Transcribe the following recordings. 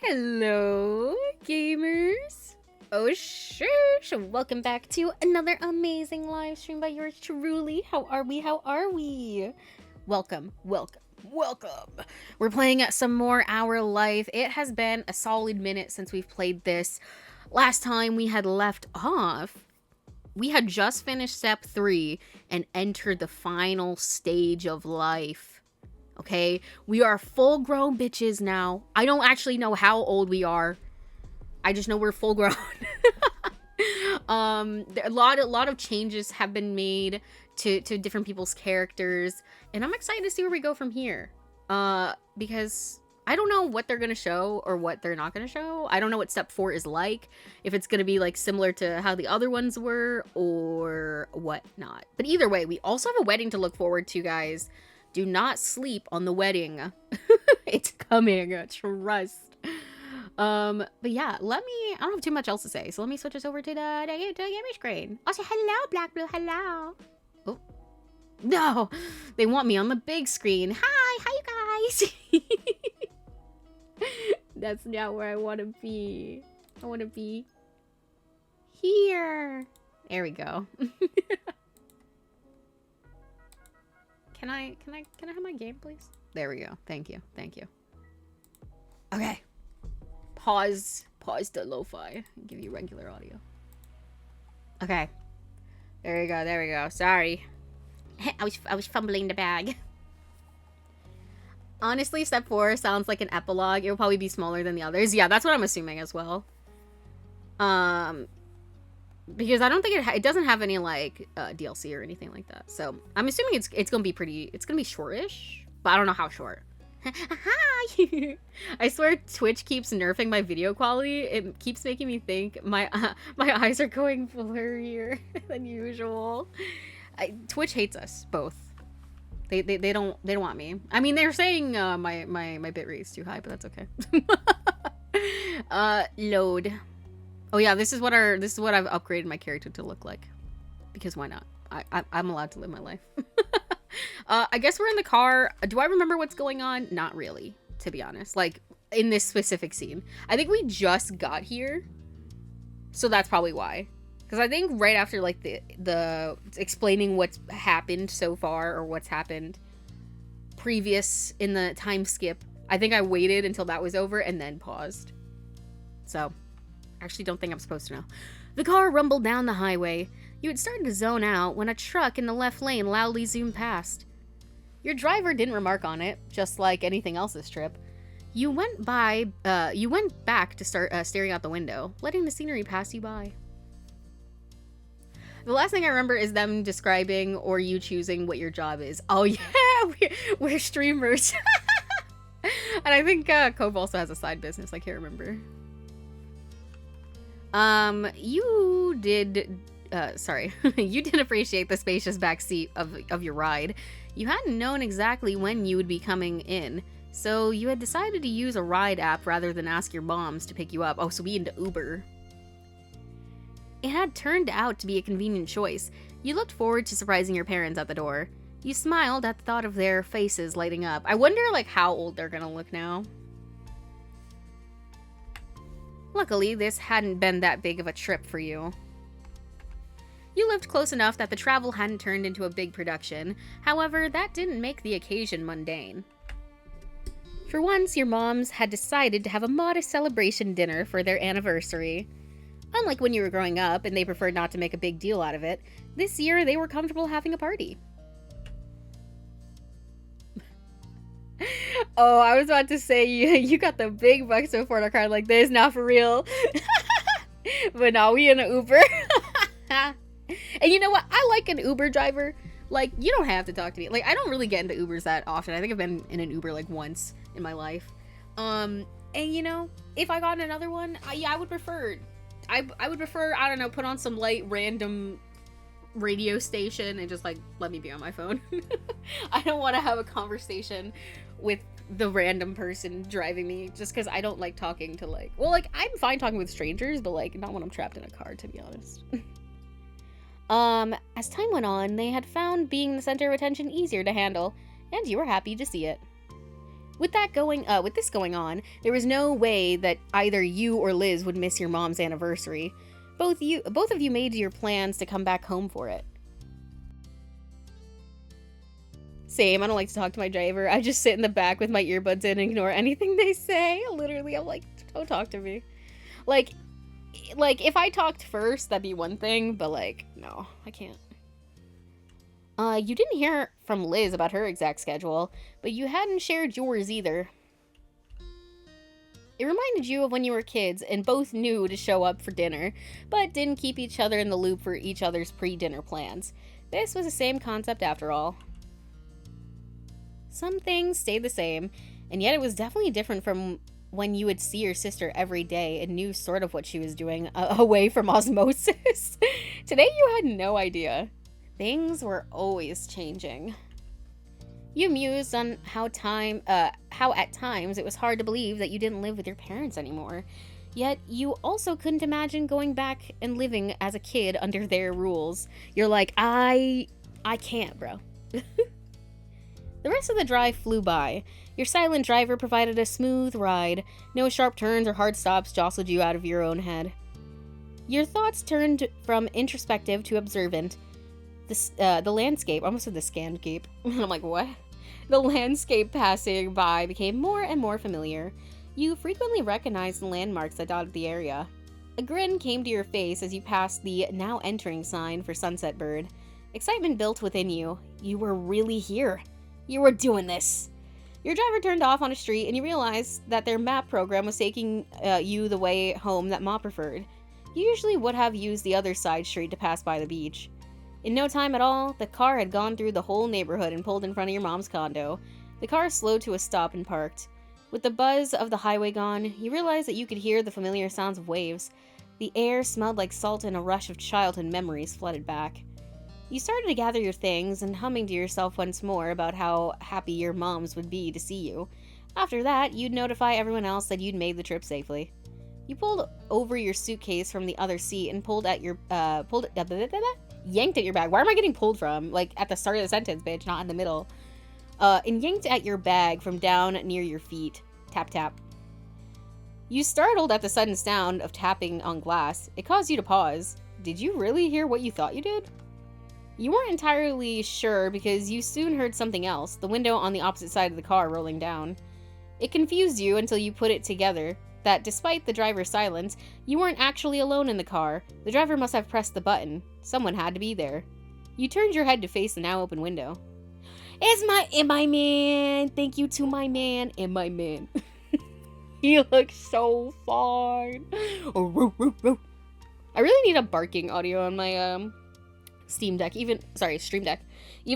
Hello, gamers. Oh, sure. Welcome back to another amazing live stream by yours truly. How are we? How are we? Welcome, welcome, welcome. We're playing some more Our Life. It has been a solid minute since we've played this. Last time we had left off, we had just finished step 3 and entered the final stage of life. Okay, we are full-grown bitches now. I don't actually know how old we are. I just know we're full-grown. A lot of changes have been made to different people's characters, and I'm excited to see where we go from here. Because I don't know what they're gonna show or what they're not gonna show. I don't know what step 4 is like. If it's gonna be like similar to how the other ones were or whatnot. But either way, we also have a wedding to look forward to, guys. Do not sleep on the wedding. It's coming, trust. But yeah, I don't have too much else to say, so let me switch us over to the gaming screen. Also, hello, Black Blue, hello. Oh, no, they want me on the big screen. Hi you guys. That's not where I want to be. I want to be here. There we go. Can I have my game, please? There we go. Thank you. Thank you. Okay. Pause the lo-fi and give you regular audio. Okay. There we go. There we go. Sorry. I was fumbling the bag. Honestly, step 4 sounds like an epilogue. It will probably be smaller than the others. Yeah, that's what I'm assuming as well. Because I don't think it doesn't have any like DLC or anything like that. So I'm assuming it's gonna be shortish, but I don't know how short. Hi! I swear Twitch keeps nerfing my video quality. It keeps making me think my eyes are going blurrier than usual. Twitch hates us both. They don't want me. I mean, they're saying my bit rate is too high, but that's okay. Load. Oh yeah, this is what I've upgraded my character to look like. Because why not? I'm allowed to live my life. I guess we're in the car. Do I remember what's going on? Not really, to be honest. Like, in this specific scene. I think we just got here. So that's probably why. Because I think right after, like, the explaining what's happened so far, or what's happened previous in the time skip, I think I waited until that was over and then paused. So actually don't think I'm supposed to know. The car rumbled down the highway. You had started to zone out when a truck in the left lane loudly zoomed past. Your driver didn't remark on it, just like anything else this trip. You went back to start staring out the window, letting the scenery pass you by. The last thing I remember is them describing or you choosing what your job is. Oh yeah, we're streamers. And I think Cove also has a side business, I can't remember. You did appreciate the spacious back seat of your ride. You hadn't known exactly when you would be coming in, so you had decided to use a ride app rather than ask your moms to pick you up. Oh, so we into Uber. It had turned out to be a convenient choice. You looked forward to surprising your parents at the door. You smiled at the thought of their faces lighting up. I wonder, like, how old they're gonna look now. Luckily, this hadn't been that big of a trip for you. You lived close enough that the travel hadn't turned into a big production. However, that didn't make the occasion mundane. For once, your moms had decided to have a modest celebration dinner for their anniversary. Unlike when you were growing up and they preferred not to make a big deal out of it, this year they were comfortable having a party. Oh, I was about to say, you got the big bucks before the car like this, not for real. But now we in an Uber. And you know what? I like an Uber driver. Like, you don't have to talk to me. Like, I don't really get into Ubers that often. I think I've been in an Uber like once in my life. And you know, if I got another one, I would prefer. I would prefer, I don't know, put on some light random radio station and just like let me be on my phone. I don't want to have a conversation with the random person driving me, just because I don't like talking to, like, well, like, I'm fine talking with strangers, but, like, not when I'm trapped in a car, to be honest. As time went on, they had found being the center of attention easier to handle, and you were happy to see it. With this going on, there was no way that either you or Liz would miss your mom's anniversary. Both of you made your plans to come back home for it. Same, I don't like to talk to my driver. I just sit in the back with my earbuds in and ignore anything they say. Literally, I'm like, don't talk to me. Like, if I talked first, that'd be one thing, but, like, no, I can't. You didn't hear from Liz about her exact schedule, but you hadn't shared yours either. It reminded you of when you were kids and both knew to show up for dinner, but didn't keep each other in the loop for each other's pre-dinner plans. This was the same concept after all. Some things stayed the same, and yet it was definitely different from when you would see your sister every day and knew sort of what she was doing away from osmosis. Today you had no idea. Things were always changing. You mused on how at times it was hard to believe that you didn't live with your parents anymore. Yet you also couldn't imagine going back and living as a kid under their rules. You're like, I can't, bro. The rest of the drive flew by. Your silent driver provided a smooth ride. No sharp turns or hard stops jostled you out of your own head. Your thoughts turned from introspective to observant. The landscape, I almost said the scanscape. I'm like, what? The landscape passing by became more and more familiar. You frequently recognized the landmarks that dotted the area. A grin came to your face as you passed the now entering sign for Sunset Bird. Excitement built within you. You were really here. You were doing this. Your driver turned off on a street and you realized that their map program was taking you the way home that Ma preferred. You usually would have used the other side street to pass by the beach. In no time at all, the car had gone through the whole neighborhood and pulled in front of your mom's condo. The car slowed to a stop and parked. With the buzz of the highway gone, you realized that you could hear the familiar sounds of waves. The air smelled like salt and a rush of childhood memories flooded back. You started to gather your things and humming to yourself once more about how happy your moms would be to see you. After that, you'd notify everyone else that you'd made the trip safely. You pulled over your suitcase from the other seat and yanked at your bag. Where am I getting pulled from? Like, at the start of the sentence, bitch, not in the middle. And yanked at your bag from down near your feet. Tap, tap. You startled at the sudden sound of tapping on glass. It caused you to pause. Did you really hear what you thought you did? You weren't entirely sure because you soon heard something else, the window on the opposite side of the car rolling down. It confused you until you put it together that despite the driver's silence, you weren't actually alone in the car. The driver must have pressed the button. Someone had to be there. You turned your head to face the now open window. It's my man. Thank you to my man and my man. He looks so fine. I really need a barking audio on my Stream Deck, even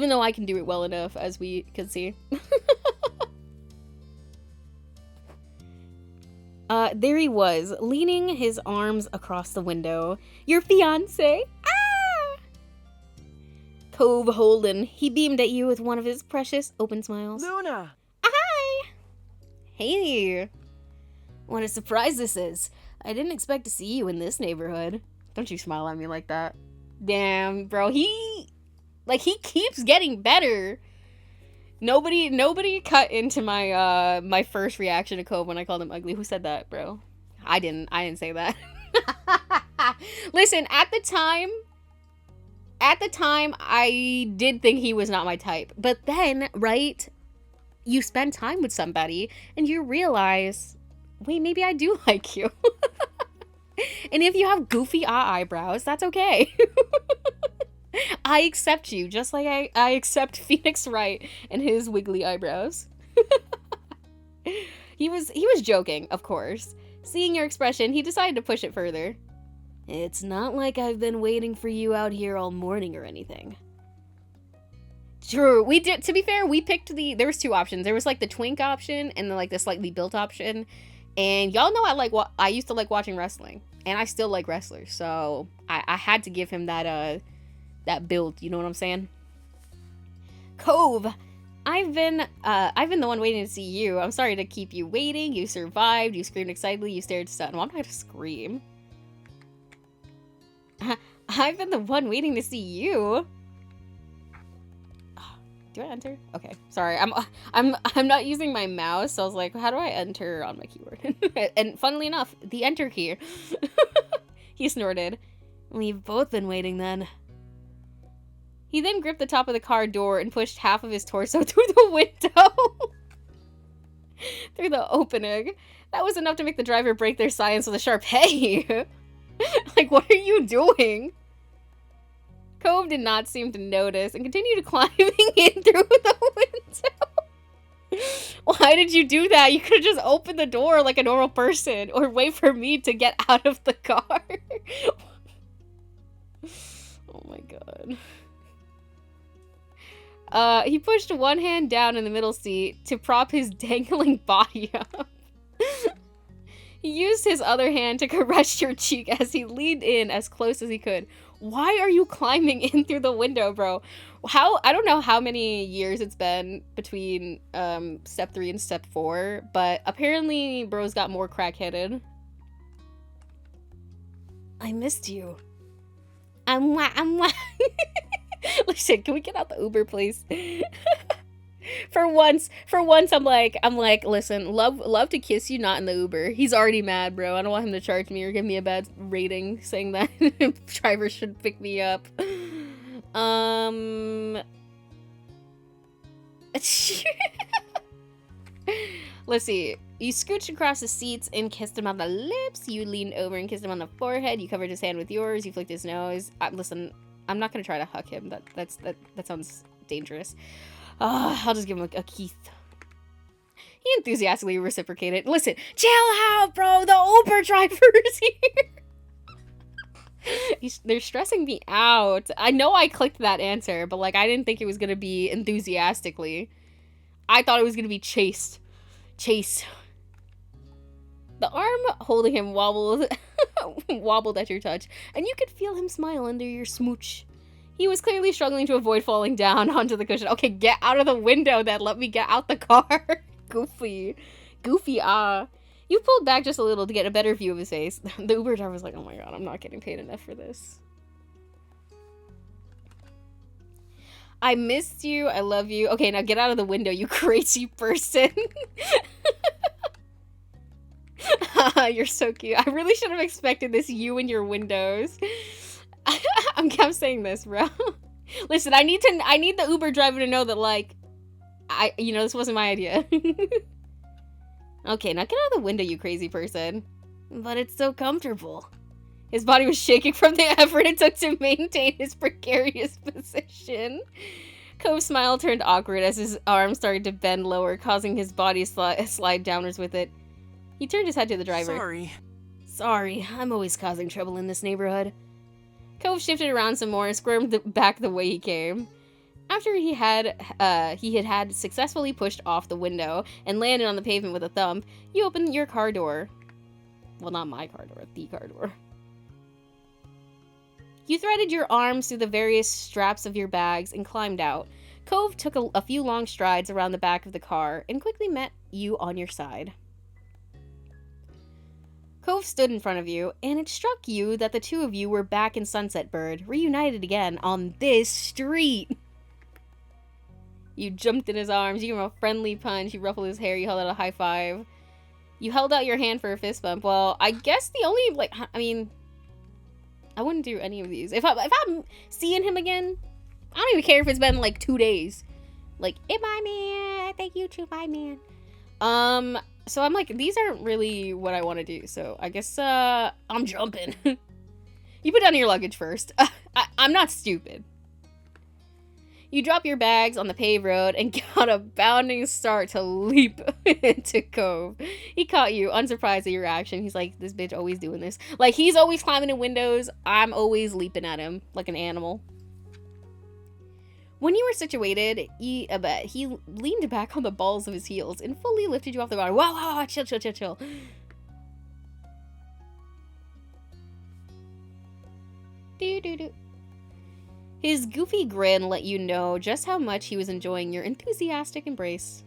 though I can do it well enough, as we can see. There he was, leaning his arms across the window. Your fiancé? Ah! Cove Holden. He beamed at you with one of his precious open smiles. Luna! Hi! Hey! What a surprise this is. I didn't expect to see you in this neighborhood. Don't you smile at me like that. Damn, bro, he keeps getting better. Nobody cut into my my first reaction to Cove when I called him ugly. Who said that, bro? I didn't say that. Listen, at the time I did think he was not my type. But then, right, you spend time with somebody and you realize, wait, maybe I do like you. And if you have goofy eyebrows, that's okay. I accept you, just like I accept Phoenix Wright and his wiggly eyebrows. He was joking, of course. Seeing your expression, he decided to push it further. It's not like I've been waiting for you out here all morning or anything. True, we did. To be fair, we picked there was two options. There was like the twink option and the slightly built option. And y'all know I used to like watching wrestling, and I still like wrestlers, so I had to give him that build, you know what I'm saying? Cove, I've been the one waiting to see you. I'm sorry to keep you waiting. You survived. You screamed excitedly. You stared stunned. Well, I'm not gonna scream. I've been the one waiting to see you. Do I enter? Okay, sorry. I'm not using my mouse, so I was like, how do I enter on my keyboard? And funnily enough, the enter key. He snorted. We've both been waiting then. He then gripped the top of the car door and pushed half of his torso through the window. Through the opening. That was enough to make the driver break their silence with a sharp hey. Like, what are you doing? Cove did not seem to notice and continued climbing in through the window. Why did you do that? You could have just opened the door like a normal person or wait for me to get out of the car. Oh my god. He pushed one hand down in the middle seat to prop his dangling body up. He used his other hand to caress your cheek as he leaned in as close as he could. Why are you climbing in through the window, bro? I don't know how many years it's been between step 3 and step 4, but apparently bro's got more crack-headed. I missed you. Listen, can we get out the Uber, please? For once, I'm like, listen, love to kiss you, not in the Uber. He's already mad, bro. I don't want him to charge me or give me a bad rating saying that drivers should pick me up. Let's see. You scooched across the seats and kissed him on the lips. You leaned over and kissed him on the forehead. You covered his hand with yours. You flicked his nose. Listen, I'm not gonna try to hug him. That sounds dangerous. I'll just give him a Keith. He enthusiastically reciprocated. Listen, chill out, bro. The Uber driver's here. They're stressing me out. I know I clicked that answer, but like I didn't think it was gonna be enthusiastically. I thought it was gonna be chase. The arm holding him wobbled at your touch, and you could feel him smile under your smooch. He was clearly struggling to avoid falling down onto the cushion. Okay, get out of the window then. Let me get out the car. Goofy. You pulled back just a little to get a better view of his face. The Uber driver was like, oh my god, I'm not getting paid enough for this. I missed you. I love you. Okay, now get out of the window, you crazy person. You're so cute. I really should have expected this, you and your windows. I'm saying this, bro. Listen, I need the Uber driver to know that, like, this wasn't my idea. Okay, now get out of the window, you crazy person. But it's so comfortable. His body was shaking from the effort it took to maintain his precarious position. Cove's smile turned awkward as his arm started to bend lower, causing his body to slide downwards with it. He turned his head to the driver. Sorry, I'm always causing trouble in this neighborhood. Cove shifted around some more and squirmed back the way he came. After he had successfully pushed off the window and landed on the pavement with a thump, you opened your car door. Well, not my car door, the car door. You threaded your arms through the various straps of your bags and climbed out. Cove took a few long strides around the back of the car and quickly met you on your side. Cove stood in front of you, and it struck you that the two of you were back in Sunset Bird, reunited again on this street. You jumped in his arms, you gave him a friendly punch, you ruffled his hair, you held out a high five. You held out your hand for a fist bump. Well, I guess the only, like, I mean, I wouldn't do any of these. If I'm seeing him again, I don't even care if it's been, like, 2 days. Like, hey, bye, man. Thank you, too, bye, man. So I'm like, these aren't really what I want to do, so I guess, I'm jumping. You put down your luggage first. I'm not stupid. You drop your bags on the paved road and got a bounding start to leap into Cove. He caught you, unsurprised at your action. He's like, this bitch always doing this. Like, he's always climbing in windows. I'm always leaping at him like an animal. When you were situated, he leaned back on the balls of his heels and fully lifted you off the ground. Wow, chill. His goofy grin let you know just how much he was enjoying your enthusiastic embrace.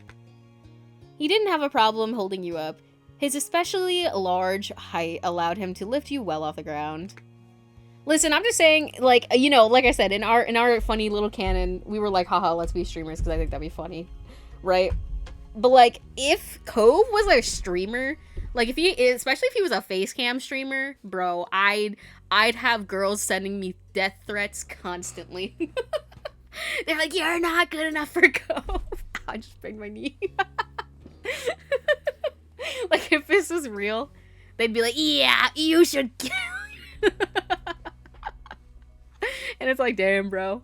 He didn't have a problem holding you up. His especially large height allowed him to lift you well off the ground. Listen, I'm just saying, like, you know, like I said, in our funny little canon, we were like, haha, let's be streamers, because I think that'd be funny, right? But, like, if Cove was a streamer, like, if he, especially if he was a face cam streamer, bro, I'd have girls sending me death threats constantly. They're like, you're not good enough for Cove. I just banged my knee. Like, if this was real, they'd be like, yeah, you should kill. And it's like, damn, bro.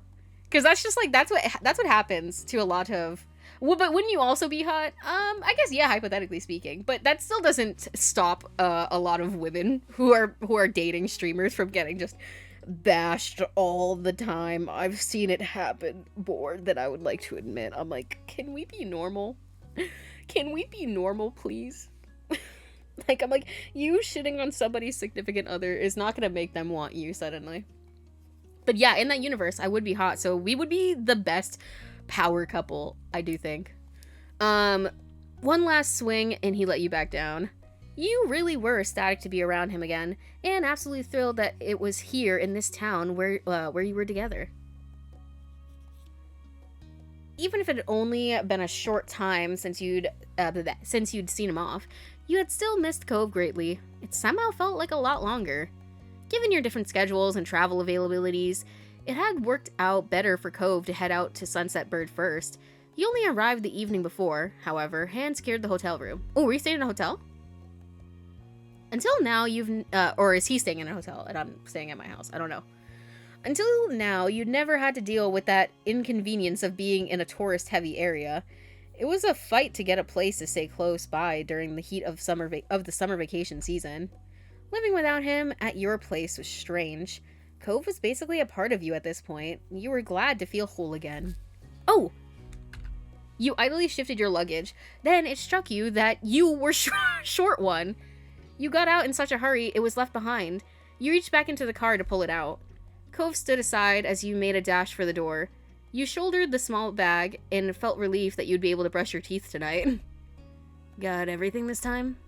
Because that's just like, that's what happens to a lot of, well, but wouldn't you also be hot? I guess, yeah, hypothetically speaking, but that still doesn't stop a lot of women who are dating streamers from getting just bashed all the time. I've seen it happen more than I would like to admit. I'm like, can we be normal? Can we be normal, please? Like, I'm like, you shitting on somebody's significant other is not gonna make them want you suddenly. But yeah, in that universe, I would be hot, so we would be the best power couple, I do think. One last swing, and he let you back down. You really were ecstatic to be around him again, and absolutely thrilled that it was here in this town where you were together. Even if it had only been a short time since you'd seen him off, you had still missed Cove greatly. It somehow felt like a lot longer. Given your different schedules and travel availabilities, it had worked out better for Cove to head out to Sunset Bird first. You only arrived the evening before, however, hand secured the hotel room. Oh, were you staying in a hotel? Until now, or is he staying in a hotel and I'm staying at my house? I don't know. Until now, you'd never had to deal with that inconvenience of being in a tourist-heavy area. It was a fight to get a place to stay close by during the heat of the summer vacation season. Living without him at your place was strange. Cove was basically a part of you at this point. You were glad to feel whole again. Oh! You idly shifted your luggage. Then it struck you that you were short one. You got out in such a hurry, it was left behind. You reached back into the car to pull it out. Cove stood aside as you made a dash for the door. You shouldered the small bag and felt relief that you'd be able to brush your teeth tonight. Got everything this time?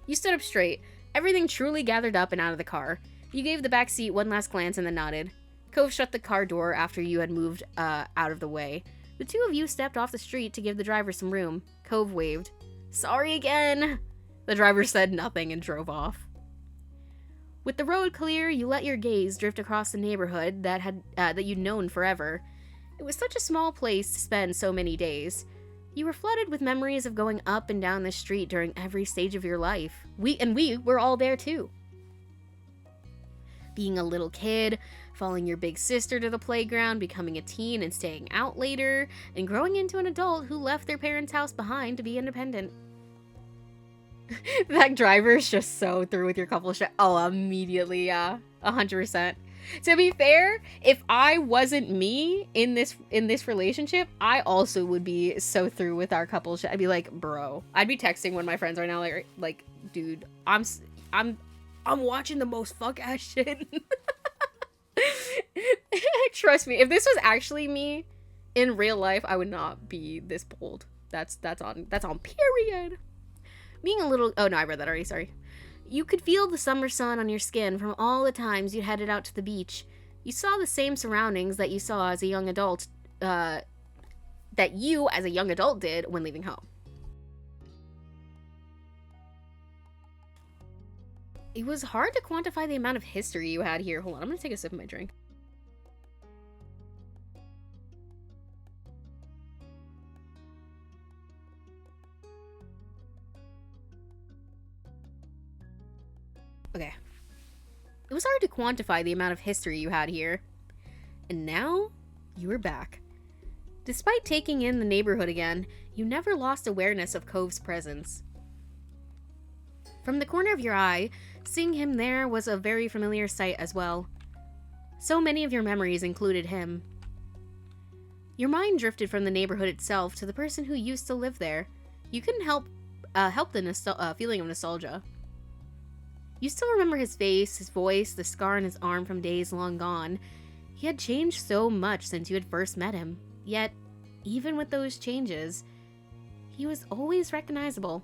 You stood up straight. Everything truly gathered up and out of the car. You gave the back seat one last glance and then nodded. Cove shut the car door after you had moved out of the way. The two of you stepped off the street to give the driver some room. Cove waved. Sorry again! The driver said nothing and drove off. With the road clear, you let your gaze drift across the neighborhood that you'd known forever. It was such a small place to spend so many days. You were flooded with memories of going up and down the street during every stage of your life. We were all there too. Being a little kid, following your big sister to the playground, becoming a teen and staying out later, and growing into an adult who left their parents' house behind to be independent. That driver's just so through with your couple shit. Oh, immediately, yeah. 100%. To be fair, if I wasn't me in this relationship, I also would be so through with our couple shit. I'd be like, bro. I'd be texting one of my friends right now, like, dude, I'm watching the most fuck ass shit. Trust me, if this was actually me in real life, I would not be this bold. That's on period. Being a little, oh no, I read that already, sorry. You could feel the summer sun on your skin from all the times you headed out to the beach. You saw the same surroundings that you saw as a young adult, that you as a young adult did when leaving home. It was hard to quantify the amount of history you had here. Hold on, I'm gonna take a sip of my drink. Okay. It was hard to quantify the amount of history you had here. And now, you were back. Despite taking in the neighborhood again, you never lost awareness of Cove's presence. From the corner of your eye, seeing him there was a very familiar sight as well. So many of your memories included him. Your mind drifted from the neighborhood itself to the person who used to live there. You couldn't help the feeling of nostalgia. You still remember his face, his voice, the scar on his arm from days long gone. He had changed so much since you had first met him, yet, even with those changes, he was always recognizable.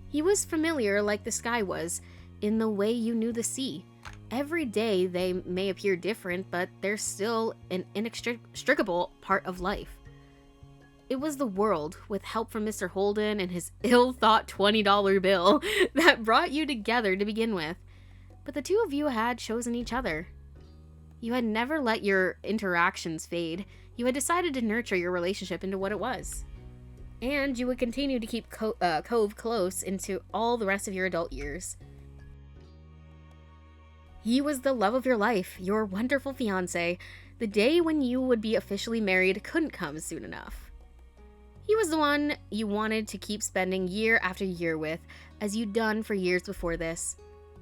He was familiar like the sky was, in the way you knew the sea. Every day they may appear different, but they're still an inextricable part of life. It was the world, with help from Mr. Holden and his ill-thought $20 bill, that brought you together to begin with. But the two of you had chosen each other. You had never let your interactions fade. You had decided to nurture your relationship into what it was. And you would continue to keep Cove close into all the rest of your adult years. He was the love of your life, your wonderful fiancé. The day when you would be officially married couldn't come soon enough. He was the one you wanted to keep spending year after year with, as you'd done for years before this.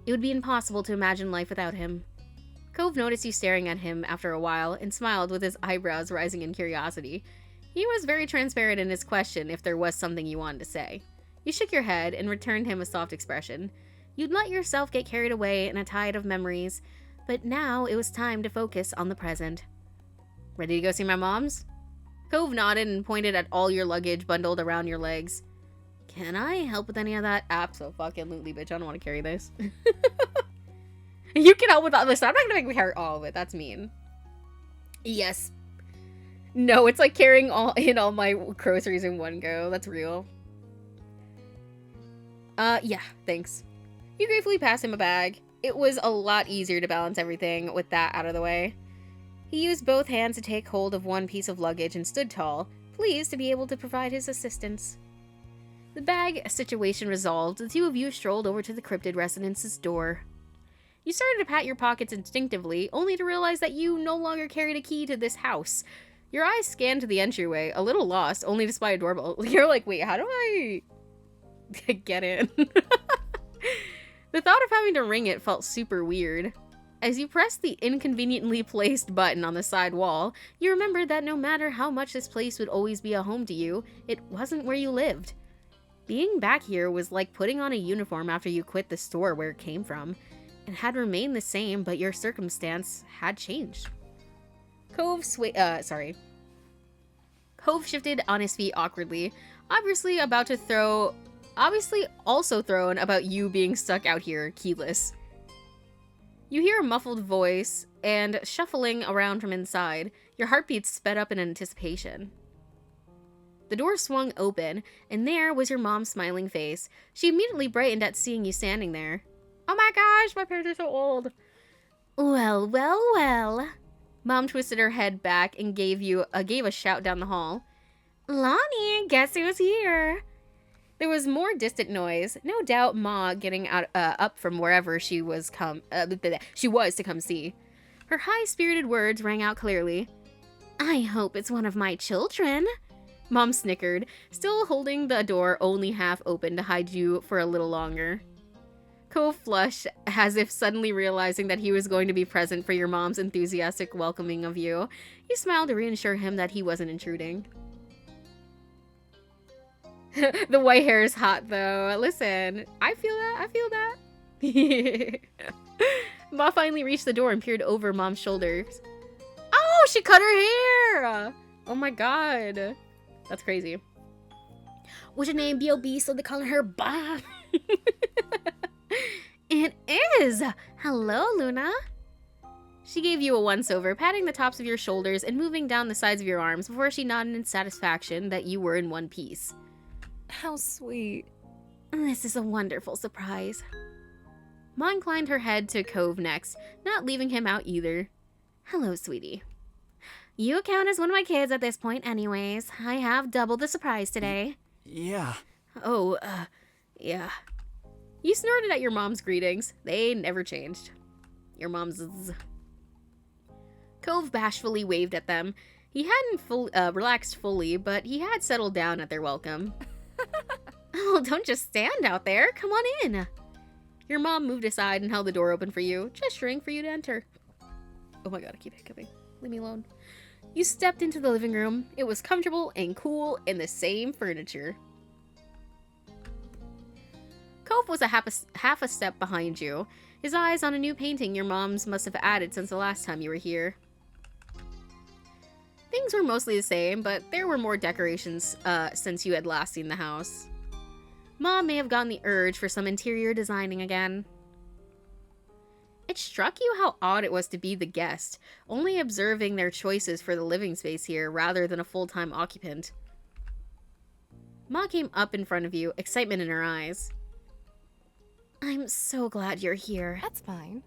It would be impossible to imagine life without him. Cove noticed you staring at him after a while and smiled with his eyebrows rising in curiosity. He was very transparent in his question if there was something you wanted to say. You shook your head and returned him a soft expression. You'd let yourself get carried away in a tide of memories, but now it was time to focus on the present. Ready to go see my mom's? Cove nodded and pointed at all your luggage bundled around your legs. Can I help with any of that? Abso-fucking-lutely, bitch. I don't want to carry this. You can help with that. Listen, I'm not gonna make me carry all of it. That's mean. Yes. No, it's like carrying all my groceries in one go. That's real. Yeah, thanks. You gratefully pass him a bag. It was a lot easier to balance everything with that out of the way. He used both hands to take hold of one piece of luggage and stood tall, pleased to be able to provide his assistance. The bag situation resolved, the two of you strolled over to the cryptid residence's door. You started to pat your pockets instinctively, only to realize that you no longer carried a key to this house. Your eyes scanned to the entryway, a little lost, only to spy a doorbell. You're like, wait, how do I get in? The thought of having to ring it felt super weird. As you pressed the inconveniently placed button on the side wall, you remembered that no matter how much this place would always be a home to you, it wasn't where you lived. Being back here was like putting on a uniform after you quit the store where it came from. It had remained the same, but your circumstance had changed. Cove shifted on his feet awkwardly, obviously also thrown about you being stuck out here, keyless. You hear a muffled voice, and shuffling around from inside, your heartbeats sped up in anticipation. The door swung open, and there was your mom's smiling face. She immediately brightened at seeing you standing there. Oh my gosh, my parents are so old. Well, well, well. Mom twisted her head back and gave a shout down the hall. Lonnie, guess who's here? There was more distant noise. No doubt Ma getting up from wherever she was to come see. Her high-spirited words rang out clearly. I hope it's one of my children. Mom snickered, still holding the door only half open to hide you for a little longer. Cove flushed, as if suddenly realizing that he was going to be present for your mom's enthusiastic welcoming of you. You smiled to reassure him that he wasn't intruding. The white hair is hot, though. Listen, I feel that. Ma finally reached the door and peered over Mom's shoulders. Oh, she cut her hair! Oh my god. That's crazy. What's your name, B.O.B., so they calling her Bob? It is! Hello, Luna. She gave you a once-over, patting the tops of your shoulders and moving down the sides of your arms before she nodded in satisfaction that you were in one piece. How sweet. This is a wonderful surprise. Ma inclined her head to Cove next, not leaving him out either. Hello, sweetie. You count as one of my kids at this point anyways. I have double the surprise today. Yeah. Oh, yeah. You snorted at your mom's greetings. They never changed. Your mom's... Cove bashfully waved at them. He hadn't relaxed fully, but he had settled down at their welcome. Oh, don't just stand out there. Come on in. Your mom moved aside and held the door open for you, gesturing for you to enter. Oh my god, I keep hiccuping. Leave me alone. You stepped into the living room. It was comfortable and cool in the same furniture. Cove was a half a step behind you, his eyes on a new painting your moms must have added since the last time you were here. Things were mostly the same, but there were more decorations since you had last seen the house. Mom may have gotten the urge for some interior designing again. It struck you how odd it was to be the guest, only observing their choices for the living space here rather than a full-time occupant. Ma came up in front of you, excitement in her eyes. I'm so glad you're here. That's fine.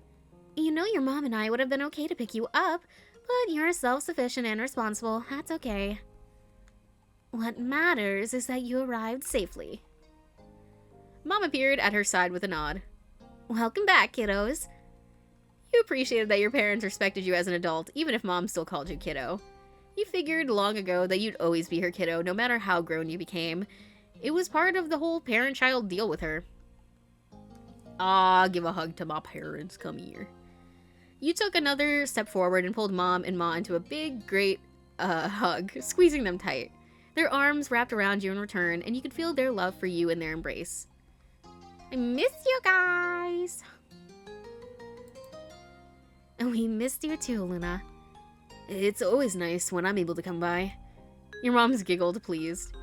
You know your mom and I would have been okay to pick you up, but you're self-sufficient and responsible. That's okay. What matters is that you arrived safely. Mom appeared at her side with a nod. Welcome back, kiddos. You appreciated that your parents respected you as an adult, even if Mom still called you kiddo. You figured long ago that you'd always be her kiddo, no matter how grown you became. It was part of the whole parent-child deal with her. Ah, give a hug to my parents, come here. You took another step forward and pulled Mom and Ma into a big, great hug, squeezing them tight. Their arms wrapped around you in return, and you could feel their love for you in their embrace. I miss you guys! And we missed you too, Luna. It's always nice when I'm able to come by. Your mom's giggled, pleased.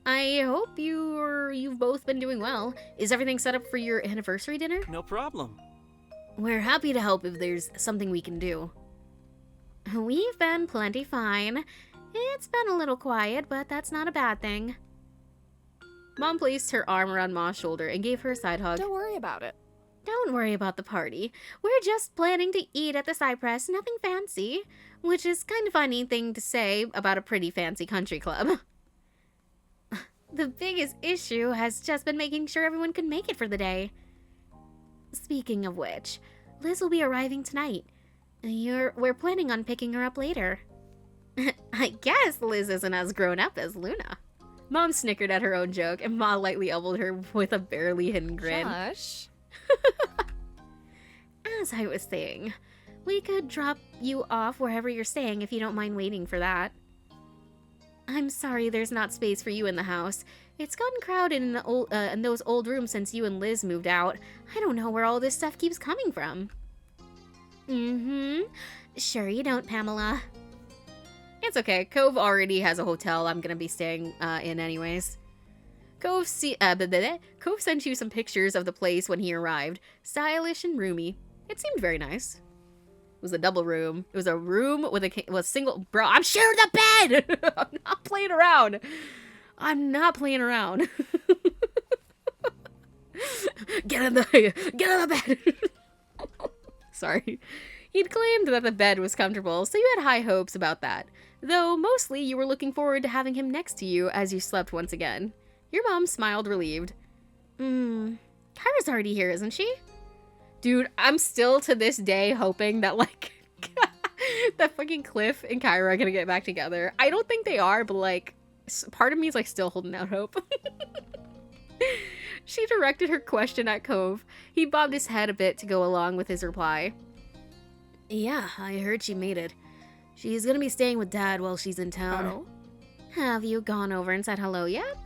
I hope you've both been doing well. Is everything set up for your anniversary dinner? No problem. We're happy to help if there's something we can do. We've been plenty fine. It's been a little quiet, but that's not a bad thing. Mom placed her arm around Ma's shoulder and gave her a side hug. Don't worry about it. Don't worry about the party. We're just planning to eat at the Cypress, nothing fancy. Which is kind of funny thing to say about a pretty fancy country club. The biggest issue has just been making sure everyone can make it for the day. Speaking of which, Liz will be arriving tonight. We're planning on picking her up later. I guess Liz isn't as grown up as Luna. Mom snickered at her own joke, and Ma lightly elbowed her with a barely hidden grin. Josh. As I was saying, we could drop you off wherever you're staying if you don't mind waiting for that. I'm sorry there's not space for you in the house. It's gotten crowded in those old rooms since you and Liz moved out. I don't know where all this stuff keeps coming from. Sure you don't, Pamela. It's okay. Cove already has a hotel I'm gonna be staying in anyways. Cove sent you some pictures of the place when he arrived. Stylish and roomy. It seemed very nice. It was a double room. It was a room with a single... Bro, I'm sharing the bed! I'm not playing around. I'm not playing around. Get in the bed! Sorry. He'd claimed that the bed was comfortable, so you had high hopes about that. Though, mostly, you were looking forward to having him next to you as you slept once again. Your mom smiled relieved. Kyra's already here, isn't she? Dude, I'm still to this day hoping that, like, that fucking Cliff and Kyra are gonna get back together. I don't think they are, but, like, part of me is, like, still holding out hope. She directed her question at Cove. He bobbed his head a bit to go along with his reply. Yeah, I heard she made it. She's gonna be staying with Dad while she's in town. Oh? Have you gone over and said hello yet?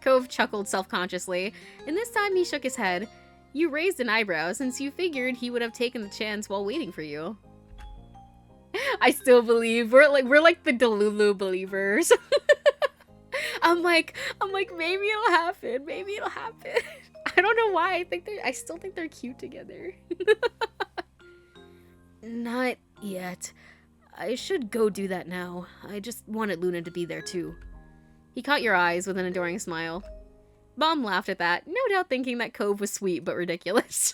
Cove chuckled self-consciously, and this time he shook his head. You raised an eyebrow since you figured he would have taken the chance while waiting for you. I still believe we're like the Delulu believers. I'm like maybe it'll happen. Maybe it'll happen. I don't know why. I still think they're cute together. Not yet. I should go do that now. I just wanted Luna to be there too. He caught your eyes with an adoring smile. Mom laughed at that, no doubt thinking that Cove was sweet but ridiculous.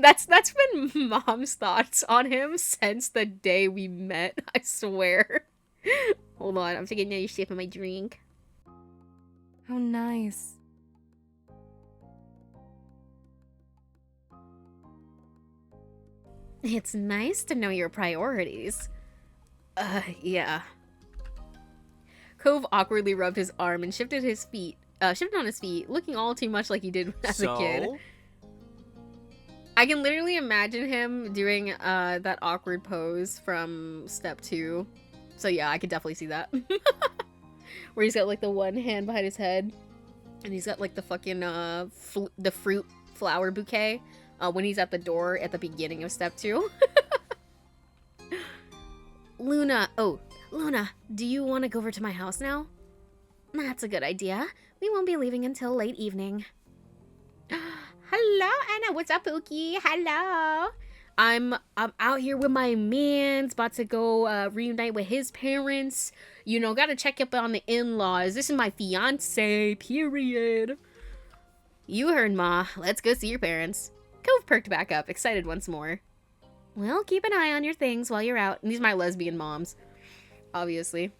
That's been Mom's thoughts on him since the day we met, I swear. Hold on, I'm taking another sip of my drink. How nice. It's nice to know your priorities. Yeah. Cove awkwardly rubbed his arm and shifted on his feet, looking all too much like he did as a kid. I can literally imagine him doing that awkward pose from step 2. So yeah, I could definitely see that. Where he's got like the one hand behind his head. And he's got like the fucking the fruit flower bouquet when he's at the door at the beginning of step 2. Luna, do you want to go over to my house now? That's a good idea. We won't be leaving until late evening. Hello, Anna. What's up, Pookie? Hello. I'm out here with my mans, about to go reunite with his parents. You know, gotta check up on the in-laws. This is my fiance, period. You heard, Ma. Let's go see your parents. Cove perked back up, excited once more. Well, keep an eye on your things while you're out. And these are my lesbian moms, obviously.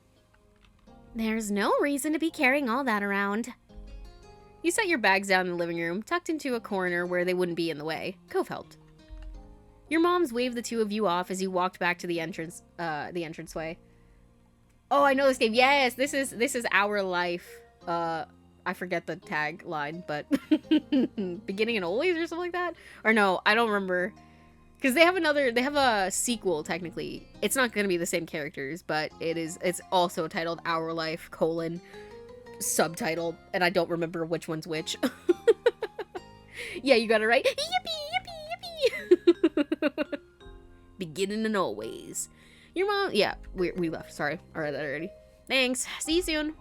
There's no reason to be carrying all that around. You set your bags down in the living room, tucked into a corner where they wouldn't be in the way. Cove helped. Your moms waved the two of you off as you walked back to the entranceway. Oh, I know this game. Yes, this is Our Life. I forget the tagline, but Beginning and Always or something like that. Or no, I don't remember. Because they have a sequel, technically. It's not going to be the same characters, but it's also titled Our Life, subtitled, and I don't remember which one's which. Yeah, you got it right. Yippee, yippee, yippee! Beginning and Always. Your mom, yeah, we left, sorry. I read that already. Thanks, see you soon.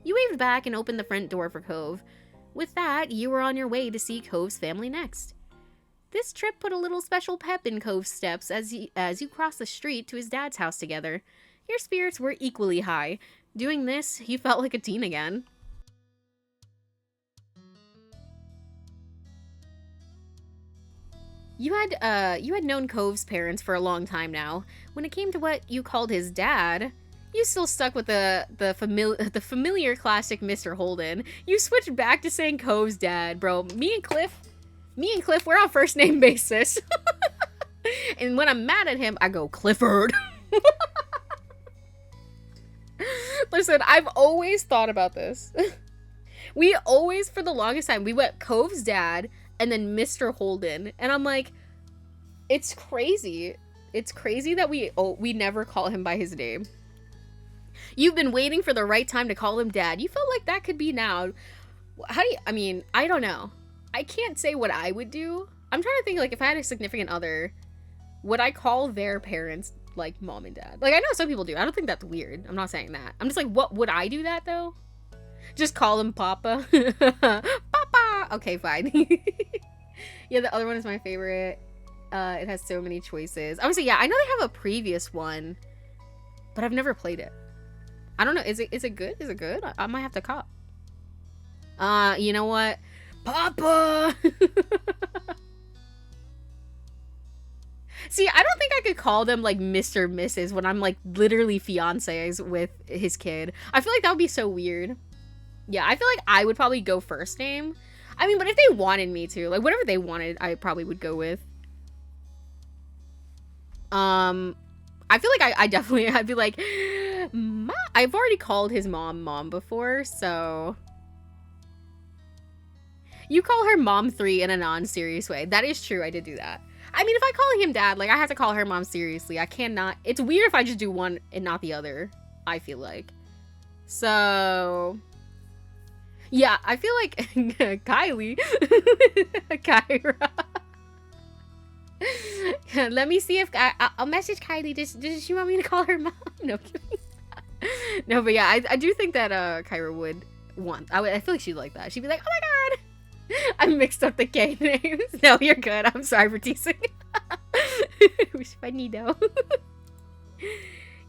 You waved back and opened the front door for Cove. With that, you were on your way to see Cove's family next. This trip put a little special pep in Cove's steps as you crossed the street to his dad's house together. Your spirits were equally high. Doing this, he felt like a teen again. You had known Cove's parents for a long time now. When it came to what you called his dad, you still stuck with the familiar classic Mr. Holden. You switched back to saying Cove's dad, bro. Me and Cliff, we're on first name basis. And when I'm mad at him, I go Clifford. Listen, I've always thought about this. We always, for the longest time, we went Cove's dad and then Mr. Holden. And I'm like, it's crazy. It's crazy that we never call him by his name. You've been waiting for the right time to call him dad. You felt like that could be now. I don't know. I can't say what I would do. I'm trying to think, like, if I had a significant other, would I call their parents, like, mom and dad? Like, I know some people do. I don't think that's weird. I'm not saying that. I'm just like, what, would I do that, though? Just call him Papa. Papa! Okay, fine. Yeah, the other one is my favorite. It has so many choices. Obviously, yeah, I know they have a previous one, but I've never played it. I don't know. Is it good? Is it good? I might have to cop. You know what? Papa! See, I don't think I could call them, like, Mr. Mrs. when I'm, like, literally fiancés with his kid. I feel like that would be so weird. Yeah, I feel like I would probably go first name. I mean, but if they wanted me to, like, whatever they wanted, I probably would go with. I feel like I'd be like, Ma. I've already called his mom before, so. You call her Mom 3 in a non-serious way. That is true, I did do that. I mean, if I call him dad, like, I have to call her mom seriously. I cannot. It's weird if I just do one and not the other, I feel like. So. Yeah, I feel like Kylie. Kyra. Let me see if I'll message Kylie. Does she want me to call her mom? No, no, but yeah, I do think that Kyra would want. I feel like she'd like that. She'd be like, oh my god, I mixed up the K names. No, you're good. I'm sorry for teasing. It was funny though.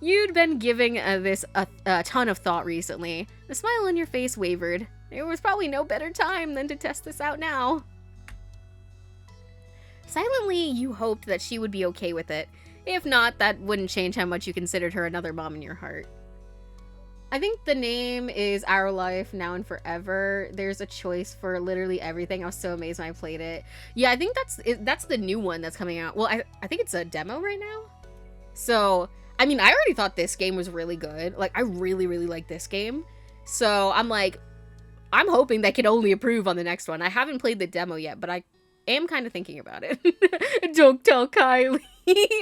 You'd been giving this a ton of thought recently. The smile on your face wavered. There was probably no better time than to test this out now. Silently, you hoped that she would be okay with it. If not, that wouldn't change how much you considered her another mom in your heart. I think the name is Our Life, Now and Forever. There's a choice for literally everything. I was so amazed when I played it. Yeah, I think that's the new one that's coming out. Well, I think it's a demo right now. So, I mean, I already thought this game was really good. Like, I really, really like this game. So, I'm like, I'm hoping they can only improve on the next one. I haven't played the demo yet, but I am kind of thinking about it. Don't tell Kylie.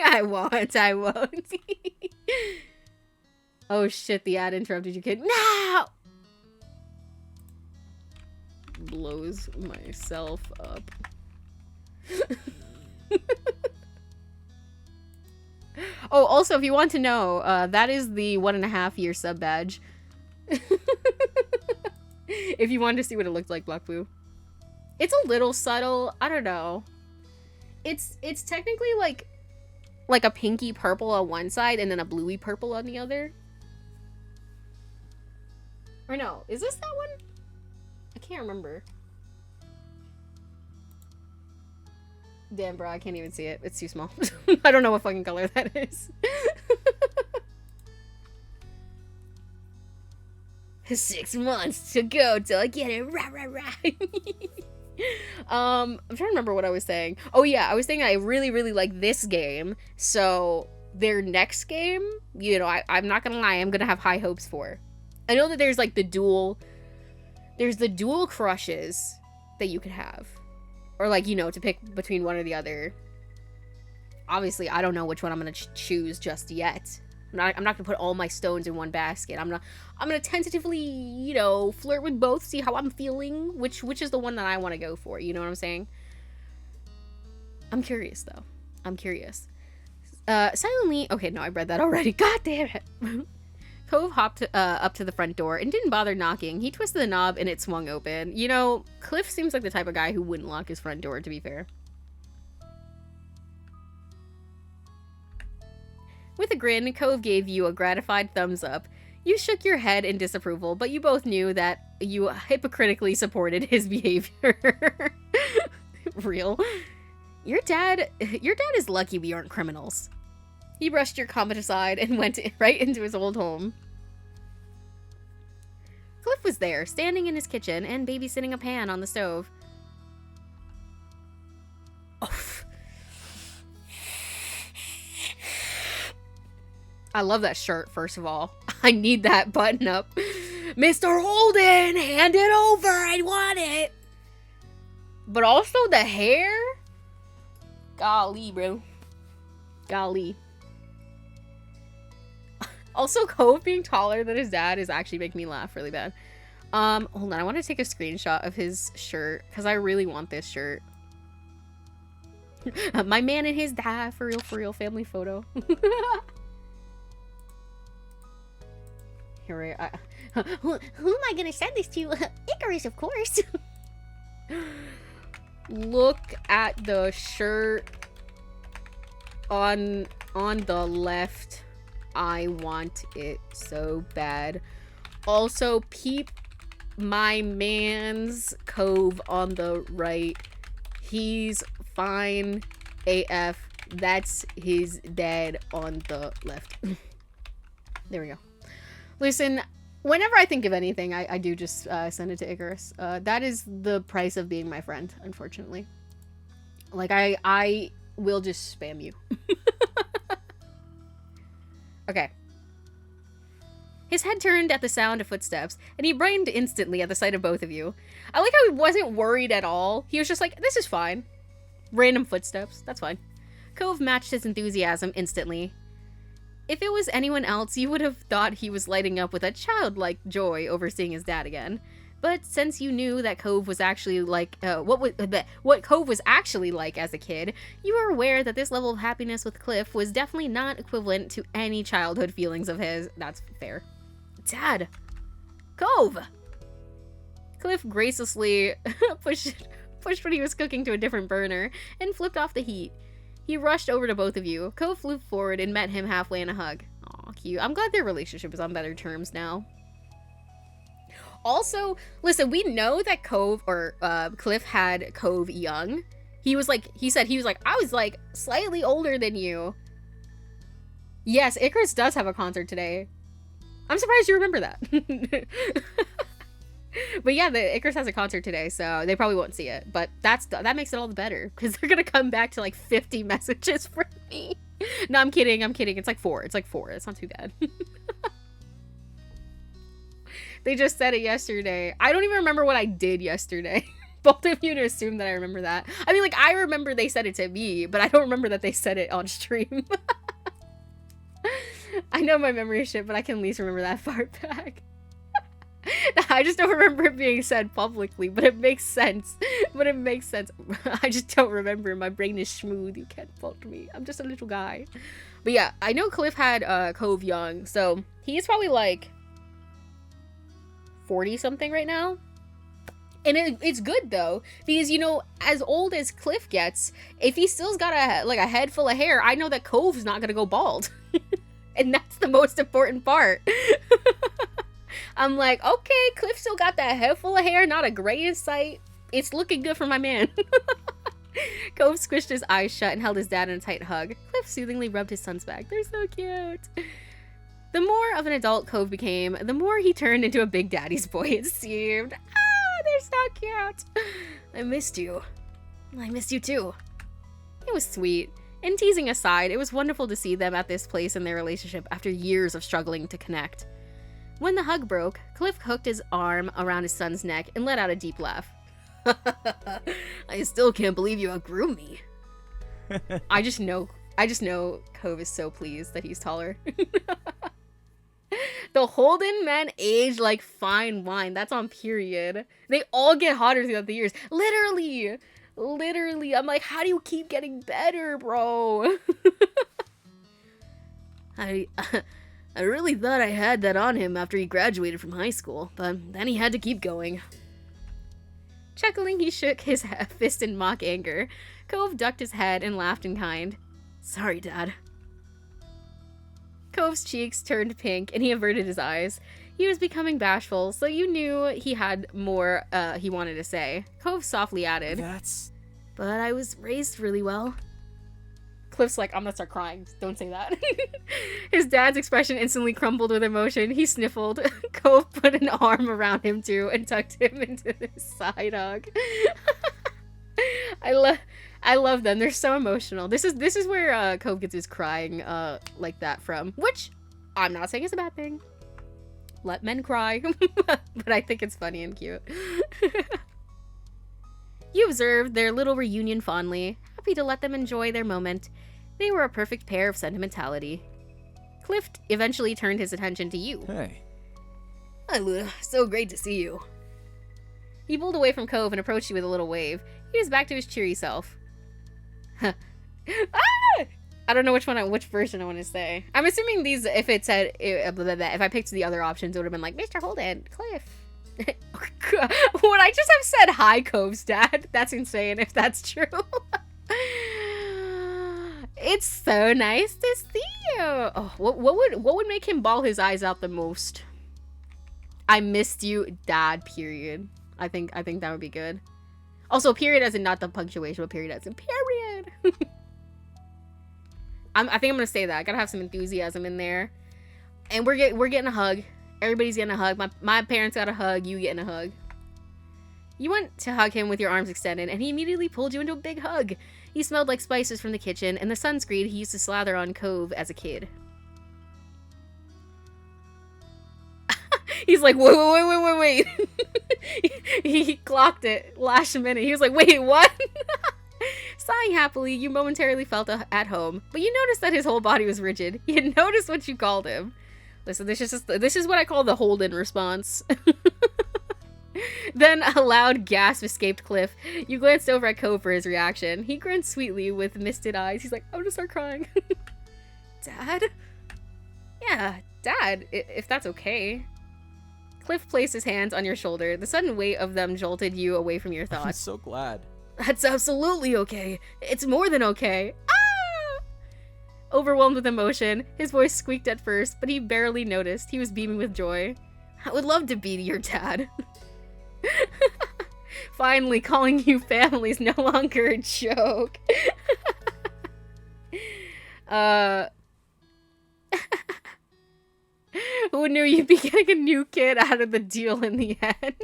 I won't. Oh shit, the ad interrupted you, kid. No! blows myself up. Oh, also, if you want to know, that is the 1.5-year sub badge. If you wanted to see what it looked like, Black Blue. It's a little subtle. I don't know. It's technically like a pinky purple on one side and then a bluey purple on the other. Or no, is this that one? I can't remember. Damn, bro, I can't even see it. It's too small. I don't know what fucking color that is. 6 months to go till I get it. Rah, rah, rah. I'm trying to remember what I was saying. Oh yeah, I was saying I really, really like this game. So their next game, you know, I'm not gonna lie, I'm gonna have high hopes for. I know that there's like the dual crushes that you could have. Or like, you know, to pick between one or the other. Obviously, I don't know which one I'm gonna choose just yet. I'm not gonna put all my stones in one basket. I'm gonna tentatively, you know, flirt with both, see how I'm feeling, which is the one that I want to go for. You know what I'm saying? I'm curious though. I'm curious. Silently. Okay, no, I read that already. God damn it. Cove hopped up to the front door and didn't bother knocking. He twisted the knob and it swung open. You know, Cliff seems like the type of guy who wouldn't lock his front door, to be fair. With a grin, Cove gave you a gratified thumbs up. You shook your head in disapproval, but you both knew that you hypocritically supported his behavior. Real. Your dad is lucky we aren't criminals. He brushed your comment aside and went right into his old home. Cliff was there, standing in his kitchen and babysitting a pan on the stove. Oh. I love that shirt, first of all. I need that button up. Mr. Holden, hand it over. I want it. But also the hair. Golly, bro. Golly. Also, Cove being taller than his dad is actually making me laugh really bad. Hold on. I want to take a screenshot of his shirt because I really want this shirt. My man and his dad, for real, family photo. Here who am I gonna send this to? Icarus, of course. Look at the shirt on the left. I want it so bad. Also, peep my man's Cove on the right. He's fine AF. That's his dad on the left. There we go. Listen, whenever I think of anything, I do just send it to Icarus. That is the price of being my friend, unfortunately. Like, I will just spam you. Okay. His head turned at the sound of footsteps, and he brightened instantly at the sight of both of you. I like how he wasn't worried at all. He was just like, this is fine. Random footsteps, that's fine. Cove matched his enthusiasm instantly. If it was anyone else, you would have thought he was lighting up with a childlike joy over seeing his dad again. But since you knew that Cove was actually like, what Cove was actually like as a kid, you were aware that this level of happiness with Cliff was definitely not equivalent to any childhood feelings of his. That's fair. Dad! Cove! Cliff graciously pushed what he was cooking to a different burner and flipped off the heat. He rushed over to both of you. Cove flew forward and met him halfway in a hug. Aw, cute. I'm glad their relationship is on better terms now. Also, listen, we know that Cliff had Cove young. He was like, I was like slightly older than you. Yes, Icarus does have a concert today. I'm surprised you remember that. But yeah, the Icarus has a concert today, so they probably won't see it. But that makes it all the better, because they're gonna come back to like 50 messages from me. No, I'm kidding. It's like 4. It's not too bad. They just said it yesterday. I don't even remember what I did yesterday. Both of you to assume that I remember that. I mean, like, I remember they said it to me, but I don't remember that they said it on stream. I know my memory is shit, but I can at least remember that far back. I just don't remember it being said publicly, but it makes sense. I just don't remember. My brain is smooth. You can't fault me. I'm just a little guy. But yeah, I know Cliff had Cove young, so he's probably like 40 something right now. And it's good though, because you know, as old as Cliff gets, if he still's got a head full of hair, I know that Cove's not gonna go bald. And that's the most important part. I'm like, okay, Cliff still got that head full of hair, not a gray in sight. It's looking good for my man. Cove squished his eyes shut and held his dad in a tight hug. Cliff soothingly rubbed his son's back. They're so cute. The more of an adult Cove became, the more he turned into a big daddy's boy, it seemed. Ah, they're so cute. I missed you. I missed you too. It was sweet. And teasing aside, it was wonderful to see them at this place in their relationship after years of struggling to connect. When the hug broke, Cliff hooked his arm around his son's neck and let out a deep laugh. I still can't believe you outgrew me. I just know Cove is so pleased that he's taller. The Holden men age like fine wine. That's on period. They all get hotter throughout the years. Literally. I'm like, how do you keep getting better, bro? I really thought I had that on him after he graduated from high school, but then he had to keep going. Chuckling, he shook his fist in mock anger. Cove ducked his head and laughed in kind. Sorry, Dad. Cove's cheeks turned pink and he averted his eyes. He was becoming bashful, so you knew he had more he wanted to say. Cove softly added, But I was raised really well. Cliff's like, I'm gonna start crying. Don't say that. His dad's expression instantly crumbled with emotion. He sniffled. Cove put an arm around him too and tucked him into his side hug. I love them. They're so emotional. This is where Cove gets his crying like that from, which I'm not saying is a bad thing. Let men cry, but I think it's funny and cute. You observed their little reunion fondly, happy to let them enjoy their moment. They were a perfect pair of sentimentality. Cliff eventually turned his attention to you. Hey. Hi, Luna. So great to see you. He pulled away from Cove and approached you with a little wave. He was back to his cheery self. Ah! I don't know which version I want to say. I'm assuming these, if it said, if I picked the other options, it would have been like, Mr. Holden, Cliff. Would I just have said hi, Cove's dad? That's insane if that's true. It's so nice to see you. Oh, what would make him bawl his eyes out the most? I missed you, Dad. Period. I think that would be good. Also, period as in not the punctuation, but period as in period. I think I'm gonna say that. I gotta have some enthusiasm in there. And we're getting a hug. Everybody's getting a hug. My parents got a hug. You getting a hug. You went to hug him with your arms extended, and he immediately pulled you into a big hug. He smelled like spices from the kitchen and the sunscreen he used to slather on Cove as a kid. He's like, wait. He clocked it last minute. He was like, wait, what? Sighing happily, you momentarily felt at home, but you noticed that his whole body was rigid. You had noticed what you called him. Listen, this is what I call the Holden response. Then a loud gasp escaped Cliff. You glanced over at Cove for his reaction. He grinned sweetly with misted eyes. He's like, I'm gonna start crying. Dad? Yeah, Dad, if that's okay. Cliff placed his hands on your shoulder. The sudden weight of them jolted you away from your thoughts. I'm so glad. That's absolutely okay. It's more than okay. Ah! Overwhelmed with emotion, his voice squeaked at first, but he barely noticed. He was beaming with joy. I would love to be your dad. Finally, calling you family is no longer a joke. Who knew you'd be getting a new kid out of the deal in the end?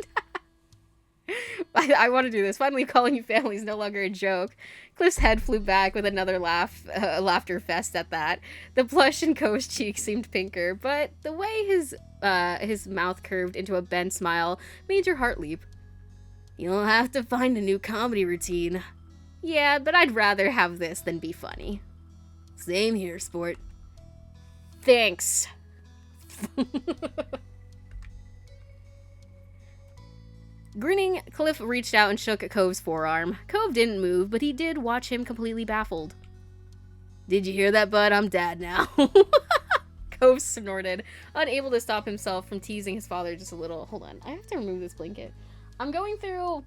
I want to do this. Finally, calling you family is no longer a joke. Cliff's head flew back with another laughter fest at that. The blush in Cove's cheek seemed pinker, but the way his mouth curved into a bent smile made your heart leap. You'll have to find a new comedy routine. Yeah, but I'd rather have this than be funny. Same here, sport. Thanks. Grinning, Cliff reached out and shook Cove's forearm. Cove didn't move, but he did watch him completely baffled. Did you hear that, bud? I'm dad now. Cove snorted, unable to stop himself from teasing his father just a little. Hold on, I have to remove this blanket. I'm going through,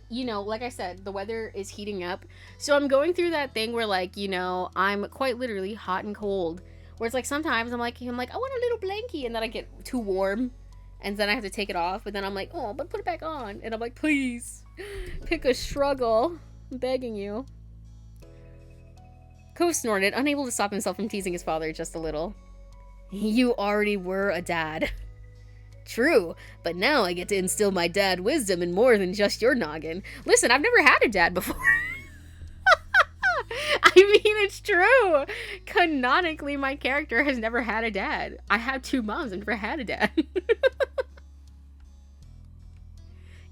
you know, like I said, the weather is heating up. So I'm going through that thing where, like, you know, I'm quite literally hot and cold. Where it's like sometimes I'm like, I want a little blankie, and then I get too warm. And then I have to take it off, but then I'm like, oh, but put it back on. And I'm like, please, pick a struggle. I'm begging you. Cove snorted, unable to stop himself from teasing his father just a little. You already were a dad. True, but now I get to instill my dad wisdom in more than just your noggin. Listen, I've never had a dad before. I mean, it's true. Canonically, my character has never had a dad. I have 2 moms. I've never had a dad.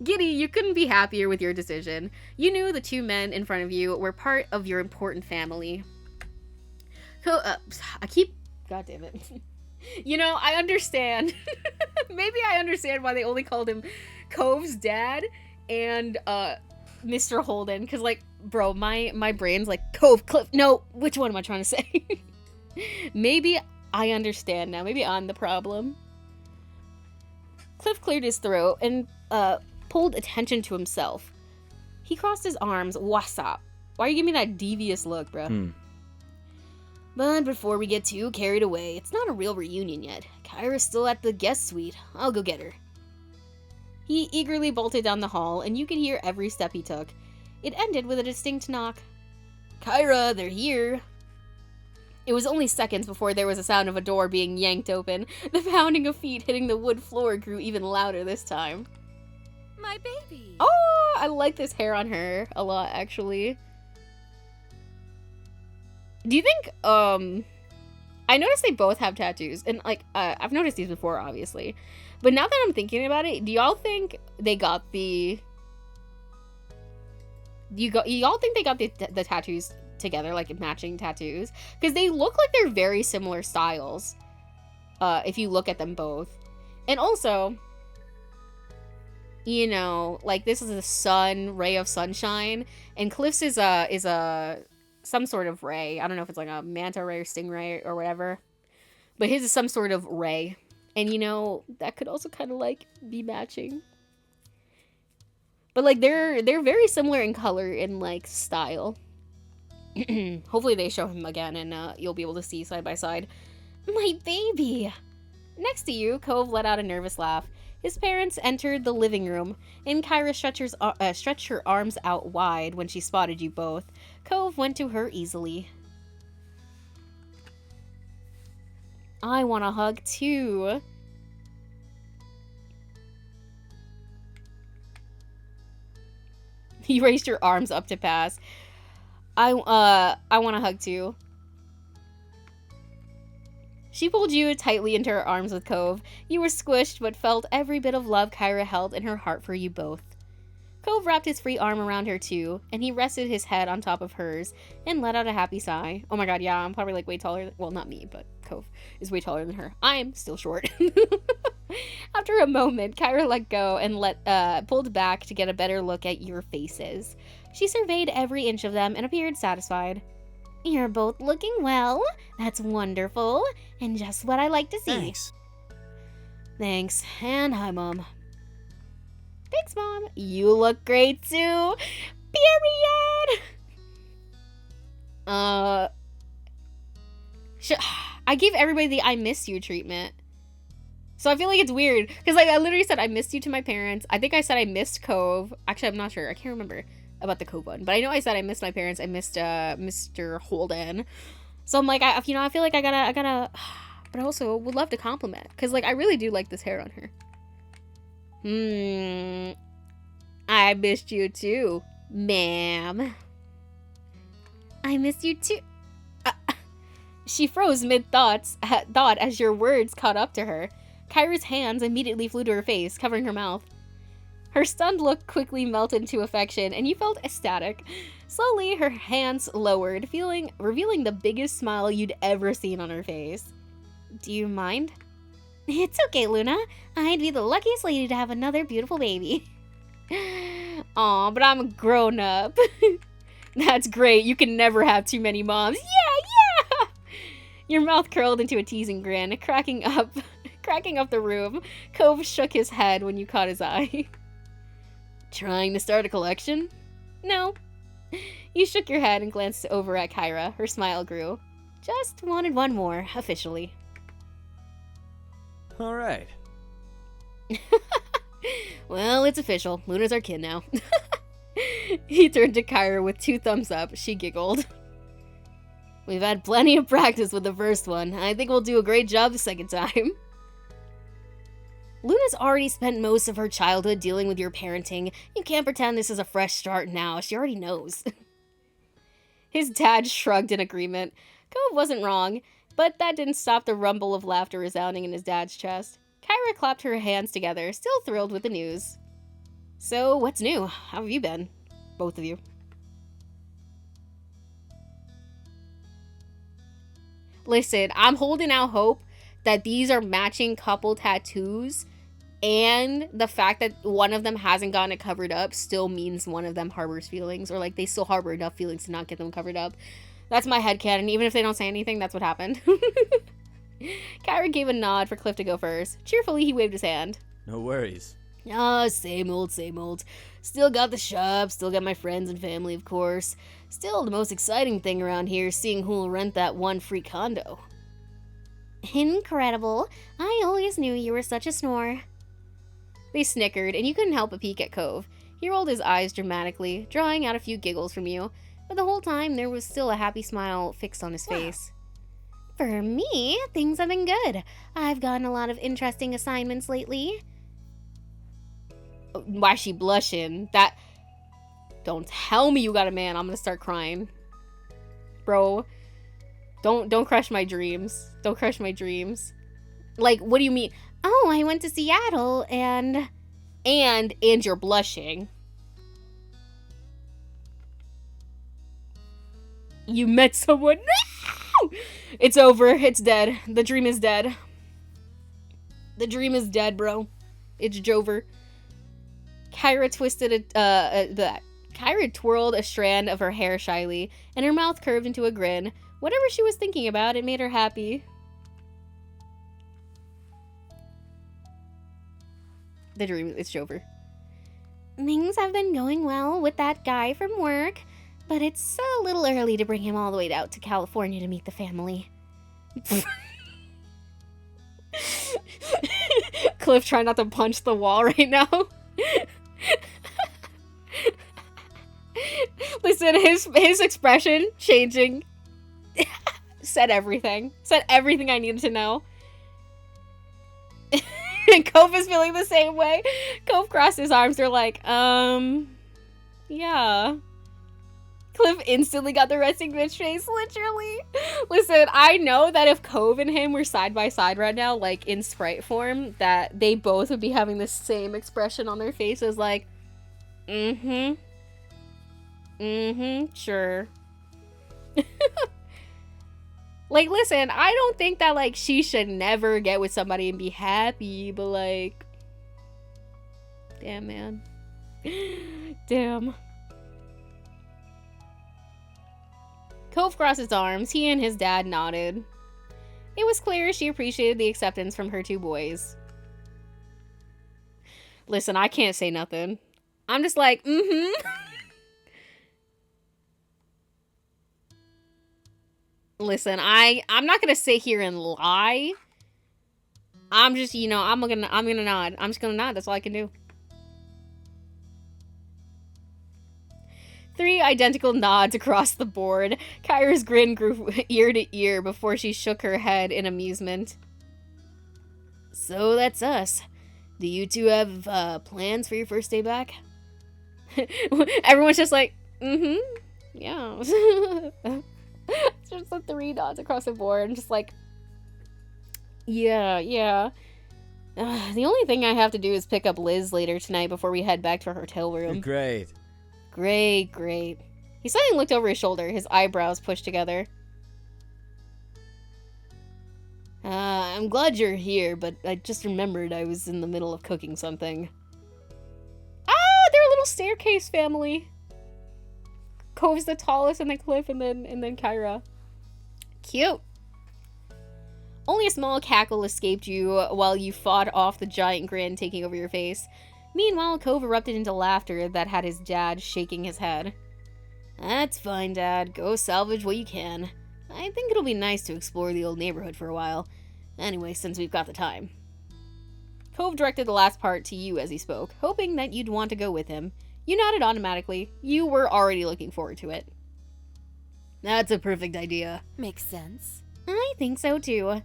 Giddy, you couldn't be happier with your decision. You knew the 2 men in front of you were part of your important family. God damn it. You know, I understand. Maybe I understand why they only called him Cove's dad and Mr. Holden, because, like, bro, my brain's like, Cove, Cliff, no, which one am I trying to say? Maybe I understand now. Maybe I'm the problem. Cliff cleared his throat and pulled attention to himself. He crossed his arms. What's up? Why are you giving me that devious look, bro? But before we get too carried away, it's not a real reunion yet. Kyra's still at the guest suite. I'll go get her. He eagerly bolted down the hall, and you could hear every step he took. It ended with a distinct knock. Kyra, they're here. It was only seconds before there was a sound of a door being yanked open. The pounding of feet hitting the wood floor grew even louder this time. My baby. Oh, I like this hair on her a lot, actually. Do you think, I noticed they both have tattoos, and, like, I've noticed these before, obviously. But now that I'm thinking about it, do y'all think they got the... Y'all think they got the tattoos together, like matching tattoos? Because they look like they're very similar styles, if you look at them both. And also, you know, like, this is a sun, ray of sunshine, and Cliff's is a some sort of ray. I don't know if it's like a manta ray or stingray or whatever, but his is some sort of ray. And, you know, that could also kind of, like, be matching. But, like, they're very similar in color and, like, style. Hopefully they show him again and you'll be able to see side by side. My baby! Next to you, Cove let out a nervous laugh. His parents entered the living room, and Kyra stretched her arms out wide when she spotted you both. Cove went to her easily. I want a hug too. You raised your arms up to pass. I want a hug too. She pulled you tightly into her arms with Cove. You were squished, but felt every bit of love Kyra held in her heart for you both. Cove wrapped his free arm around her too, and he rested his head on top of hers and let out a happy sigh. Oh my god, yeah, I'm probably like way taller. Well, not me, but Cove is way taller than her. I'm still short. After a moment, Kyra let go and pulled back to get a better look at your faces. She surveyed every inch of them and appeared satisfied. You're both looking well. That's wonderful, and just what I like to see. Thanks, and hi, Mom. Thanks, Mom. You look great, too. Period. I gave everybody the I miss you treatment. So I feel like it's weird. Because, like, I literally said I missed you to my parents. I think I said I missed Cove. Actually, I'm not sure. I can't remember about the Cove one. But I know I said I missed my parents. I missed Mr. Holden. So I'm like, I feel like I gotta... But I also would love to compliment. Because, like, I really do like this hair on her. I missed you too, ma'am. I missed you too. She froze mid-thought as your words caught up to her. Kyra's hands immediately flew to her face, covering her mouth. Her stunned look quickly melted into affection, and you felt ecstatic. Slowly, her hands lowered, revealing the biggest smile you'd ever seen on her face. Do you mind? It's okay, Luna. I'd be the luckiest lady to have another beautiful baby. Aw, but I'm a grown-up. That's great. You can never have too many moms. Yeah! Your mouth curled into a teasing grin, cracking up the room. Cove shook his head when you caught his eye. Trying to start a collection? No. You shook your head and glanced over at Kyra. Her smile grew. Just wanted one more, officially. All right. Well, it's official. Luna's our kid now. He turned to Kyra with 2 thumbs up. She giggled. We've had plenty of practice with the first one. I think we'll do a great job the second time. Luna's already spent most of her childhood dealing with your parenting. You can't pretend this is a fresh start now. She already knows. His dad shrugged in agreement. Cove wasn't wrong, but that didn't stop the rumble of laughter resounding in his dad's chest. Kyra clapped her hands together, still thrilled with the news. So, what's new? How have you been? Both of you. Listen, I'm holding out hope that these are matching couple tattoos, and the fact that one of them hasn't gotten it covered up still means one of them harbors feelings, or like they still harbor enough feelings to not get them covered up. That's my headcanon. Even if they don't say anything, that's what happened. Kyra gave a nod for Cliff to go first. Cheerfully, he waved his hand. No worries. Same old, same old. Still got the shop, still got my friends and family, of course. Still, the most exciting thing around here is seeing who'll rent that one free condo. Incredible. I always knew you were such a snore. They snickered, and you couldn't help but peek at Cove. He rolled his eyes dramatically, drawing out a few giggles from you, but the whole time there was still a happy smile fixed on his face. For me, things have been good. I've gotten a lot of interesting assignments lately. Why is she blushing? Don't tell me you got a man. I'm gonna start crying. Bro, don't crush my dreams. Don't crush my dreams. Like, what do you mean? Oh, I went to Seattle and you're blushing. You met someone? No! It's over. It's dead. The dream is dead. The dream is dead, bro. It's Jover. Kyra Kyra twirled a strand of her hair shyly, and her mouth curved into a grin. Whatever she was thinking about, it made her happy. The dream is Jover. Things have been going well with that guy from work, but it's a little early to bring him all the way out to California to meet the family. Cliff trying not to punch the wall right now. Listen, his expression changing said everything. Said everything I needed to know. And Cove is feeling the same way. Cove crossed his arms. They're like, yeah. Cliff instantly got the resting bitch face, literally. Listen, I know that if Cove and him were side by side right now, like in sprite form, that they both would be having the same expression on their faces, like, sure. Like, listen, I don't think that, like, she should never get with somebody and be happy, but, like, damn, man. Damn. Cove crossed his arms. He and his dad nodded. It was clear she appreciated the acceptance from her 2 boys. Listen, I can't say nothing. I'm just like, Listen, I'm not gonna sit here and lie. I'm just, I'm gonna nod. I'm just gonna nod. That's all I can do. 3 identical nods across the board. Kyra's grin grew ear to ear before she shook her head in amusement. So that's us. Do you 2 have plans for your first day back? Everyone's just like, yeah. It's just the 3 nods across the board. I'm just like, yeah. The only thing I have to do is pick up Liz later tonight before we head back to our hotel room. Great. Great. He suddenly looked over his shoulder, his eyebrows pushed together. I'm glad you're here, but I just remembered I was in the middle of cooking something. Ah, they're a little staircase family. Cove's the tallest, and then Cliff, and then Kyra. Cute. Only a small cackle escaped you while you fought off the giant grin taking over your face. Meanwhile, Cove erupted into laughter that had his dad shaking his head. That's fine, Dad. Go salvage what you can. I think it'll be nice to explore the old neighborhood for a while. Anyway, since we've got the time. Cove directed the last part to you as he spoke, hoping that you'd want to go with him. You nodded automatically. You were already looking forward to it. That's a perfect idea. Makes sense. I think so too.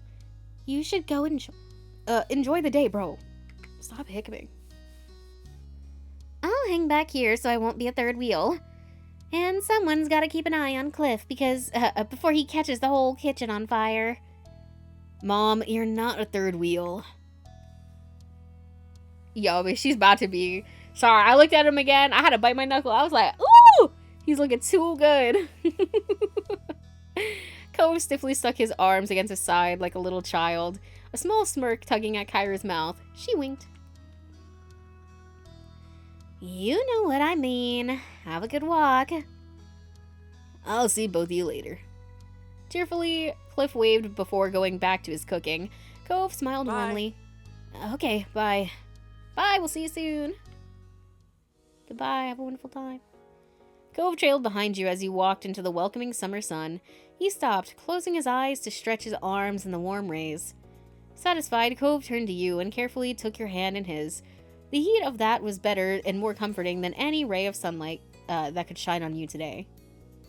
You should go enjoy the day, bro. Stop hiccuping. I'll hang back here so I won't be a third wheel. And someone's gotta keep an eye on Cliff because before he catches the whole kitchen on fire. Mom, you're not a third wheel. Yo, but she's about to be. Sorry, I looked at him again. I had to bite my knuckle. I was like, ooh! He's looking too good. Cove stiffly stuck his arms against his side like a little child, a small smirk tugging at Kyra's mouth. She winked. You know what I mean. Have a good walk. I'll see both of you later. Tearfully, Cliff waved before going back to his cooking. Cove smiled warmly. Okay, bye. Bye, we'll see you soon. Goodbye, have a wonderful time. Cove trailed behind you as you walked into the welcoming summer sun. He stopped, closing his eyes to stretch his arms in the warm rays. Satisfied, Cove turned to you and carefully took your hand in his. The heat of that was better and more comforting than any ray of sunlight that could shine on you today.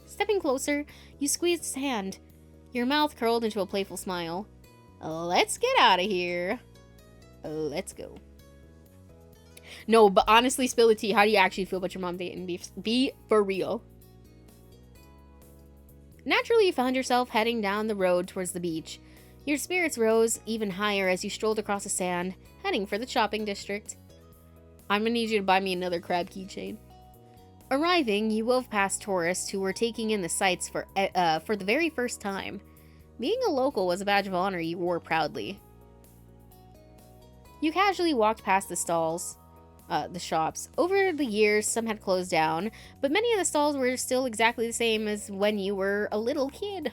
Stepping closer, you squeezed his hand. Your mouth curled into a playful smile. Let's get out of here. Let's go. No, but honestly, spill the tea. How do you actually feel about your mom dating? Be for real. Naturally, you found yourself heading down the road towards the beach. Your spirits rose even higher as you strolled across the sand, heading for the shopping district. I'm gonna need you to buy me another crab keychain. Arriving, you wove past tourists who were taking in the sights for the very first time. Being a local was a badge of honor you wore proudly. You casually walked past the stalls. The shops. Over the years, some had closed down, but many of the stalls were still exactly the same as when you were a little kid.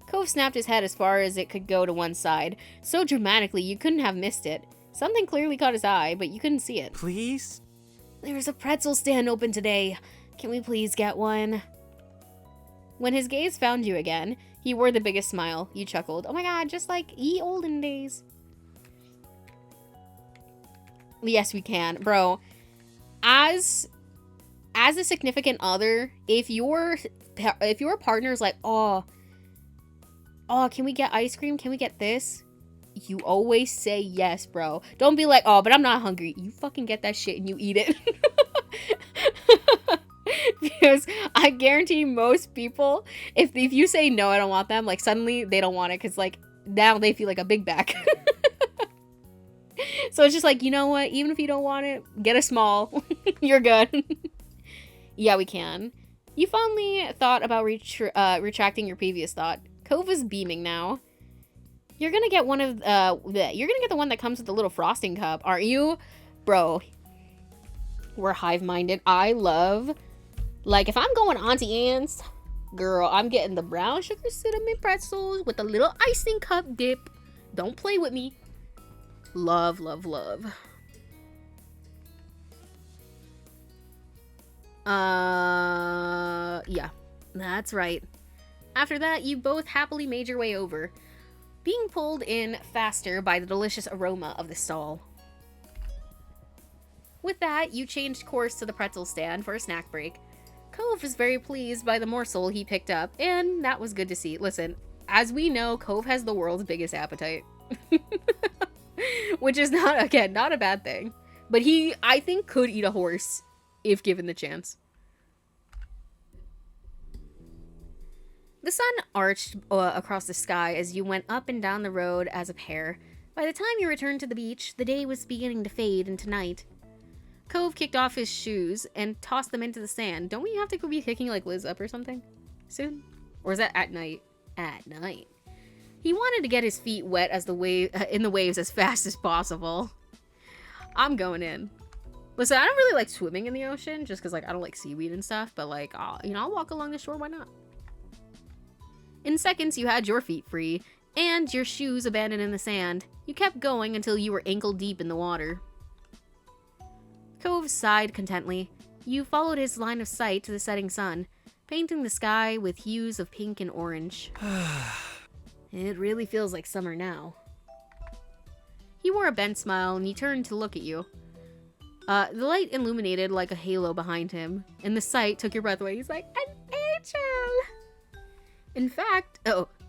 Cove snapped his head as far as it could go to one side, so dramatically you couldn't have missed it. Something clearly caught his eye, but you couldn't see it. Please? There's a pretzel stand open today. Can we please get one? When his gaze found you again, he wore the biggest smile. You chuckled. Oh my god, just like ye olden days. Yes, we can. Bro, as a significant other, if your partner's like, oh, can we get ice cream? Can we get this? You always say yes, bro. Don't be like, oh, but I'm not hungry. You fucking get that shit and you eat it. Because I guarantee most people, if you say no, I don't want them, like suddenly they don't want it because like now they feel like a big back. So it's just like, you know what? Even if you don't want it, get a small. You're good. Yeah, we can. You fondly thought about retracting your previous thought. Cove is beaming now. You're gonna get one of you're gonna get the one that comes with the little frosting cup, aren't you? Bro, we're hive-minded. I love, like, if I'm going Auntie Anne's, girl, I'm getting the brown sugar cinnamon pretzels with a little icing cup dip. Don't play with me. Love, love, love. Yeah, that's right. After that, you both happily made your way over, being pulled in faster by the delicious aroma of the stall. With that, you changed course to the pretzel stand for a snack break. Cove was very pleased by the morsel he picked up, and that was good to see. Listen, as we know, Cove has the world's biggest appetite. Which is not, again, not a bad thing. But he, I think, could eat a horse if given the chance. The sun arched across the sky as you went up and down the road as a pair. By the time you returned to the beach, the day was beginning to fade into night. Cove kicked off his shoes and tossed them into the sand. Don't we have to be picking like Liz up or something soon? Or is that at night? At night. He wanted to get his feet wet as in the waves as fast as possible. I'm going in. Listen, I don't really like swimming in the ocean just because, like, I don't like seaweed and stuff, but, like, I'll walk along the shore, why not? In seconds, you had your feet free and your shoes abandoned in the sand. You kept going until you were ankle deep in the water. Cove sighed contently. You followed his line of sight to the setting sun, painting the sky with hues of pink and orange. It really feels like summer now. He wore a bent smile and he turned to look at you. The light illuminated like a halo behind him, and the sight took your breath away. He's like, an angel!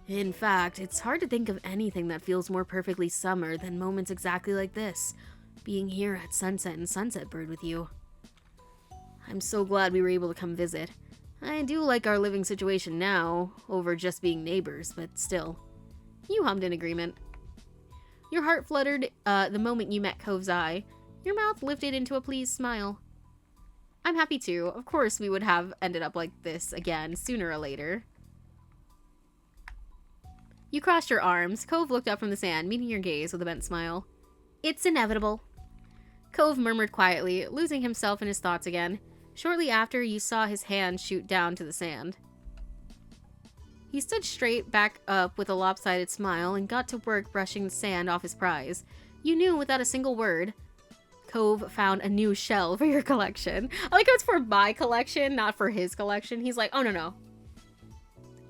In fact, it's hard to think of anything that feels more perfectly summer than moments exactly like this. Being here at sunset and Sunset Bird with you. I'm so glad we were able to come visit. I do like our living situation now, over just being neighbors, but still. You hummed in agreement. Your heart fluttered the moment you met Cove's eye. Your mouth lifted into a pleased smile. I'm happy too. Of course we would have ended up like this again, sooner or later. You crossed your arms. Cove looked up from the sand, meeting your gaze with a bent smile. It's inevitable. Cove murmured quietly, losing himself in his thoughts again. Shortly after, you saw his hand shoot down to the sand. He stood straight back up with a lopsided smile and got to work brushing the sand off his prize. You knew without a single word. Cove found a new shell for your collection. I like how it's for my collection, not for his collection. He's like, oh no.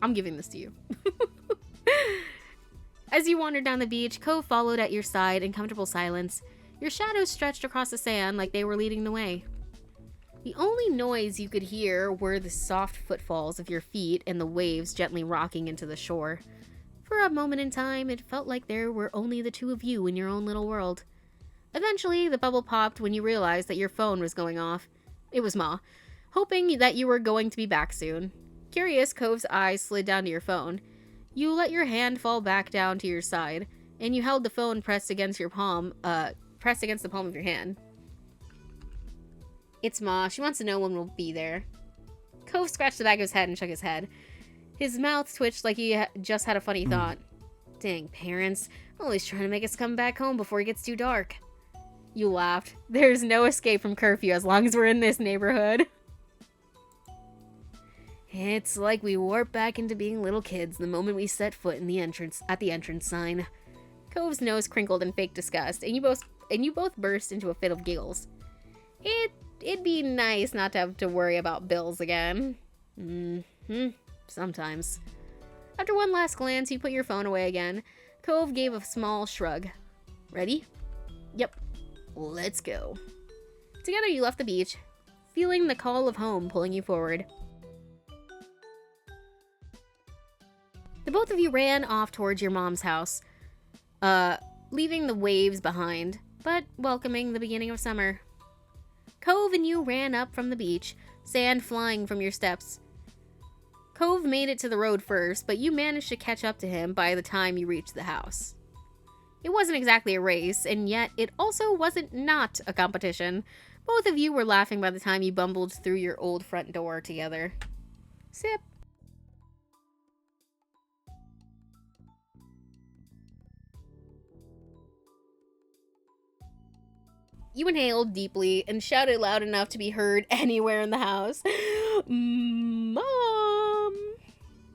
I'm giving this to you. As you wandered down the beach, Cove followed at your side in comfortable silence. Your shadows stretched across the sand like they were leading the way. The only noise you could hear were the soft footfalls of your feet and the waves gently rocking into the shore. For a moment in time, it felt like there were only the two of you in your own little world. Eventually, the bubble popped when you realized that your phone was going off. It was Ma, hoping that you were going to be back soon. Curious, Cove's eyes slid down to your phone. You let your hand fall back down to your side, and you held the phone pressed against the palm of your hand. It's Ma. She wants to know when we'll be there. Cove scratched the back of his head and shook his head. His mouth twitched like he just had a funny thought. Dang parents, always trying to make us come back home before it gets too dark. You laughed. There's no escape from curfew as long as we're in this neighborhood. It's like we warped back into being little kids the moment we set foot in the entrance sign. Cove's nose crinkled in fake disgust, and you both burst into a fit of giggles. It'd be nice not to have to worry about bills again. Sometimes. After one last glance, you put your phone away again. Cove gave a small shrug. Ready? Yep. Let's go. Together you left the beach, feeling the call of home pulling you forward. The both of you ran off towards your mom's house, leaving the waves behind, but welcoming the beginning of summer. Cove and you ran up from the beach, sand flying from your steps. Cove made it to the road first, but you managed to catch up to him by the time you reached the house. It wasn't exactly a race, and yet it also wasn't not a competition. Both of you were laughing by the time you bumbled through your old front door together. Sip. You inhaled deeply and shouted loud enough to be heard anywhere in the house. Mom!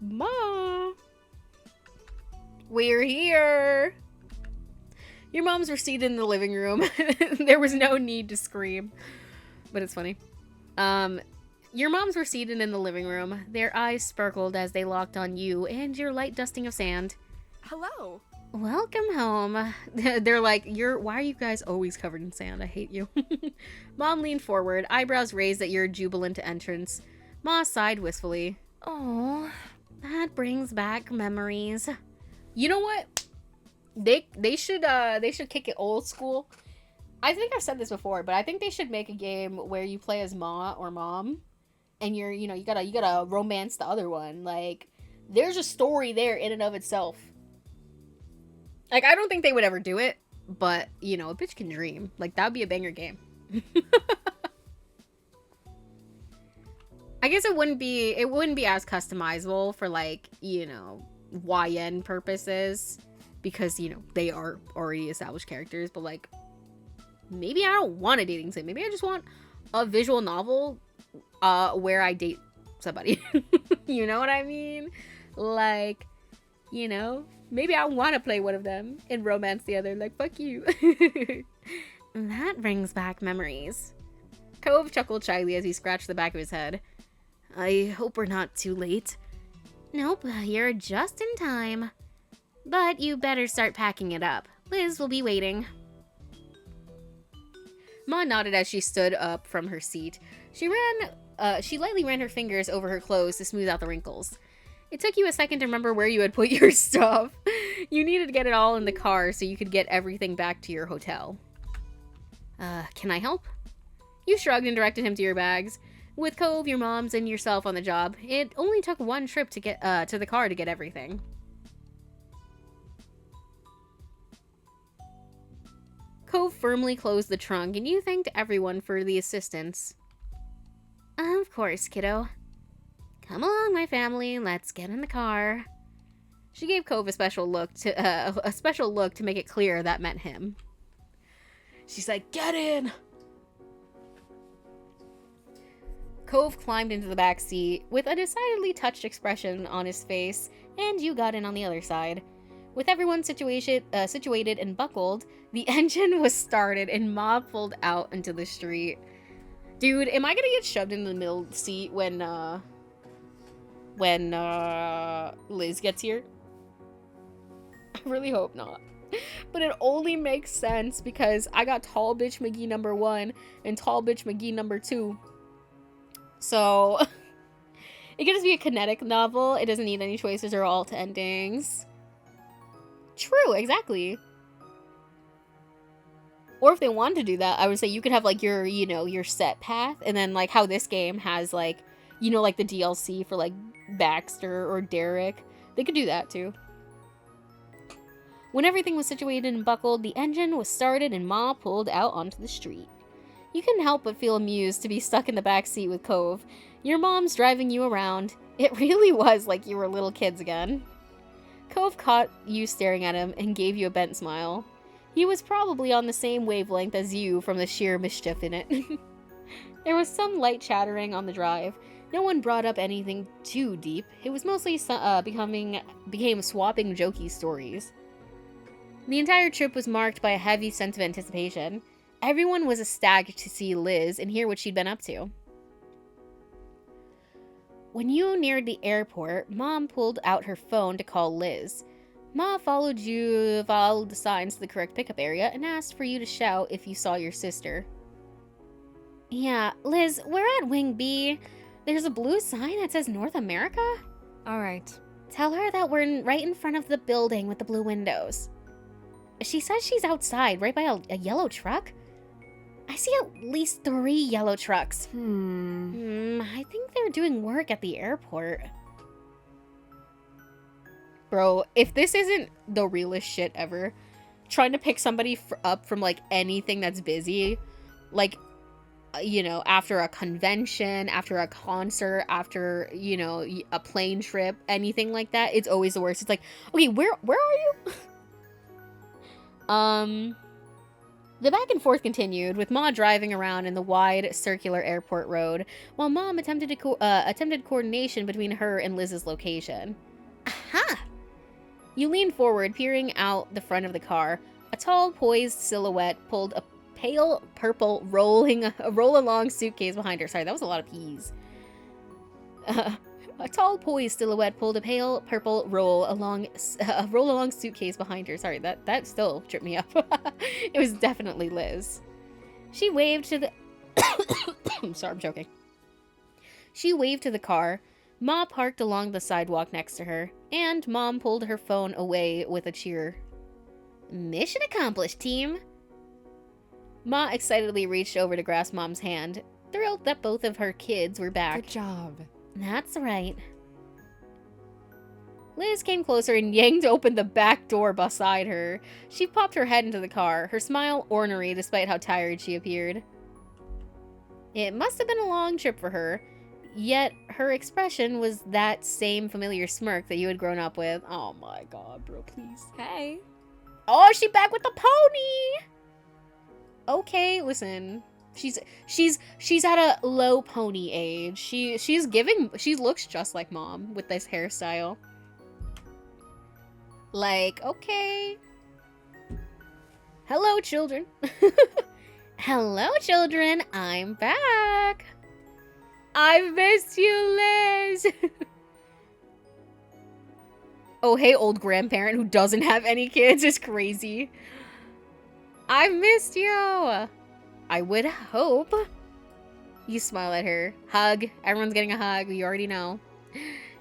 Ma! We're here! Your moms were seated in the living room. There was no need to scream. But it's funny. Your moms were seated in the living room. Their eyes sparkled as they locked on you and your light dusting of sand. Hello. Welcome home. They're like, why are you guys always covered in sand? I hate you. Mom leaned forward, eyebrows raised at your jubilant entrance. Ma sighed wistfully. Oh, that brings back memories. You know what? They should kick it old school. I think I've said this before, but I think they should make a game where you play as Ma or Mom, and you gotta romance the other one. Like, there's a story there in and of itself. Like, I don't think they would ever do it, but, a bitch can dream. Like, that would be a banger game. I guess it wouldn't be as customizable for, like, YN purposes, because, you know, they are already established characters, but like, maybe I don't want a dating sim. Maybe I just want a visual novel where I date somebody. You know what I mean? Like, you know, maybe I want to play one of them and romance the other. Like, fuck you. That brings back memories. Cove chuckled shyly as he scratched the back of his head. I hope we're not too late. Nope, you're just in time. But you better start packing it up. Liz will be waiting. Ma nodded as she stood up from her seat. She lightly ran her fingers over her clothes to smooth out the wrinkles. It took you a second to remember where you had put your stuff. You needed to get it all in the car so you could get everything back to your hotel. Can I help? You shrugged and directed him to your bags. With Cove, your mom's, and yourself on the job, it only took one trip to get to the car to get everything. Cove firmly closed the trunk, and you thanked everyone for the assistance. Of course, kiddo. Come along, my family. Let's get in the car. She gave Cove a special look to make it clear that meant him. She's like, "Get in!" Cove climbed into the back seat with a decidedly touched expression on his face, and you got in on the other side. With everyone situated and buckled, the engine was started and Ma pulled out into the street. Dude, am I gonna get shoved into the middle seat when Liz gets here? I really hope not. But it only makes sense because I got Tall Bitch McGee number 1 and Tall Bitch McGee number 2. So, it could just be a kinetic novel. It doesn't need any choices or alt endings. True, exactly. Or if they wanted to do that, I would say you could have, like, your, you know, your set path. And then, like, how this game has, like, you know, like, the DLC for, like, Baxter or Derek. They could do that, too. When everything was situated and buckled, the engine was started and Ma pulled out onto the street. You couldn't help but feel amused to be stuck in the back seat with Cove. Your mom's driving you around. It really was like you were little kids again. Cove caught you staring at him and gave you a bent smile. He was probably on the same wavelength as you from the sheer mischief in it. There was some light chattering on the drive. No one brought up anything too deep. It was mostly became swapping jokey stories. The entire trip was marked by a heavy sense of anticipation. Everyone was ecstatic to see Liz and hear what she'd been up to. When you neared the airport, Mom pulled out her phone to call Liz. Ma followed the signs to the correct pickup area and asked for you to shout if you saw your sister. Yeah, Liz, we're at Wing B. There's a blue sign that says North America. All right. Tell her that we're right in front of the building with the blue windows. She says she's outside, right by a yellow truck. I see at least 3 yellow trucks. I think they're doing work at the airport. Bro, if this isn't the realest shit ever, trying to pick somebody up from, like, anything that's busy, like, you know, after a convention, after a concert, after, you know, a plane trip, anything like that, it's always the worst. It's like, okay, where are you? The back and forth continued, with Ma driving around in the wide, circular airport road, while Mom attempted coordination between her and Liz's location. Aha! You leaned forward, peering out the front of the car. A tall, poised silhouette pulled a pale purple roll-along suitcase behind her. Sorry, that was a lot of P's. A tall, poised silhouette pulled a pale purple roll-along suitcase behind her. Sorry, that still tripped me up. It was definitely Liz. She waved to the... Sorry, I'm joking. She waved to the car. Ma parked along the sidewalk next to her, and Mom pulled her phone away with a cheer. Mission accomplished, team. Ma excitedly reached over to grasp Mom's hand, thrilled that both of her kids were back. Good job. That's right. Liz came closer and yanked open the back door beside her. She popped her head into the car, her smile ornery despite how tired she appeared. It must have been a long trip for her. Yet her expression was that same familiar smirk that you had grown up with. Oh my god, bro, please. Hey. Oh, she back with the pony! Okay, listen. She's at a low pony age. She looks just like mom with this hairstyle. Like, okay. Hello, children. Hello, children. I'm back. I've missed you, Liz. Oh, hey, old grandparent who doesn't have any kids is crazy. I've missed you. I would hope. You smile at her. Hug. Everyone's getting a hug. You already know.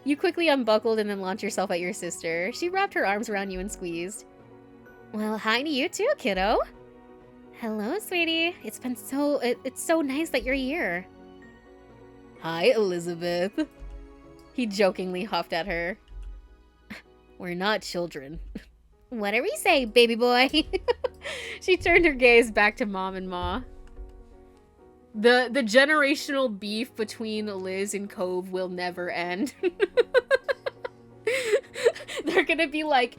You quickly unbuckled and then launched yourself at your sister. She wrapped her arms around you and squeezed. Well, hi to you too, kiddo. Hello, sweetie. It's so nice that you're here. Hi, Elizabeth. He jokingly huffed at her. We're not children. Whatever you say, baby boy. She turned her gaze back to Mom and Ma. The generational beef between Liz and Cove will never end. They're gonna be like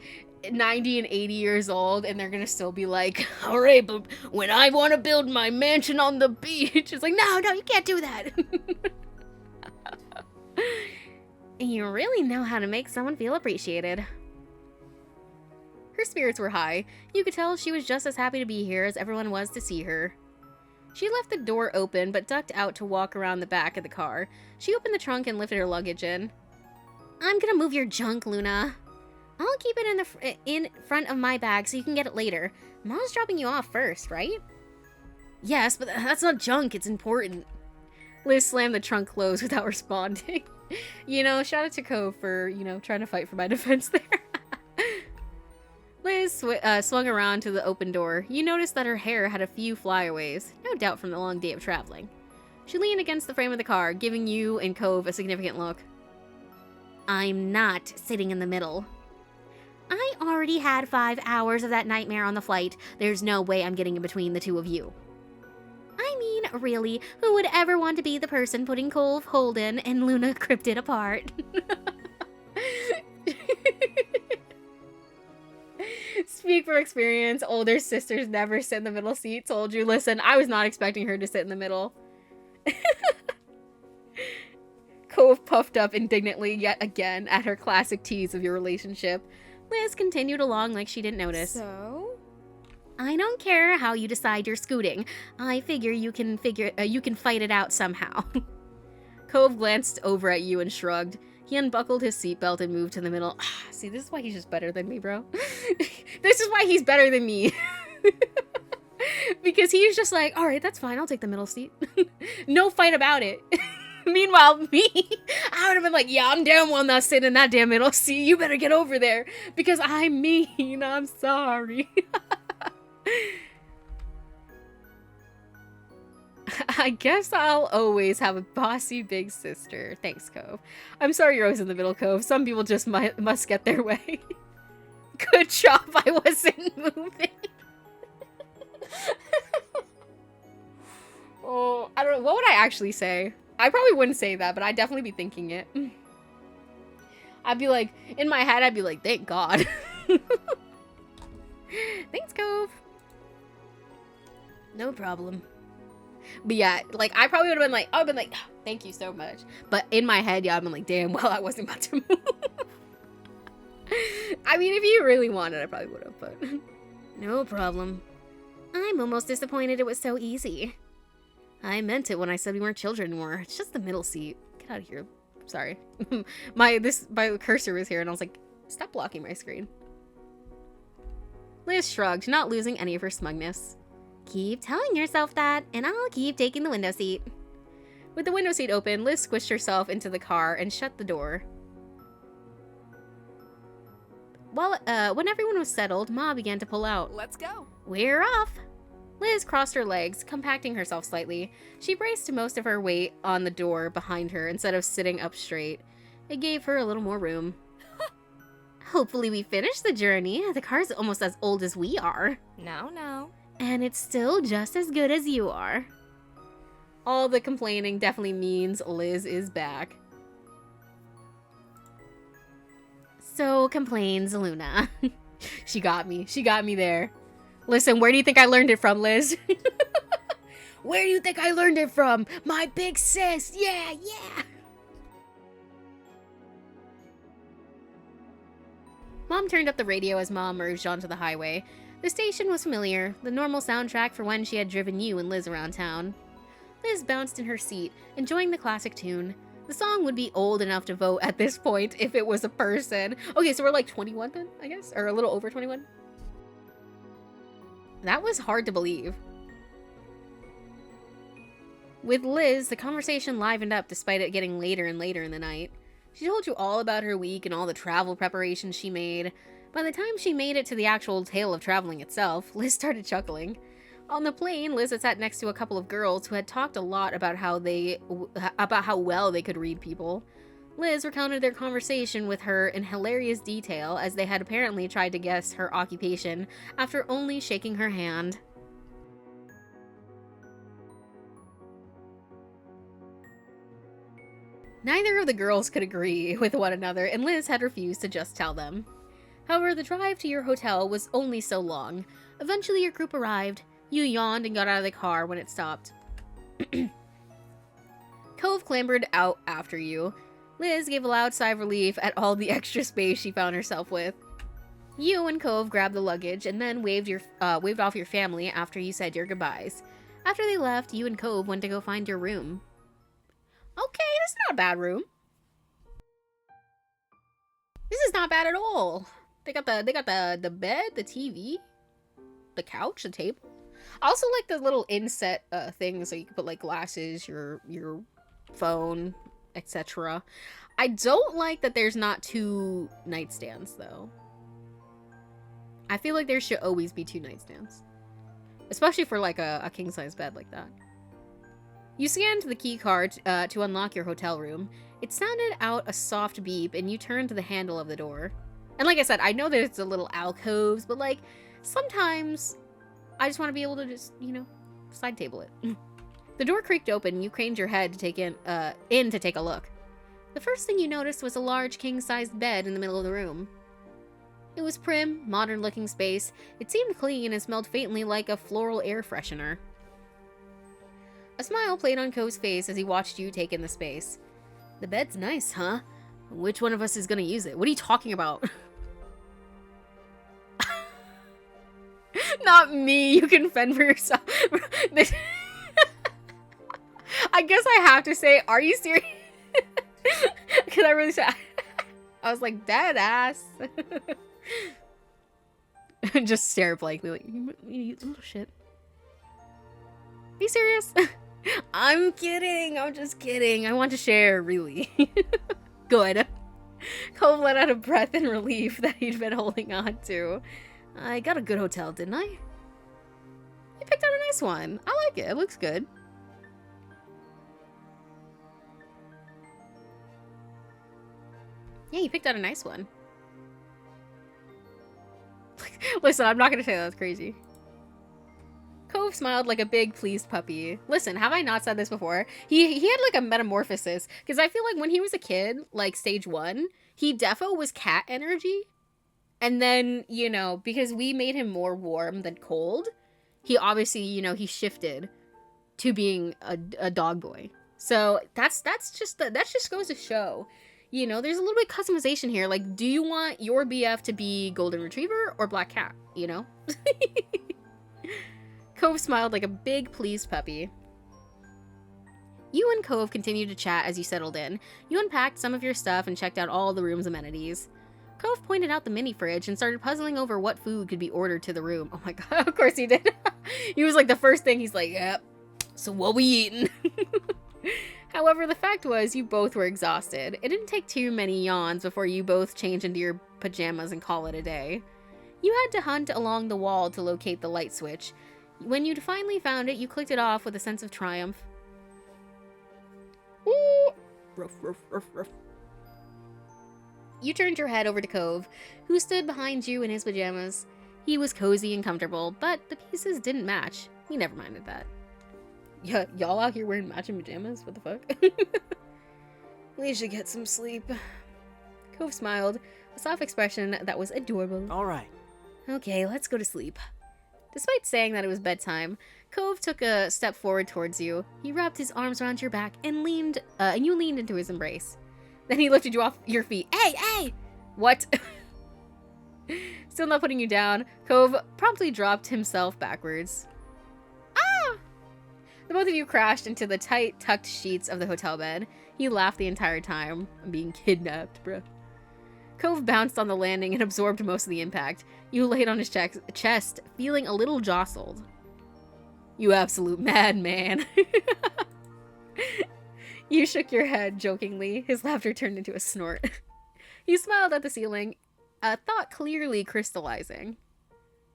90 and 80 years old, and they're gonna still be like, all right, but when I want to build my mansion on the beach, it's like, no, you can't do that. You really know how to make someone feel appreciated. Her spirits were high. You could tell she was just as happy to be here as everyone was to see her. She left the door open, but ducked out to walk around the back of the car. She opened the trunk and lifted her luggage in. I'm gonna move your junk, Luna. I'll keep it in front of my bag so you can get it later. Mom's dropping you off first, right? Yes, but that's not junk, it's important. Liz slammed the trunk closed without responding. You know, shout out to Cove for, trying to fight for my defense there. Liz swung around to the open door. You noticed that her hair had a few flyaways, no doubt from the long day of traveling. She leaned against the frame of the car, giving you and Cove a significant look. I'm not sitting in the middle. I already had 5 hours of that nightmare on the flight. There's no way I'm getting in between the two of you. I mean, really, who would ever want to be the person putting Cove Holden and Luna Cryptid apart? Speak for experience. Older sisters never sit in the middle seat. Told you. Listen, I was not expecting her to sit in the middle. Cove puffed up indignantly yet again at her classic tease of your relationship. Liz continued along like she didn't notice. So? I don't care how you decide you're scooting. I figure you can fight it out somehow. Cove glanced over at you and shrugged. He unbuckled his seatbelt and moved to the middle. See, this is why he's just better than me, bro. This is why he's better than me. Because he's just like, all right, that's fine. I'll take the middle seat. No fight about it. Meanwhile, me, I would have been like, yeah, I'm damn well not sitting in that damn middle seat. You better get over there because I'm mean. I'm sorry. I guess I'll always have a bossy big sister. Thanks, Cove. I'm sorry you're always in the middle, Cove. Some people just must get their way. Good job I wasn't moving. Oh, I don't know. What would I actually say? I probably wouldn't say that, but I'd definitely be thinking it. I'd be like, in my head, I'd be like, thank God. Thanks, Cove. No problem. But yeah, like, I probably would have been like, oh, thank you so much. But in my head, yeah, I've been like, damn, well, I wasn't about to move. I mean, if you really wanted, I probably would have, but no problem. I'm almost disappointed it was so easy. I meant it when I said we weren't children anymore. It's just the middle seat. Get out of here. Sorry. My cursor was here and I was like, stop blocking my screen. Liz shrugged, not losing any of her smugness. Keep telling yourself that, and I'll keep taking the window seat. With the window seat open, Liz squished herself into the car and shut the door. When everyone was settled, Ma began to pull out. Let's go. We're off. Liz crossed her legs, compacting herself slightly. She braced most of her weight on the door behind her instead of sitting up straight. It gave her a little more room. Hopefully we finish the journey. The car's almost as old as we are. Now. And it's still just as good as you are. All the complaining definitely means Liz is back. So complains Luna. She got me. She got me there. Listen, where do you think I learned it from, Liz? Where do you think I learned it from? My big sis. Yeah, yeah. Mom turned up the radio as Mom merged onto the highway. The station was familiar, the normal soundtrack for when she had driven you and Liz around town. Liz bounced in her seat, enjoying the classic tune. The song would be old enough to vote at this point if it was a person. Okay, so we're like 21 then, I guess? Or a little over 21? That was hard to believe. With Liz, the conversation livened up despite it getting later and later in the night. She told you all about her week and all the travel preparations she made. By the time she made it to the actual tale of traveling itself, Liz started chuckling. On the plane, Liz had sat next to a couple of girls who had talked a lot about how well they could read people. Liz recounted their conversation with her in hilarious detail as they had apparently tried to guess her occupation after only shaking her hand. Neither of the girls could agree with one another, and Liz had refused to just tell them. However, the drive to your hotel was only so long. Eventually, your group arrived. You yawned and got out of the car when it stopped. Cove clambered out after you. Liz gave a loud sigh of relief at all the extra space she found herself with. You and Cove grabbed the luggage and then waved off your family after you said your goodbyes. After they left, you and Cove went to go find your room. Okay, this is not a bad room. This is not bad at all. They got the bed, the TV, the couch, the table. I also like the little inset things, so you can put like glasses, your phone, etc. I don't like that there's not 2 nightstands though. I feel like there should always be 2 nightstands, especially for like a king size bed like that. You scanned the key card to unlock your hotel room. It sounded out a soft beep, and you turned to the handle of the door. And like I said, I know there's the little alcoves, but like sometimes I just want to be able to just, you know, side table it. The door creaked open, and you craned your head to take in to take a look. The first thing you noticed was a large king-sized bed in the middle of the room. It was prim, modern-looking space. It seemed clean and smelled faintly like a floral air freshener. A smile played on Ko's face as he watched you take in the space. The bed's nice, huh? Which one of us is gonna use it? What are you talking about? Not me, you can fend for yourself. I guess I have to say, are you serious? Because I really said, I was like, dead ass. Just stare blankly like, you little shit. Are you serious? I'm kidding. I'm just kidding. I want to share, really. Good. Cole let out a breath in relief that he'd been holding on to. I got a good hotel, didn't I? You picked out a nice one. I like it. It looks good. Yeah, you picked out a nice one. Listen, I'm not going to say that's crazy. Cove smiled like a big, pleased puppy. Listen, have I not said this before? He had like a metamorphosis. Because I feel like when he was a kid, like stage 1, he defo was cat energy. And then, you know, because we made him more warm than cold, he obviously, you know, he shifted to being a dog boy. So that just goes to show, you know, there's a little bit of customization here. Like, do you want your BF to be golden retriever or black cat, you know? Cove smiled like a big, pleased puppy. You and Cove continued to chat as you settled in. You unpacked some of your stuff and checked out all the room's amenities. Cove pointed out the mini fridge and started puzzling over what food could be ordered to the room. Oh my god, of course he did. He was like the first thing, he's like, yep, so what we eating? However, the fact was you both were exhausted. It didn't take too many yawns before you both changed into your pajamas and call it a day. You had to hunt along the wall to locate the light switch. When you'd finally found it, you clicked it off with a sense of triumph. Ooh. Ruff, ruff, ruff, ruff. You turned your head over to Cove, who stood behind you in his pajamas. He was cozy and comfortable, but the pieces didn't match. You never minded that. Yeah, y'all out here wearing matching pajamas? What the fuck? We should get some sleep. Cove smiled, a soft expression that was adorable. All right. Okay, let's go to sleep. Despite saying that it was bedtime, Cove took a step forward towards you. He wrapped his arms around your back and you leaned into his embrace. Then he lifted you off your feet. Hey, hey! What? Still not putting you down, Cove promptly dropped himself backwards. Ah! The both of you crashed into the tight, tucked sheets of the hotel bed. He laughed the entire time. I'm being kidnapped, bruh. Cove bounced on the landing and absorbed most of the impact. You laid on his chest, feeling a little jostled. You absolute madman. You shook your head jokingly. His laughter turned into a snort. He smiled at the ceiling, a thought clearly crystallizing.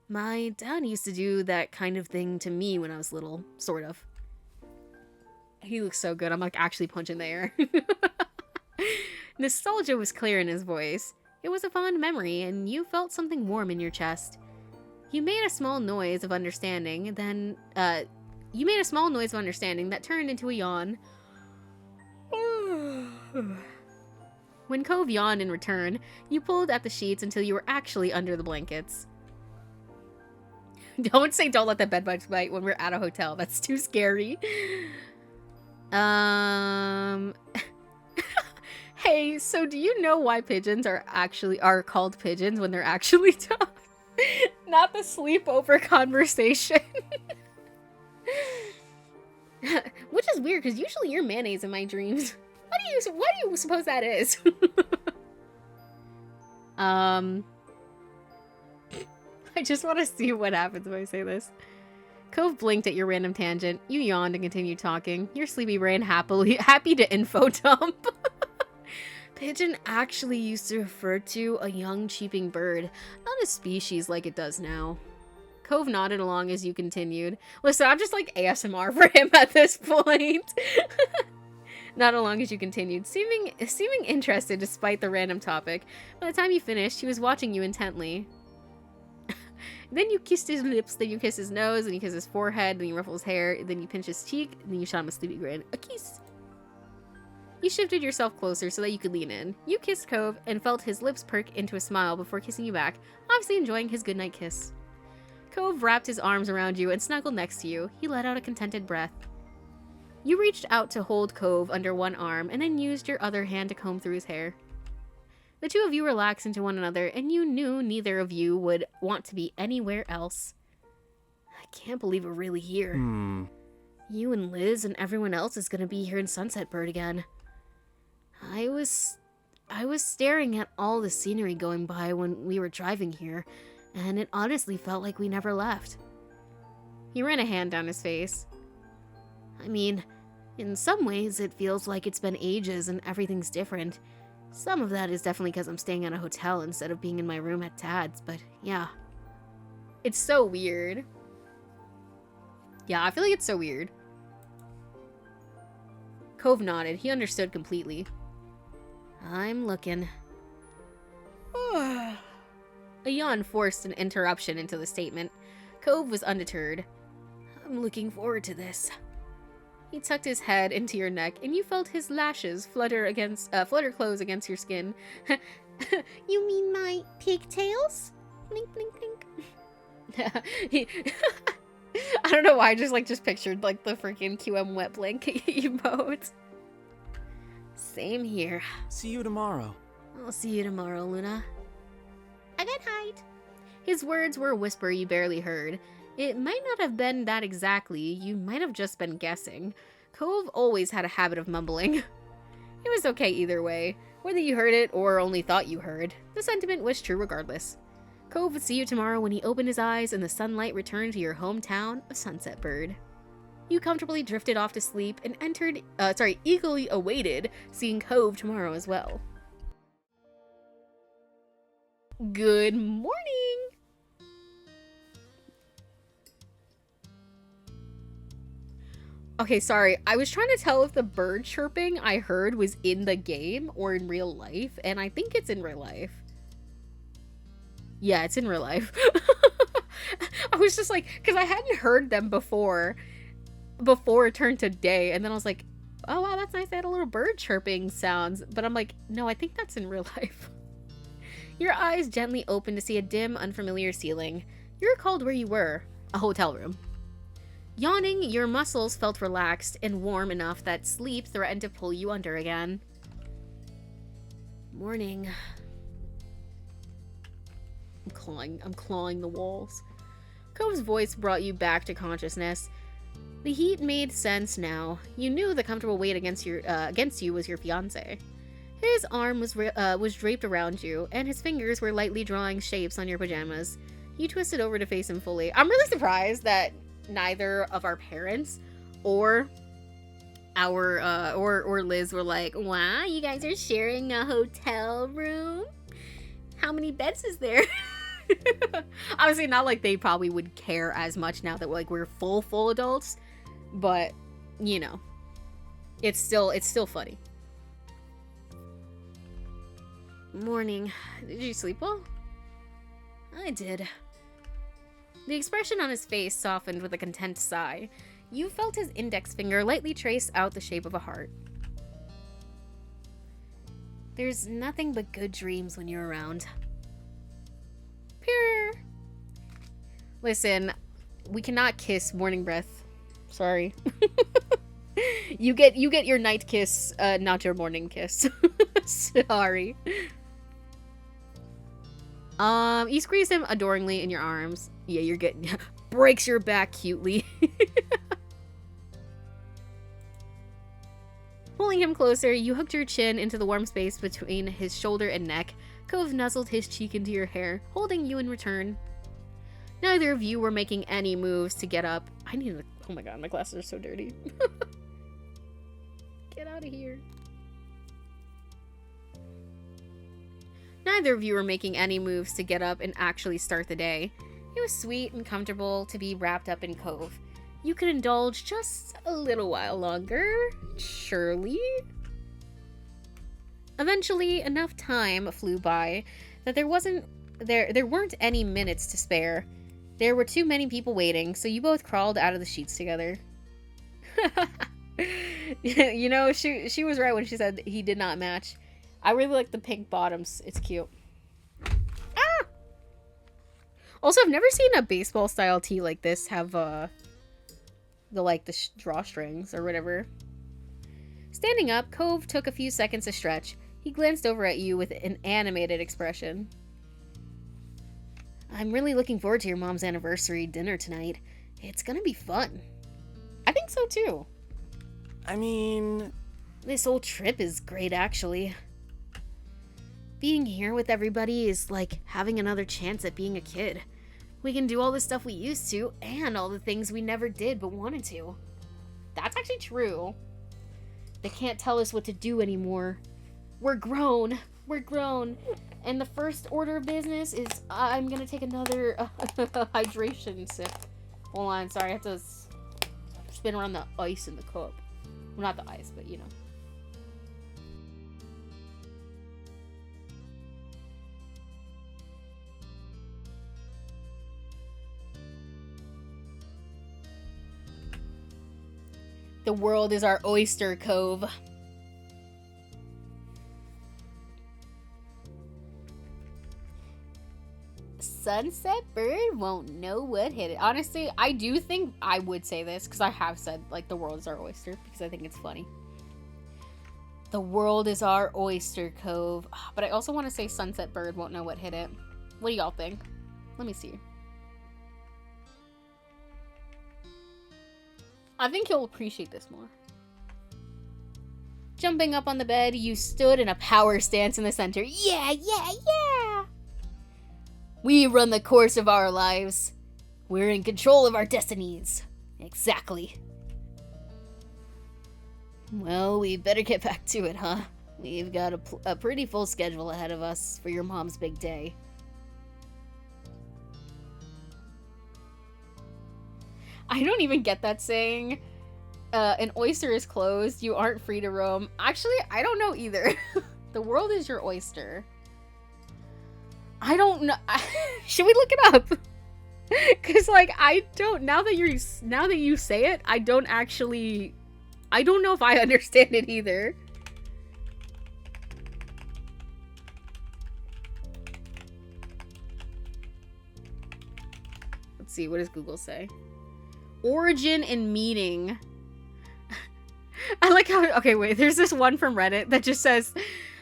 My dad used to do that kind of thing to me when I was little, sort of. He looks so good. I'm like actually punching the air. Nostalgia was clear in his voice. It was a fond memory, and you felt something warm in your chest. You made a small noise of understanding, then, that turned into a yawn. When Cove yawned in return, you pulled at the sheets until you were actually under the blankets. Don't say don't let the bedbugs bite when we're at a hotel. That's too scary. Hey, so do you know why pigeons are called pigeons when they're actually dumb? Not the sleepover conversation. Which is weird, because usually you're mayonnaise in my dreams. What do you suppose that is? I just want to see what happens when I say this. Cove blinked at your random tangent. You yawned and continued talking. Your sleepy brain happy to info dump. Pigeon actually used to refer to a young cheeping bird, not a species like it does now. Cove nodded along as you continued. Listen, I'm just like ASMR for him at this point. Not along as you continued, seeming interested despite the random topic. By the time you finished, he was watching you intently. Then you kissed his lips, then you kissed his nose, then you kissed his forehead, then you ruffled his hair, then you pinched his cheek, and then you shot him a sleepy grin. A kiss. You shifted yourself closer so that you could lean in. You kissed Cove and felt his lips perk into a smile before kissing you back, obviously enjoying his goodnight kiss. Cove wrapped his arms around you and snuggled next to you. He let out a contented breath. You reached out to hold Cove under one arm and then used your other hand to comb through his hair. The two of you relaxed into one another, and you knew neither of you would want to be anywhere else. I can't believe we're really here. You and Liz and everyone else is gonna be here in Sunset Bird again. I was staring at all the scenery going by when we were driving here, and it honestly felt like we never left. He ran a hand down his face. I mean, in some ways it feels like it's been ages and everything's different. Some of that is definitely because I'm staying at a hotel instead of being in my room at Tad's, but yeah. It's so weird. Yeah, I feel like it's so weird. Cove nodded. He understood completely. I'm looking. A yawn forced an interruption into the statement. Cove was undeterred. I'm looking forward to this. He tucked his head into your neck, and you felt his lashes flutter close against your skin. You mean my pigtails? Blink, blink, blink. I don't know why, I just pictured like the freaking QM wet blink emote. Same here. See you tomorrow. I'll see you tomorrow, Luna. A good night. His words were a whisper you barely heard. It might not have been that exactly, you might have just been guessing. Cove always had a habit of mumbling. It was okay either way, whether you heard it or only thought you heard. The sentiment was true regardless. Cove would see you tomorrow when he opened his eyes and the sunlight returned to your hometown of Sunset Bird. You comfortably drifted off to sleep and eagerly awaited seeing Cove tomorrow as well. Good morning! Okay, sorry. I was trying to tell if the bird chirping I heard was in the game or in real life, and I think it's in real life. Yeah, it's in real life. I was just like, because I hadn't heard them before, before it turned to day, and then I was like, oh wow, that's nice. They had a little bird chirping sounds, but I'm like, no, I think that's in real life. Your eyes gently opened to see a dim, unfamiliar ceiling. You recalled where you were, a hotel room. Yawning, your muscles felt relaxed and warm enough that sleep threatened to pull you under again. Morning. I'm clawing the walls. Cove's voice brought you back to consciousness. The heat made sense now. You knew the comfortable weight against you was your fiancé. His arm was draped around you, and his fingers were lightly drawing shapes on your pajamas. You twisted over to face him fully. I'm really surprised that neither of our parents or or Liz were like, wow, you guys are sharing a hotel room? How many beds is there? Obviously not like they probably would care as much now that we're full adults, but you know, it's still funny. Morning. Did you sleep well? I did. The expression on his face softened with a content sigh. You felt his index finger lightly trace out the shape of a heart. There's nothing but good dreams when you're around. Pure. Listen, we cannot kiss morning breath. Sorry. You get your night kiss, not your morning kiss. Sorry. You squeeze him adoringly in your arms. Yeah, you're getting breaks your back cutely. Pulling him closer, you hooked your chin into the warm space between his shoulder and neck. Cove nuzzled his cheek into your hair, holding you in return. Neither of you were making any moves to get up. Oh my god, my glasses are so dirty. Get out of here. Neither of you were making any moves to get up and actually start the day. It was sweet and comfortable to be wrapped up in Cove. You could indulge just a little while longer, surely. Eventually, enough time flew by that there weren't any minutes to spare. There were too many people waiting, so you both crawled out of the sheets together. You know, she was right when she said he did not match. I really like the pink bottoms. It's cute. Ah! Also, I've never seen a baseball style tee like this have the drawstrings or whatever. Standing up, Cove took a few seconds to stretch. He glanced over at you with an animated expression. I'm really looking forward to your mom's anniversary dinner tonight. It's gonna be fun. I think so too. I mean... This whole trip is great, actually. Being here with everybody is like having another chance at being a kid. We can do all the stuff we used to, and all the things we never did but wanted to. That's actually true. They can't tell us what to do anymore. We're grown. We're grown. And the first order of business is I'm gonna take another hydration sip. Hold on, sorry, I have to spin around the ice in the cup. Well, not the ice, but you know. The world is our oyster, Cove. Sunset bird won't know what hit it. Honestly, I do think I would say this because I have said like the world is our oyster because I think it's funny. The world is our oyster, Cove. But I also want to say sunset bird won't know what hit it. What do y'all think? Let me see. I think you'll appreciate this more. Jumping up on the bed, you stood in a power stance in the center. Yeah, yeah, yeah! We run the course of our lives. We're in control of our destinies. Exactly. Well, we better get back to it, huh? We've got a pretty full schedule ahead of us for your mom's big day. I don't even get that saying. An oyster is closed. You aren't free to roam. Actually, I don't know either. The world is your oyster. I don't know. Should we look it up? Cause like I don't now that you say it, I don't know if I understand it either. Let's see, what does Google say? Origin and meaning. I like how, okay, wait, there's this one from Reddit that just says,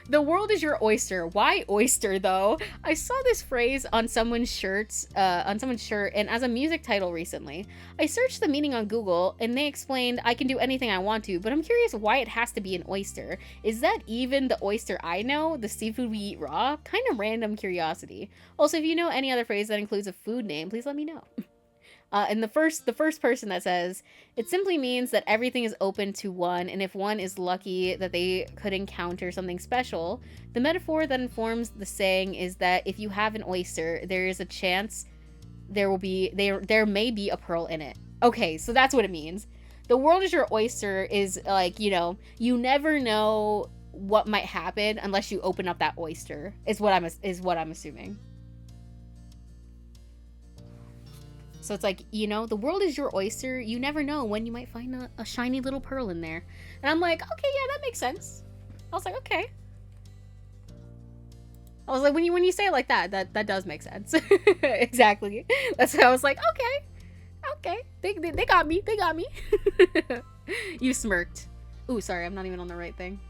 the world is your oyster. Why oyster, though? I saw this phrase on someone's shirt, and as a music title recently. I searched the meaning on Google, and they explained I can do anything I want to, but I'm curious why it has to be an oyster. Is that even the oyster I know? The seafood we eat raw? Kind of random curiosity. Also, if you know any other phrase that includes a food name, please let me know. And the first person that says, it simply means that everything is open to one, and if one is lucky that they could encounter something special, the metaphor that informs the saying is that if you have an oyster, there is a chance there may be a pearl in it. Okay, so that's what it means. The world is your oyster is like, you know, you never know what might happen unless you open up that oyster, is what I'm assuming. So it's like, you know, the world is your oyster. You never know when you might find a shiny little pearl in there. And I'm like, okay, yeah, that makes sense. I was like, okay. I was like, when you say it like that does make sense. Exactly. That's why I was like, okay. They got me. They got me. You smirked. Ooh, sorry, I'm not even on the right thing.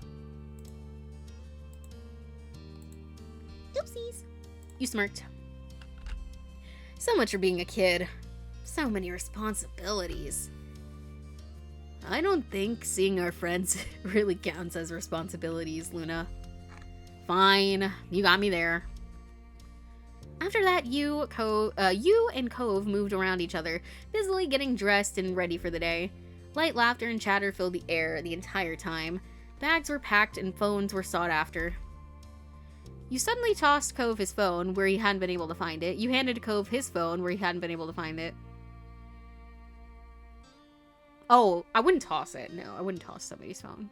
Oopsies. You smirked. So much for being a kid. So many responsibilities. I don't think seeing our friends really counts as responsibilities, Luna. Fine, you got me there. After that, you and Cove moved around each other, busily getting dressed and ready for the day. Light laughter and chatter filled the air the entire time. Bags were packed and phones were sought after. You suddenly tossed Cove his phone where he hadn't been able to find it. You handed Cove his phone where he hadn't been able to find it. Oh, I wouldn't toss it. No, I wouldn't toss somebody's phone.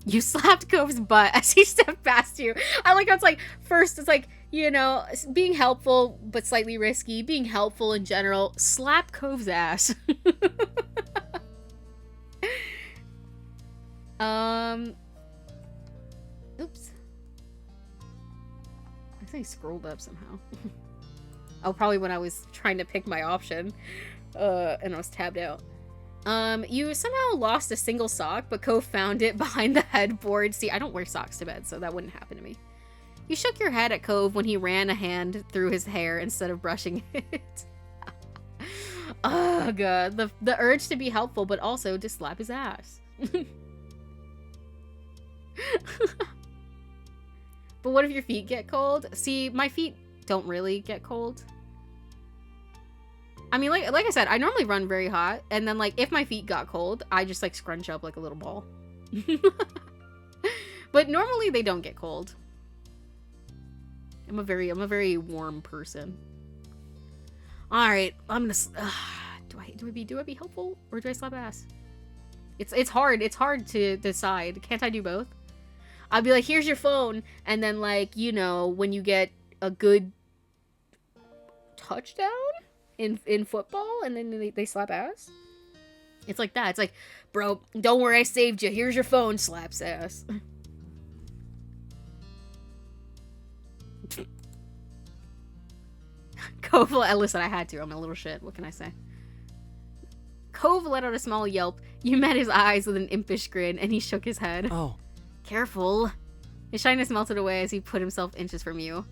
You slapped Cove's butt as he stepped past you. I like how it's like, first it's like, you know, being helpful but slightly risky. Being helpful in general. Slap Cove's ass. Oops. I think I scrolled up somehow. Oh, probably when I was trying to pick my option. And I was tabbed out. You somehow lost a single sock, but Cove found it behind the headboard. See, I don't wear socks to bed, so that wouldn't happen to me. You shook your head at Cove when he ran a hand through his hair instead of brushing it. Oh, God. The urge to be helpful, but also to slap his ass. But what if your feet get cold? See, my feet don't really get cold. I mean, like I said, I normally run very hot, and then, like, if my feet got cold, I just, like, scrunch up like a little ball. But normally they don't get cold. I'm a very warm person. All right, I'm gonna. Do I be helpful or do I slap ass? It's hard. It's hard to decide. Can't I do both? I'll be like, here's your phone, and then, like, you know, when you get a good touchdown in football, and then they slap ass. It's like that. It's like, bro, don't worry, I saved you. Here's your phone. Slaps ass. Cove, listen, I had to. I'm a little shit. What can I say? Cove let out a small yelp. You met his eyes with an impish grin, and he shook his head. Oh. Careful. His shyness melted away as he put himself inches from you.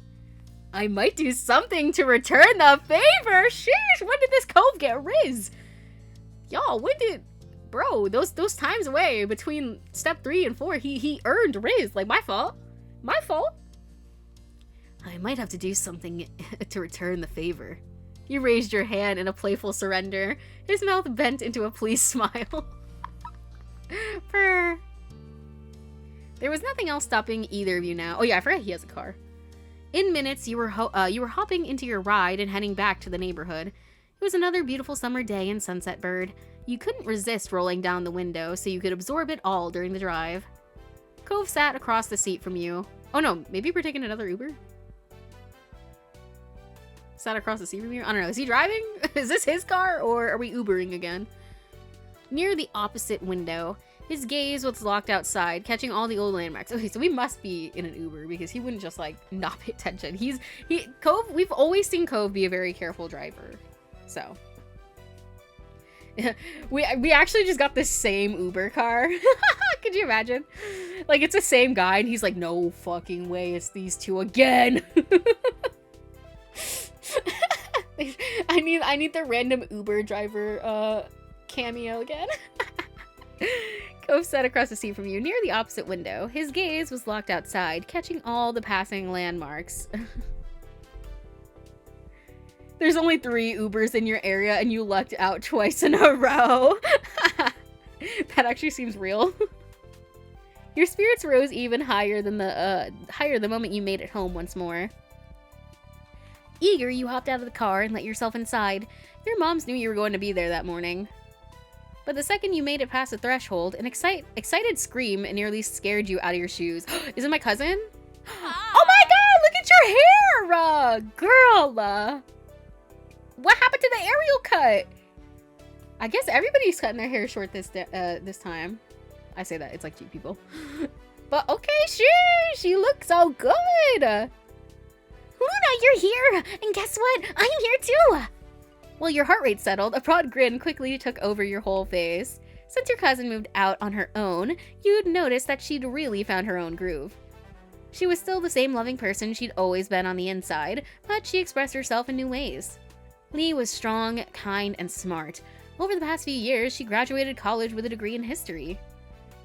I might do something to return the favor. Sheesh, when did this Cove get Riz? Y'all, when did... Bro, those times away between step 3 and 4, he earned Riz. Like, my fault. My fault. I might have to do something to return the favor. You raised your hand in a playful surrender. His mouth bent into a pleased smile. Purr. There was nothing else stopping either of you now. Oh yeah, I forgot he has a car. In minutes, you were hopping into your ride and heading back to the neighborhood. It was another beautiful summer day in Sunset Bird. You couldn't resist rolling down the window so you could absorb it all during the drive. Cove sat across the seat from you. Oh no, maybe we're taking another Uber? sat across the sea from you. I don't know. Is he driving? Is this his car, or are we Ubering again? Near the opposite window, his gaze was locked outside, catching all the old landmarks. Okay, so we must be in an Uber because he wouldn't just like not pay attention. Cove. We've always seen Cove be a very careful driver, so. we actually just got the same Uber car. Could you imagine? Like, it's the same guy, and he's like, no fucking way, it's these two again. I need the random Uber driver cameo again. Cove sat across the sea from you, near the opposite window. His gaze was locked outside, catching all the passing landmarks. There's only 3 Ubers in your area, and you lucked out twice in a row. That actually seems real. Your spirits rose even higher the moment you made it home once more. Eager, you hopped out of the car and let yourself inside. Your moms knew you were going to be there that morning. But the second you made it past the threshold, an excited scream nearly scared you out of your shoes. Is it my cousin? Oh my god, look at your hair! Girl! What happened to the aerial cut? I guess everybody's cutting their hair short this time. I say that, it's like 2 people. But okay, she looks so good! Luna, you're here! And guess what? I'm here too! While your heart rate settled, a broad grin quickly took over your whole face. Since your cousin moved out on her own, you'd noticed that she'd really found her own groove. She was still the same loving person she'd always been on the inside, but she expressed herself in new ways. Lee was strong, kind, and smart. Over the past few years, she graduated college with a degree in history.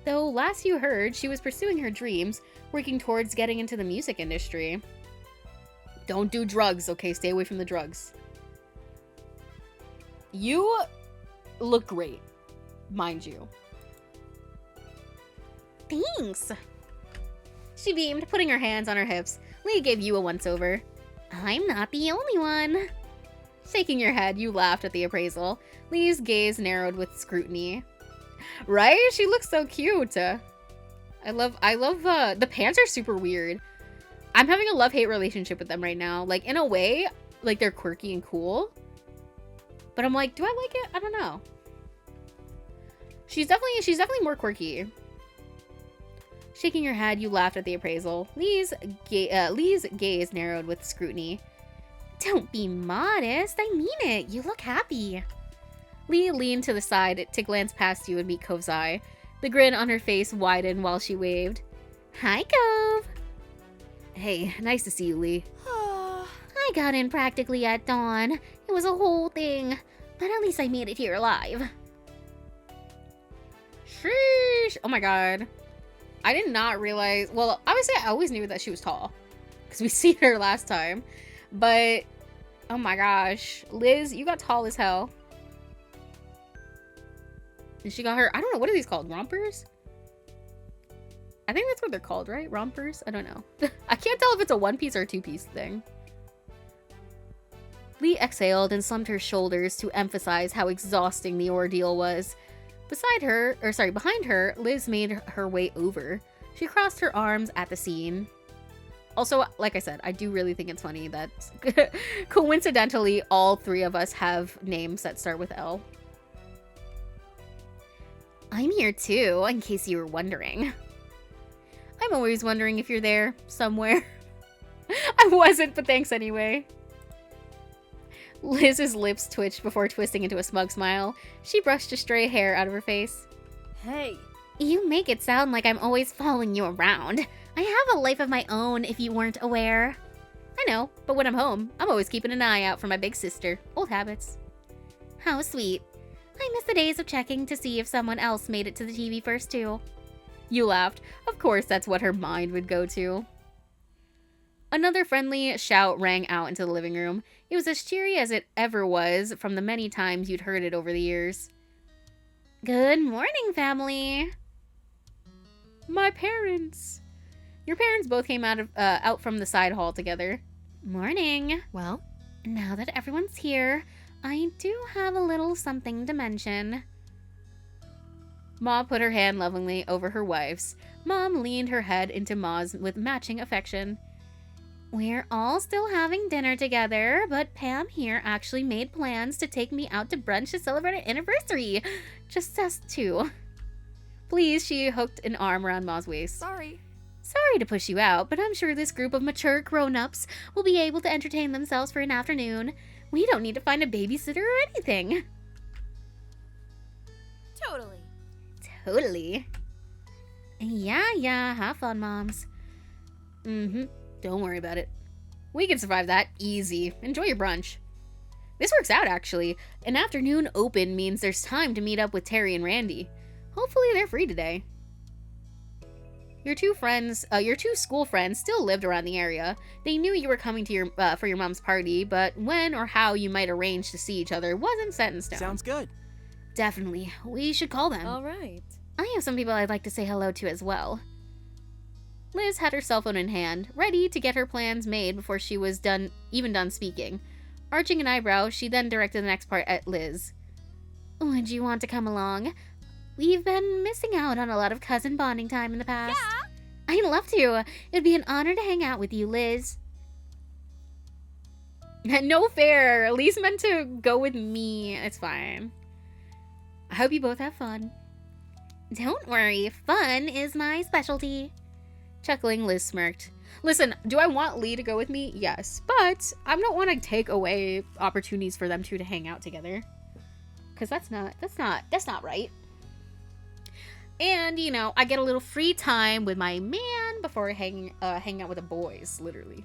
Though last you heard, she was pursuing her dreams, working towards getting into the music industry. Don't do drugs, okay? Stay away from the drugs. You look great, mind you. Thanks. She beamed, putting her hands on her hips. Lee gave you a once-over. I'm not the only one. Shaking your head, you laughed at the appraisal. Lee's gaze narrowed with scrutiny. Right? She looks so cute. I love, the pants are super weird. I'm having a love-hate relationship with them right now. Like, in a way, like, they're quirky and cool. But I'm like, do I like it? I don't know. She's definitely more quirky. Shaking your head, you laughed at the appraisal. Lee's gaze narrowed with scrutiny. Don't be modest. I mean it. You look happy. Lee leaned to the side to glance past you and meet Cove's eye. The grin on her face widened while she waved. Hi, Cove. Hey, nice to see you, Lee. I got in practically at dawn. It was a whole thing. But at least I made it here alive. Sheesh. Oh my god. I did not realize... Well, obviously I always knew that she was tall. Because we seen her last time. But... Oh my gosh. Liz, you got tall as hell. And she got her... I don't know. What are these called? Rompers? I think that's what they're called, right? Rompers? I don't know. I can't tell if it's a one-piece or a two-piece thing. Lee exhaled and slumped her shoulders to emphasize how exhausting the ordeal was. Behind her, Liz made her way over. She crossed her arms at the scene. Also, like I said, I do really think it's funny that coincidentally, all 3 of us have names that start with L. I'm here too, in case you were wondering. I'm always wondering if you're there, somewhere. I wasn't, but thanks anyway. Liz's lips twitched before twisting into a smug smile. She brushed a stray hair out of her face. Hey. You make it sound like I'm always following you around. I have a life of my own, if you weren't aware. I know, but when I'm home, I'm always keeping an eye out for my big sister. Old habits. How sweet. I miss the days of checking to see if someone else made it to the TV first, too. You laughed. Of course, that's what her mind would go to. Another friendly shout rang out into the living room. It was as cheery as it ever was from the many times you'd heard it over the years. Good morning, family. My parents. Your parents both came out from the side hall together. Morning. Well, now that everyone's here, I do have a little something to mention. Ma put her hand lovingly over her wife's. Mom leaned her head into Ma's with matching affection. We're all still having dinner together, but Pam here actually made plans to take me out to brunch to celebrate our anniversary. Just us two. Please, she hooked an arm around Ma's waist. Sorry. Sorry to push you out, but I'm sure this group of mature grown-ups will be able to entertain themselves for an afternoon. We don't need to find a babysitter or anything. Totally. Totally. Yeah, have fun, moms. Don't worry about it. We can survive that. Easy. Enjoy your brunch. This works out, actually. An afternoon open means there's time to meet up with Terry and Randy. Hopefully they're free today. Your two school friends still lived around the area. They knew you were coming to your for your mom's party, but when or how you might arrange to see each other wasn't set in stone. Sounds good. Definitely. We should call them. All right. I have some people I'd like to say hello to as well. Liz had her cell phone in hand, ready to get her plans made before she was even done speaking. Arching an eyebrow, she then directed the next part at Liz. Would you want to come along? We've been missing out on a lot of cousin bonding time in the past. Yeah. I'd love to. It'd be an honor to hang out with you, Liz. No fair. Liz meant to go with me. It's fine. I hope you both have fun. Don't worry, fun is my specialty. Chuckling, Liz smirked. Listen, do I want Lee to go with me? Yes, but I don't want to take away opportunities for them two to hang out together. Because that's not right. And, you know, I get a little free time with my man before hanging out with the boys, literally.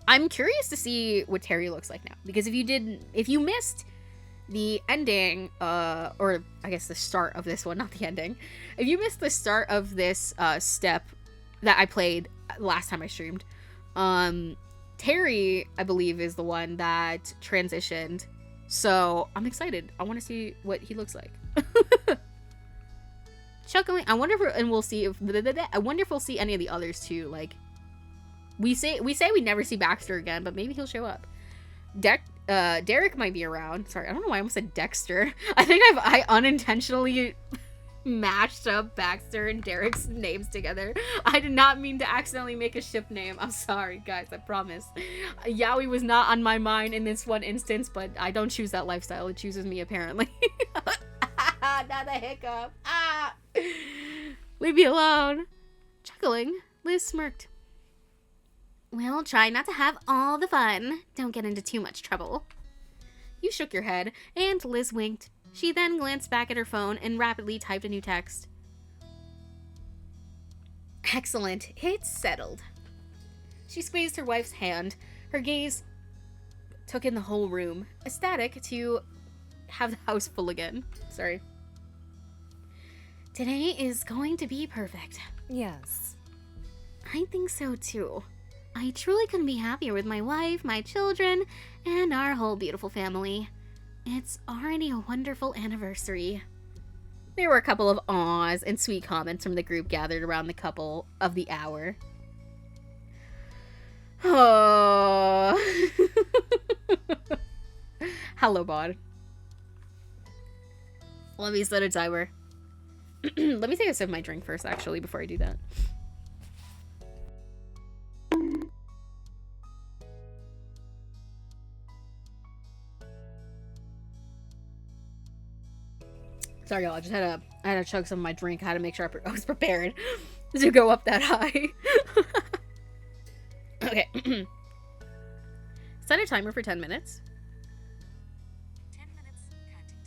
I'm curious to see what Terry looks like now. Because if you missed the ending, or I guess the start of this one, not the ending. If you missed the start of this step that I played last time I streamed, Terry, I believe, is the one that transitioned. So I'm excited. I want to see what he looks like. Chuckling. I wonder if we'll see any of the others too. Like we say we never see Baxter again, but maybe he'll show up. Derek might be around. Sorry, I don't know why I almost said Dexter. I think I unintentionally mashed up Baxter and Derek's names together. I did not mean to accidentally make a ship name. I'm sorry, guys. I promise. Yaoi was not on my mind in this one instance, but I don't choose that lifestyle. It chooses me, apparently. Not a hiccup. Leave me alone. Chuckling, Liz smirked. Well, try not to have all the fun. Don't get into too much trouble. You shook your head, and Liz winked. She then glanced back at her phone and rapidly typed a new text. Excellent. It's settled. She squeezed her wife's hand. Her gaze took in the whole room, ecstatic to have the house full again. Sorry. Today is going to be perfect. Yes. I think so too. I truly couldn't be happier with my wife, my children, and our whole beautiful family. It's already a wonderful anniversary. There were a couple of awes and sweet comments from the group gathered around the couple of the hour. Oh. Hello, bod. Let me set a timer. Let me take a sip of my drink first, actually, before I do that. Sorry, y'all. I had to chug some of my drink. I had to make sure I was prepared to go up that high. Okay. Set a timer for 10 minutes. 10 minutes, counting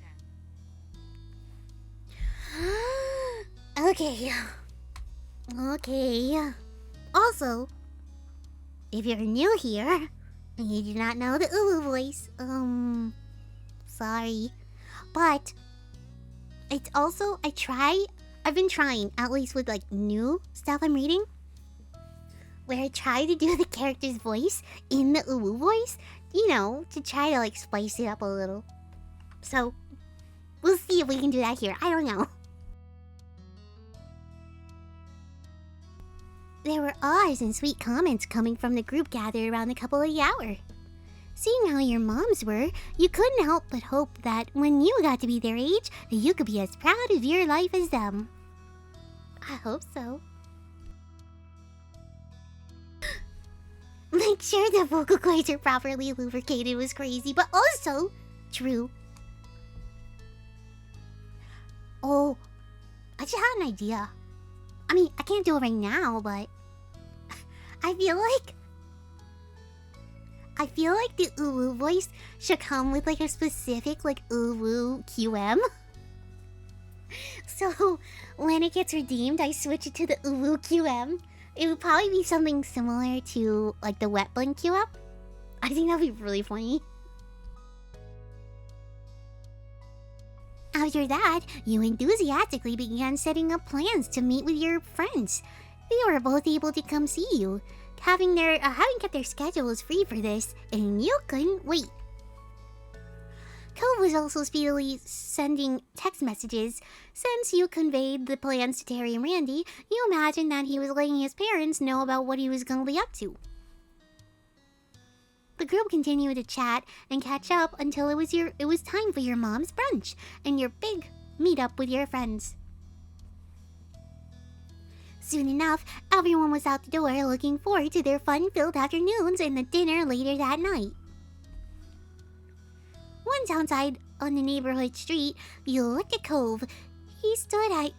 down. Okay. Also, if you're new here and you do not know the Uwu voice, sorry. But it's also, I've been trying, at least with like new stuff I'm reading, where I try to do the character's voice in the Uwu voice, you know, to try to like spice it up a little. So, we'll see if we can do that here. I don't know. There were awes and sweet comments coming from the group gathered around the couple of the hour. Seeing how your moms were, you couldn't help but hope that when you got to be their age, that you could be as proud of your life as them. I hope so. make sure the vocal cords are properly lubricated was crazy, but also true. Oh, I just had an idea. I mean, I can't do it right now, but I feel like the uwu voice should come with like a specific like uwu QM. So when it gets redeemed, I switch it to the uwu QM. It would probably be something similar to like the wet blink QM. I think that'd be really funny. After that, you enthusiastically began setting up plans to meet with your friends. They were both able to come see you, having kept their schedules free for this, and you couldn't wait. Cove was also speedily sending text messages. Since you conveyed the plans to Terry and Randy, you imagined that he was letting his parents know about what he was going to be up to. The group continued to chat and catch up until it was time for your mom's brunch and your big meetup with your friends. Soon enough, everyone was out the door looking forward to their fun-filled afternoons and the dinner later that night. Once outside on the neighborhood street, you looked at Cove. He stood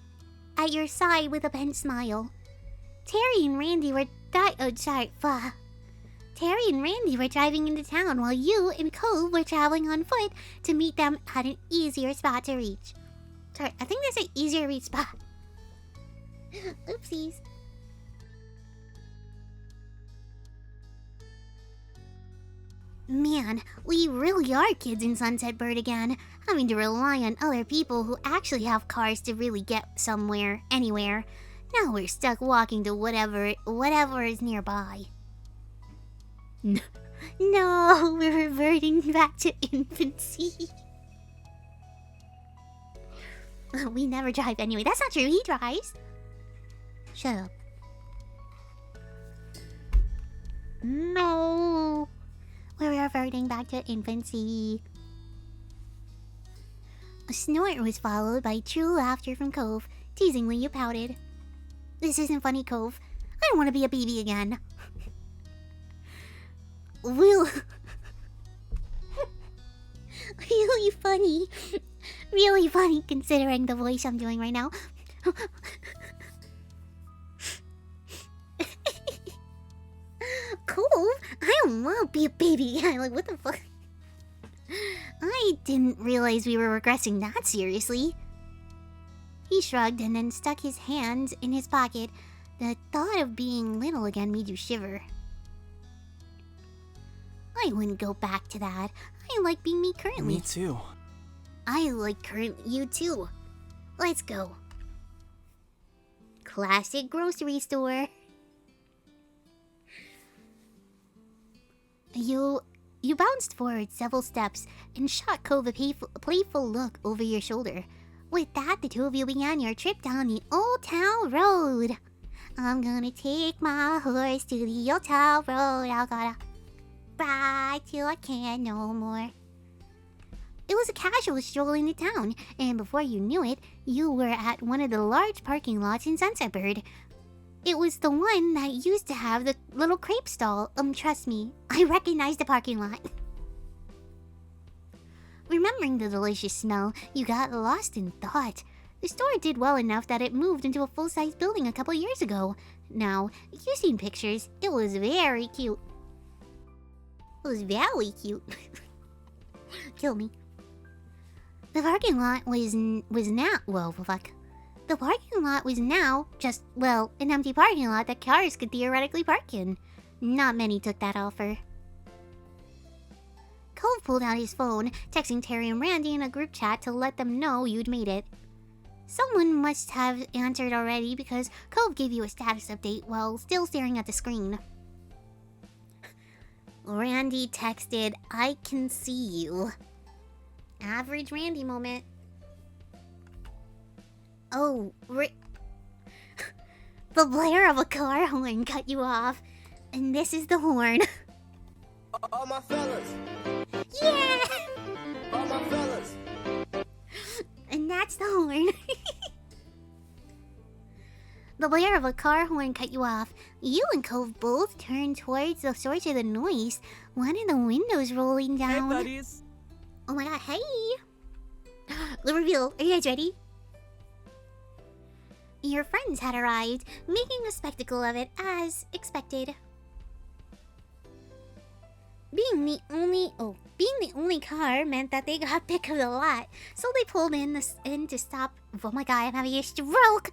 at your side with a bent smile. Terry and Randy were driving into town while you and Cove were traveling on foot to meet them at an easier spot to reach. Sorry, I think there's an easier reach spot. Oopsies. Man, we really are kids in Sunset Bird again, having to rely on other people who actually have cars to really get somewhere, anywhere. Now we're stuck walking to whatever is nearby. No, we're reverting back to infancy. We never drive anyway. That's not true. He drives. Shut up. No. We're reverting back to infancy. A snort was followed by true laughter from Cove. Teasingly, you pouted. This isn't funny, Cove. I don't want to be a baby again. Really funny. Really funny considering the voice I'm doing right now. Cove? I don't want to be a baby again. Like, what the fuck? I didn't realize we were regressing that seriously. He shrugged and then stuck his hands in his pocket. The thought of being little again made you shiver. I wouldn't go back to that. I like being me currently. Me too. I like you too. Let's go. Classic grocery store. You bounced forward several steps and shot Cove a playful look over your shoulder. With that, the two of you began your trip down the Old Town Road. I'm gonna take my horse to the Old Town Road. I gotta ride till I can't no more. It was a casual stroll into town, and before you knew it, you were at one of the large parking lots in Sunset Bird. It was the one that used to have the little crepe stall. Trust me, I recognize the parking lot. Remembering the delicious smell, you got lost in thought. The store did well enough that it moved into a full-size building a couple years ago. Now, you've seen pictures. It was very cute. It was very cute. Kill me. The parking lot was now... Well, fuck. The parking lot was now just, well, an empty parking lot that cars could theoretically park in. Not many took that offer. Cove pulled out his phone, texting Terry and Randy in a group chat to let them know you'd made it. Someone must have answered already because Cove gave you a status update while still staring at the screen. Randy texted, "I can see you." Average Randy moment. Oh, the blare of a car horn cut you off. And this is the horn. All my fellas. Yeah! All my fellas. And that's the horn. The blare of a car horn cut you off. You and Cove both turned towards the source of the noise. One of the windows rolling Hey, down. buddies. Oh my god, hey! The reveal. Are you guys ready? Your friends had arrived, making a spectacle of it as expected. Being the only car meant that they got pick of the lot, so they pulled in to stop. Oh my god, I'm having a stroke!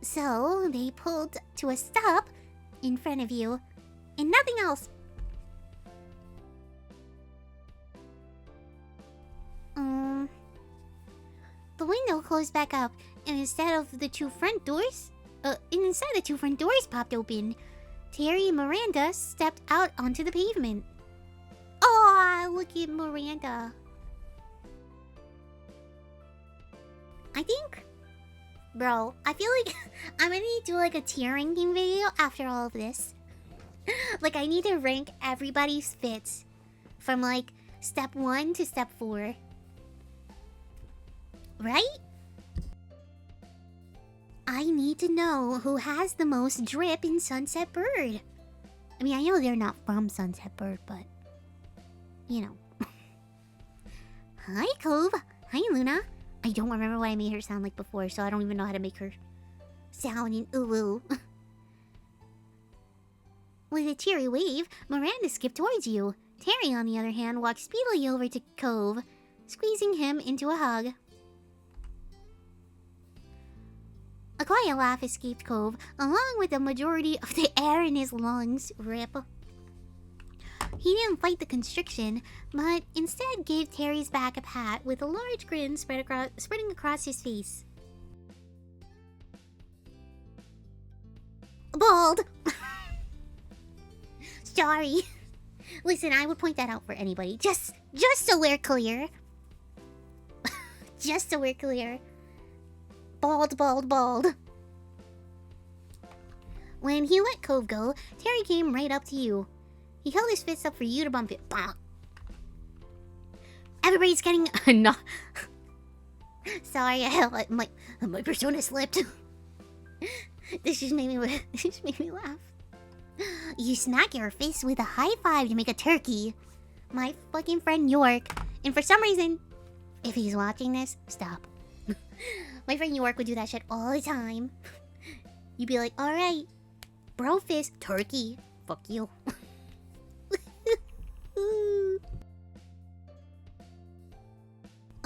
So they pulled to a stop in front of you, and nothing else. The window closed back up, and inside the two front doors popped open. Terry and Miranda stepped out onto the pavement. Oh, look at Miranda. I think, bro, I feel like I'm gonna need to do like a tier ranking video after all of this. Like, I need to rank everybody's fits from like step 1 to step 4. Right? I need to know who has the most drip in Sunset Bird. I mean, I know they're not from Sunset Bird, but you know. Hi, Cove. Hi, Luna. I don't remember what I made her sound like before, so I don't even know how to make her sound in ooh. With a cheery wave, Miranda skipped towards you. Terry, on the other hand, walked speedily over to Cove, squeezing him into a hug. A quiet laugh escaped Cove, along with the majority of the air in his lungs. Rip. He didn't fight the constriction, but instead gave Terry's back a pat with a large grin spreading across his face. Bald! Sorry. Listen, I would point that out for anybody. Just so we're clear. Just so we're clear. Bald, bald, bald. When he let Cove go, Terry came right up to you. He held his fist up for you to bump it. Bah. Everybody's getting... No. Sorry, my persona slipped. This just made me laugh. You smack your fist with a high five to make a turkey. My fucking friend York. And for some reason, if he's watching this, stop. My friend York would do that shit all the time. You'd be like, alright, bro fist, turkey. Fuck you.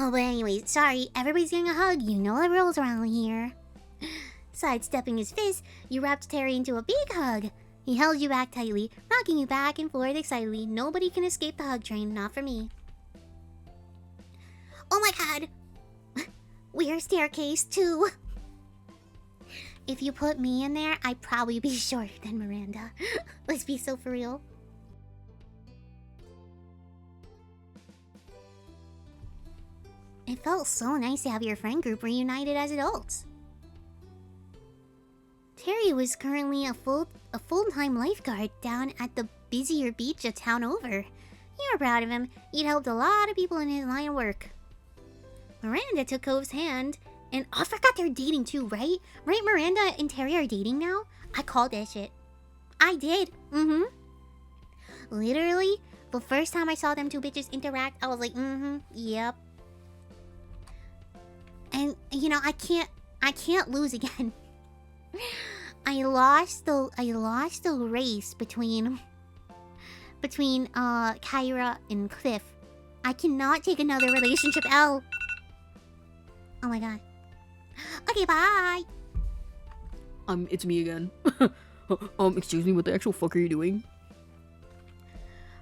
Oh, but anyways, sorry, everybody's getting a hug. You know the rules around here. Sidestepping his fist, you wrapped Terry into a big hug. He held you back tightly, rocking you back and forth excitedly. Nobody can escape the hug train, not for me. Oh my god! We're staircase too. If you put me in there, I'd probably be shorter than Miranda. Let's be so for real. It felt so nice to have your friend group reunited as adults. Terry was currently a full-time lifeguard down at the busier beach a town over. You were proud of him. He'd helped a lot of people in his line of work. Miranda took Cove's hand, and I forgot they're dating too, right? Right, Miranda and Terry are dating now? I called that shit. I did. Literally, the first time I saw them two bitches interact, I was like, yep. And you know, I can't lose again. I lost the race between Kyra and Cliff. I cannot take another relationship L. Oh my god. Okay, bye. It's me again. Excuse me, what the actual fuck are you doing?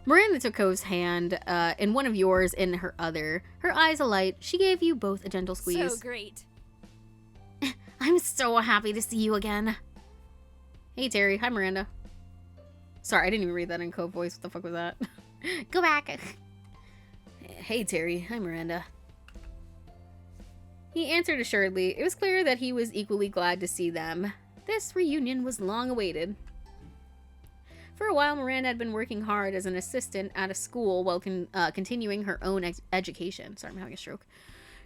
Miranda took Cove's hand, in one of yours, in her other. Her eyes alight, she gave you both a gentle squeeze. So great. I'm so happy to see you again. Hey, Terry. Hi, Miranda. Sorry, I didn't even read that in Cove voice. What the fuck was that? Go back. Hey, Terry. Hi, Miranda. He answered assuredly. It was clear that he was equally glad to see them. This reunion was long awaited. For a while, Miranda had been working hard as an assistant at a school while continuing her own education. Sorry, I'm having a stroke.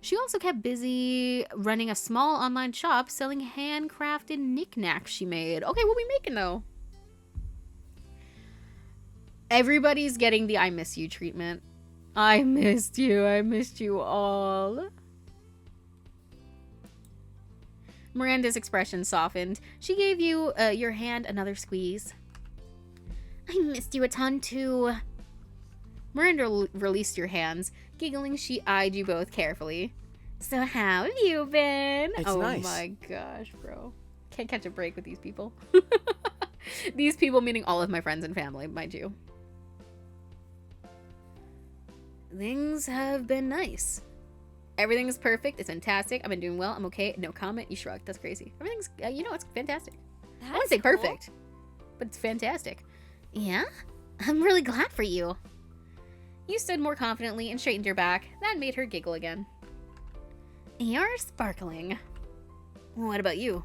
She also kept busy running a small online shop selling handcrafted knickknacks she made. Okay, what we making though? Everybody's getting the I miss you treatment. I missed you. I missed you all. Miranda's expression softened. She gave you your hand another squeeze. I missed you a ton too. Miranda released your hands. Giggling, she eyed you both carefully. So how have you been? It's oh nice. My gosh, bro. Can't catch a break with these people. These people meaning all of my friends and family, mind you. Things have been nice. Everything is perfect. It's fantastic. I've been doing well. I'm okay. No comment. You shrugged. That's crazy. Everything's, it's fantastic. I wouldn't say cool. perfect, but it's fantastic. Yeah? I'm really glad for you. You stood more confidently and straightened your back. That made her giggle again. You're sparkling. What about you?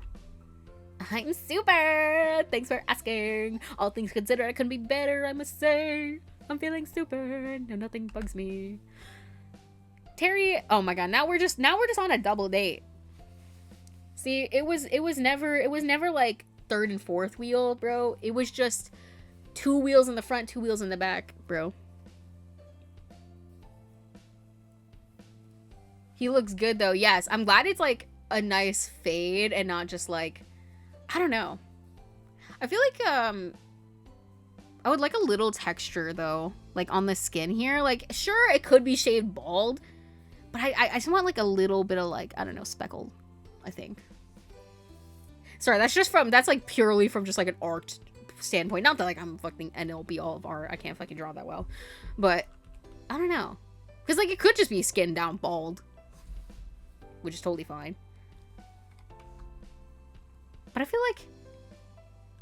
I'm super. Thanks for asking. All things considered, I couldn't be better, I must say. I'm feeling super. No, nothing bugs me. Terry, oh my god, now we're just on a double date. See, it was never like third and fourth wheel, bro. It was just 2 wheels in the front, 2 wheels in the back, bro. He looks good though. Yes, I'm glad it's like a nice fade and not just like, I don't know. I feel like I would like a little texture though, like on the skin here. Like sure, it could be shaved bald, but I just want like a little bit of like, I don't know, speckled, I think. Sorry, that's like purely from just like an art standpoint. Not that like I'm fucking NLB all of art. I can't fucking draw that well, but I don't know. Because like it could just be skin down bald, which is totally fine. But I feel like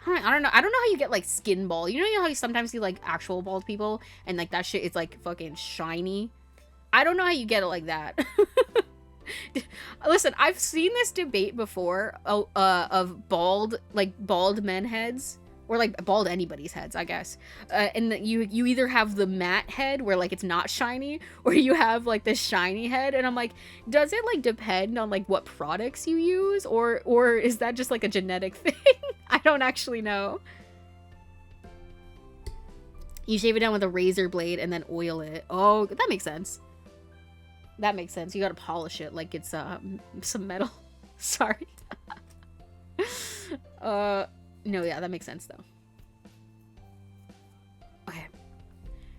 I don't know how you get like skin bald. You know how you sometimes see like actual bald people and like that shit is like fucking shiny. I don't know how you get it like that. Listen, I've seen this debate before of bald men heads. Or like bald anybody's heads, I guess. And you either have the matte head where like it's not shiny, or you have like the shiny head. And I'm like, does it like depend on like what products you use, or is that just like a genetic thing? I don't actually know. You shave it down with a razor blade and then oil it. Oh, that makes sense. That makes sense. You gotta polish it like it's some metal. Sorry. No, yeah, that makes sense though. Okay.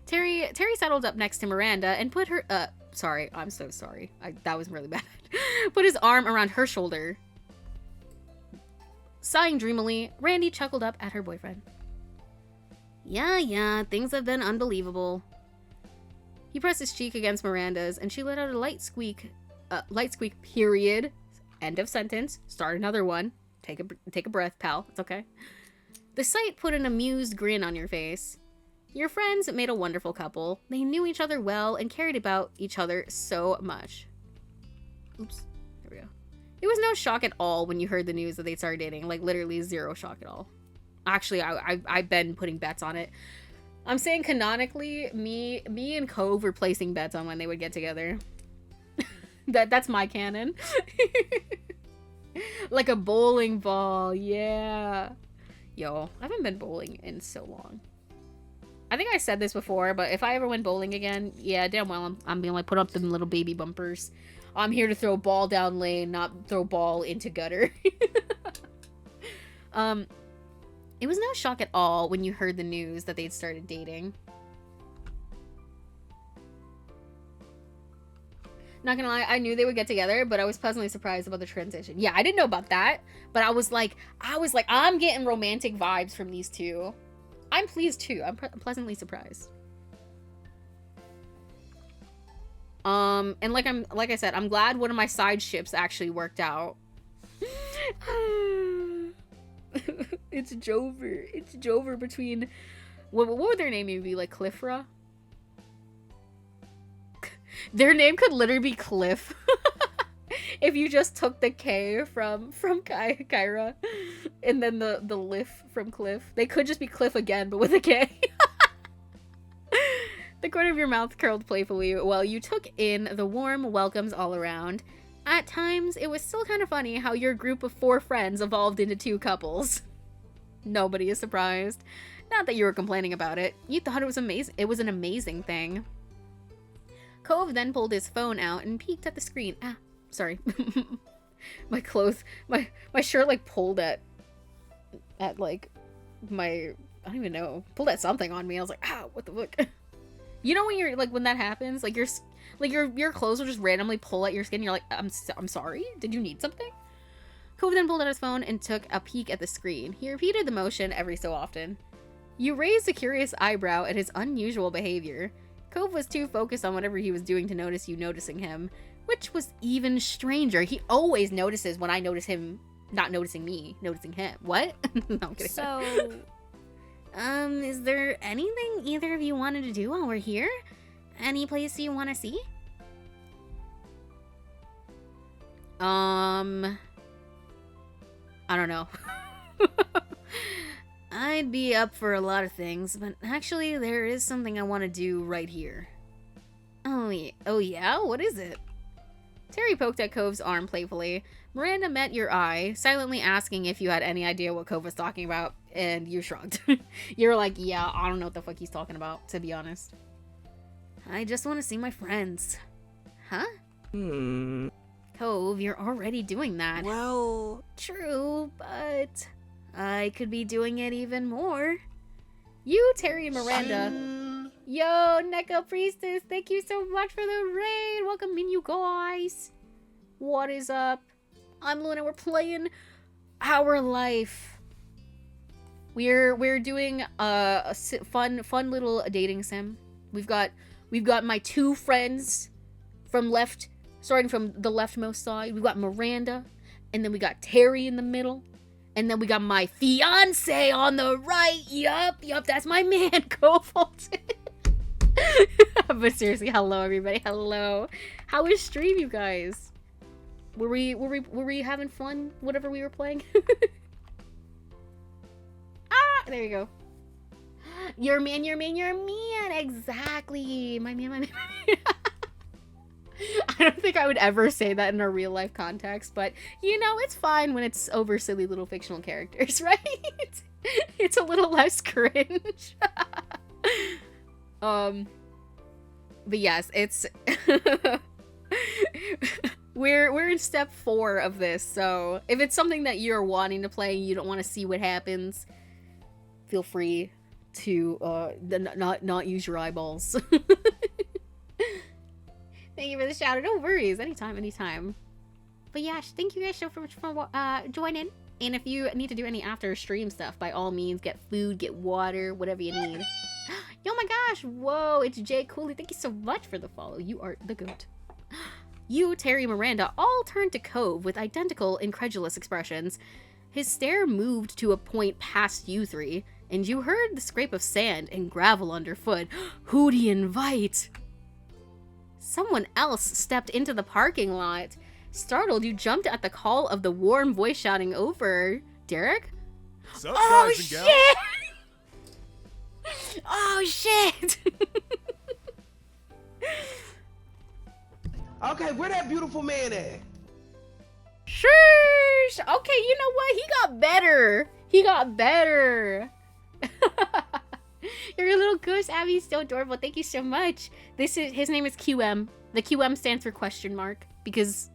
Terry settled up next to Miranda and put her sorry, I'm so sorry. That was really bad. Put his arm around her shoulder. Sighing dreamily, Randy chuckled up at her boyfriend. Yeah, things have been unbelievable. He pressed his cheek against Miranda's and she let out a light squeak, period. End of sentence. Start another one. Take a breath, pal. It's okay. The sight put an amused grin on your face. Your friends made a wonderful couple. They knew each other well and cared about each other so much. Oops. There we go. It was no shock at all when you heard the news that they started dating. Like, literally zero shock at all. Actually, I've been putting bets on it. I'm saying canonically, me and Cove were placing bets on when they would get together. That's my canon. Like a bowling ball, yeah. Yo, I haven't been bowling in so long. I think I said this before, but if I ever went bowling again, yeah, damn well, I'm being like, put up them little baby bumpers. I'm here to throw ball down lane, not throw ball into gutter. It was no shock at all when you heard the news that they'd started dating. Not gonna lie, I knew they would get together, but I was pleasantly surprised about the transition. Yeah, I didn't know about that, but I was like, I'm getting romantic vibes from these two. I'm pleased too. I'm pleasantly surprised. And like I said, I'm glad one of my side ships actually worked out. It's Jover. It's Jover between what would their name be, like Cliffra? Their name could literally be Cliff. If you just took the K from Kyra and then the Liff from Cliff. They could just be Cliff again, but with a K. The corner of your mouth curled playfully while you took in the warm welcomes all around. At times, it was still kind of funny how your group of 4 friends evolved into 2 couples. Nobody is surprised. Not that you were complaining about it. You thought it was amazing. It was an amazing thing. Cove then pulled his phone out and peeked at the screen. Ah, sorry. My clothes, my shirt like pulled at like my, I don't even know, pulled at something on me. I was like, ah, what the fuck? You know when you're like, when that happens, like your clothes will just randomly pull at your skin. You're like, I'm sorry. Did you need something? Cove then pulled out his phone and took a peek at the screen. He repeated the motion every so often. You raised a curious eyebrow at his unusual behavior. Cove was too focused on whatever he was doing to notice you noticing him, which was even stranger. He always notices when I notice him not noticing me, noticing him. What? No, I'm kidding. So, Is there anything either of you wanted to do while we're here? Any place you want to see? I don't know. I'd be up for a lot of things, but actually there is something I want to do right here. Oh yeah? What is it? Terry poked at Cove's arm playfully. Miranda met your eye, silently asking if you had any idea what Cove was talking about, and you shrugged. You're like, yeah, I don't know what the fuck he's talking about, to be honest. I just want to see my friends. Huh? Cove, you're already doing that. Well, True, but I could be doing it even more. You, Terry, and Miranda. Yo, Neko Priestess, thank you so much for the raid. Welcome in, you guys. What is up? I'm Luna. We're playing Our Life. We're doing a fun little dating sim. We've got my 2 friends starting from the leftmost side. We've got Miranda, and then we got Terry in the middle. And then we got my fiance on the right. Yup, that's my man, Cove. But seriously, hello everybody. Hello. How was stream, you guys? Were we having fun? Whatever we were playing. Ah, there you go. Your man. Exactly. My man. I don't think I would ever say that in a real life context, but you know, it's fine when it's over silly little fictional characters, right? It's a little less cringe. But yes, it's we're in step 4 of this, so if it's something that you're wanting to play and you don't want to see what happens, feel free to not use your eyeballs. Thank you for the shout out. No worries. Anytime. But yeah, thank you guys so much for joining. And if you need to do any after stream stuff, by all means, get food, get water, whatever you need. Oh my gosh. Whoa, it's Jay Cooley. Thank you so much for the follow. You are the goat. You, Terry, Miranda all turned to Cove with identical incredulous expressions. His stare moved to a point past you 3, and you heard the scrape of sand and gravel underfoot. Who'd he invite? Someone else stepped into the parking lot. Startled, you jumped at the call of the warm voice shouting over. Derek? What's up, Oh, guys and gals? shit! Oh, shit! Okay, where that beautiful man at? Shush! Okay, you know what? He got better. Your little goose, Abby, is so adorable. Thank you so much. His name is QM. The QM stands for question mark, because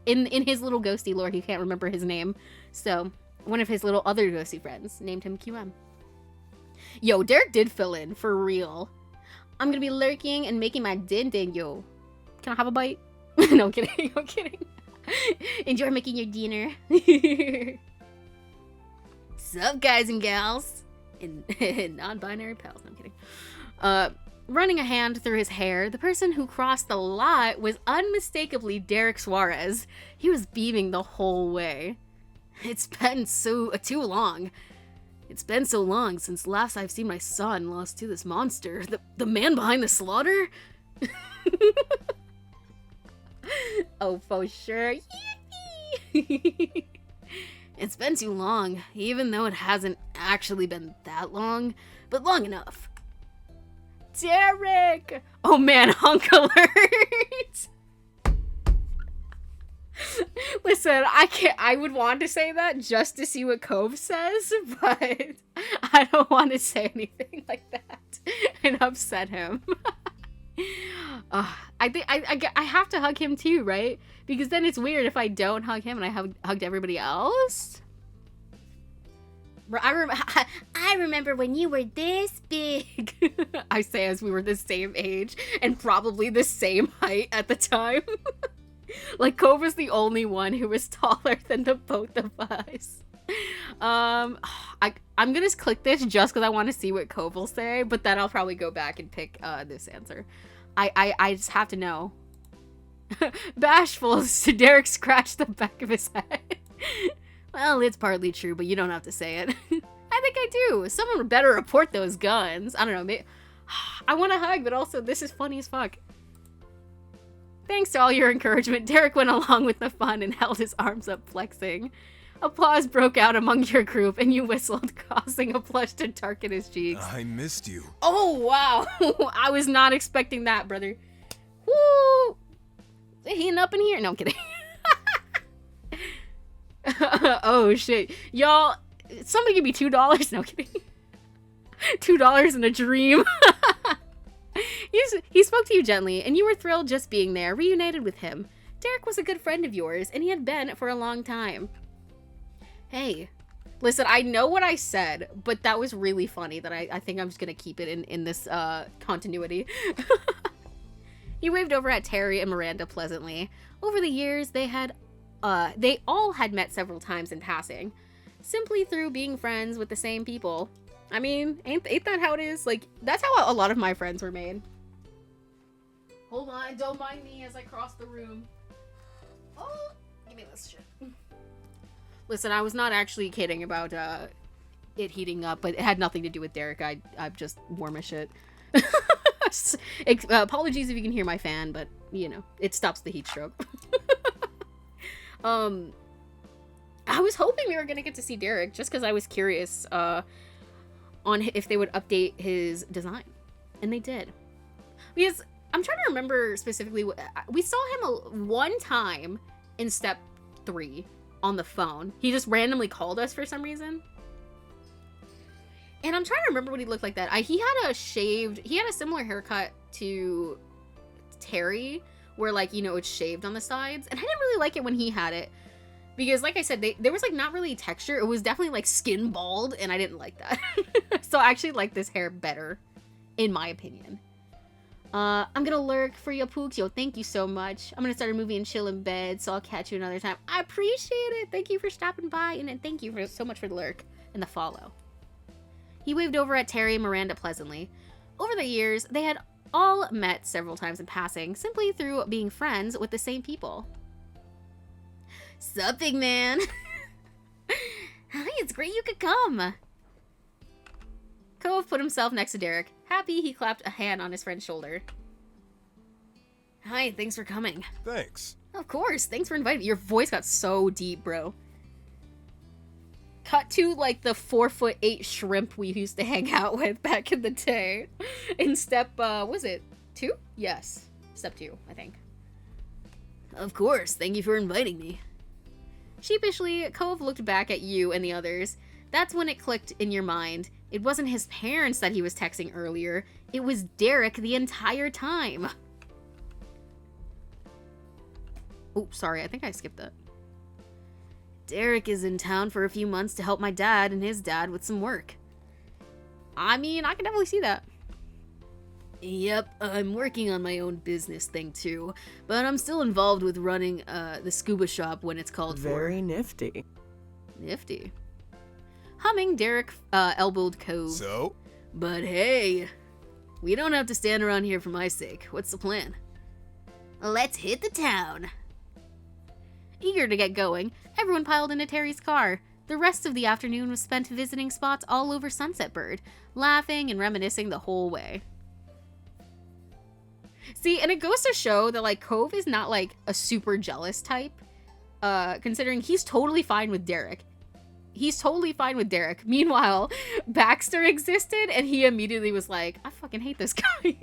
in his little ghosty lore, he can't remember his name. So one of his little other ghosty friends named him QM. Yo, Derek did fill in, for real. I'm gonna be lurking and making my din, yo. Can I have a bite? No, I'm kidding. Enjoy making your dinner. Sup, guys and gals? And non-binary pals. No, I'm kidding. Running a hand through his hair, the person who crossed the lot was unmistakably Derek Suarez. He was beaming the whole way. It's been too long. It's been so long since last I've seen my son lost to this monster. The man behind the slaughter? Oh, for sure. It's been too long, even though it hasn't actually been that long, but long enough. Derek! Oh man, hunk alert! Listen, I would want to say that just to see what Cove says, but I don't want to say anything like that and upset him. I think I have to hug him too, right? Because then it's weird if I don't hug him and I hugged everybody else. I remember when you were this big. I say as we were the same age and probably the same height at the time. Like, Cove was the only one who was taller than the both of us. I'm gonna click this just because I want to see what Cove will say, but then I'll probably go back and pick this answer. I just have to know. Bashful, Derek scratched the back of his head. Well, it's partly true, but you don't have to say it. I think I do. Someone would better report those guns. I don't know. Maybe... I want to hug, but also this is funny as fuck. Thanks to all your encouragement, Derek went along with the fun and held his arms up, flexing. Applause broke out among your group, and you whistled, causing a blush to darken his cheeks. I missed you. Oh, wow. I was not expecting that, brother. Woo! Is it heating up in here? No, I'm kidding. Oh, shit. Y'all, somebody give me $2. No, I'm kidding. $2 in a dream. He spoke to you gently, and you were thrilled just being there, reunited with him. Derek was a good friend of yours, and he had been for a long time. Hey, listen, I know what I said, but that was really funny that I think I'm just gonna keep it in this continuity. He waved over at Terry and Miranda pleasantly. Over the years, they all had met several times in passing, simply through being friends with the same people. I mean, ain't that how it is? Like, that's how a lot of my friends were made. Hold on, don't mind me as I cross the room. Oh, give me this shit. Listen, I was not actually kidding about it heating up, but it had nothing to do with Derek. I'm just warm as shit. Apologies if you can hear my fan, but, you know, it stops the heat stroke. I was hoping we were going to get to see Derek, just because I was curious on if they would update his design. And they did. Because I'm trying to remember specifically. We saw him one time in step 3 on the phone. He just randomly called us for some reason. And I'm trying to remember what he looked like that. He had a similar haircut to Terry, where, like, you know, it's shaved on the sides. And I didn't really like it when he had it. Because, like I said, there was, like, not really texture. It was definitely, like, skin bald, and I didn't like that. So I actually like this hair better, in my opinion. I'm gonna lurk for your pooks. Yo, thank you so much. I'm gonna start a movie and chill in bed, so I'll catch you another time. I appreciate it. Thank you for stopping by, and thank you so much for the lurk and the follow. He waved over at Terry and Miranda pleasantly. Over the years, they had all met several times in passing, simply through being friends with the same people. Sup, big man? Hi, it's great you could come. Cove put himself next to Derek. Happy, he clapped a hand on his friend's shoulder. Hi, thanks for coming. Thanks. Of course, thanks for inviting me. Your voice got so deep, bro. Cut to, like, the 4'8" shrimp we used to hang out with back in the day. In step, was it 2? Yes. Step 2, I think. Of course, thank you for inviting me. Sheepishly, Cove looked back at you and the others. That's when it clicked in your mind. It wasn't his parents that he was texting earlier. It was Derek the entire time. Oh, sorry, I think I skipped that. Derek is in town for a few months to help my dad and his dad with some work. I mean, I can definitely see that. Yep, I'm working on my own business thing too, but I'm still involved with running the scuba shop when it's called for. Very nifty. Nifty. Humming, Derek elbowed Cove. So? But hey, we don't have to stand around here for my sake. What's the plan? Let's hit the town. Eager to get going, everyone piled into Terry's car. The rest of the afternoon was spent visiting spots all over Sunset Bird, laughing and reminiscing the whole way. See, and it goes to show that, like, Cove is not, like, a super jealous type, considering he's totally fine with Derek. He's totally fine with Derek. Meanwhile, Baxter existed, and he immediately was like, I fucking hate this guy.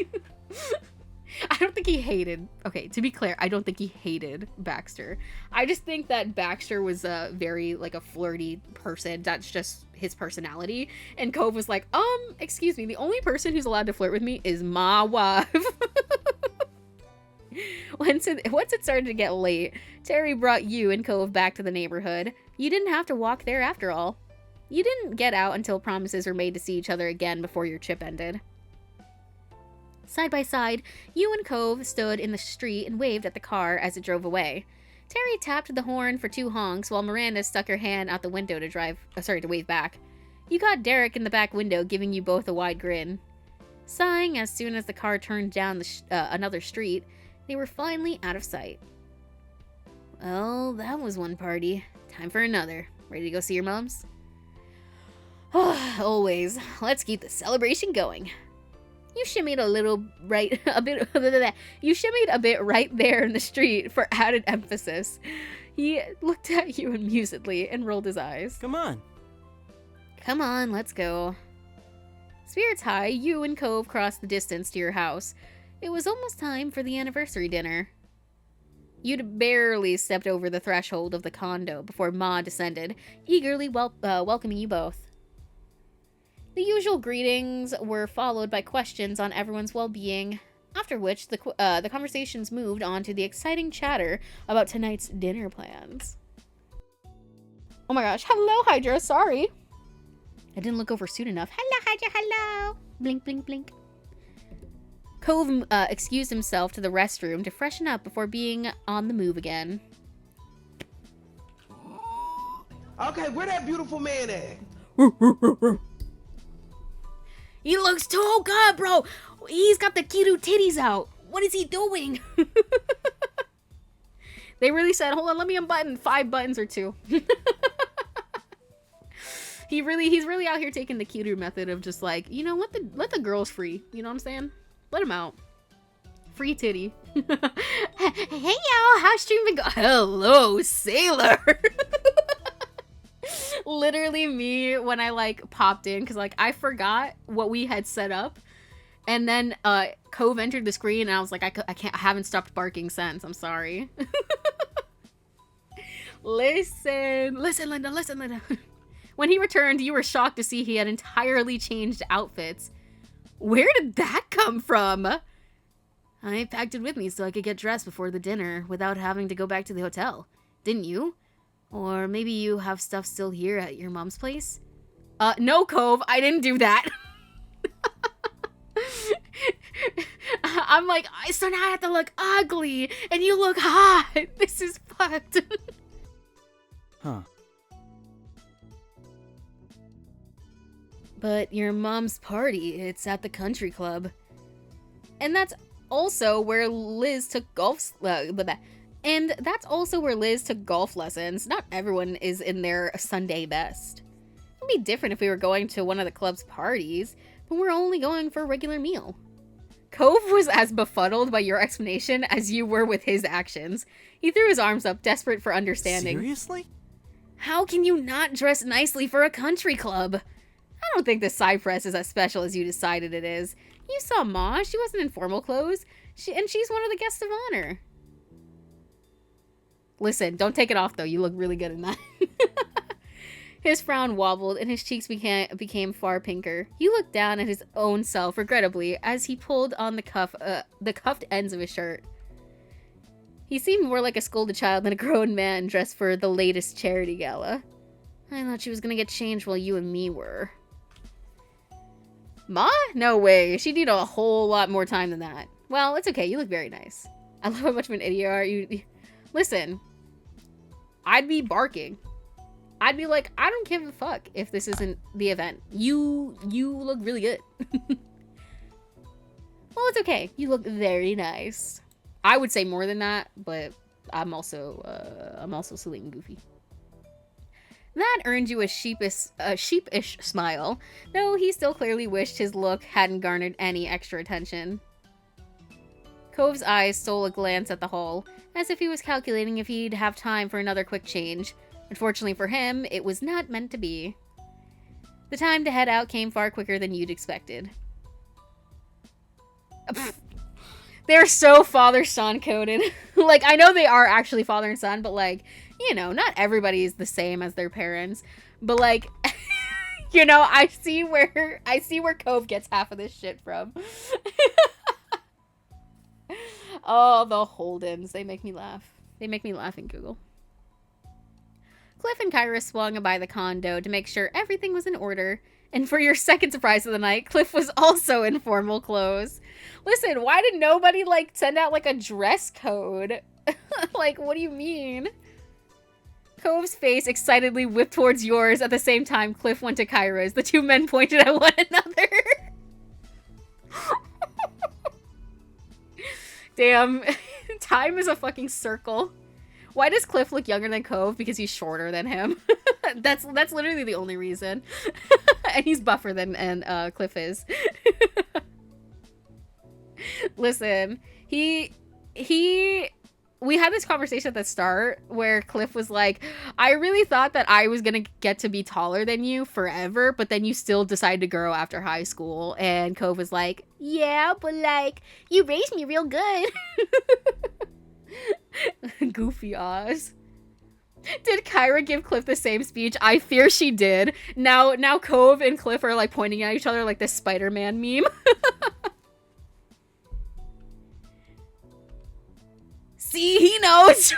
I don't think he hated... Okay, to be clear, I don't think he hated Baxter. I just think that Baxter was a very, like, a flirty person. That's just his personality. And Cove was like, excuse me, the only person who's allowed to flirt with me is my wife. Once it started to get late, Terry brought you and Cove back to the neighborhood. You didn't have to walk there after all. You didn't get out until promises were made to see each other again before your trip ended. Side by side, you and Cove stood in the street and waved at the car as it drove away. Terry tapped the horn for 2 honks while Miranda stuck her hand out the window to wave back. You got Derek in the back window, giving you both a wide grin. Sighing as soon as the car turned down another street, they were finally out of sight. Well, that was one party. Time for another. Ready to go see your moms? Always. Let's keep the celebration going. You shimmied You shimmied a bit right there in the street for added emphasis. He looked at you amusedly and rolled his eyes. Come on. Come on, let's go. Spirits high, you and Cove crossed the distance to your house. It was almost time for the anniversary dinner. You'd barely stepped over the threshold of the condo before Ma descended, eagerly welcoming you both. The usual greetings were followed by questions on everyone's well-being, after which the conversations moved on to the exciting chatter about tonight's dinner plans. Oh my gosh, hello Hydra, sorry. I didn't look over soon enough. Hello Hydra, hello. Blink, blink, blink. Cove excused himself to the restroom to freshen up before being on the move again. Okay, where that beautiful man at? He looks too good, bro. He's got the cute titties out. What is he doing? They really said, hold on, let me unbutton 5 buttons or 2. He's really out here taking the cuter method of just like, you know, let the girls free. You know what I'm saying? Let him out. Free titty. Hey y'all, how's stream been going? Hello, sailor. Literally me when I like popped in, because like I forgot what we had set up, and then Cove entered the screen and I was like, I haven't stopped barking since. I'm sorry. Listen Linda. When he returned, you were shocked to see he had entirely changed outfits. Where did that come from? I packed it with me so I could get dressed before the dinner without having to go back to the hotel. Didn't you? Or maybe you have stuff still here at your mom's place? No, Cove, I didn't do that. I'm like, so now I have to look ugly, and you look hot. This is fucked. Huh. But your mom's party, it's at the country club. And that's also where Liz took golf lessons. Not everyone is in their Sunday best. It'd be different if we were going to one of the club's parties, but we're only going for a regular meal. Cove was as befuddled by your explanation as you were with his actions. He threw his arms up, desperate for understanding. Seriously? How can you not dress nicely for a country club? I don't think the cypress is as special as you decided it is. You saw Ma, she wasn't in formal clothes, and she's one of the guests of honor. Listen, don't take it off though, you look really good in that. His frown wobbled and his cheeks became far pinker. He looked down at his own self regrettably as he pulled on the cuffed ends of his shirt. He seemed more like a scolded child than a grown man dressed for the latest charity gala. I thought she was gonna get changed while you and me were. Ma? No way. She'd need a whole lot more time than that. Well, it's okay. You look very nice. I love how much of an idiot you are. You listen. I'd be barking. I'd be like, I don't give a fuck if this isn't the event. You look really good. Well, it's okay. You look very nice. I would say more than that, but I'm also silly and goofy. That earned you a sheepish smile, though he still clearly wished his look hadn't garnered any extra attention. Cove's eyes stole a glance at the hall, as if he was calculating if he'd have time for another quick change. Unfortunately for him, it was not meant to be. The time to head out came far quicker than you'd expected. They're so father-son coded. Like, I know they are actually father and son, but like, you know, not everybody is the same as their parents. But like, you know, I see where Cove gets half of this shit from. Oh, the Holdens. They make me laugh. They make me laugh and Google. Cliff and Kyra swung by the condo to make sure everything was in order. And for your second surprise of the night, Cliff was also in formal clothes. Listen, why did nobody, like, send out, like, a dress code? Like, what do you mean? Cove's face excitedly whipped towards yours at the same time Cliff went to Kyra's. The two men pointed at one another. Damn. Time is a fucking circle. Why does Cliff look younger than Cove? Because he's shorter than him. That's literally the only reason. And he's buffer than Cliff is. Listen, we had this conversation at the start where Cliff was like, I really thought that I was gonna get to be taller than you forever, but then you still decided to grow after high school. And Cove was like, yeah, but like, you raised me real good. Goofy Oz. Did Kyra give Cliff the same speech? I fear she did. Now Cove and Cliff are like pointing at each other like this Spider-Man meme. See, he knows.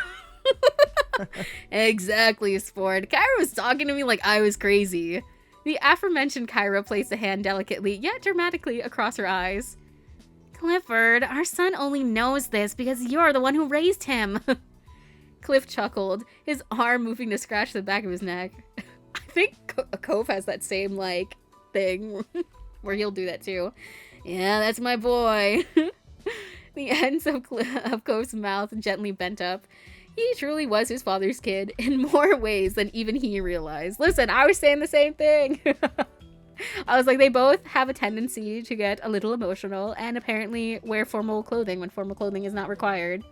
Exactly, Sport. Kyra was talking to me like I was crazy. The aforementioned Kyra placed a hand delicately yet dramatically across her eyes. Clifford, our son only knows this because you're the one who raised him. Cliff chuckled, his arm moving to scratch the back of his neck. I think Cove has that same, like, thing where he'll do that too. Yeah, that's my boy. The ends of Cove's mouth gently bent up. He truly was his father's kid in more ways than even he realized. Listen, I was saying the same thing. I was like, they both have a tendency to get a little emotional and apparently wear formal clothing when formal clothing is not required.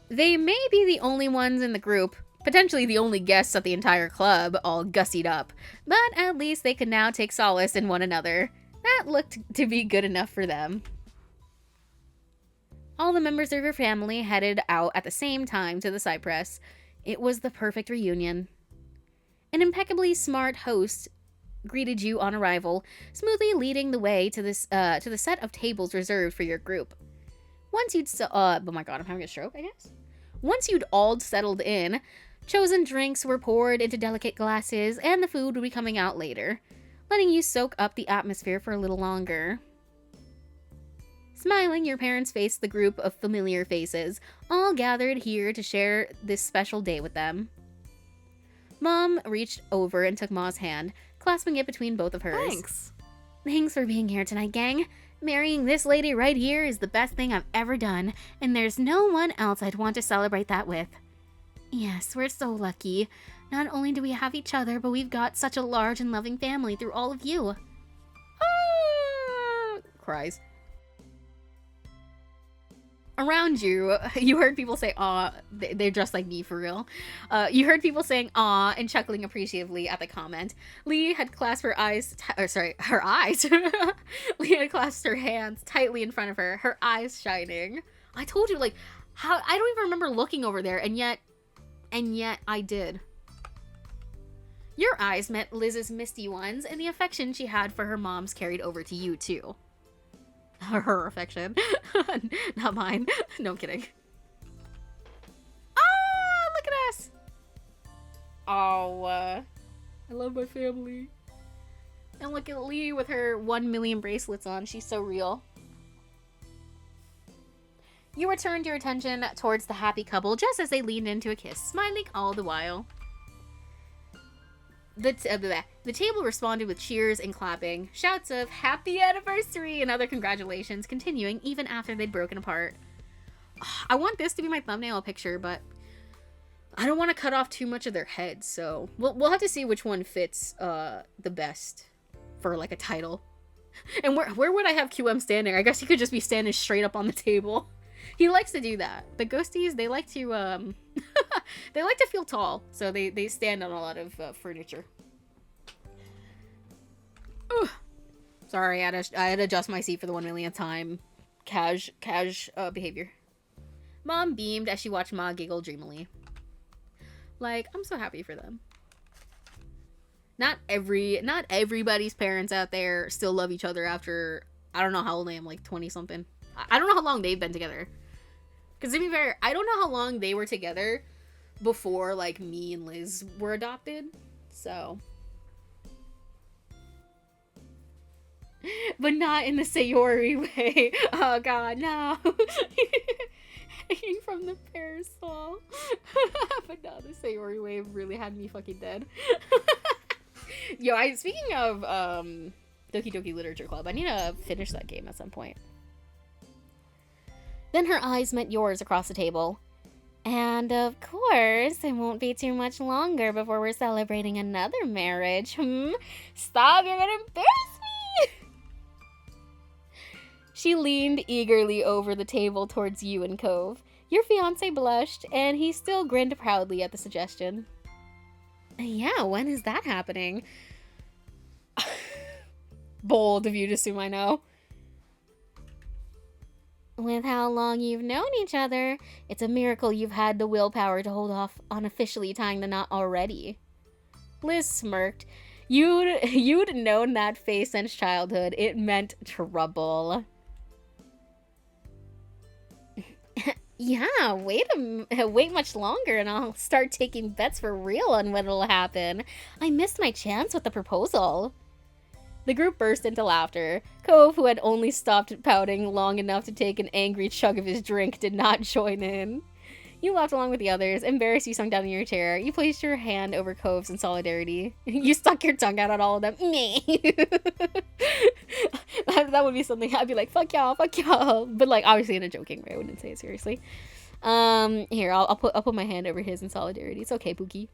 They may be the only ones in the group, potentially the only guests at the entire club, all gussied up, but at least they could now take solace in one another. That looked to be good enough for them. All the members of your family headed out at the same time to the Cypress. It was the perfect reunion. An impeccably smart host greeted you on arrival, smoothly leading the way to the set of tables reserved for your group. Once you'd oh my god, I'm having a stroke, I guess. Once you'd all settled in, chosen drinks were poured into delicate glasses, and the food would be coming out later, letting you soak up the atmosphere for a little longer. Smiling, your parents faced the group of familiar faces, all gathered here to share this special day with them. Mom reached over and took Ma's hand, clasping it between both of hers. Thanks. Thanks for being here tonight, gang. Marrying this lady right here is the best thing I've ever done, and there's no one else I'd want to celebrate that with. Yes, we're so lucky. Not only do we have each other, but we've got such a large and loving family through all of you. Ah! Cries. Around you, you heard people say, aw, they're just like me for real. You heard people saying, aw, and chuckling appreciatively at the comment. Lee had clasped her eyes, her eyes. Lee had clasped her hands tightly in front of her, her eyes shining. I told you, like, how, I don't even remember looking over there, and yet I did. Your eyes met Liz's misty ones, and the affection she had for her mom's carried over to you, too. Her affection. Not mine. No, I'm kidding. Ah, look at us. Oh, I love my family. And look at Lee with her 1 million bracelets on. She's so real. You returned your attention towards the happy couple just as they leaned into a kiss, smiling all the while. The table responded with cheers and clapping, shouts of happy anniversary and other congratulations continuing even after they'd broken apart. I want this to be my thumbnail picture, but I don't want to cut off too much of their heads, so we'll have to see which one fits the best for like a title. And where would I have QM standing? I guess he could just be standing straight up on the table. He likes to do that. The ghosties, they like to they like to feel tall, so they stand on a lot of furniture. Ugh. Sorry, I had to adjust my seat for the 1 millionth time. Cash behavior. Mom beamed as she watched Ma giggle dreamily. Like, I'm so happy for them. Not everybody's parents out there still love each other after, I don't know how old I am, like 20 something. I don't know how long they've been together. Because to be fair, I don't know how long they were together before, like, me and Liz were adopted. So. But not in the Sayori way. Oh god, no. Hanging from the parasol. But no, the Sayori way really had me fucking dead. Yo, speaking of Doki Doki Literature Club, I need to finish that game at some point. Then her eyes met yours across the table. And of course, it won't be too much longer before we're celebrating another marriage. Stop, you're gonna embarrass me! She leaned eagerly over the table towards you and Cove. Your fiancé blushed, and he still grinned proudly at the suggestion. Yeah, when is that happening? Bold of you to assume I know. With how long you've known each other, it's a miracle you've had the willpower to hold off on officially tying the knot already. Liz smirked. You'd known that face since childhood. It meant trouble. Yeah, wait much longer and I'll start taking bets for real on what'll happen. I missed my chance with the proposal. The group burst into laughter. Cove, who had only stopped pouting long enough to take an angry chug of his drink, did not join in. You laughed along with the others. Embarrassed, you sunk down in your chair. You placed your hand over Cove's in solidarity. You stuck your tongue out at all of them. Me. that would be something I'd be like, fuck y'all. But like, obviously in a joking way. I wouldn't say it seriously. Here, I'll put my hand over his in solidarity. It's okay, Pookie.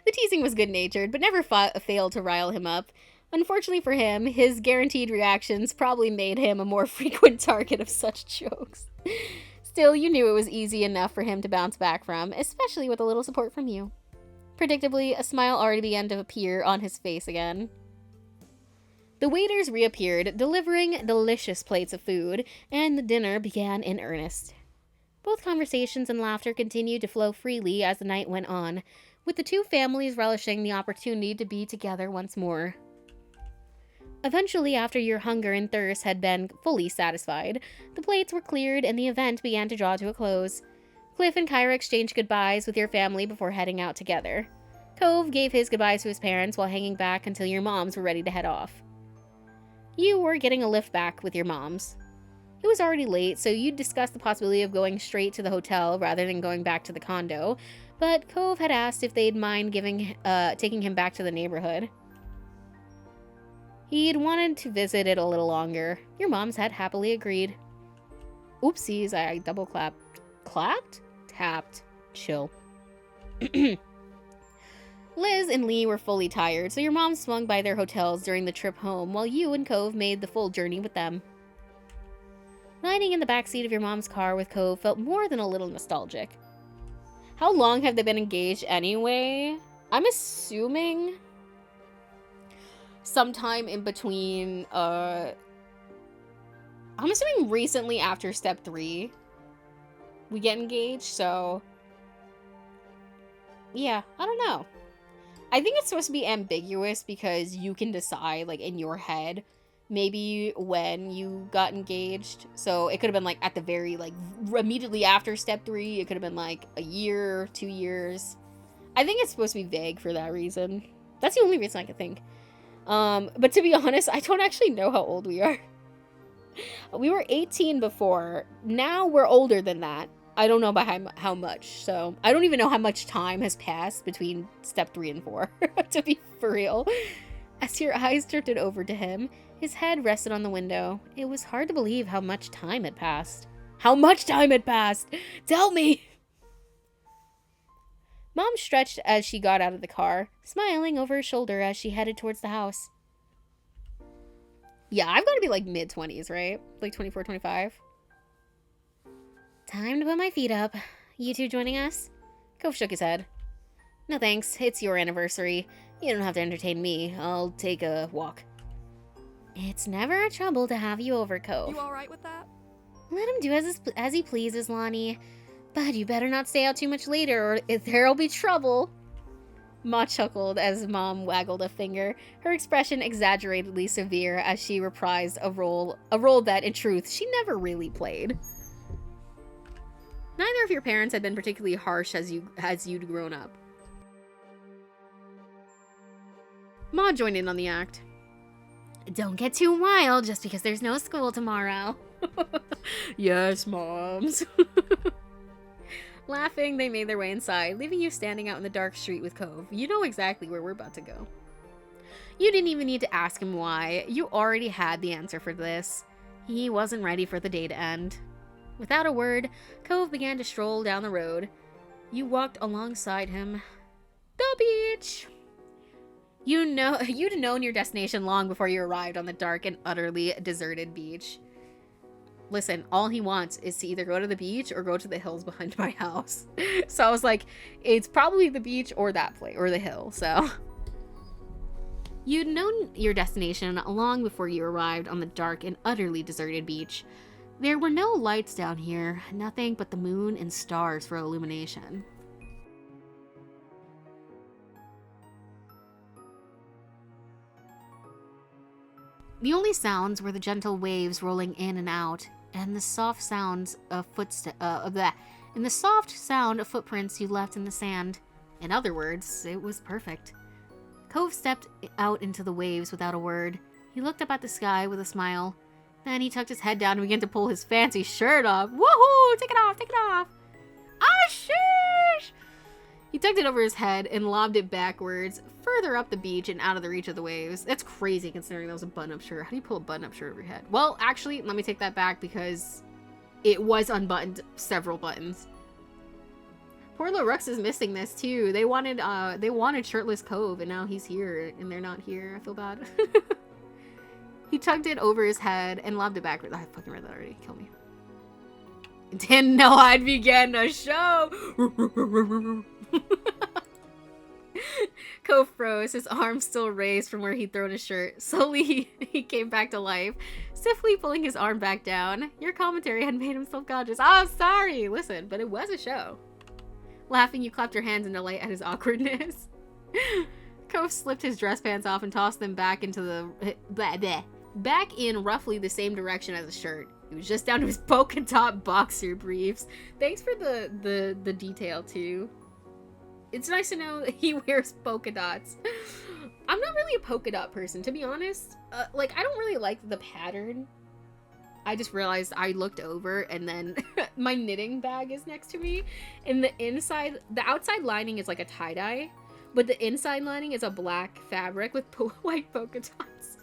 The teasing was good-natured, but never failed to rile him up. Unfortunately for him, his guaranteed reactions probably made him a more frequent target of such jokes. Still, you knew it was easy enough for him to bounce back from, especially with a little support from you. Predictably, a smile already began to appear on his face again. The waiters reappeared, delivering delicious plates of food, and the dinner began in earnest. Both conversations and laughter continued to flow freely as the night went on, with the two families relishing the opportunity to be together once more. Eventually, after your hunger and thirst had been fully satisfied, the plates were cleared and the event began to draw to a close. Cliff and Kyra exchanged goodbyes with your family before heading out together. Cove gave his goodbyes to his parents while hanging back until your moms were ready to head off. You were getting a lift back with your moms. It was already late, so you discussed the possibility of going straight to the hotel rather than going back to the condo, but Cove had asked if they'd mind taking him back to the neighborhood. He'd wanted to visit it a little longer. Your moms had happily agreed. Oopsies, I double clapped. Clapped? Tapped. Chill. Liz and Lee were fully tired, so your moms swung by their hotels during the trip home while you and Cove made the full journey with them. Lying in the backseat of your mom's car with Cove felt more than a little nostalgic. How long have they been engaged anyway? I'm assuming sometime in between, I'm assuming recently after step 3 we get engaged, so yeah, I don't know. I think it's supposed to be ambiguous because you can decide, like, in your head, maybe when you got engaged. So it could have been, like, at the very, like, immediately after step 3. It could have been, like, a year, 2 years. I think it's supposed to be vague for that reason. That's the only reason I could think. But to be honest, I don't actually know how old we are. We were 18 before. Now we're older than that. I don't know by how much. So I don't even know how much time has passed between step 3 and 4, to be for real. As your eyes drifted over to him, his head rested on the window. It was hard to believe how much time had passed. How much time had passed? Tell me! Mom stretched as she got out of the car, smiling over her shoulder as she headed towards the house. Yeah, I've got to be like mid-20s, right? Like 24, 25. Time to put my feet up. You two joining us? Cove shook his head. No thanks, it's your anniversary. You don't have to entertain me. I'll take a walk. It's never a trouble to have you over, Cove. You alright with that? Let him do as he pleases, Lonnie. But you better not stay out too much later, or there'll be trouble. Ma chuckled as Mom waggled a finger, her expression exaggeratedly severe as she reprised a role that, in truth, she never really played. Neither of your parents had been particularly harsh as you'd grown up. Ma joined in on the act. Don't get too wild just because there's no school tomorrow. Yes, Moms. Laughing, they made their way inside, leaving you standing out in the dark street with Cove. You know exactly where we're about to go. You didn't even need to ask him why. You already had the answer for this. He wasn't ready for the day to end. Without a word, Cove began to stroll down the road. You walked alongside him. The beach! You'd known your destination long before you arrived on the dark and utterly deserted beach. Listen, all he wants is to either go to the beach or go to the hills behind my house. So I was like, it's probably the beach or that place, or the hill, so. You'd known your destination long before you arrived on the dark and utterly deserted beach. There were no lights down here, nothing but the moon and stars for illumination. The only sounds were the gentle waves rolling in and out, and the soft sounds of and the soft sound of footprints you left in the sand. In other words, it was perfect. Cove stepped out into the waves without a word. He looked up at the sky with a smile. Then he tucked his head down and began to pull his fancy shirt off. Woohoo! Take it off! Take it off! Ah, sheesh! He tucked it over his head and lobbed it backwards, further up the beach and out of the reach of the waves. That's crazy considering that was a button-up shirt. How do you pull a button-up shirt over your head? Well, actually, let me take that back because it was unbuttoned several buttons. Poor little Rux is missing this too. They wanted shirtless Cove, and now he's here, and they're not here. I feel bad. He tugged it over his head and lobbed it backwards. I fucking read that already. Kill me. Didn't know I'd begin a show. Cove froze, his arm still raised from where he'd thrown his shirt. Slowly, he came back to life, stiffly pulling his arm back down. Your commentary had made him self-conscious. Oh, sorry! Listen, but it was a show. Laughing, you clapped your hands in delight at his awkwardness. Cove slipped his dress pants off and tossed them back into the... back in roughly the same direction as the shirt. It was just down to his polka dot boxer briefs. Thanks for the detail, too. It's nice to know that he wears polka dots. I'm not really a polka dot person, to be honest. Like, I don't really like the pattern. I just realized I looked over and then my knitting bag is next to me. And the outside lining is like a tie-dye, but the inside lining is a black fabric with white polka dots.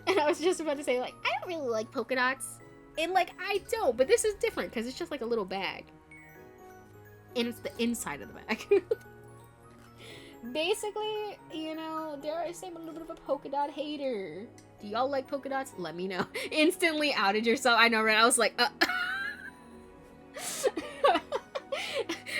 And I was just about to say, like, I don't really like polka dots. And, like, I don't, but this is different because it's just like a little bag. And it's the inside of the bag. Basically, you know, dare I say I'm a little bit of a polka dot hater. Do y'all like polka dots? Let me know. Instantly outed yourself. I know, right? I was like,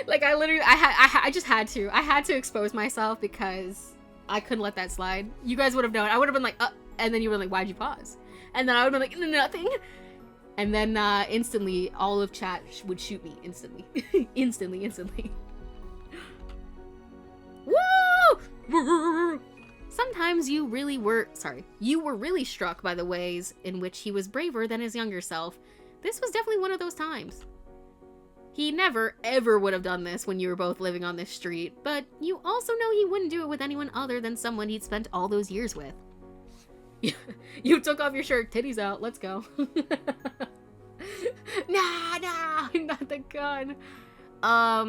like, I literally, I just had to. I had to expose myself because I couldn't let that slide. You guys would have known. I would have been like, and then you were like, why'd you pause? And then I would have been like, nothing. And then instantly, all of chat would shoot me instantly. instantly. Woo! Sometimes you were really struck by the ways in which he was braver than his younger self. This was definitely one of those times. He never, ever would have done this when you were both living on this street, but you also know he wouldn't do it with anyone other than someone he'd spent all those years with. You took off your shirt, titties out, let's go. Nah, not the gun. I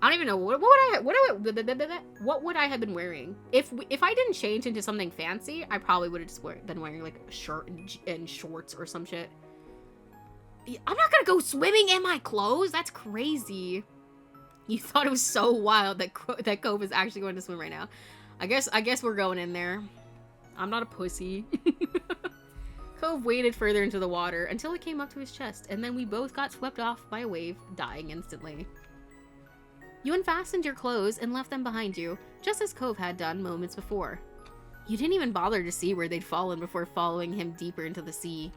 don't even know what would I have been wearing if I didn't change into something fancy. I probably would have just been wearing like a shirt and shorts or some shit. I'm not gonna go swimming in my clothes. That's crazy. You thought it was so wild that Cove is actually going to swim right now. I guess we're going in there. I'm not a pussy. Cove waded further into the water until it came up to his chest, and then we both got swept off by a wave, dying instantly. You unfastened your clothes and left them behind you, just as Cove had done moments before. You didn't even bother to see where they'd fallen before following him deeper into the sea.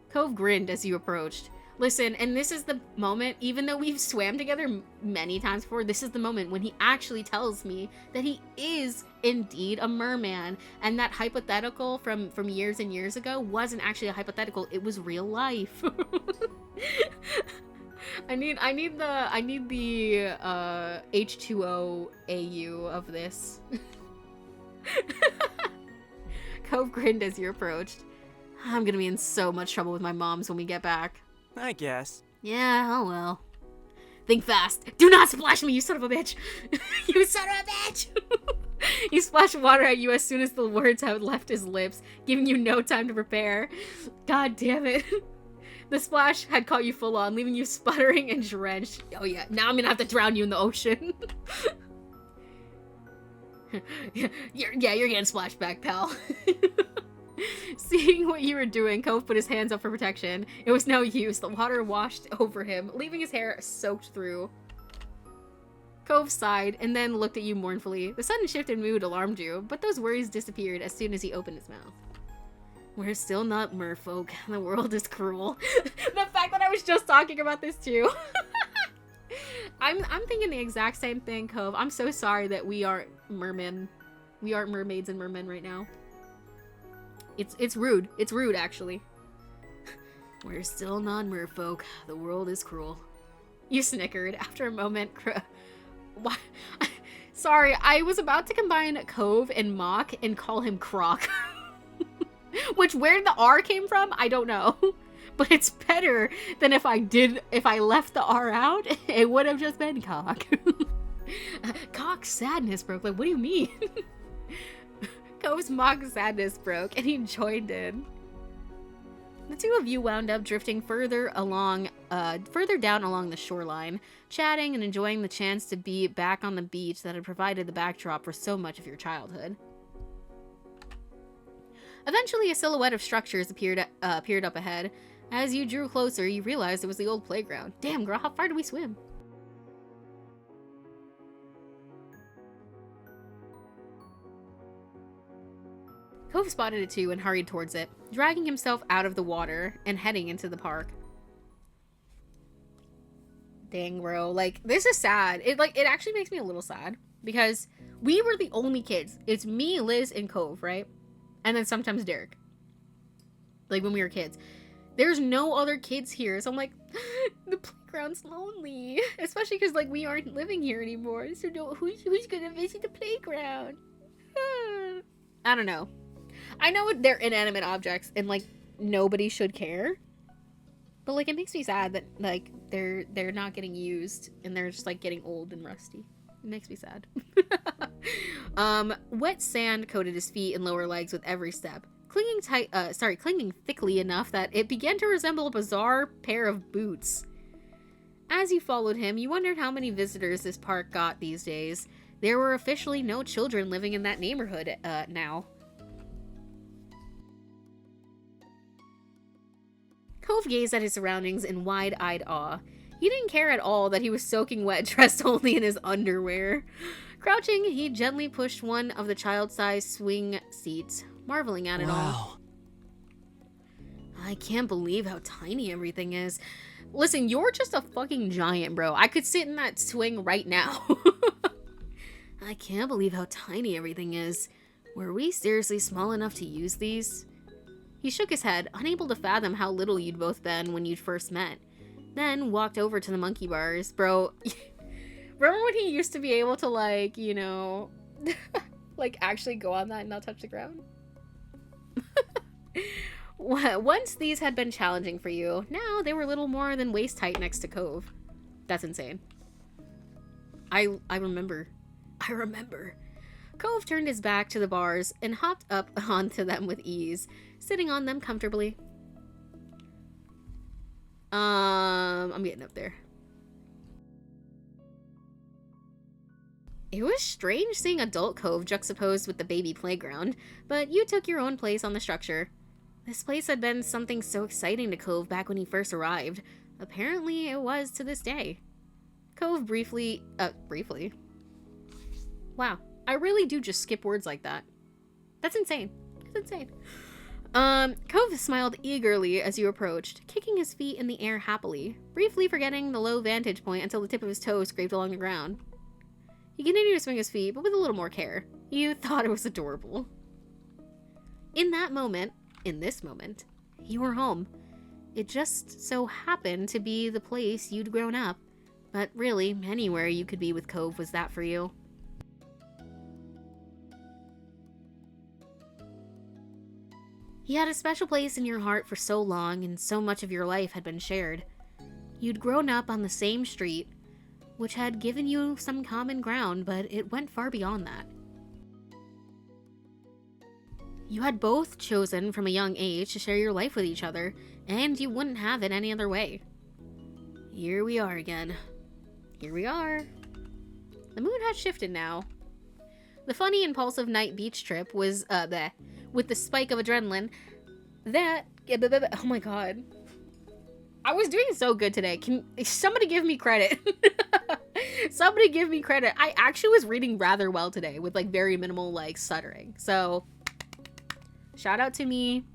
Cove grinned as you approached. Listen, and this is the moment, even though we've swam together many times before, this is the moment when he actually tells me that he is indeed a merman, and that hypothetical from years and years ago wasn't actually a hypothetical, it was real life. I need the H2O AU of this. Cove grinned as you approached. I'm gonna be in so much trouble with my moms when we get back. I guess. Yeah, oh well. Think fast. Do not splash me, you son of a bitch! You son of a bitch! He splashed water at you as soon as the words had left his lips, giving you no time to prepare. God damn it. The splash had caught you full on, leaving you sputtering and drenched. Oh yeah, now I'm gonna have to drown you in the ocean. You're getting splashed back, pal. Seeing what you were doing, Cove put his hands up for protection. It was no use. The water washed over him, leaving his hair soaked through. Cove sighed and then looked at you mournfully. The sudden shift in mood alarmed you, but those worries disappeared as soon as he opened his mouth. We're still not merfolk. The world is cruel. The fact that I was just talking about this too. I'm thinking the exact same thing, Cove. I'm so sorry that we aren't mermen. We aren't mermaids and mermen right now. It's rude. It's rude, actually. We're still non-merfolk. The world is cruel. You snickered. After a moment, what? Sorry, I was about to combine Cove and Mock and call him Croc. Which, where the R came from, I don't know. But it's better than if I left the R out, it would have just been Cock. Cock's sadness broke. Like, what do you mean? Cove's mock sadness broke, and he joined in. The two of you wound up drifting further down along the shoreline, chatting and enjoying the chance to be back on the beach that had provided the backdrop for so much of your childhood. Eventually, a silhouette of structures appeared up ahead. As you drew closer, you realized it was the old playground. Damn, girl, how far do we swim? Cove spotted it too and hurried towards it, dragging himself out of the water and heading into the park. Dang, bro. Like, this is sad. It actually makes me a little sad because we were the only kids. It's me, Liz, and Cove, right? And then sometimes Derek. Like, when we were kids. There's no other kids here, so I'm like, the playground's lonely. Especially because, like, we aren't living here anymore. So who's gonna visit the playground? I don't know. I know they're inanimate objects and, like, nobody should care. But, like, it makes me sad that, like, they're not getting used and they're just, like, getting old and rusty. It makes me sad. Wet sand coated his feet and lower legs with every step, clinging thickly enough that it began to resemble a bizarre pair of boots. As you followed him, you wondered how many visitors this park got these days. There were officially no children living in that neighborhood now. Cove gazed at his surroundings in wide-eyed awe. He didn't care at all that he was soaking wet, dressed only in his underwear. Crouching, he gently pushed one of the child-sized swing seats, marveling at it all. I can't believe how tiny everything is. Listen, you're just a fucking giant, bro. I could sit in that swing right now. I can't believe how tiny everything is. Were we seriously small enough to use these? He shook his head, unable to fathom how little you'd both been when you'd first met. Then walked over to the monkey bars. Bro, remember when he used to be able to, like, you know, like, actually go on that and not touch the ground? Once these had been challenging for you, now they were little more than waist-height next to Cove. That's insane. I remember. Cove turned his back to the bars and hopped up onto them with ease, sitting on them comfortably. I'm getting up there. It was strange seeing adult Cove juxtaposed with the baby playground, but you took your own place on the structure. This place had been something so exciting to Cove back when he first arrived. Apparently, it was to this day. Cove briefly. Wow, I really do just skip words like that. That's insane. That's insane. Cove smiled eagerly as you approached, kicking his feet in the air happily, briefly forgetting the low vantage point until the tip of his toe scraped along the ground. He continued to swing his feet, but with a little more care. You thought it was adorable. In this moment, you were home. It just so happened to be the place you'd grown up, but really, anywhere you could be with Cove was that for you. He had a special place in your heart for so long, and so much of your life had been shared. You'd grown up on the same street, which had given you some common ground, but it went far beyond that. You had both chosen from a young age to share your life with each other, and you wouldn't have it any other way. Here we are again. Here we are. The mood had shifted now. The funny, impulsive night beach trip was, with the spike of adrenaline, oh my god. I was doing so good today. Can somebody give me credit? Somebody give me credit. I actually was reading rather well today with like very minimal like stuttering. So shout out to me.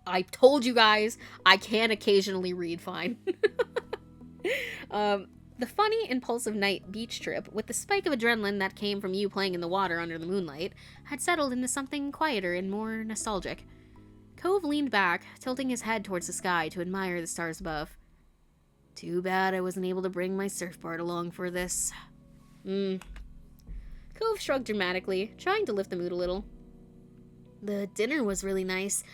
I told you guys I can occasionally read fine. The funny, impulsive night beach trip, with the spike of adrenaline that came from you playing in the water under the moonlight, had settled into something quieter and more nostalgic. Cove leaned back, tilting his head towards the sky to admire the stars above. Too bad I wasn't able to bring my surfboard along for this. Cove shrugged dramatically, trying to lift the mood a little. The dinner was really nice.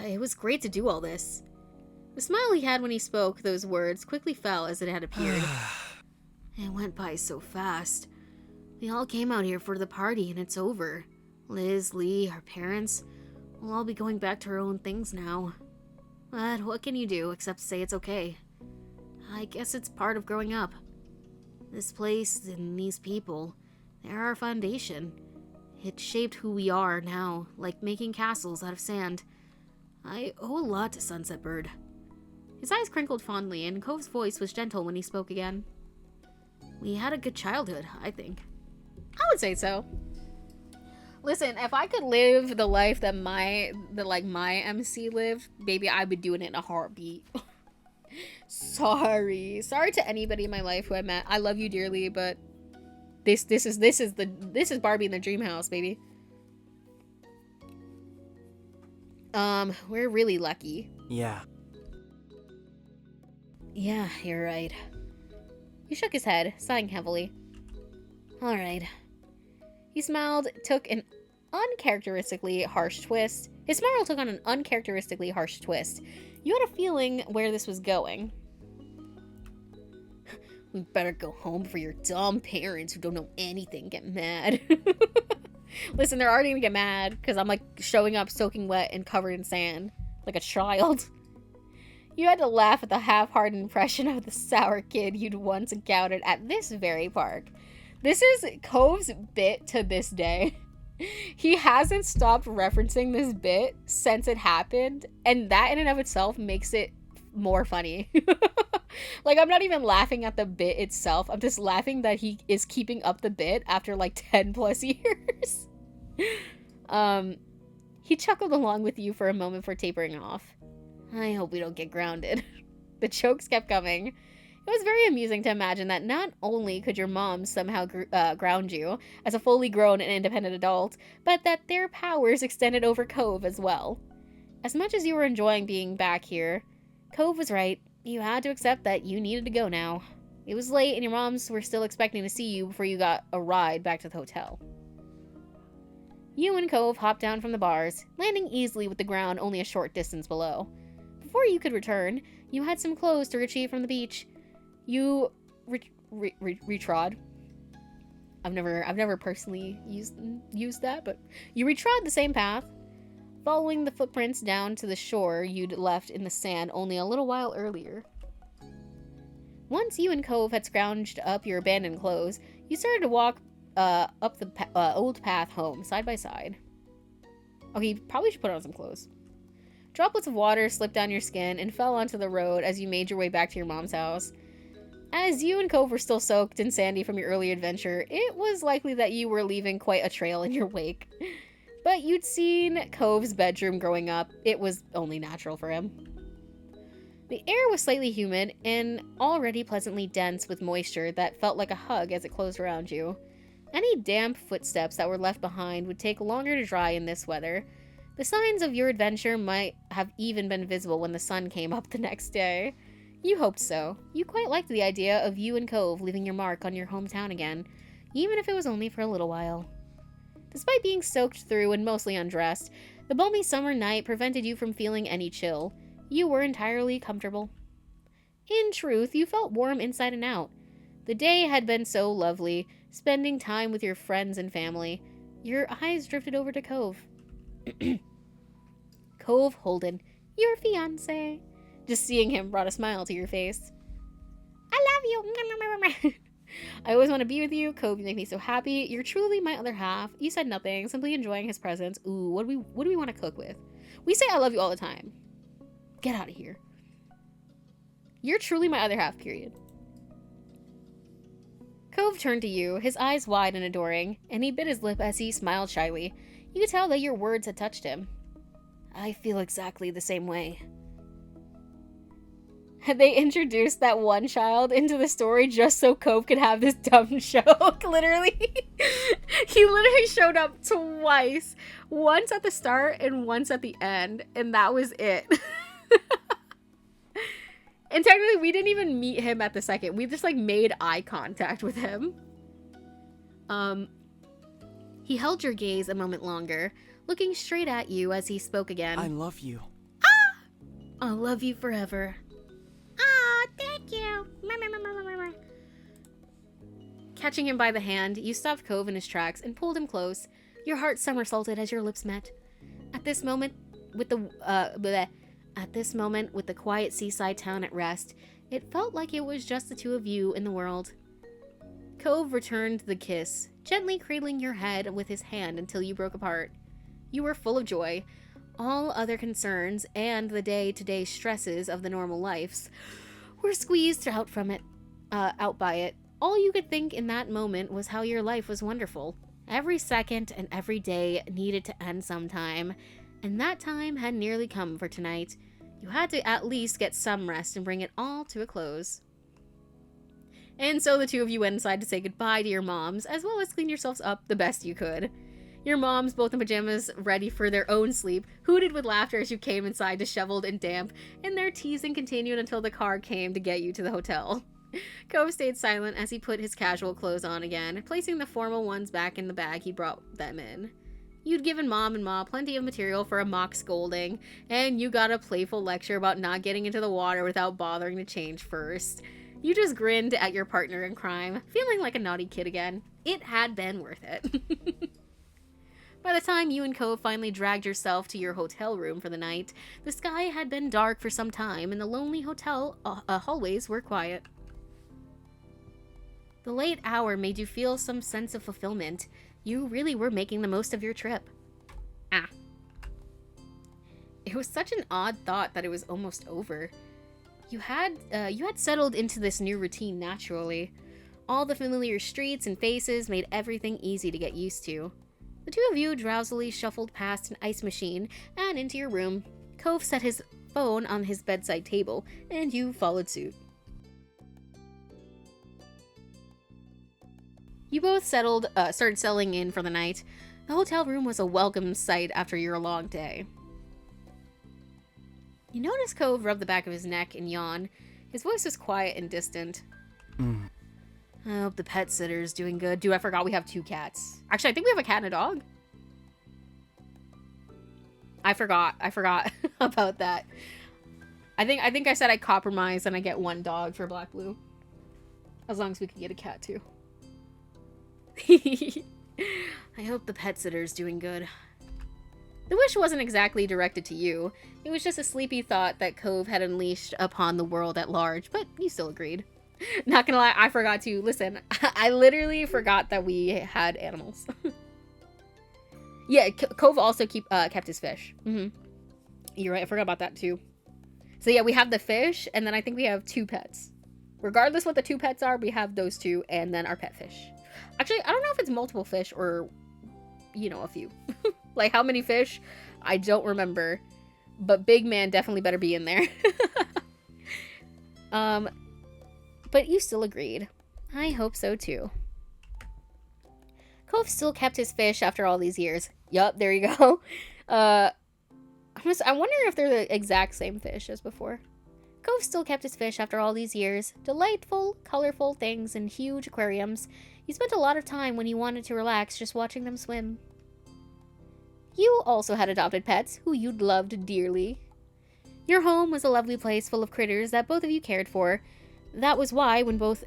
It was great to do all this. The smile he had when he spoke those words quickly fell as it had appeared. It went by so fast. We all came out here for the party and it's over. Liz, Lee, our parents, we'll all be going back to our own things now. But what can you do except say it's okay? I guess it's part of growing up. This place and these people, they're our foundation. It shaped who we are now, like making castles out of sand. I owe a lot to Sunset Bird. His eyes crinkled fondly, and Cove's voice was gentle when he spoke again. We had a good childhood, I think. I would say so. Listen, if I could live the life that my MC lived, baby, I'd be doing it in a heartbeat. Sorry to anybody in my life who I met. I love you dearly, but this is Barbie in the dream house, baby. We're really lucky. Yeah. Yeah, you're right. He shook his head, sighing heavily. Alright. He smiled, took an uncharacteristically harsh twist. His smile took on an uncharacteristically harsh twist. You had a feeling where this was going. We better go home before your dumb parents who don't know anything get mad. Listen, they're already gonna get mad because I'm like showing up soaking wet and covered in sand like a child. You had to laugh at the half-hearted impression of the sour kid you'd once encountered at this very park. This is Cove's bit to this day. He hasn't stopped referencing this bit since it happened, and that in and of itself makes it more funny. Like, I'm not even laughing at the bit itself. I'm just laughing that he is keeping up the bit after like 10 plus years. He chuckled along with you for a moment before tapering off. I hope we don't get grounded. The jokes kept coming. It was very amusing to imagine that not only could your mom somehow ground you as a fully grown and independent adult, but that their powers extended over Cove as well. As much as you were enjoying being back here, Cove was right. You had to accept that you needed to go now. It was late and your moms were still expecting to see you before you got a ride back to the hotel. You and Cove hopped down from the bars, landing easily with the ground only a short distance below. Before you could return, you had some clothes to retrieve from the beach. You retrod. I've never personally used that, but you retrod the same path, following the footprints down to the shore you'd left in the sand only a little while earlier. Once you and Cove had scrounged up your abandoned clothes, you started to walk up the old path home, side by side. Okay, you probably should put on some clothes. Droplets of water slipped down your skin and fell onto the road as you made your way back to your mom's house. As you and Cove were still soaked and sandy from your early adventure, it was likely that you were leaving quite a trail in your wake. But you'd seen Cove's bedroom growing up. It was only natural for him. The air was slightly humid and already pleasantly dense with moisture that felt like a hug as it closed around you. Any damp footsteps that were left behind would take longer to dry in this weather. The signs of your adventure might have even been visible when the sun came up the next day. You hoped so. You quite liked the idea of you and Cove leaving your mark on your hometown again, even if it was only for a little while. Despite being soaked through and mostly undressed, the balmy summer night prevented you from feeling any chill. You were entirely comfortable. In truth, you felt warm inside and out. The day had been so lovely, spending time with your friends and family. Your eyes drifted over to Cove. Cove Holden, your fiancé. Just seeing him brought a smile to your face. I love you. I always want to be with you. Cove, you make me so happy. You're truly my other half. You said nothing, simply enjoying his presence. Ooh, what do we want to cook with? We say I love you all the time. Get out of here. You're truly my other half, period. Cove turned to you, his eyes wide and adoring, and he bit his lip as he smiled shyly. You could tell that your words had touched him. I feel exactly the same way. They introduced that one child into the story just so Cove could have this dumb joke, literally. He literally showed up twice. Once at the start and once at the end, and that was it. And technically, we didn't even meet him at the second. We just, made eye contact with him. He held your gaze a moment longer, looking straight at you as he spoke again. I love you. I'll love you forever. Aw, thank you. Catching him by the hand, you stopped Cove in his tracks and pulled him close. Your heart somersaulted as your lips met. At this moment, with the quiet seaside town at rest, it felt like it was just the two of you in the world. Cove returned the kiss, gently cradling your head with his hand until you broke apart. You were full of joy. All other concerns and the day-to-day stresses of the normal lives were squeezed out by it. All you could think in that moment was how your life was wonderful. Every second and every day needed to end sometime, and that time had nearly come for tonight. You had to at least get some rest and bring it all to a close. And so the two of you went inside to say goodbye to your moms, as well as clean yourselves up the best you could. Your moms, both in pajamas, ready for their own sleep, hooted with laughter as you came inside disheveled and damp, and their teasing continued until the car came to get you to the hotel. Cove stayed silent as he put his casual clothes on again, placing the formal ones back in the bag he brought them in. You'd given Mom and Ma plenty of material for a mock scolding, and you got a playful lecture about not getting into the water without bothering to change first. You just grinned at your partner in crime, feeling like a naughty kid again. It had been worth it. By the time you and Cove finally dragged yourself to your hotel room for the night, the sky had been dark for some time and the lonely hotel hallways were quiet. The late hour made you feel some sense of fulfillment. You really were making the most of your trip. It was such an odd thought that it was almost over. You had settled into this new routine naturally. All the familiar streets and faces made everything easy to get used to. The two of you drowsily shuffled past an ice machine and into your room. Cove set his phone on his bedside table, and you followed suit. You both started settling in for the night. The hotel room was a welcome sight after your long day. You noticed Cove rub the back of his neck and yawn. His voice was quiet and distant. I hope the pet sitter's doing good. Dude, I forgot we have 2 cats. Actually, I think we have a cat and a dog. I forgot about that. I think I said I compromise and I get 1 dog for Black Blue. As long as we can get a cat too. I hope the pet sitter's doing good. The wish wasn't exactly directed to you. It was just a sleepy thought that Cove had unleashed upon the world at large, but you still agreed. Not gonna lie, I forgot to. Listen, I literally forgot that we had animals. Yeah, Cove also kept his fish. You're right, I forgot about that too. So yeah, we have the fish, and then I think we have 2 pets. Regardless what the 2 pets are, we have those 2, and then our pet fish. Actually, I don't know if it's multiple fish or, you know, a few. Like, how many fish? I don't remember. But Big Man definitely better be in there. But you still agreed. I hope so too. Cove still kept his fish after all these years. Yup, there you go. I wonder if they're the exact same fish as before. Cove still kept his fish after all these years. Delightful, colorful things in huge aquariums. He spent a lot of time when he wanted to relax just watching them swim. You also had adopted pets who you'd loved dearly. Your home was a lovely place full of critters that both of you cared for. That was why, with both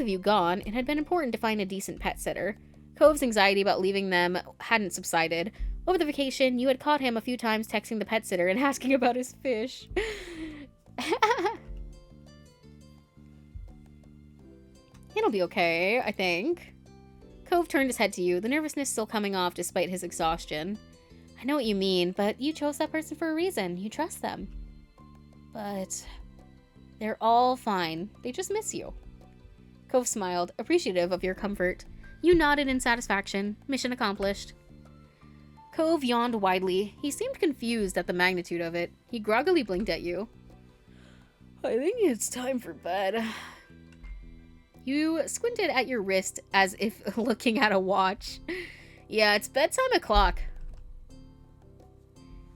of you gone, it had been important to find a decent pet sitter. Cove's anxiety about leaving them hadn't subsided. Over the vacation, you had caught him a few times texting the pet sitter and asking about his fish. It'll be okay, I think. Cove turned his head to you, the nervousness still coming off despite his exhaustion. I know what you mean, but you chose that person for a reason. You trust them. But they're all fine. They just miss you. Cove smiled, appreciative of your comfort. You nodded in satisfaction. Mission accomplished. Cove yawned widely. He seemed confused at the magnitude of it. He groggily blinked at you. I think it's time for bed. You squinted at your wrist as if looking at a watch. Yeah, it's bedtime o'clock.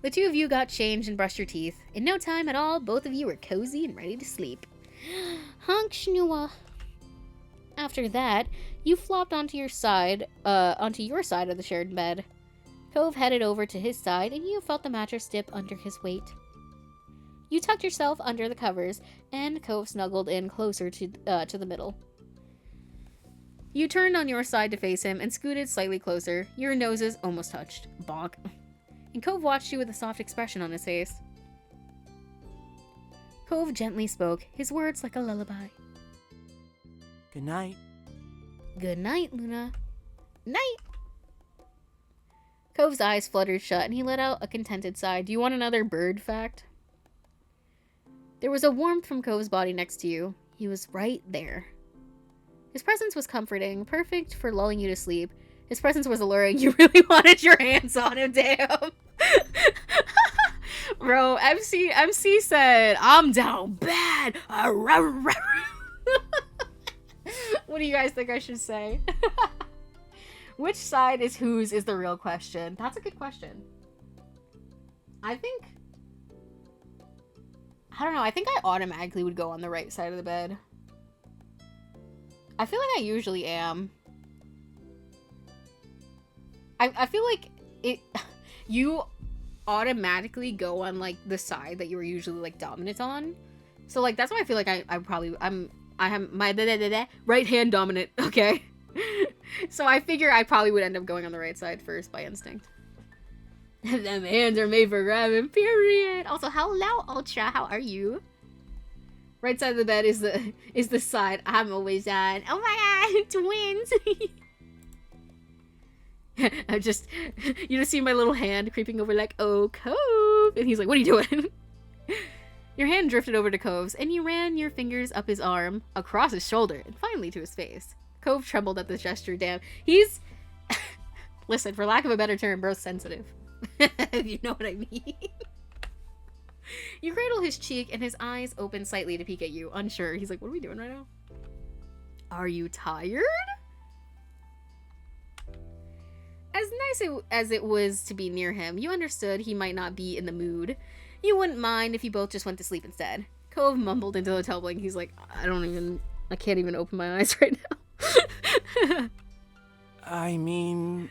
The 2 of you got changed and brushed your teeth. In no time at all, both of you were cozy and ready to sleep. Honk schnua. After that, you flopped onto your side of the shared bed. Cove headed over to his side, and you felt the mattress dip under his weight. You tucked yourself under the covers, and Cove snuggled in closer to the middle. You turned on your side to face him and scooted slightly closer. Your noses almost touched. Bonk. And Cove watched you with a soft expression on his face. Cove gently spoke, his words like a lullaby. Good night. Good night, Luna. Night! Cove's eyes fluttered shut, and he let out a contented sigh. Do you want another bird fact? There was a warmth from Cove's body next to you. He was right there. His presence was comforting, perfect for lulling you to sleep. His presence was alluring. You really wanted your hands on him, damn. Bro, MC said, I'm down bad. What do you guys think I should say? Which side is whose is the real question? That's a good question. I don't know. I think I automatically would go on the right side of the bed. I feel like I usually am. I feel like you automatically go on like the side that you were usually like dominant on. So like that's why I feel like I have my right hand dominant, okay? So I figure I probably would end up going on the right side first by instinct. Them hands are made for grabbing, period. Also, hello, Ultra, how are you? Right side of the bed is the side I'm always on. Oh my god, twins! You just see my little hand creeping over like, oh, Cove! And he's like, what are you doing? Your hand drifted over to Cove's, and you ran your fingers up his arm, across his shoulder, and finally to his face. Cove trembled at this gesture, damn. He's... Listen, for lack of a better term, bro's sensitive. If you know what I mean. You cradle his cheek, and his eyes open slightly to peek at you, unsure. He's like, what are we doing right now? Are you tired? As nice as it was to be near him, you understood he might not be in the mood. You wouldn't mind if you both just went to sleep instead. Cove mumbled into the towel blanket. He's like, I can't even open my eyes right now. I mean...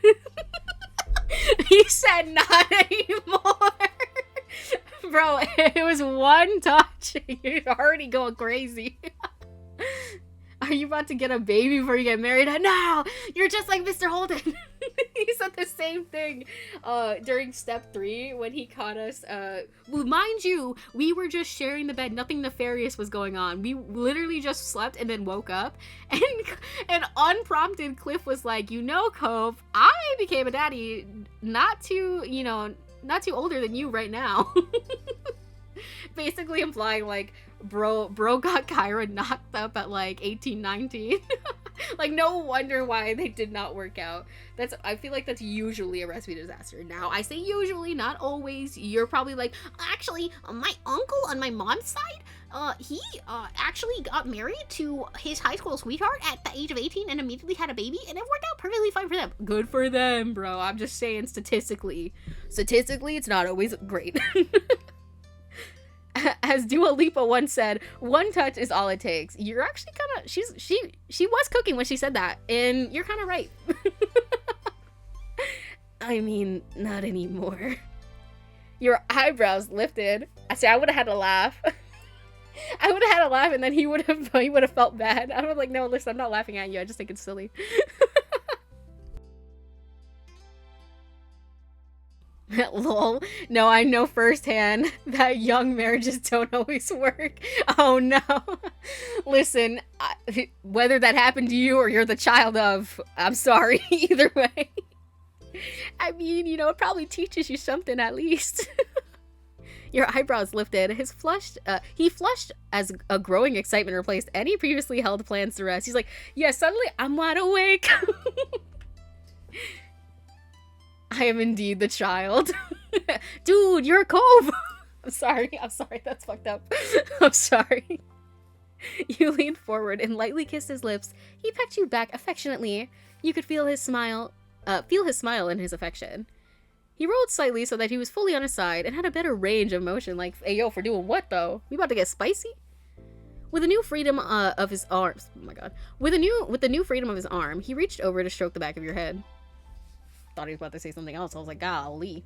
He said not anymore. Bro, it was one touch. You're already going crazy. Are you about to get a baby before you get married? No! You're just like Mr. Holden. He said the same thing during step 3 when he caught us. Well, mind you, we were just sharing the bed. Nothing nefarious was going on. We literally just slept and then woke up. And unprompted, Cliff was like, you know, Cove, I became a daddy not to, not too older than you right now. Basically implying like bro got Kyra knocked up at like 18, 19. Like, no wonder why they did not work out. I feel like that's usually a recipe disaster. Now, I say usually, not always. You're probably like, actually, my uncle on my mom's side, he actually got married to his high school sweetheart at the age of 18 and immediately had a baby, and it worked out perfectly fine for them. Good for them, bro. I'm just saying statistically, it's not always great. As Dua Lipa once said, one touch is all it takes. You're actually kind of, she was cooking when she said that, and you're kind of right. I mean, not anymore. Your eyebrows lifted. I say I would have had a laugh. I would have had a laugh, and then he would have felt bad. I was like, no, listen, I'm not laughing at you. I just think it's silly. Lol. No, I know firsthand that young marriages don't always work. Oh no. Listen, whether that happened to you or you're the child of, I'm sorry. Either way. I mean, you know, it probably teaches you something at least. Your eyebrows lifted. He flushed as a growing excitement replaced any previously held plans to rest. He's like, yeah, suddenly I'm wide awake. I am indeed the child. Dude, you're a cove. I'm sorry, that's fucked up. I'm sorry. You leaned forward and lightly kissed his lips. He pecked you back affectionately. You could feel his smile in his affection. He rolled slightly so that he was fully on his side and had a better range of motion, like, hey yo, for doing what though? We about to get spicy? With the new freedom of his arms, oh my god. With the new freedom of his arm, he reached over to stroke the back of your head. Thought he was about to say something else. I was like, golly.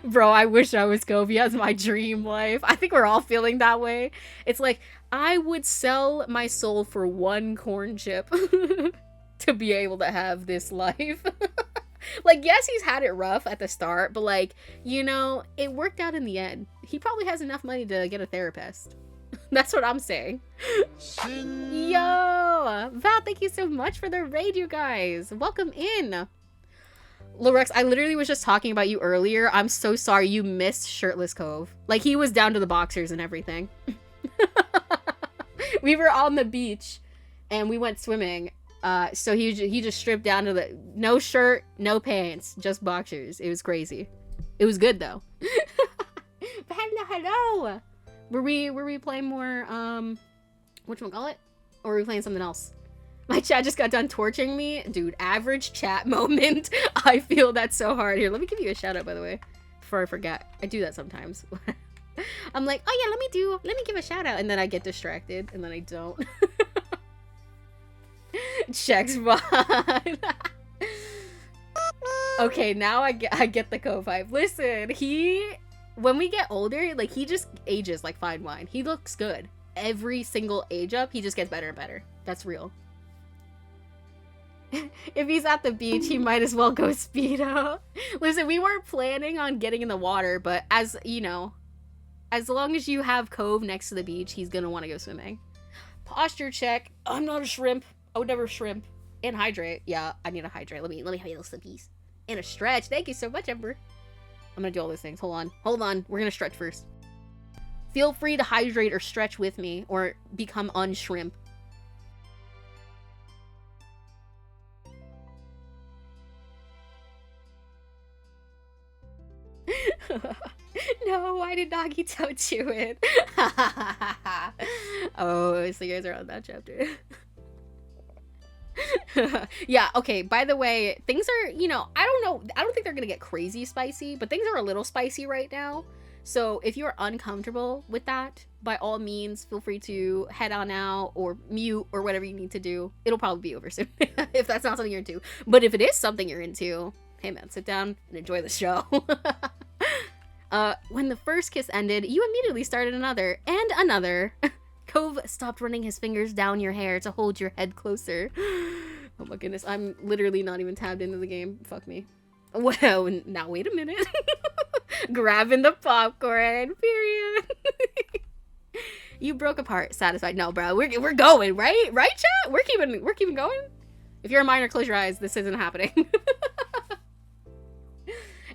Bro, I wish I was Kobe. That's my dream life. I think we're all feeling that way. It's like, I would sell my soul for one corn chip to be able to have this life. Like, yes, he's had it rough at the start, but like, you know, it worked out in the end. He probably has enough money to get a therapist. That's what I'm saying. Yo! Val, thank you so much for the raid, you guys. Welcome in. Lorex, I literally was just talking about you earlier. I'm so sorry you missed Shirtless Cove. Like, he was down to the boxers and everything. We were on the beach, and we went swimming. So he just stripped down to the... No shirt, no pants, just boxers. It was crazy. It was good, though. But hello! Were we playing more, whatchamacallit? Or were we playing something else? My chat just got done torturing me. Dude, average chat moment. I feel that so hard. Here, let me give you a shout out, by the way. Before I forget. I do that sometimes. I'm like, oh yeah, let me give a shout out. And then I get distracted. And then I don't. Checks behind. Okay, now I get the co-vibe. Listen, when we get older, like, he just ages like fine wine. He looks good. Every single age up, he just gets better and better. That's real. If he's at the beach, he might as well go Speedo. Listen, we weren't planning on getting in the water, but as, you know, as long as you have Cove next to the beach, he's gonna want to go swimming. Posture check. I'm not a shrimp. I would never shrimp. And hydrate. Yeah, I need to hydrate. Let me have a little slippies. And a stretch. Thank you so much, Ember. I'm gonna do all those things. Hold on. We're gonna stretch first. Feel free to hydrate or stretch with me, or become unshrimp. No, why did Nagito do it? Oh, so you guys are on that chapter. Yeah, okay, by the way, things are, you know, I don't think they're gonna get crazy spicy, but things are a little spicy right now. So if you're uncomfortable with that, by all means, feel free to head on out or mute or whatever you need to do. It'll probably be over soon if that's not something you're into. But if it is something you're into, hey man, sit down and enjoy the show. When the first kiss ended, you immediately started another and another. Cove stopped running his fingers down your hair to hold your head closer. Oh my goodness, I'm literally not even tabbed into the game. Fuck me. Well, now wait a minute. Grabbing the popcorn, period. You broke apart, satisfied. No, bro, we're going, right? Right, chat? We're keeping going. If you're a minor, close your eyes. This isn't happening.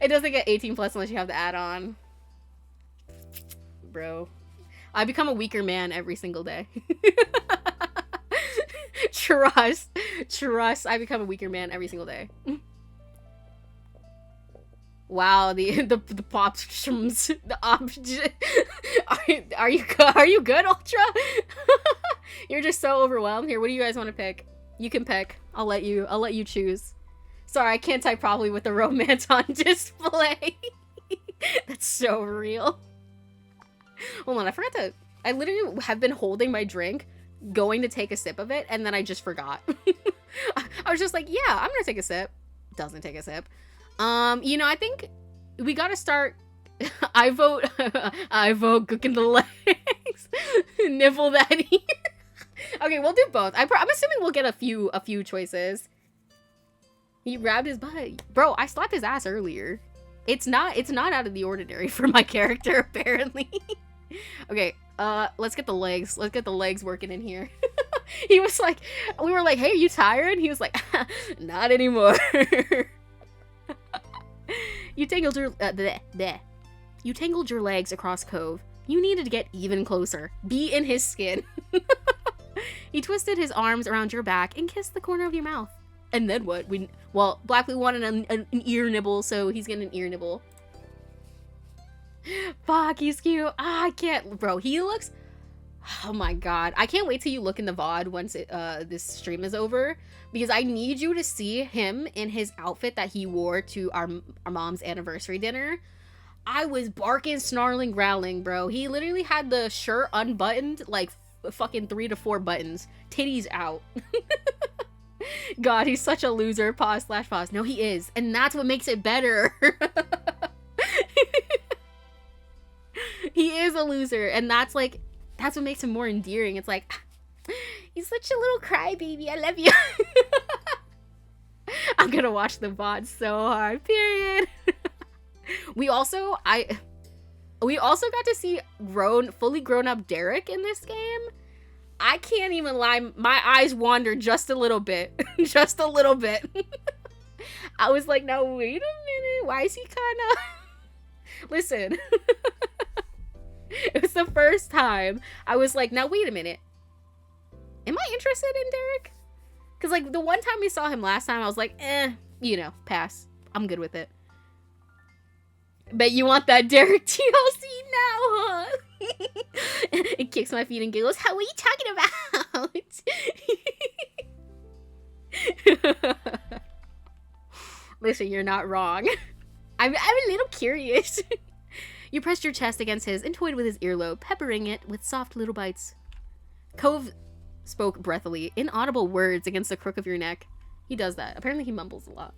It doesn't get 18 plus unless you have the add-on. Bro. I become a weaker man every single day. Trust. Trust. I become a weaker man every single day. Wow, the options, the option. Are you good, Ultra? You're just so overwhelmed. Here, what do you guys want to pick? You can pick. I'll let you choose. Sorry, I can't type properly with the romance on display. That's so real. Hold on, I forgot to. I literally have been holding my drink, going to take a sip of it, and then I just forgot. I was just like, yeah, I'm gonna take a sip. Doesn't take a sip. You know, I think we gotta start. I vote cooking the legs. Nibble that ear. Okay, we'll do both. I'm assuming we'll get a few choices. He grabbed his butt. Bro, I slapped his ass earlier. It's not out of the ordinary for my character, apparently. Okay, let's get the legs. Let's get the legs working in here. He was like, we were like, hey, are you tired? He was like, not anymore. You tangled your You tangled your legs across Cove. You needed to get even closer. Be in his skin. He twisted his arms around your back and kissed the corner of your mouth. And then what? Well, Black Blue wanted an ear nibble, so he's getting an ear nibble. Fuck, he's cute. Ah, I can't, bro. He looks. Oh my god, I can't wait till you look in the VOD once this stream is over, because I need you to see him in his outfit that he wore to our mom's anniversary dinner. I was barking, snarling, growling, bro. He literally had the shirt unbuttoned, like fucking 3 to 4 buttons, titties out. God, he's such a loser. Pause/pause. No, he is, and that's what makes it better. He is a loser, and that's what makes him more endearing. It's like, he's such a little crybaby. I love you. I'm gonna watch the VOD so hard. Period. We also got to see fully grown up Derek in this game. I can't even lie. My eyes wandered just a little bit. Just a little bit. I was like, now wait a minute. Why is he kind of... Listen. It was the first time I was like, now wait a minute. Am I interested in Derek? Because like the one time we saw him last time, I was like, you know, pass. I'm good with it. Bet you want that Derek TLC now, huh? It kicks my feet and giggles. How are you talking about? Listen, you're not wrong. I'm a little curious. You pressed your chest against his and toyed with his earlobe, peppering it with soft little bites. Cove spoke breathily, inaudible words against the crook of your neck. He does that. Apparently he mumbles a lot.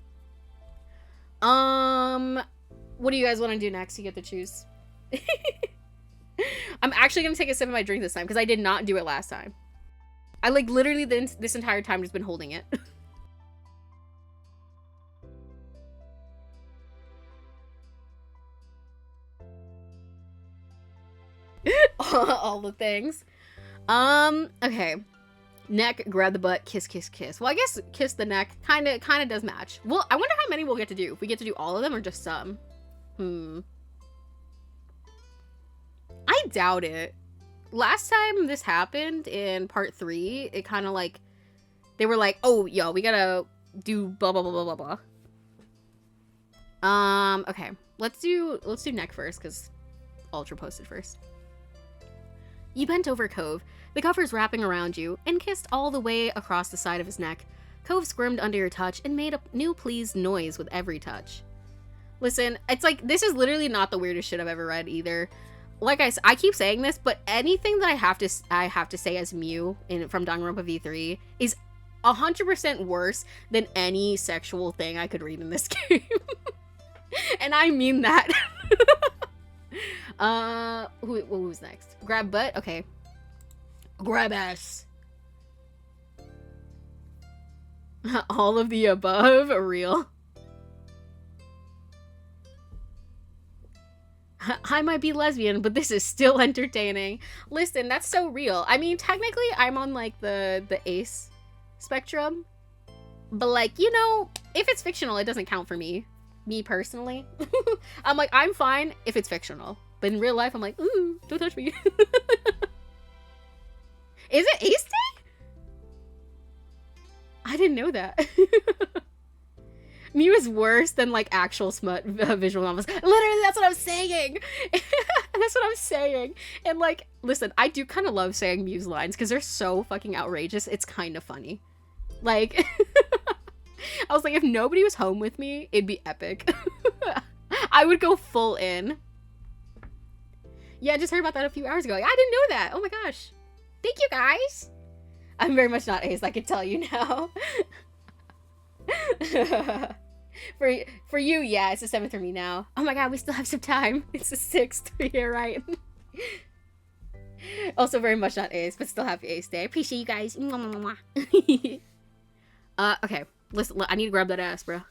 What do you guys want to do next? You get to choose. I'm actually going to take a sip of my drink this time because I did not do it last time. I like literally this entire time just been holding it. All the things. Okay. Neck, grab the butt, kiss, kiss, kiss. Well, I guess kiss the neck kind of does match. Well, I wonder how many we'll get to do. If we get to do all of them or just some. I doubt it. Last time this happened in part 3, it kind of like they were like, "Oh, yo, we gotta do blah blah blah blah blah blah." Okay, let's do neck first because Ultra posted first. You bent over Cove, the covers wrapping around you, and kissed all the way across the side of his neck. Cove squirmed under your touch and made a new pleased noise with every touch. Listen, it's like, this is literally not the weirdest shit I've ever read either. Like I keep saying this, but anything that I have to say as Mew from Danganronpa V3 is 100% worse than any sexual thing I could read in this game. And I mean that. Who's next? Grab butt? Okay. Grab ass. All of the above? Real. I might be lesbian, but this is still entertaining. Listen, that's so real. I mean, technically, I'm on, like, the ace spectrum. But, like, you know, if it's fictional, it doesn't count for me. me personally. I'm like, I'm fine if it's fictional. But in real life, I'm like, ooh, don't touch me. Is it Ace Day? I didn't know that. Mew is worse than like actual smut visual novels. Literally, that's what I'm saying. That's what I'm saying. And like, listen, I do kind of love saying Mew's lines because they're so fucking outrageous. It's kind of funny. Like, I was like, if nobody was home with me, it'd be epic. I would go full in. Yeah, I just heard about that a few hours ago. I didn't know that. Oh my gosh. Thank you, guys. I'm very much not Ace, I can tell you now. For you, yeah, it's the 7th for me now. Oh my god, we still have some time. It's the 6th. Yeah, right. Also very much not Ace, but still happy Ace Day. I appreciate you guys. Okay. Listen, I need to grab that ass, bro.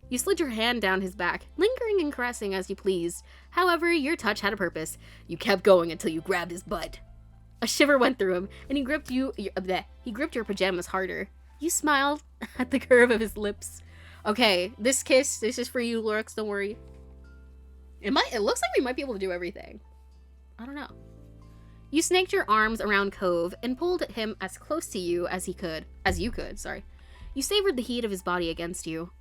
You slid your hand down his back, lingering and caressing as you pleased. However, your touch had a purpose. You kept going until you grabbed his butt. A shiver went through him, and he gripped your pajamas harder. You smiled at the curve of his lips. Okay, this kiss, this is for you, Lurks, don't worry. It looks like we might be able to do everything. I don't know. You snaked your arms around Cove and pulled him as close to you as you could, sorry. You savored the heat of his body against you.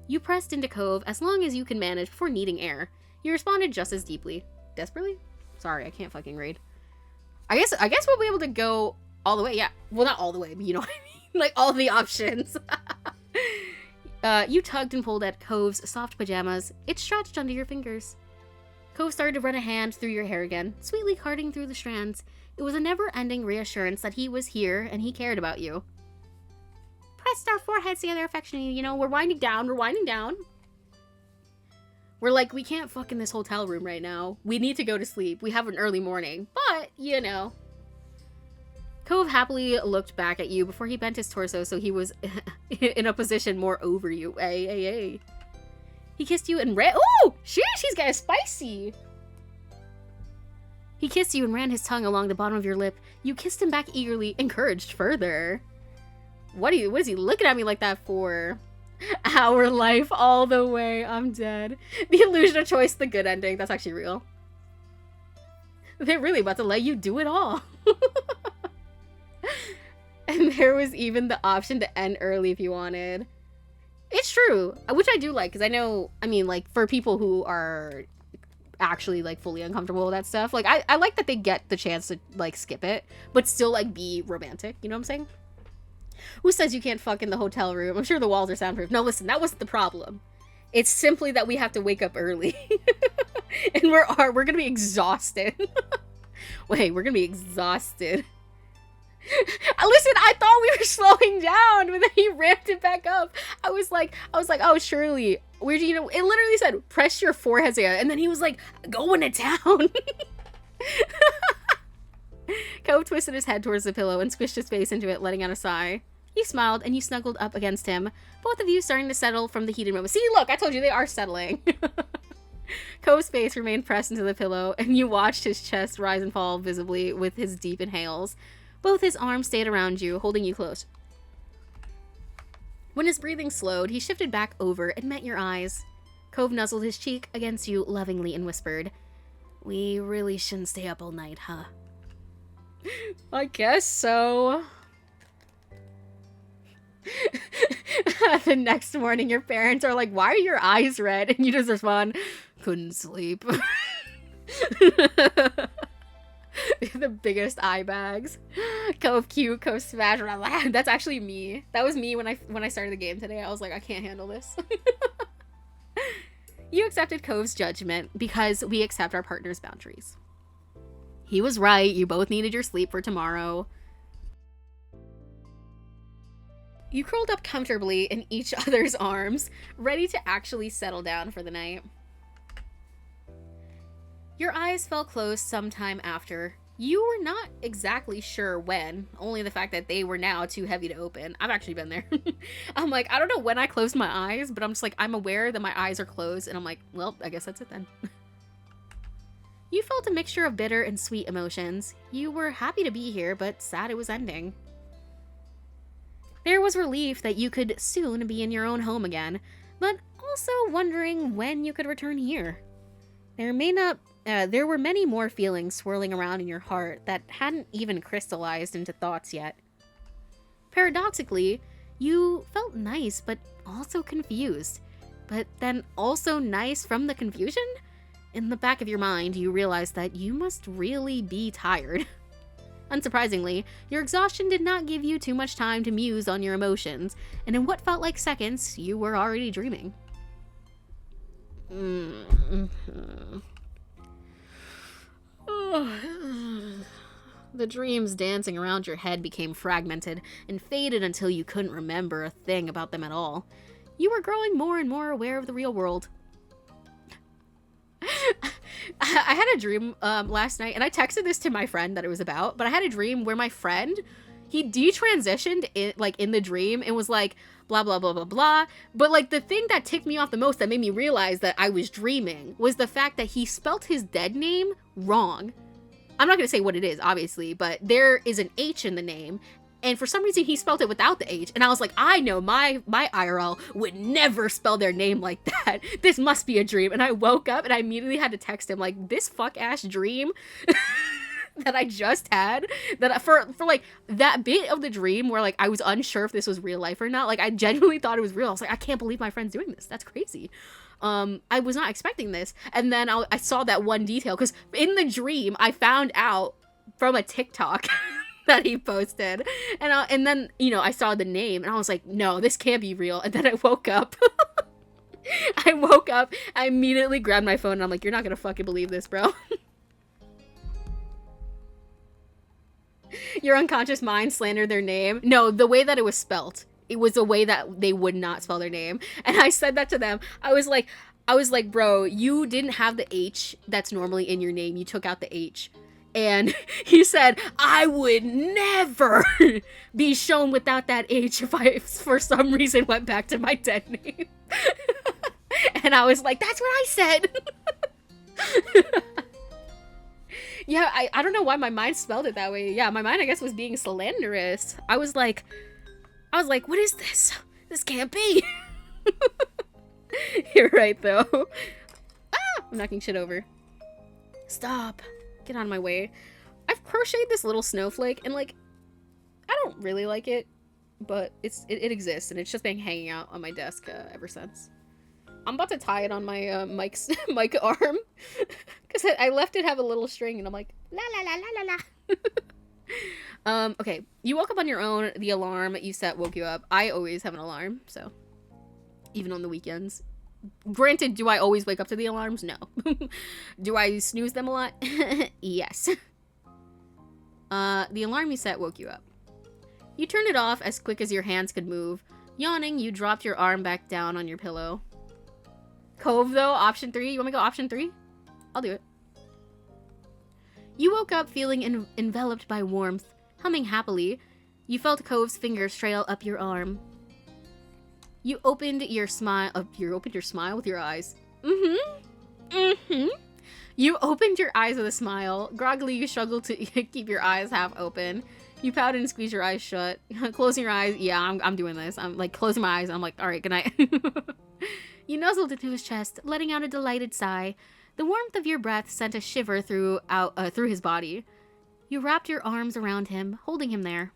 You pressed into Cove as long as you could manage before needing air. You responded just as deeply. Desperately? Sorry, I can't fucking read. I guess we'll be able to go all the way, yeah. Well, not all the way, but you know what I mean? Like, all the options. You tugged and pulled at Cove's soft pajamas. It stretched under your fingers. Cove started to run a hand through your hair again, sweetly carding through the strands. It was a never-ending reassurance that he was here and he cared about you. Pressed our foreheads together affectionately, you know, we're winding down. We're like, we can't fuck in this hotel room right now. We need to go to sleep. We have an early morning, but, you know. Cove happily looked back at you before he bent his torso so he was in a position more over you. Hey. He kissed you and ran— ooh! She's got a spicy! He kissed you and ran his tongue along the bottom of your lip. You kissed him back eagerly, encouraged further. What is he looking at me like that for? Our life all the way. I'm dead. The illusion of choice, the good ending. That's actually real. They're really about to let you do it all. And there was even the option to end early if you wanted. It's true, which I do like, because I mean, like, for people who are actually, like, fully uncomfortable with that stuff, like, I like that they get the chance to, like, skip it, but still, like, be romantic, you know what I'm saying? Who says you can't fuck in the hotel room? I'm sure the walls are soundproof. No, listen, that wasn't the problem. It's simply that we have to wake up early. And we're gonna be exhausted. Wait, we're gonna be exhausted. Listen, I thought we were slowing down, but then he ramped it back up. I was like, oh, surely. Where'd you know? It literally said, press your forehead together. And then he was like, going to town. Cove twisted his head towards the pillow and squished his face into it, letting out a sigh. You smiled and you snuggled up against him, both of you starting to settle from the heated moment. See, look, I told you they are settling. Cove's face remained pressed into the pillow, and you watched his chest rise and fall visibly with his deep inhales. Both his arms stayed around you, holding you close. When his breathing slowed, he shifted back over and met your eyes. Cove nuzzled his cheek against you lovingly and whispered, "We really shouldn't stay up all night, huh?" I guess so. The next morning, your parents are like, "Why are your eyes red?" And you just respond, "Couldn't sleep." The biggest eye bags. Cove cute, Cove smash. That's actually me. That was me when I started the game today. I was like, I can't handle this. You accepted Cove's judgment because we accept our partner's boundaries. He was right. You both needed your sleep for tomorrow. You curled up comfortably in each other's arms, ready to actually settle down for the night. Your eyes fell closed sometime after. You were not exactly sure when, only the fact that they were now too heavy to open. I've actually been there. I'm like, I don't know when I closed my eyes, but I'm just like, I'm aware that my eyes are closed, and I'm like, well, I guess that's it then. You felt a mixture of bitter and sweet emotions. You were happy to be here, but sad it was ending. There was relief that you could soon be in your own home again, but also wondering when you could return here. There were many more feelings swirling around in your heart that hadn't even crystallized into thoughts yet. Paradoxically, you felt nice but also confused, but then also nice from the confusion? In the back of your mind, you realized that you must really be tired. Unsurprisingly, your exhaustion did not give you too much time to muse on your emotions, and in what felt like seconds, you were already dreaming. The dreams dancing around your head became fragmented and faded until you couldn't remember a thing about them at all. You were growing more and more aware of the real world. I had a dream last night, and I texted this to my friend that it was about, but I had a dream where my friend, he detransitioned in the dream and was like, blah, blah, blah, blah, blah. But like the thing that ticked me off the most that made me realize that I was dreaming was the fact that he spelt his dead name wrong. I'm not going to say what it is, obviously, but there is an H in the name. And for some reason, he spelled it without the H. And I was like, I know my IRL would never spell their name like that. This must be a dream. And I woke up and I immediately had to text him, like, this fuck-ass dream that I just had, that for like that bit of the dream where like I was unsure if this was real life or not. Like I genuinely thought it was real. I was like, I can't believe my friend's doing this. That's crazy. I was not expecting this. And then I saw that one detail because in the dream, I found out from a TikTok that he posted, and then I saw the name and I was like, no, this can't be real. And then I woke up. I immediately grabbed my phone and I'm like, you're not gonna fucking believe this, bro. Your unconscious mind slandered their name. No, the way that it was spelt, it was a way that they would not spell their name. And I said that to them. I was like, bro, you didn't have the H that's normally in your name. You took out the H. And he said, I would never be shown without that H if I, for some reason, went back to my dead name. And I was like, that's what I said. Yeah, I don't know why my mind spelled it that way. Yeah, my mind, I guess, was being slanderous. I was like, what is this? This can't be. You're right, though. Ah! I'm knocking shit over. Stop. Get out of my way. I've crocheted this little snowflake, and like, I don't really like it, but it exists, and it's just been hanging out on my desk ever since. I'm about to tie it on my mic arm, because I left it have a little string, and I'm like, la la la la la la. Okay, you woke up on your own. The alarm you set woke you up. I always have an alarm, so even on the weekends. Granted, do I always wake up to the alarms? No. Do I snooze them a lot? Yes. The alarm you set woke you up. You turned it off as quick as your hands could move. Yawning, you dropped your arm back down on your pillow. Cove, though, option 3. You want me to go option 3? I'll do it. You woke up feeling enveloped by warmth. Humming happily, you felt Cove's fingers trail up your arm. You opened your smile. You opened your smile with your eyes. You opened your eyes with a smile. Groggily, you struggled to keep your eyes half open. You pouted and squeezed your eyes shut. Closing your eyes. Yeah, I'm doing this. I'm like closing my eyes. I'm like, all right, good night. You nuzzled into his chest, letting out a delighted sigh. The warmth of your breath sent a shiver through his body. You wrapped your arms around him, holding him there.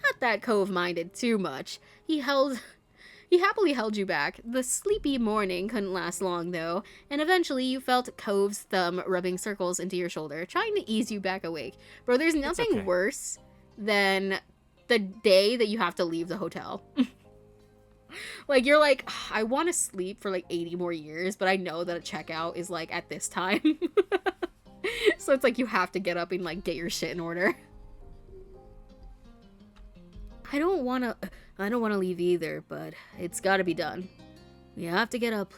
Not that Cove minded too much. He happily held you back. The sleepy morning couldn't last long, though, and eventually you felt Cove's thumb rubbing circles into your shoulder, trying to ease you back awake. Bro, there's nothing worse than the day that you have to leave the hotel. Like, you're like, I want to sleep for like 80 more years, but I know that a checkout is like at this time. So it's like you have to get up and like get your shit in order. I don't want to leave either, but it's got to be done. We have to get up.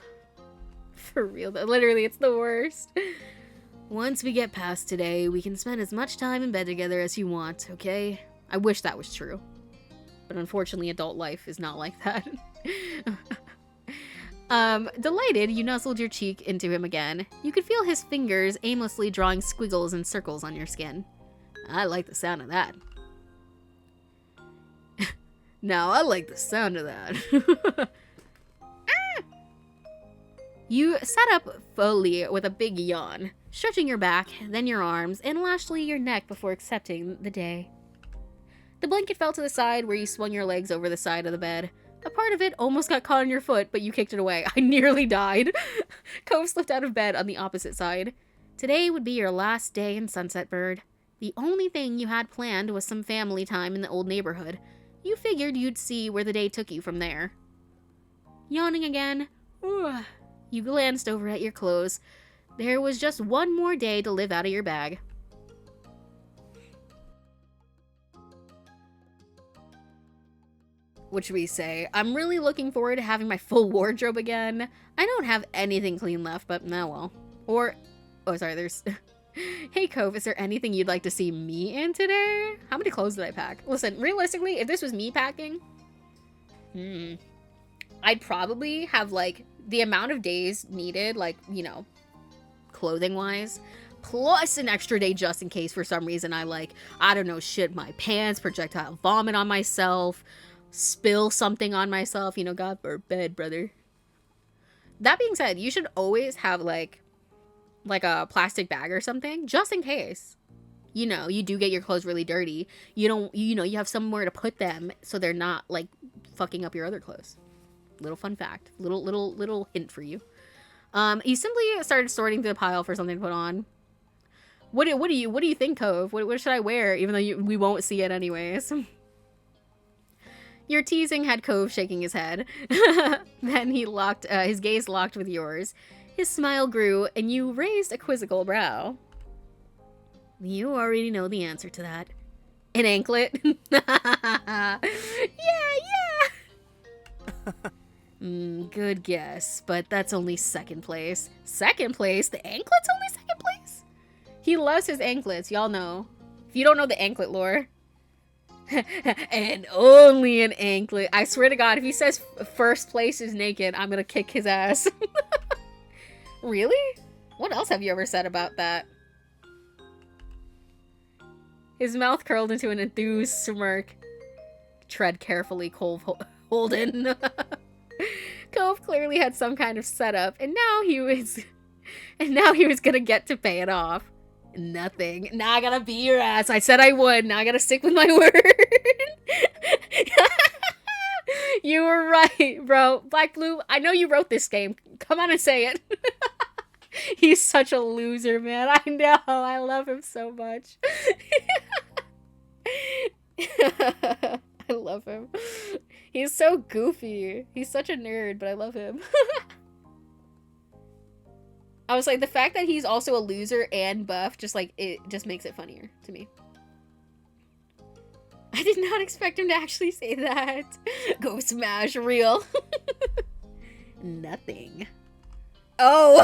For real, though. Literally, it's the worst. Once we get past today, we can spend as much time in bed together as you want, okay? I wish that was true. But unfortunately, adult life is not like that. Delighted, you nuzzled your cheek into him again. You could feel his fingers aimlessly drawing squiggles and circles on your skin. I like the sound of that. Now, I like the sound of that. You sat up fully with a big yawn, stretching your back, then your arms, and lastly your neck before accepting the day. The blanket fell to the side where you swung your legs over the side of the bed. A part of it almost got caught on your foot, but you kicked it away. I nearly died. Cove slipped out of bed on the opposite side. Today would be your last day in Sunset Bird. The only thing you had planned was some family time in the old neighborhood. You figured you'd see where the day took you from there. Yawning again, you glanced over at your clothes. There was just one more day to live out of your bag. What should we say? I'm really looking forward to having my full wardrobe again. I don't have anything clean left, but nah, well. Or, oh, sorry, there's... Hey, Cove, is there anything you'd like to see me in today? How many clothes did I pack? Listen, realistically, if this was me packing, I'd probably have, like, the amount of days needed, like, you know, clothing-wise, plus an extra day just in case for some reason I, like, I don't know, shit my pants, projectile vomit on myself, spill something on myself, you know, God forbid, brother. That being said, you should always have, like a plastic bag or something, just in case. You know, you do get your clothes really dirty. You don't, you know, you have somewhere to put them so they're not, like, fucking up your other clothes. Little fun fact. Little hint for you. He simply started sorting through the pile for something to put on. What do you think, Cove? What should I wear, even though we won't see it anyways? Your teasing had Cove shaking his head. Then he locked, his gaze locked with yours. His smile grew, and you raised a quizzical brow. You already know the answer to that. An anklet? Yeah. Good guess, but that's only second place. Second place? The anklet's only second place? He loves his anklets, y'all know. If you don't know the anklet lore. And only an anklet. I swear to God, if he says first place is naked, I'm gonna kick his ass. Really? What else have you ever said about that? His mouth curled into an enthused smirk. Tread carefully, Cove Holden. Cove clearly had some kind of setup, and now he was gonna get to pay it off. Nothing. Now I gotta beat your ass. I said I would. Now I gotta stick with my word. You were right, bro. Black Blue, I know you wrote this game. Come on and say it. He's such a loser, man. I know. I love him so much. I love him. He's so goofy. He's such a nerd, but I love him. I was like, the fact that he's also a loser and buff, just like, it just makes it funnier to me. I did not expect him to actually say that. Go smash real. Nothing. Oh!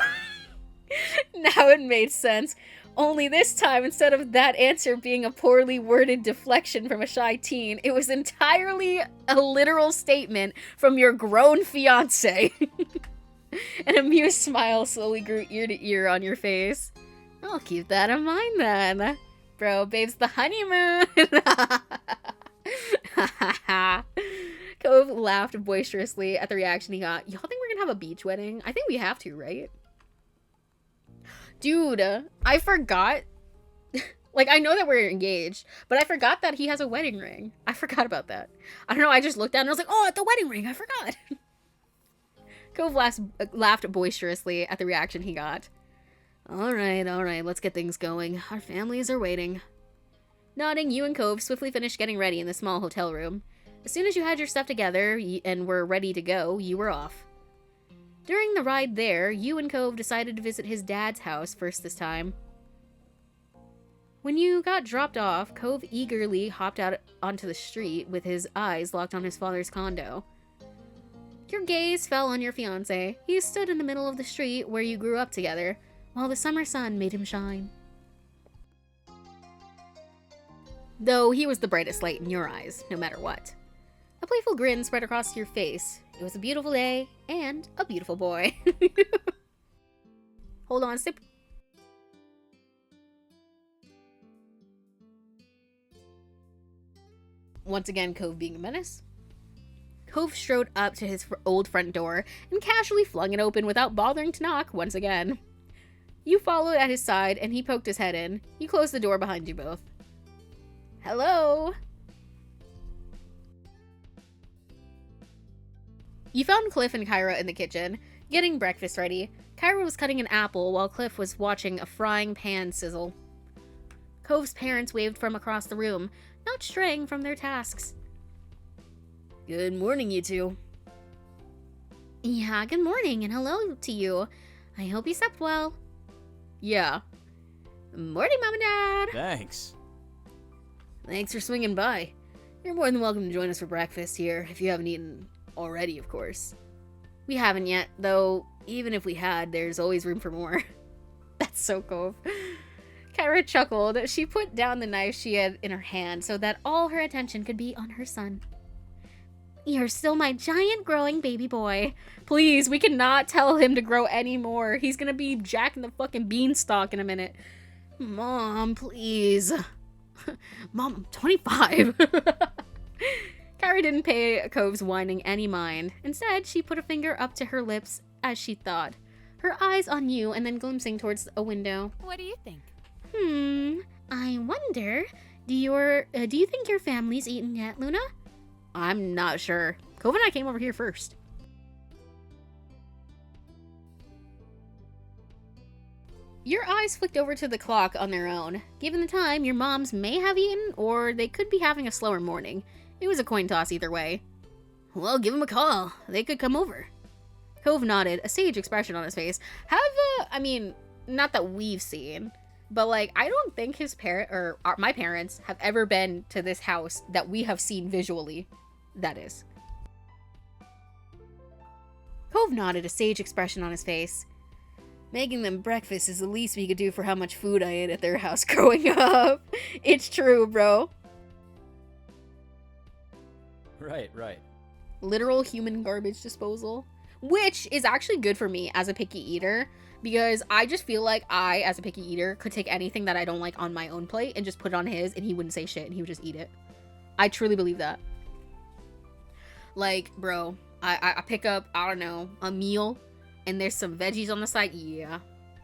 Now it made sense. Only this time, instead of that answer being a poorly worded deflection from a shy teen, it was entirely a literal statement from your grown fiancé. An amused smile slowly grew ear to ear on your face. I'll keep that in mind then. Bro, babe's the honeymoon. Cove laughed boisterously at the reaction he got. Y'all think we're gonna have a beach wedding? I think we have to, right? Dude, I forgot. Like, I know that we're engaged, but I forgot that he has a wedding ring. I forgot about that. I don't know, I just looked down and I was like, oh, the wedding ring, I forgot. Cove laughed boisterously at the reaction he got. All right, let's get things going. Our families are waiting. Nodding, you and Cove swiftly finished getting ready in the small hotel room. As soon as you had your stuff together and were ready to go, you were off. During the ride there, you and Cove decided to visit his dad's house first this time. When you got dropped off, Cove eagerly hopped out onto the street with his eyes locked on his father's condo. Your gaze fell on your fiancé. He stood in the middle of the street where you grew up together, while the summer sun made him shine. Though he was the brightest light in your eyes, no matter what. A playful grin spread across your face. It was a beautiful day, and a beautiful boy. Hold on, sip. Once again, Cove being a menace. Cove strode up to his old front door and casually flung it open without bothering to knock once again. You followed at his side and he poked his head in. You closed the door behind you both. Hello? You found Cliff and Kyra in the kitchen, getting breakfast ready. Kyra was cutting an apple while Cliff was watching a frying pan sizzle. Cove's parents waved from across the room, not straying from their tasks. Good morning, you two. Yeah, good morning and hello to you. I hope you slept well. Yeah. Morning, Mom and Dad. Thanks. Thanks for swinging by. You're more than welcome to join us for breakfast here, if you haven't eaten already, of course. We haven't yet, though even if we had, there's always room for more. That's so Cove. Kyra chuckled. She put down the knife she had in her hand so that all her attention could be on her son. You're still my giant growing baby boy. Please, we cannot tell him to grow anymore. He's gonna be Jack in the fucking beanstalk in a minute. Mom, please. Mom, I'm 25. Kyra didn't pay Cove's whining any mind. Instead, she put a finger up to her lips as she thought, her eyes on you and then glimpsing towards a window. What do you think? I wonder, do you think your family's eaten yet, Luna? I'm not sure. Cove and I came over here first. Your eyes flicked over to the clock on their own. Given the time, your moms may have eaten, or they could be having a slower morning. It was a coin toss either way. Well, give them a call. They could come over. Cove nodded, a sage expression on his face. Not that we've seen, but like, I don't think his my parents have ever been to this house that we have seen visually. That is. Cove nodded, a sage expression on his face. Making them breakfast is the least we could do for how much food I ate at their house growing up. It's true, bro. Right. Literal human garbage disposal. Which is actually good for me as a picky eater, because I just feel like I, as a picky eater, could take anything that I don't like on my own plate and just put it on his, and he wouldn't say shit, and he would just eat it. I truly believe that. Like, bro, I pick up, I don't know, a meal, and there's some veggies on the side. Yeah,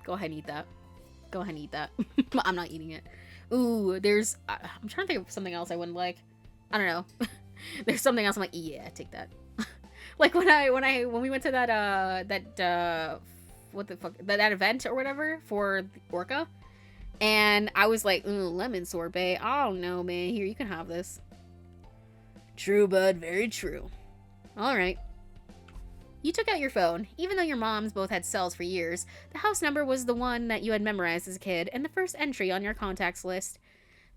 go ahead and eat that. Go ahead and eat that. I'm not eating it. Ooh, I'm trying to think of something else I wouldn't like. I don't know. There's something else I'm like, yeah, take that. Like when we went to that event or whatever for Orca, and I was like, ooh, lemon sorbet. I don't know, man. Here, you can have this. True, bud. Very true. All right. You took out your phone. Even though your moms both had cells for years, the house number was the one that you had memorized as a kid and the first entry on your contacts list.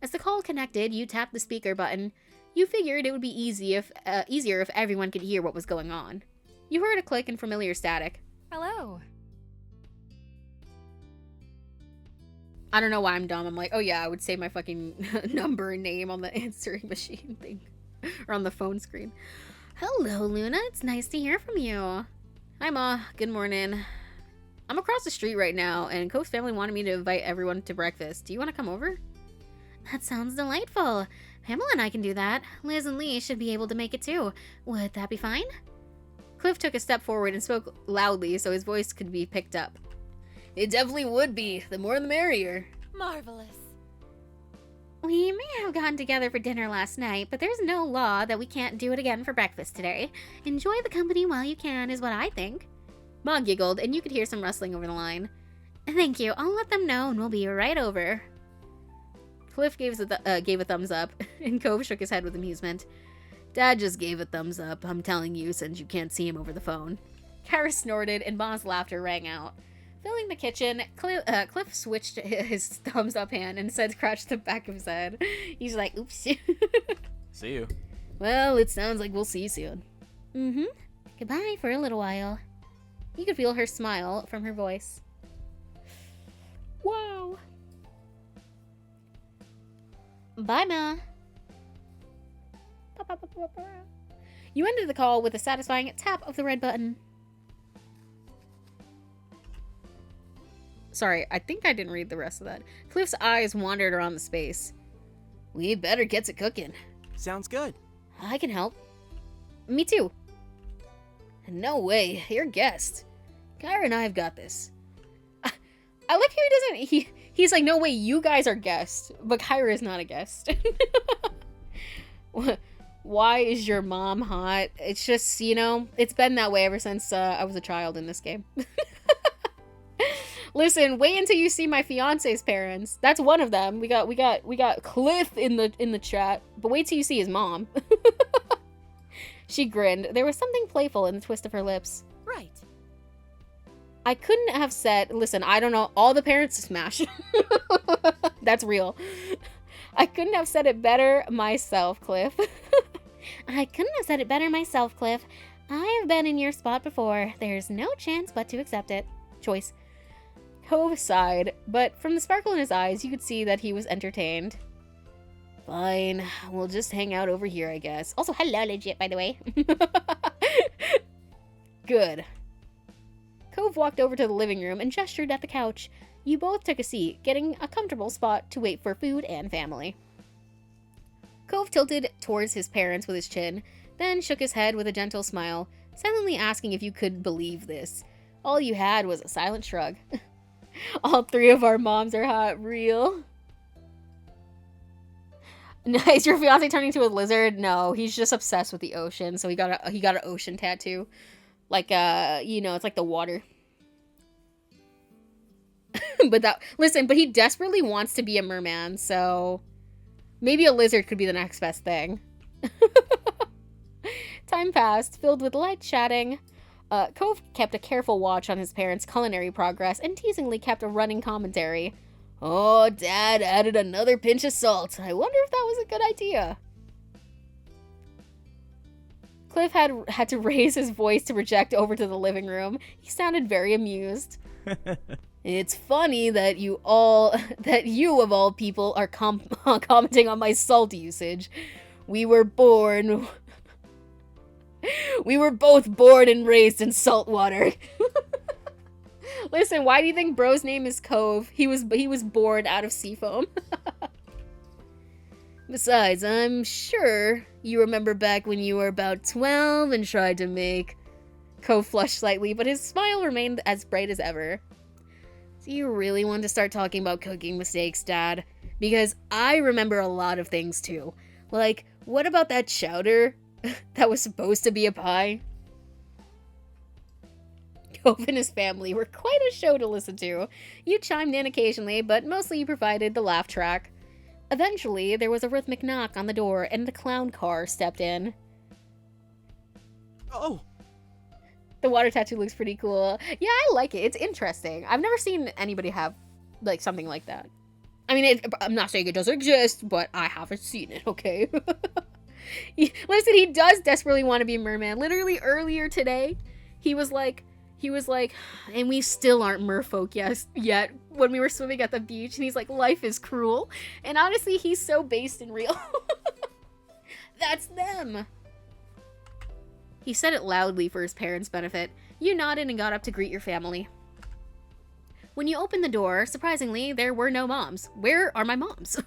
As the call connected, you tapped the speaker button. You figured it would be easier if everyone could hear what was going on. You heard a click and familiar static. Hello. I don't know why I'm dumb. I'm like, oh yeah, I would say my fucking number and name on the answering machine thing. Or on the phone screen. Hello, Luna. It's nice to hear from you. Hi, Ma. Good morning. I'm across the street right now, and Cove's family wanted me to invite everyone to breakfast. Do you want to come over? That sounds delightful. Pamela and I can do that. Liz and Lee should be able to make it too. Would that be fine? Cliff took a step forward and spoke loudly so his voice could be picked up. It definitely would be. The more the merrier. Marvelous. We may have gotten together for dinner last night, but there's no law that we can't do it again for breakfast today. Enjoy the company while you can, is what I think. Ma giggled, and you could hear some rustling over the line. Thank you. I'll let them know, and we'll be right over. Cliff gave a thumbs up, and Cove shook his head with amusement. Dad just gave a thumbs up, I'm telling you, since you can't see him over the phone. Kara snorted, and Ma's laughter rang out. Filling the kitchen, Cliff switched his thumbs up hand and said, scratched the back of his head. He's like, oops. See you. Well, it sounds like we'll see you soon. Mm-hmm. Goodbye for a little while. You could feel her smile from her voice. Wow. Bye, Ma. You ended the call with a satisfying tap of the red button. Sorry, I think I didn't read the rest of that. Cliff's eyes wandered around the space. We better get to cooking. Sounds good. I can help. Me too. No way, you're a guest. Kyra and I have got this. I like how he's like, no way, you guys are guests, but Kyra is not a guest. Why is your mom hot? It's just, you know, it's been that way ever since I was a child in this game. Listen, wait until you see my fiance's parents. That's one of them. We got Cliff in the chat, but wait till you see his mom. She grinned. There was something playful in the twist of her lips. Right. I couldn't have said, listen, I don't know, all the parents smash. That's real. I couldn't have said it better myself, Cliff. I couldn't have said it better myself, Cliff. I have been in your spot before. There's no chance but to accept it. Choice. Cove sighed, but from the sparkle in his eyes, you could see that he was entertained. Fine, we'll just hang out over here, I guess. Also, hello, legit, by the way. Good. Cove walked over to the living room and gestured at the couch. You both took a seat, getting a comfortable spot to wait for food and family. Cove tilted towards his parents with his chin, then shook his head with a gentle smile, silently asking if you could believe this. All you had was a silent shrug. All three of our moms are hot, real. Is your fiance turning into a lizard? No, he's just obsessed with the ocean, so he got an ocean tattoo. Like, you know, it's like the water. But he desperately wants to be a merman, so maybe a lizard could be the next best thing. Time passed, filled with light chatting. Cove kept a careful watch on his parents' culinary progress and teasingly kept a running commentary. Oh, Dad added another pinch of salt. I wonder if that was a good idea. Cliff had to raise his voice to project over to the living room. He sounded very amused. It's funny that you of all people are commenting on my salt usage. We were both born and raised in salt water. Listen, why do you think bro's name is Cove? He was born out of seafoam. Besides, I'm sure you remember back when you were about 12 and tried to make... Cove flushed slightly, but his smile remained as bright as ever. Do you really want to start talking about cooking mistakes, Dad? Because I remember a lot of things too. Like, what about that chowder that was supposed to be a pie? Cove and his family were quite a show to listen to. You chimed in occasionally, but mostly you provided the laugh track. Eventually, there was a rhythmic knock on the door, and the clown car stepped in. Oh! The water tattoo looks pretty cool. Yeah, I like it. It's interesting. I've never seen anybody have, like, something like that. I mean, I'm not saying it doesn't exist, but I haven't seen it, okay? Listen, he does desperately want to be a merman. Literally, earlier today, he was like, and we still aren't merfolk yet when we were swimming at the beach, and he's like, life is cruel. And honestly, he's so based and real. That's them. He said it loudly for his parents' benefit. You nodded and got up to greet your family. When you opened the door, surprisingly, there were no moms. Where are my moms?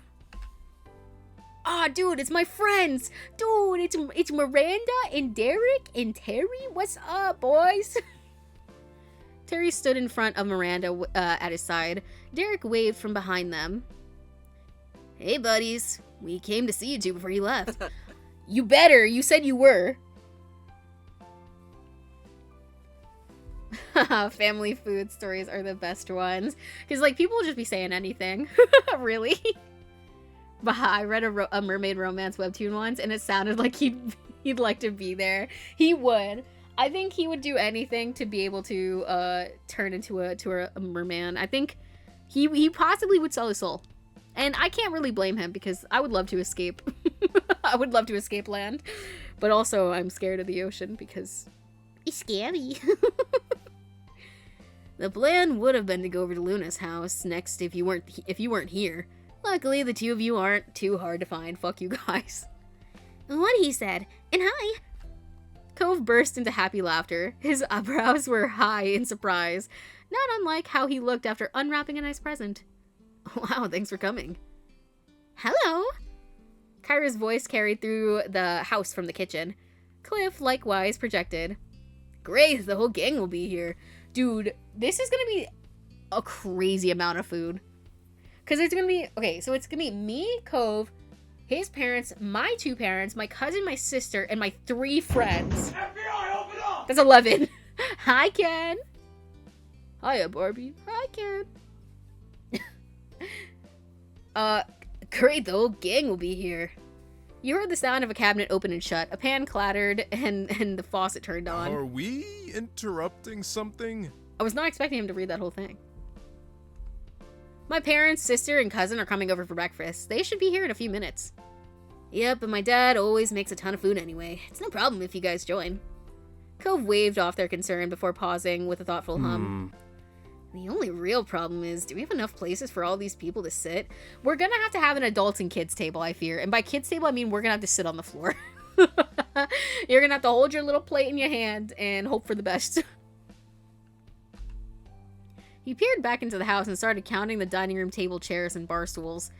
Ah, dude, it's my friends. Dude, it's Miranda and Derek and Terry. What's up, boys? Terry stood in front of Miranda at his side. Derek waved from behind them. Hey, buddies. We came to see you two before you left. You better. You said you were. Family food stories are the best ones. Because, like, people will just be saying anything. Really? But I read a mermaid romance webtoon once, and it sounded like he'd like to be there. He would. I think he would do anything to be able to turn into a merman. I think he possibly would sell his soul. And I can't really blame him, because I would love to escape. I would love to escape land. But also, I'm scared of the ocean, because It's scary. the plan would have been to go over to Luna's house next if you weren't here. Luckily, the two of you aren't too hard to find. Fuck you guys. What he said. And hi. Cove burst into happy laughter. His eyebrows were high in surprise, not unlike how he looked after unwrapping a nice present. Wow, thanks for coming. Hello. Kyra's voice carried through the house from the kitchen. Cliff likewise projected. Great, the whole gang will be here. Dude, this is gonna be a crazy amount of food. Because it's gonna be, okay, so it's gonna be me, Cove, his parents, my 2 parents, my cousin, my sister, and my 3 friends. FBI, open up! That's 11. Hi, Ken. Hiya, Barbie. Hi, Ken. Great, the whole gang will be here. You heard the sound of a cabinet open and shut, a pan clattered, and the faucet turned on. Are we interrupting something? I was not expecting him to read that whole thing. My parents, sister, and cousin are coming over for breakfast. They should be here in a few minutes. Yep, but my dad always makes a ton of food anyway. It's no problem if you guys join. Cove waved off their concern before pausing with a thoughtful hum. The only real problem is, do we have enough places for all these people to sit? We're gonna have to have an adults and kids table, I fear. And by kids table, I mean we're gonna have to sit on the floor. You're gonna have to hold your little plate in your hand and hope for the best. He peered back into the house and started counting the dining room table, chairs, and bar stools.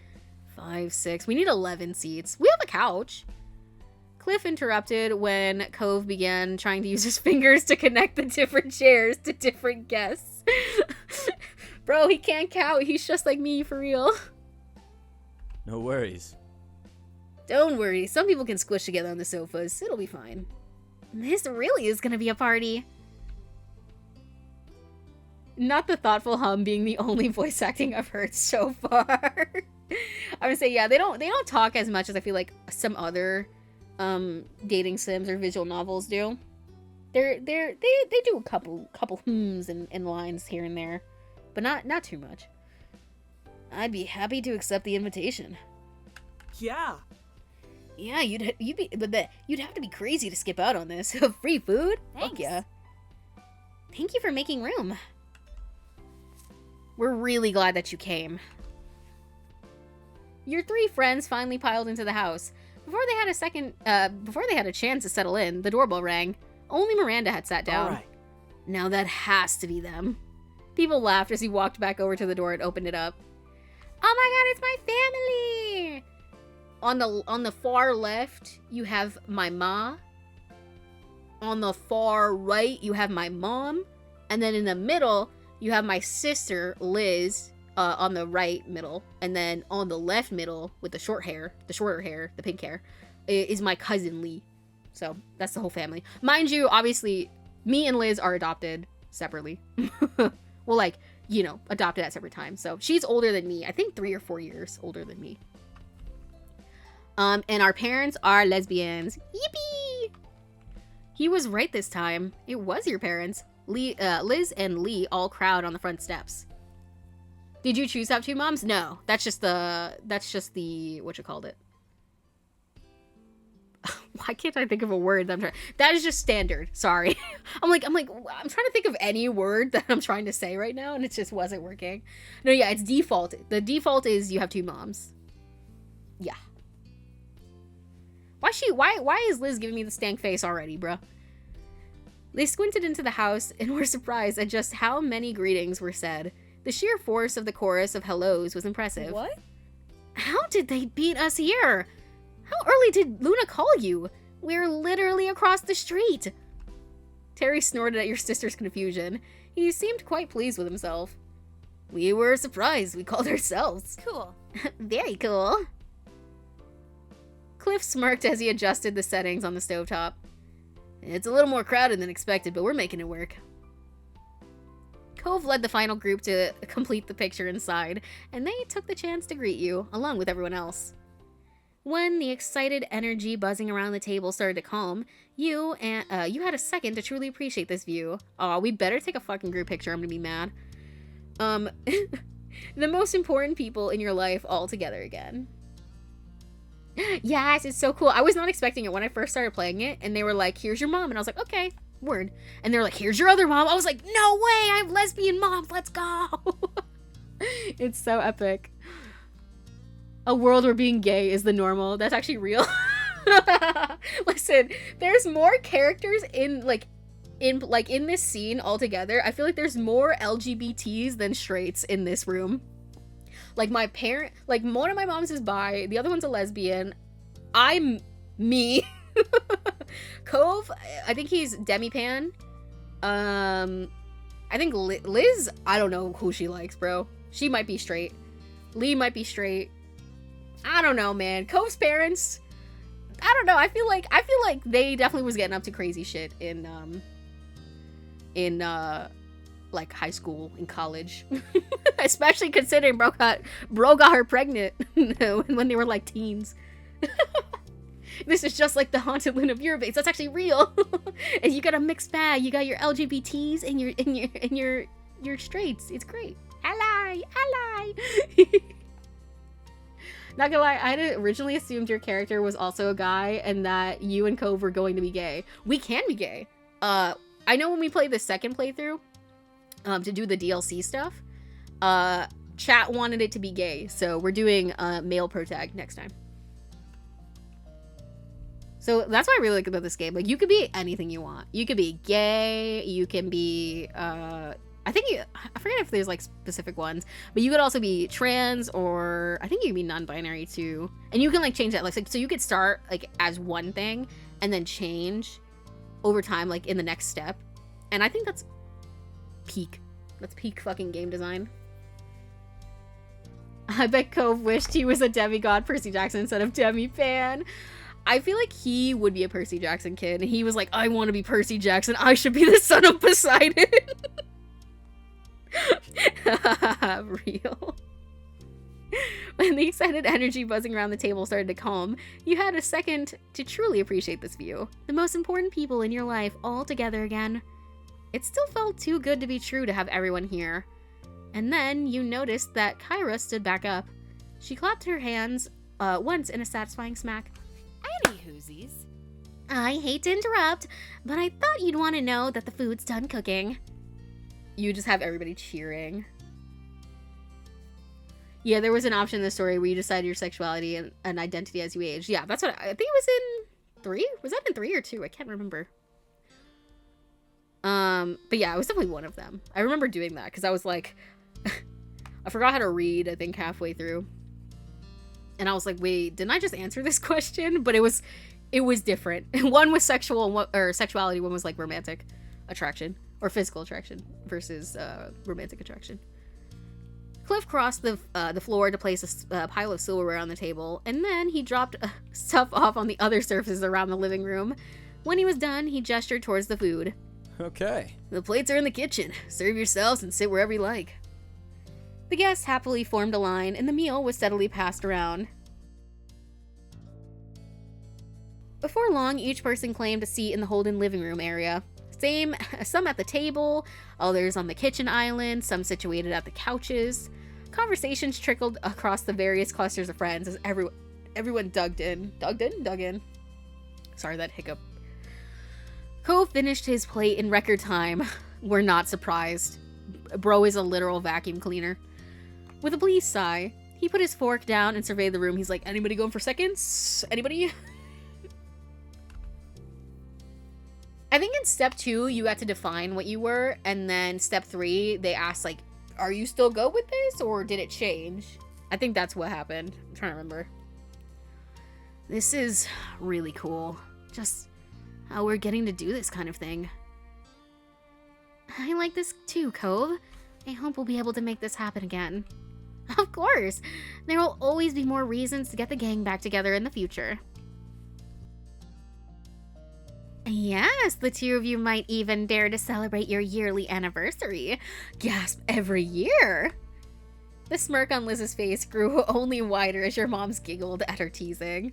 5, 6. We need 11 seats. We have a couch. Cliff interrupted when Cove began trying to use his fingers to connect the different chairs to different guests. Bro, he can't count. He's just like me, for real. No worries. Don't worry. Some people can squish together on the sofas. It'll be fine. This really is gonna be a party. Not the thoughtful hum being the only voice acting I've heard so far. I would say, yeah, they don't talk as much as I feel like some other dating sims or visual novels do. They do a couple hums and lines here and there, but not too much. I'd be happy to accept the invitation. Yeah. Yeah, you'd have to be crazy to skip out on this. Free food? Fuck Thanks. yeah. Thank you for making room. We're really glad that you came. Your 3 friends finally piled into the house. Before they had a chance to settle in, the doorbell rang. Only Miranda had sat down. All right. Now that has to be them. People laughed as he walked back over to the door and opened it up. Oh my god, it's my family! On the far left, you have my ma. On the far right, you have my mom. And then in the middle, you have my sister, Liz, on the right middle. And then on the left middle, with the shorter hair, the pink hair, is my cousin, Lee. So, that's the whole family. Mind you, obviously, me and Liz are adopted separately. Well, like, you know, adopted at separate times. So, she's older than me. I think 3 or 4 years older than me. And our parents are lesbians. Yippee! He was right this time. It was your parents. Liz and Lee all crowd on the front steps. Did you choose to have 2 moms? No, that's just the whatchamacallit. Why can't I think of a word that is just standard. Sorry. I'm trying to think of any word that I'm trying to say right now and it just wasn't working. No, yeah, it's default. The default is you have 2 moms. Yeah. Why is Liz giving me the stank face already, bruh? They squinted into the house and were surprised at just how many greetings were said. The sheer force of the chorus of hellos was impressive. What? How did they beat us here? How early did Luna call you? We're literally across the street. Terry snorted at your sister's confusion. He seemed quite pleased with himself. We were surprised. We called ourselves. Cool. Very cool. Cliff smirked as he adjusted the settings on the stovetop. It's a little more crowded than expected, but we're making it work. Cove led the final group to complete the picture inside, and they took the chance to greet you, along with everyone else. When the excited energy buzzing around the table started to calm, you had a second to truly appreciate this view. Aw, we better take a fucking group picture, I'm gonna be mad. The most important people in your life all together again. Yes, it's so cool. I was not expecting it when I first started playing it, and they were like, here's your mom, and I was like, okay, word. And they're like, here's your other mom. I was like, no way, I have lesbian moms, let's go. It's so epic. A world where being gay is the normal. That's actually real. Listen, there's more characters in this scene altogether. I feel like there's more LGBTs than straights in this room. Like one of my moms is bi, the other one's a lesbian. I'm me. Cove, I think he's demi-pan. I think Liz, I don't know who she likes, bro. She might be straight. Lee might be straight. I don't know, man. Cove's parents, I don't know. I feel like they definitely was getting up to crazy shit in like high school and college. Especially considering bro got her pregnant when they were like teens. This is just like the haunted land of your base. That's actually real. And you got a mixed bag. You got your LGBTs and your straights. It's great. Ally. Not gonna lie, I had originally assumed your character was also a guy and that you and Cove were going to be gay. We can be gay. I know when we played the second playthrough, to do the DLC stuff, chat wanted it to be gay, so we're doing male protag next time. So that's what I really like about this game. Like, you could be anything you want. You could be gay, you can be, I forget if there's like specific ones, but you could also be trans, or I think you can be non-binary too. And you can like change that, like, so you could start like as one thing and then change over time, like in the next step. And I think that's peak. That's peak fucking game design. I bet Cove wished he was a demigod Percy Jackson instead of Demi Pan. I feel like he would be a Percy Jackson kid. And he was like, I want to be Percy Jackson. I should be the son of Poseidon. Real. When the excited energy buzzing around the table started to calm, you had a second to truly appreciate this view. The most important people in your life all together again. It still felt too good to be true to have everyone here. And then you noticed that Kyra stood back up. She clapped her hands once in a satisfying smack. Any whoosies? I hate to interrupt, but I thought you'd want to know that the food's done cooking. You just have everybody cheering. Yeah, there was an option in the story where you decide your sexuality and identity as you age. Yeah, that's what I think it was in 3? Was that in 3 or 2? I can't remember. But yeah, it was definitely one of them. I remember doing that because I was like, I forgot how to read, I think, halfway through. And I was like, wait, didn't I just answer this question? But it was different. One was sexual or sexuality, one was like romantic attraction or physical attraction versus romantic attraction. Cliff crossed the floor to place a pile of silverware on the table, and then he dropped stuff off on the other surfaces around the living room. When he was done, he gestured towards the food. Okay. The plates are in the kitchen. Serve yourselves and sit wherever you like. The guests happily formed a line, and the meal was steadily passed around. Before long, each person claimed a seat in the Holden living room area. Some at the table, others on the kitchen island, some situated at the couches. Conversations trickled across the various clusters of friends as everyone dug in. Sorry, that hiccup. Cove finished his plate in record time. We're not surprised. Bro is a literal vacuum cleaner. With a pleased sigh, he put his fork down and surveyed the room. He's like, anybody going for seconds? Anybody? I think in step 2, you got to define what you were, and then step 3, they asked, like, are you still good with this, or did it change? I think that's what happened. I'm trying to remember. This is really cool. Just how we're getting to do this kind of thing. I like this too, Cove. I hope we'll be able to make this happen again. Of course! There will always be more reasons to get the gang back together in the future. Yes, the two of you might even dare to celebrate your yearly anniversary. Gasp, every year! The smirk on Liz's face grew only wider as your moms giggled at her teasing.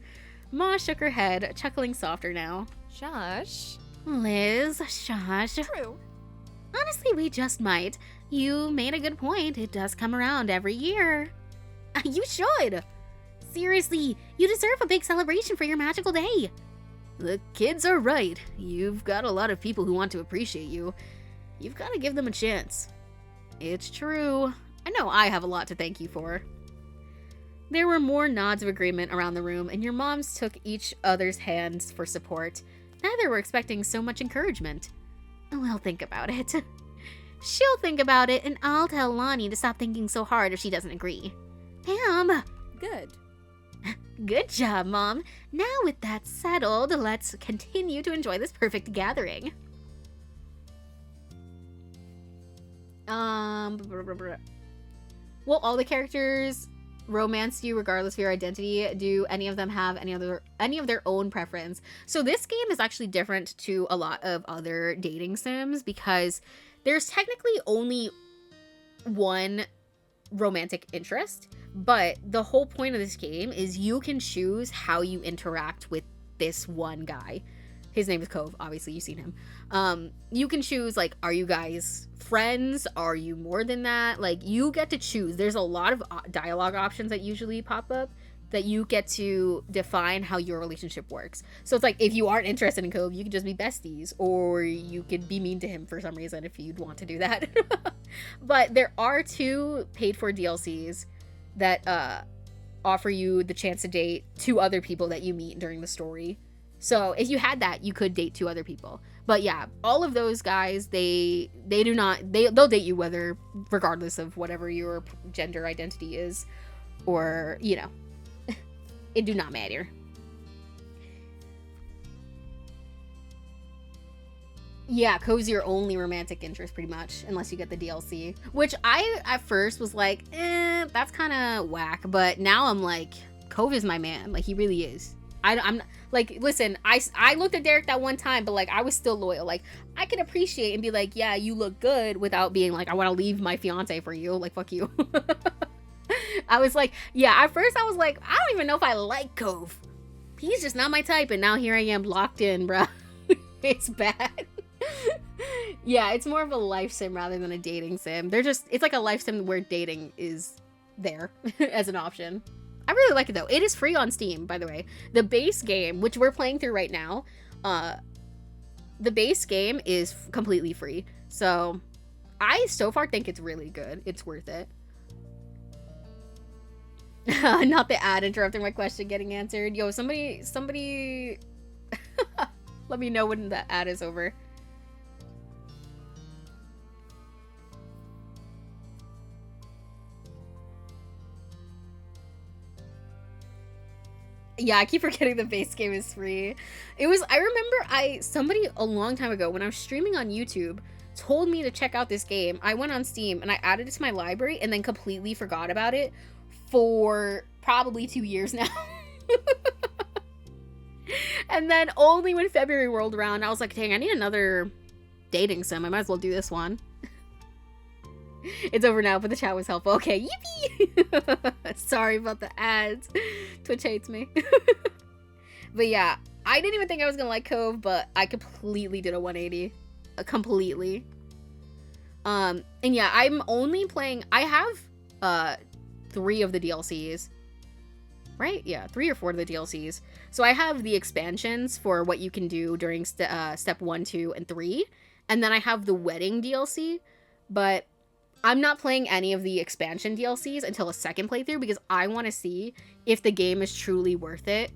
Ma shook her head, chuckling softer now. Shush. Liz, shush. True. Honestly, we just might. You made a good point. It does come around every year. You should! Seriously, you deserve a big celebration for your magical day. The kids are right. You've got a lot of people who want to appreciate you. You've got to give them a chance. It's true. I know I have a lot to thank you for. There were more nods of agreement around the room, and your moms took each other's hands for support. Neither were expecting so much encouragement. We'll think about it. She'll think about it, and I'll tell Lonnie to stop thinking so hard if she doesn't agree. Pam! Good. Good job, Mom. Now with that settled, let's continue to enjoy this perfect gathering. Will all the characters romance you regardless of your identity? Do any of them have any of their own preference? So this game is actually different to a lot of other dating sims because there's technically only one romantic interest, but the whole point of this game is you can choose how you interact with this one guy. His name is Cove, obviously you've seen him. You can choose, like, are you guys friends? Are you more than that? Like, you get to choose. There's a lot of dialogue options that usually pop up that you get to define how your relationship works. So it's like, if you aren't interested in Cove, you can just be besties, or you could be mean to him for some reason if you'd want to do that. But there are 2 paid-for DLCs that offer you the chance to date 2 other people that you meet during the story. So if you had that, you could date 2 other people. But yeah, all of those guys, they'll date you regardless of whatever your gender identity is, or, you know, it do not matter. Yeah, Cove's your only romantic interest pretty much, unless you get the DLC. Which I, at first, was like, that's kind of whack. But now I'm like, Cove is my man. Like, he really is. I'm like, listen, I looked at Derek that one time, but like, I was still loyal. Like, I could appreciate and be like, yeah, you look good, without being like, I want to leave my fiance for you. Like, fuck you. I was like, yeah, at first I was like, I don't even know if I like Cove. He's just not my type. And now here I am locked in, bruh. It's bad. Yeah, it's more of a life sim rather than a dating sim. It's like a life sim where dating is there as an option. I really like it though. It is free on Steam, by the way. The base game, which we're playing through right now, the base game is completely free. So I so far think it's really good. It's worth it. Not the ad interrupting my question getting answered. Yo, somebody let me know when the ad is over. Yeah, I keep forgetting the base game is free. I remember somebody a long time ago when I was streaming on YouTube told me to check out this game. I went on Steam and I added it to my library and then completely forgot about it for probably 2 years now. And then only when February rolled around, I was like, dang, I need another dating sim. I might as well do this one. It's over now, but the chat was helpful. Okay, yippee! Sorry about the ads. Twitch hates me. But yeah, I didn't even think I was gonna like Cove, but I completely did a 180. Completely. And yeah, I'm only playing... I have 3 of the DLCs. Right? Yeah, 3 or 4 of the DLCs. So I have the expansions for what you can do during step 1, 2, and 3. And then I have the wedding DLC, but I'm not playing any of the expansion DLCs until a second playthrough because I want to see if the game is truly worth it.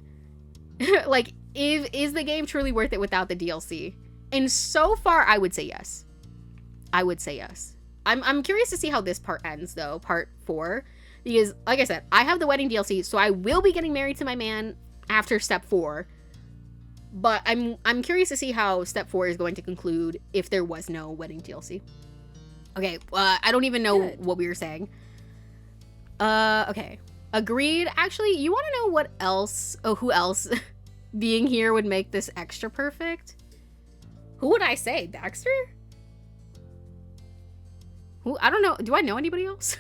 Like, is the game truly worth it without the DLC? And so far, I would say yes. I would say yes. I'm curious to see how this part ends, though, part 4. Because, like I said, I have the wedding DLC, so I will be getting married to my man after step 4. But I'm curious to see how step 4 is going to conclude if there was no wedding DLC. Okay, I don't even know what we were saying. Okay. Agreed. Actually, you want to know what else? Oh, who else being here would make this extra perfect? Who would I say? Baxter? Who? I don't know. Do I know anybody else?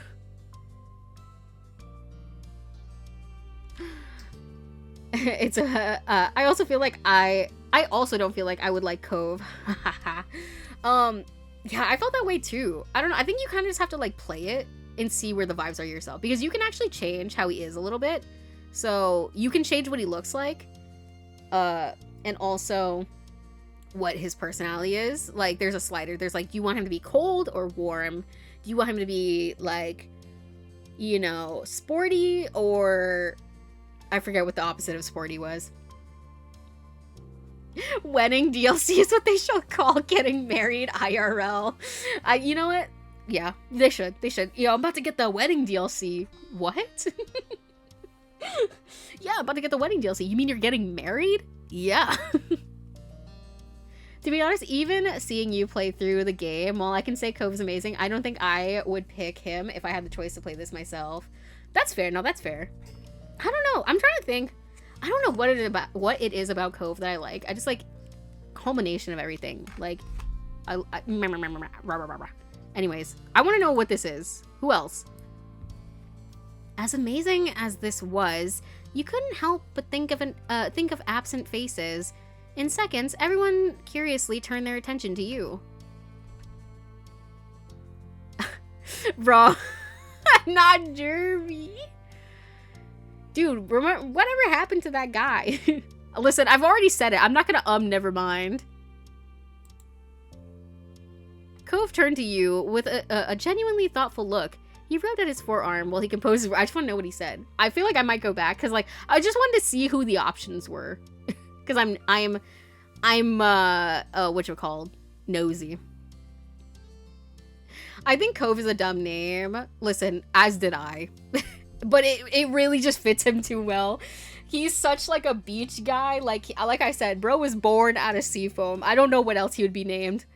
It's a... I also feel like I also don't feel like I would like Cove. Yeah, I felt that way too. I don't know. I think you kind of just have to like play it and see where the vibes are yourself. Because you can actually change how he is a little bit. So you can change what he looks like. And also what his personality is. Like there's a slider. There's like, do you want him to be cold or warm? Do you want him to be like, you know, sporty, or I forget what the opposite of sporty was. Wedding DLC is what they should call getting married IRL. You know what? Yeah, they should. They should. Yeah, I'm about to get the wedding DLC. What? Yeah, I'm about to get the wedding DLC. You mean you're getting married? Yeah. To be honest, even seeing you play through the game, while I can say Cove's amazing, I don't think I would pick him if I had the choice to play this myself. That's fair. No, that's fair. I don't know. I'm trying to think. I don't know what it is about Cove that I like. I just like culmination of everything. Like, anyways, I want to know what this is. Who else? As amazing as this was, you couldn't help but think of absent faces. In seconds, everyone curiously turned their attention to you. Bro, not Jeremy. Dude, remember whatever happened to that guy? Listen, I've already said it. I'm not gonna never mind. Cove turned to you with a genuinely thoughtful look. He rubbed at his forearm while he composed. I just want to know what he said. I feel like I might go back because, like, I just wanted to see who the options were. Because I'm whatchamacallit, nosy. I think Cove is a dumb name. Listen, as did I. But it really just fits him too well. He's such like a beach guy. Like I said, bro was born out of seafoam. I don't know what else he would be named.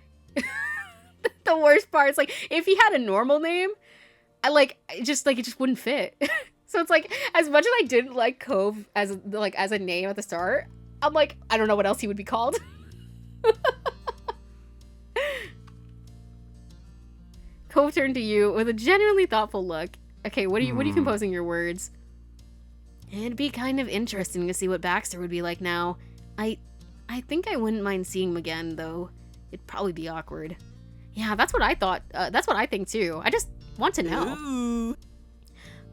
The worst part is, like, if he had a normal name, it just wouldn't fit. So it's like, as much as I didn't like Cove as a name at the start, I'm like, I don't know what else he would be called. Cove turned to you with a genuinely thoughtful look. Okay, what are you composing your words? It'd be kind of interesting to see what Baxter would be like now. I think I wouldn't mind seeing him again, though. It'd probably be awkward. Yeah, that's what I thought. That's what I think too. I just want to know. Ooh.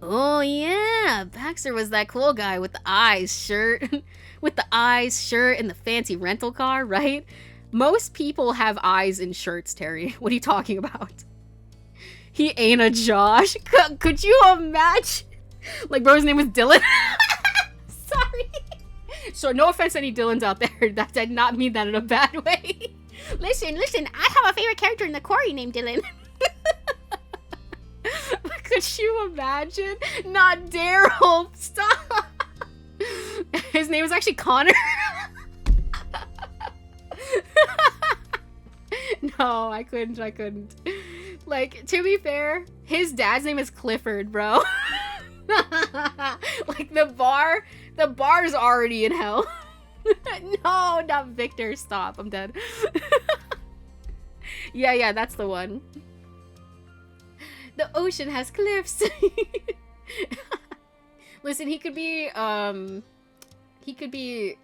Oh yeah, Baxter was that cool guy with the eyes shirt, with the eyes shirt and the fancy rental car, right? Most people have eyes in shirts, Terry. What are you talking about? He ain't a Josh. Could you imagine? Like, bro's name was Dylan. Sorry. So no offense to any Dylans out there. That did not mean that in a bad way. Listen, I have a favorite character in the quarry named Dylan. Could you imagine? Not Daryl. Stop. His name was actually Connor. No, I couldn't. Like, to be fair, his dad's name is Clifford, bro. Like, the bar's already in hell. No, not Victor. Stop. I'm dead. Yeah, that's the one. The ocean has cliffs. Listen, he could be,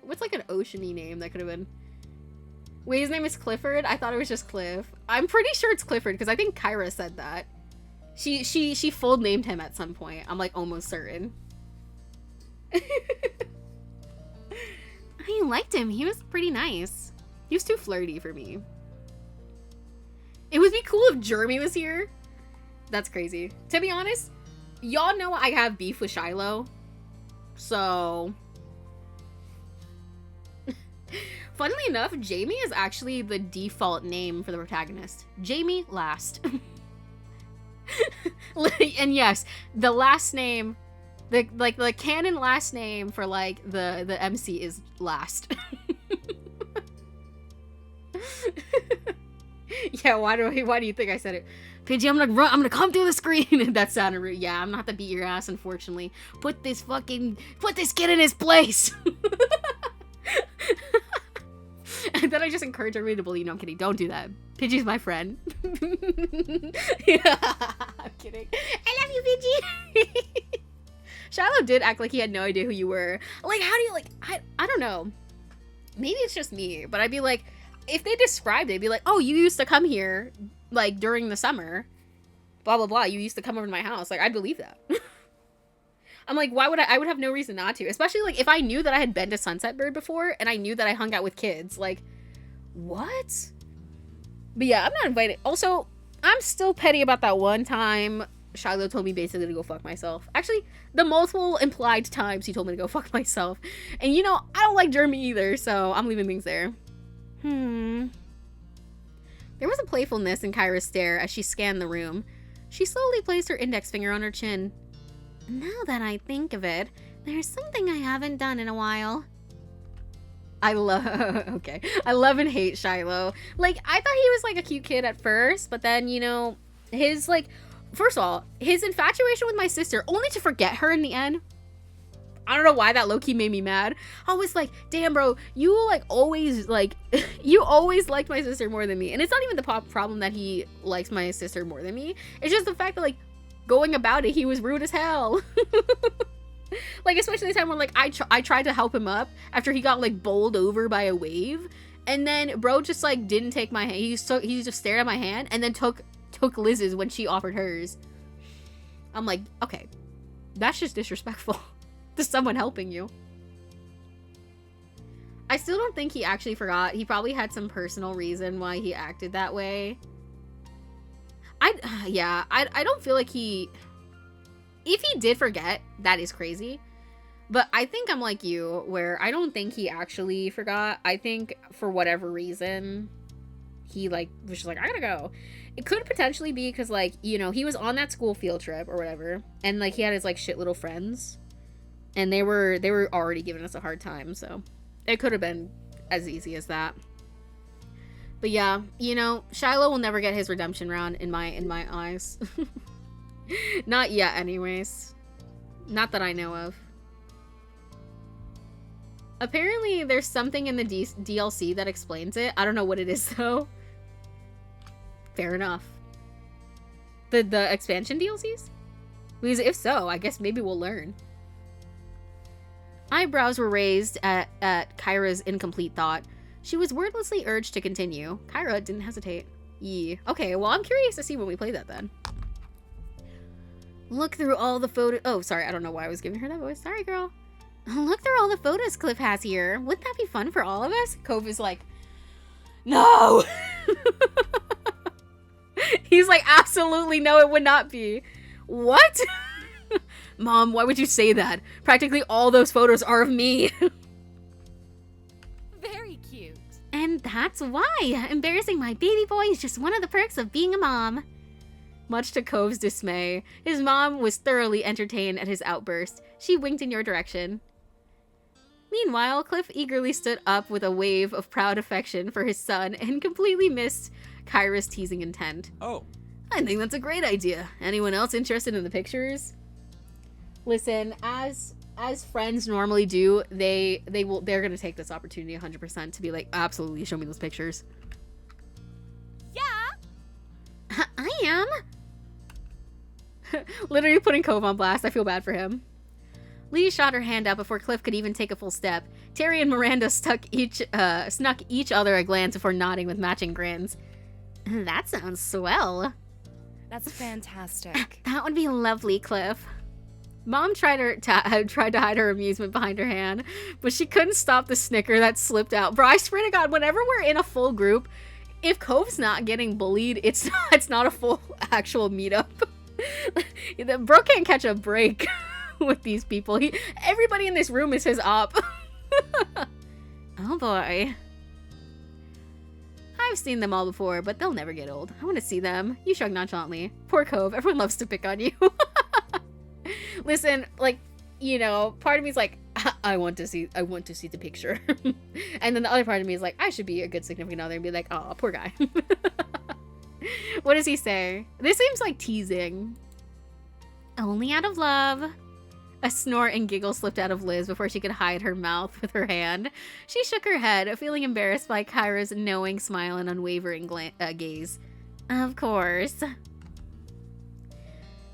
what's like an ocean-y name that could have been? Wait, his name is Clifford? I thought it was just Cliff. I'm pretty sure it's Clifford, because I think Kyra said that. She full named him at some point. I'm like almost certain. I liked him. He was pretty nice. He was too flirty for me. It would be cool if Jeremy was here. That's crazy. To be honest, y'all know I have beef with Shiloh. So... Funnily enough, Jamie is actually the default name for the protagonist. Jamie last. And yes, the last name, the canon last name for like the MC is last. Yeah, why do you think I said it? Pidgey, I'm gonna come through the screen. That sounded rude. Yeah, I'm gonna have to beat your ass, unfortunately. Put this kid in his place. And then I just encourage everybody to bully. No, I'm kidding. Don't do that. Pidgey's my friend. Yeah, I'm kidding. I love you, Pidgey. Shiloh did act like he had no idea who you were. Like, how do you, like, I don't know. Maybe it's just me, but I'd be like, if they described it, they'd be like, oh, you used to come here, like, during the summer. Blah, blah, blah. You used to come over to my house. Like, I'd believe that. I'm like, why would I would have no reason not to. Especially, like, if I knew that I had been to Sunset Bird before, and I knew that I hung out with kids. Like, what? But yeah, I'm not invited. Also, I'm still petty about that one time Shiloh told me basically to go fuck myself. Actually, the multiple implied times he told me to go fuck myself. And, you know, I don't like Jeremy either, so I'm leaving things there. There was a playfulness in Kyra's stare as she scanned the room. She slowly placed her index finger on her chin. Now that I think of it, there's something I haven't done in a while. I love okay. I love and hate Shiloh. Like, I thought he was like a cute kid at first, but then, you know, his like first of all, his infatuation with my sister, only to forget her in the end. I don't know why that low-key made me mad. I was like, damn, bro, you like always like you always liked my sister more than me. And it's not even the problem that he likes my sister more than me. It's just the fact that like going about it, he was rude as hell. Like, especially the time when like I tried to help him up after he got like bowled over by a wave, and then bro just like didn't take my hand. He just stared at my hand and then took Liz's when she offered hers. I'm like, okay, that's just disrespectful to someone helping you. I still don't think he actually forgot. He probably had some personal reason why he acted that way. I don't feel like he... If he did forget, that is crazy. But I think I'm like you, where I don't think he actually forgot. I think for whatever reason, he like was just like, I gotta go. It could potentially be because like, you know, he was on that school field trip or whatever, and like he had his like shit little friends, and they were already giving us a hard time, so it could have been as easy as that. But yeah, you know, Shiloh will never get his redemption round in my eyes. Not yet, anyways. Not that I know of. Apparently, there's something in the DLC that explains it. I don't know what it is, though. Fair enough. The expansion DLCs? Because if so, I guess maybe we'll learn. Eyebrows were raised at Kyra's incomplete thought. She was wordlessly urged to continue. Kyra didn't hesitate. Yee. Okay, well, I'm curious to see when we play that then. Look through all the photos. Oh, sorry, I don't know why I was giving her that voice. Sorry, girl. Look through all the photos Cliff has here. Wouldn't that be fun for all of us? Cove is like, no! He's like, absolutely no, it would not be. What? Mom, why would you say that? Practically all those photos are of me. Very cute. And that's why embarrassing my baby boy is just one of the perks of being a mom. Much to Cove's dismay, his mom was thoroughly entertained at his outburst. She winked in your direction. Meanwhile, Cliff eagerly stood up with a wave of proud affection for his son and completely missed Kyra's teasing intent. Oh. I think that's a great idea. Anyone else interested in the pictures? Listen, as friends normally do, they're gonna take this opportunity 100% to be like, absolutely, show me those pictures. Yeah. I am. Literally putting Cove on blast. I feel bad for him. Lee shot her hand out before Cliff could even take a full step. Terry and Miranda snuck each other a glance before nodding with matching grins. That sounds swell. That's fantastic. That would be lovely, Cliff. Mom tried to hide her amusement behind her hand, but she couldn't stop the snicker that slipped out. Bro, I swear to God, whenever we're in a full group, if Cove's not getting bullied, it's not a full actual meetup. Bro can't catch a break with these people. Everybody in this room is his op. Oh boy. I've seen them all before, but they'll never get old. I want to see them. You shrug nonchalantly. Poor Cove. Everyone loves to pick on you. Listen, like, you know, part of me is like, I want to see the picture. And then the other part of me is like, I should be a good significant other and be like, oh, poor guy. What does he say? This seems like teasing. Only out of love. A snort and giggle slipped out of Liz before she could hide her mouth with her hand. She shook her head, feeling embarrassed by Kyra's knowing smile and unwavering gaze. Of course.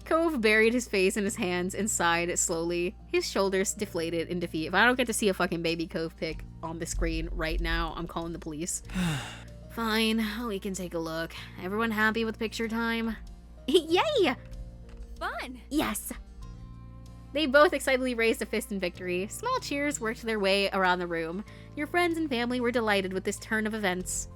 Cove buried his face in his hands and sighed slowly. His shoulders deflated in defeat. If I don't get to see a fucking baby Cove pic on the screen right now, I'm calling the police. Fine, we can take a look. Everyone happy with picture time? Yay! Fun. Yes. They both excitedly raised a fist in victory. Small cheers worked their way around the room. Your friends and family were delighted with this turn of events.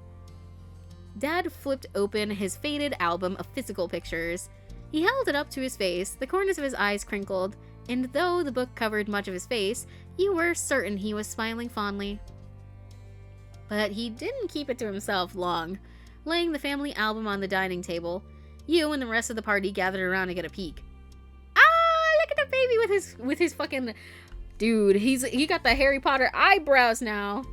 Dad flipped open his faded album of physical pictures. He held it up to his face, the corners of his eyes crinkled, and though the book covered much of his face, you were certain he was smiling fondly. But he didn't keep it to himself long. Laying the family album on the dining table, you and the rest of the party gathered around to get a peek. Ah, look at the baby with his fucking... Dude, he got the Harry Potter eyebrows now.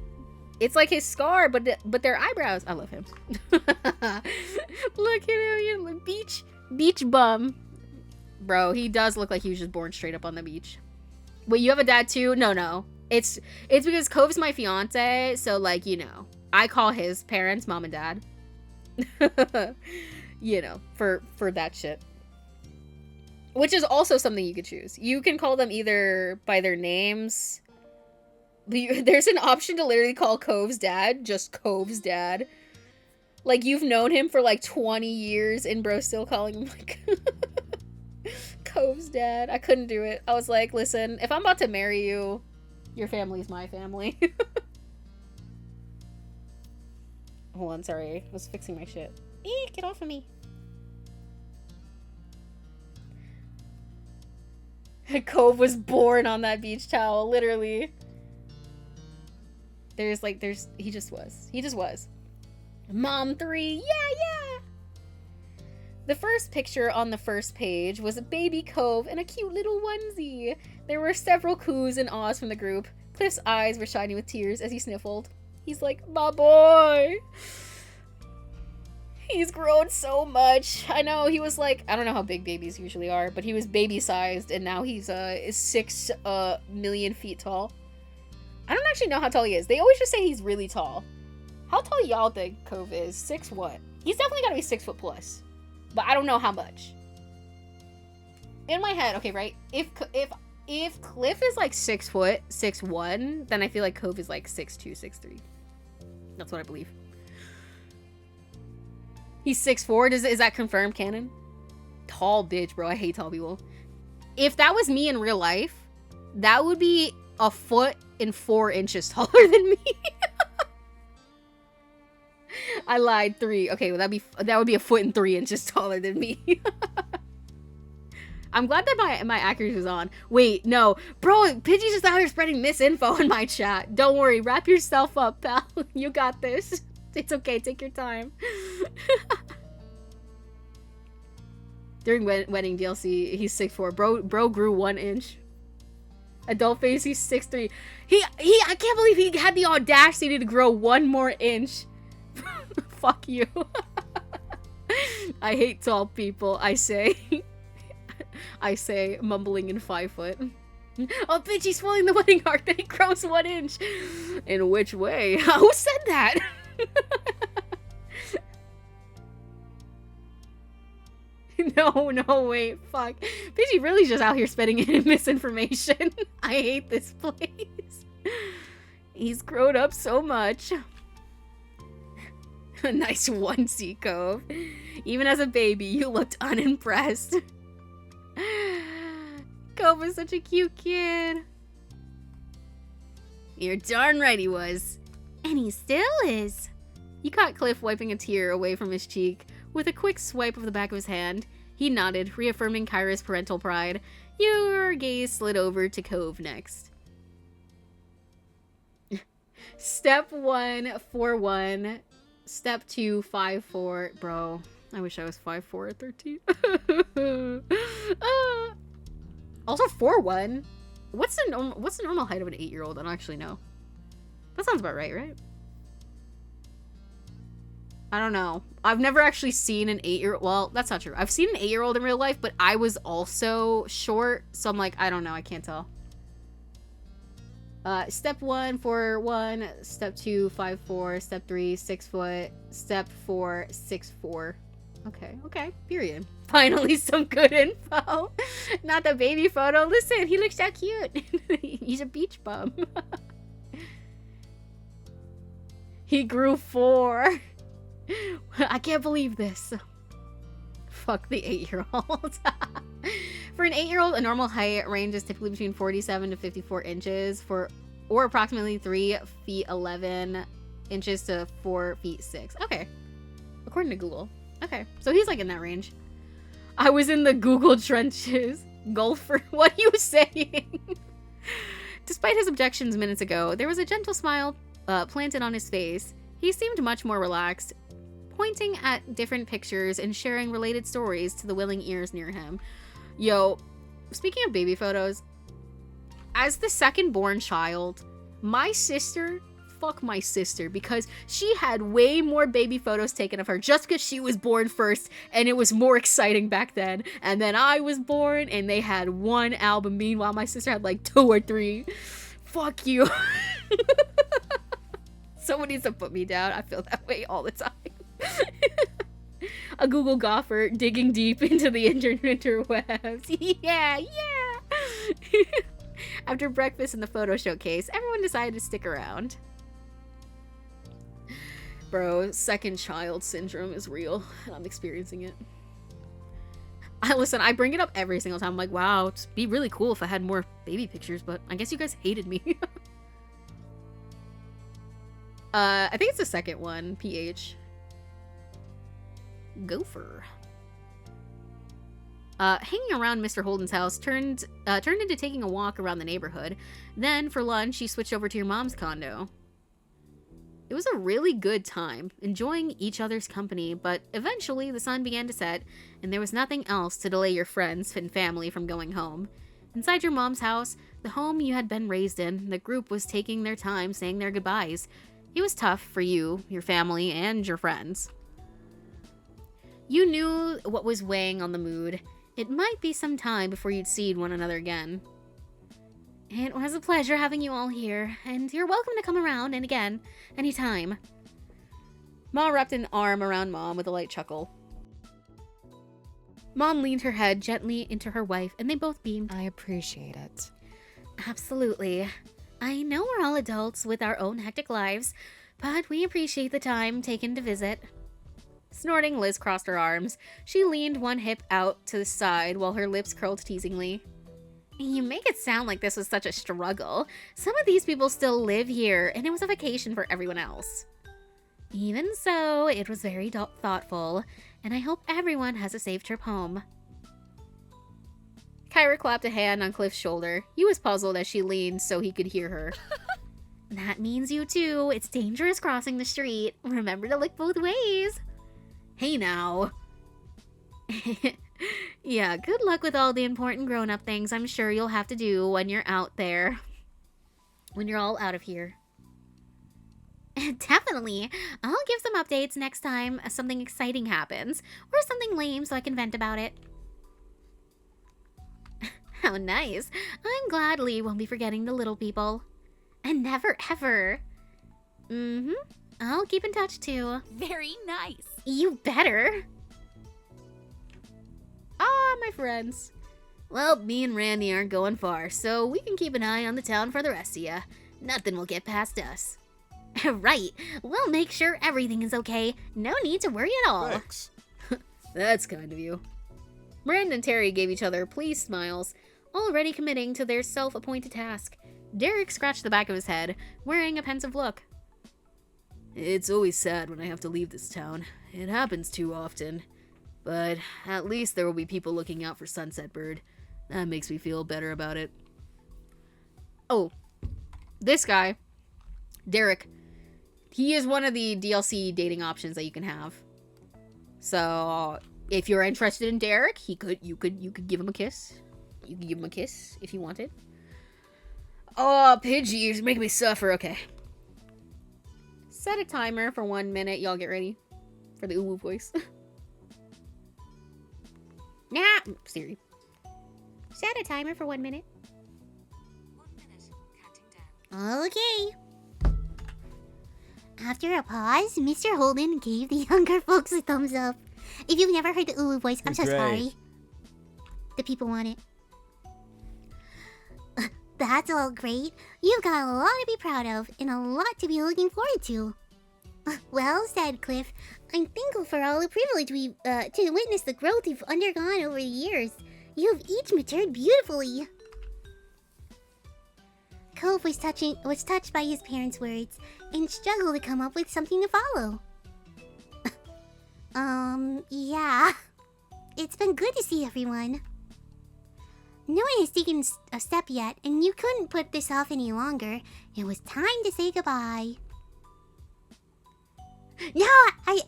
It's like his scar, but their eyebrows. I love him. Look at him, you beach bum. Bro, he does look like he was just born straight up on the beach. Wait, you have a dad too? No. It's because Cove's my fiance, so like, you know, I call his parents mom and dad. You know, for that shit. Which is also something you could choose. You can call them either by their names. There's an option to literally call Cove's dad just Cove's dad. Like, you've known him for like 20 years and bro still calling him like Cove's dad. I couldn't do it. I was like, listen, if I'm about to marry you, your family's my family. Hold on, sorry. I was fixing my shit. Get off of me. Cove was born on that beach towel, literally. He just was. Mom 3, yeah! The first picture on the first page was a baby Cove in a cute little onesie. There were several coos and ahs from the group. Cliff's eyes were shining with tears as he sniffled. He's like, my boy! He's grown so much. I know, he was like, I don't know how big babies usually are, but he was baby-sized, and now he's 6 million feet tall. I don't actually know how tall he is. They always just say he's really tall. How tall y'all think Cove is? 6 what? He's definitely gotta be 6 foot plus. But I don't know how much. In my head, okay, right? If Cliff is like 6 foot, 6'1", then I feel like Cove is like 6'2", 6'3". That's what I believe. He's 6'4". Is that confirmed, canon? Tall bitch, bro. I hate tall people. If that was me in real life, that would be 1 foot and 4 inches taller than me. I lied, 3. Okay, well that would be 1 foot and 3 inches taller than me. I'm glad that my accuracy was on. Wait, no. Bro, Pidgey's just out here spreading misinfo in my chat. Don't worry, wrap yourself up, pal. You got this. It's okay, take your time. During wedding DLC, he's 6'4". Bro grew 1 inch. Adult face, he's 6'3". I can't believe he had the audacity to grow 1 more inch. Fuck you. I hate tall people, I say. I say, mumbling in 5 foot. Oh, bitch, he's spoiling the wedding arc that he grows 1 inch. In which way? Who said that? No, wait, fuck. Pidgey really just out here spreading misinformation. I hate this place. He's grown up so much. Nice onesie, Cove. Even as a baby, you looked unimpressed. Cove was such a cute kid. You're darn right he was. And he still is. You caught Cliff wiping a tear away from his cheek. With a quick swipe of the back of his hand, he nodded, reaffirming Kyra's parental pride. Your gaze slid over to Cove next. Step 1, 4'1". Step 2, 5'4". Bro, I wish I was 5'4" or 13. Also 4'1". What's the normal height of an 8-year-old? I don't actually know. That sounds about right? I don't know. I've never actually seen an 8-year-old. Well, that's not true. I've seen an 8-year-old in real life, but I was also short, so I'm like, I don't know. I can't tell. Step 1, 4'1". Step 2, 5'4". Step 3, 6 foot. Step 4, 6'4". Okay. Period. Finally, some good info. Not the baby photo. Listen, he looks so cute. He's a beach bum. He grew 4. I can't believe this. Fuck the 8-year-old. For an 8-year-old, a normal height range is typically between 47 to 54 inches, or approximately 3 feet 11 inches to 4 feet 6. Okay. According to Google. Okay. So he's like in that range. I was in the Google trenches. Golfer, what are you saying? Despite his objections minutes ago, there was a gentle smile planted on his face. He seemed much more relaxed, pointing at different pictures and sharing related stories to the willing ears near him. Yo, speaking of baby photos, as the second born child, my sister fuck my sister because she had way more baby photos taken of her just because she was born first and it was more exciting back then. And then I was born and they had one album. Meanwhile, my sister had like 2 or 3. Fuck you. Someone needs to put me down. I feel that way all the time. A Google Gopher digging deep into the interwebs. Yeah. After breakfast in the photo showcase, everyone decided to stick around. Bro, second child syndrome is real. I'm experiencing it. I bring it up every single time. I'm like, wow, it'd be really cool if I had more baby pictures, but I guess you guys hated me. I think it's the second one, PH. Gopher. Hanging around Mr. Holden's house turned into taking a walk around the neighborhood. Then, for lunch, she switched over to your mom's condo. It was a really good time, enjoying each other's company, but eventually the sun began to set, and there was nothing else to delay your friends and family from going home. Inside your mom's house, the home you had been raised in, the group was taking their time saying their goodbyes. It was tough for you, your family, and your friends. You knew what was weighing on the mood. It might be some time before you'd see one another again. It was a pleasure having you all here, and you're welcome to come around and again, anytime. Ma wrapped an arm around Mom with a light chuckle. Mom leaned her head gently into her wife, and they both beamed. I appreciate it. Absolutely. I know we're all adults with our own hectic lives, but we appreciate the time taken to visit. Snorting, Liz crossed her arms. She leaned one hip out to the side while her lips curled teasingly. You make it sound like this was such a struggle. Some of these people still live here, and it was a vacation for everyone else. Even so, it was very thoughtful, and I hope everyone has a safe trip home. Kyra clapped a hand on Cliff's shoulder. He was puzzled as she leaned so he could hear her. That means you too. It's dangerous crossing the street. Remember to look both ways. Hey now. Yeah, good luck with all the important grown-up things I'm sure you'll have to do when you're out there. When you're all out of here. Definitely. I'll give some updates next time something exciting happens. Or something lame so I can vent about it. How nice. I'm glad Lee won't be forgetting the little people. And never ever. I'll keep in touch too. Very nice. You better. Ah, my friends. Well, me and Randy aren't going far, so we can keep an eye on the town for the rest of ya. Nothing will get past us. Right. We'll make sure everything is okay. No need to worry at all. Thanks. That's kind of you. Miranda and Terry gave each other pleased smiles, already committing to their self-appointed task. Derek scratched the back of his head, wearing a pensive look. It's always sad when I have to leave this town. It happens too often. But at least there will be people looking out for Sunset Bird. That makes me feel better about it. Oh, this guy, Derek, he is one of the DLC dating options that you can have. So if you're interested in Derek, you could give him a kiss. You could give him a kiss if you wanted. Oh, Pidgey, you're making me suffer. Okay. Set a timer for 1 minute. Y'all get ready for the uwu voice. Nah, Siri. set a timer for 1 minute. 1 minute. Counting down. Okay. After a pause, Mr. Holden gave the younger folks a thumbs up. If you've never heard the Ulu voice, I'm so Great. sorry. The people want it. That's all great. You've got a lot to be proud of, and a lot to be looking forward to. Well said, Cliff. I'm thankful for all the privilege we to witness the growth you've undergone over the years. You've each matured beautifully. Cove was touched by his parents' words and struggled to come up with something to follow. Yeah. It's been good to see everyone. No one has taken a step yet, and you couldn't put this off any longer. It was time to say goodbye. No, I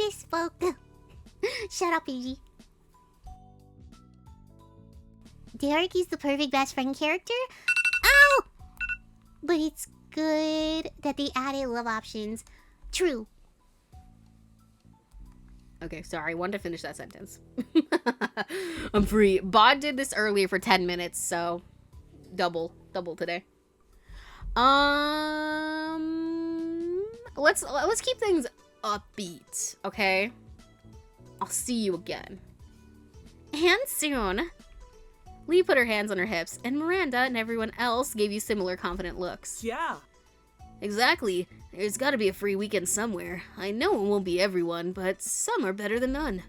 misspoke. Shut up, Iggy. Derek is the perfect best friend character. Ow! But it's good that they added love options. True. Okay, sorry, I wanted to finish that sentence. I'm free. Bod did this earlier for 10 minutes, so double today. Let's keep things upbeat, okay? I'll see you again. And soon. Lee put her hands on her hips, and Miranda and everyone else gave you similar confident looks. Yeah. Exactly. There's gotta be a free weekend somewhere. I know it won't be everyone, but some are better than none.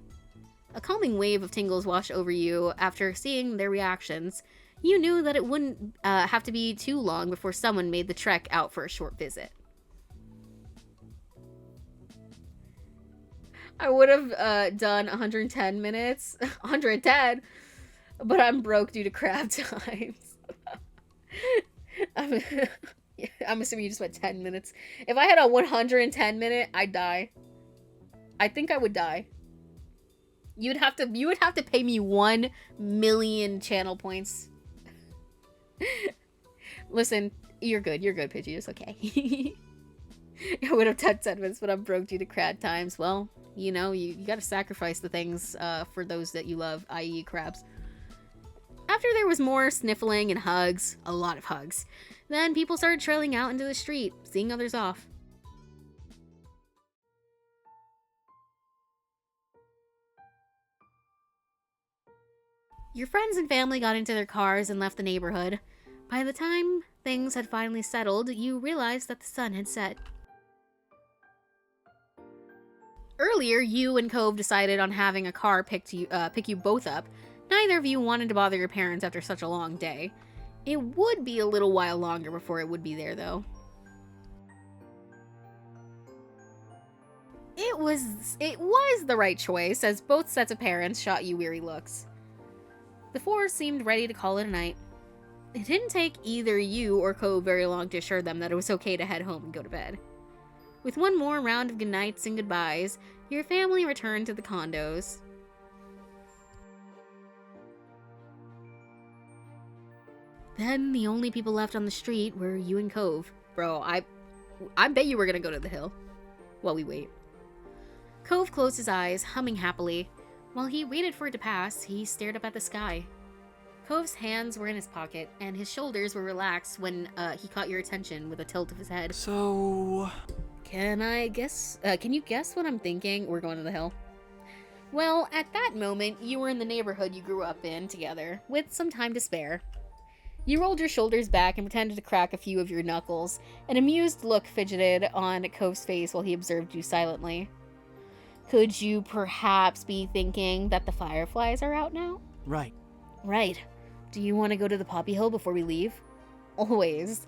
A calming wave of tingles washed over you after seeing their reactions. You knew that it wouldn't have to be too long before someone made the trek out for a short visit. I would have done 110 minutes. 110? But I'm broke due to crab times. I'm assuming you just went 10 minutes. If I had a 110 minute, I'd die. I think I would die. You would have to pay me 1 million channel points. Listen, you're good, Pidgey, it's okay. I would have done 10 minutes, but I'm broke due to crab times. Well, you know, you gotta sacrifice the things for those that you love, i.e. crabs. After there was more sniffling and hugs, a lot of hugs, then people started trailing out into the street, seeing others off. Your friends and family got into their cars and left the neighborhood. By the time things had finally settled, you realized that the sun had set. Earlier, you and Cove decided on having a car pick you both up. Neither of you wanted to bother your parents after such a long day. It would be a little while longer before it would be there, though. It was the right choice, as both sets of parents shot you weary looks. The four seemed ready to call it a night. It didn't take either you or Cove very long to assure them that it was okay to head home and go to bed. With one more round of goodnights and goodbyes, your family returned to the condos. Then the only people left on the street were you and Cove. Bro, I bet you were gonna go to the hill while we wait. Cove closed his eyes, humming happily. While he waited for it to pass, he stared up at the sky. Cove's hands were in his pocket, and his shoulders were relaxed when he caught your attention with a tilt of his head. So... Can you guess what I'm thinking? We're going to the hill. Well, at that moment, you were in the neighborhood you grew up in together, with some time to spare. You rolled your shoulders back and pretended to crack a few of your knuckles. An amused look fidgeted on Cove's face while he observed you silently. Could you perhaps be thinking that the fireflies are out now? Right. Right. Do you want to go to the Poppy Hill before we leave? Always.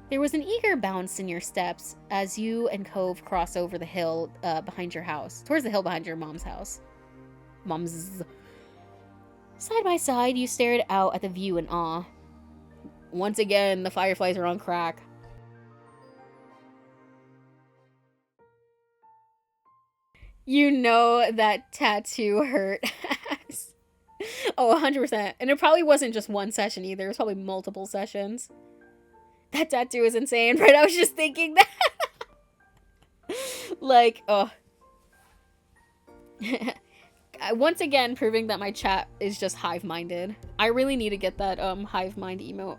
There was an eager bounce in your steps as you and Cove cross over the hill behind your house, towards the hill behind your mom's house. Side by side, you stared out at the view in awe. Once again, the fireflies are on crack. You know that tattoo hurt ass. Oh, 100%. And it probably wasn't just one session either. It was probably multiple sessions. That tattoo is insane, right? I was just thinking that. Like, oh. Once again, proving that my chat is just hive-minded. I really need to get that hive mind emote.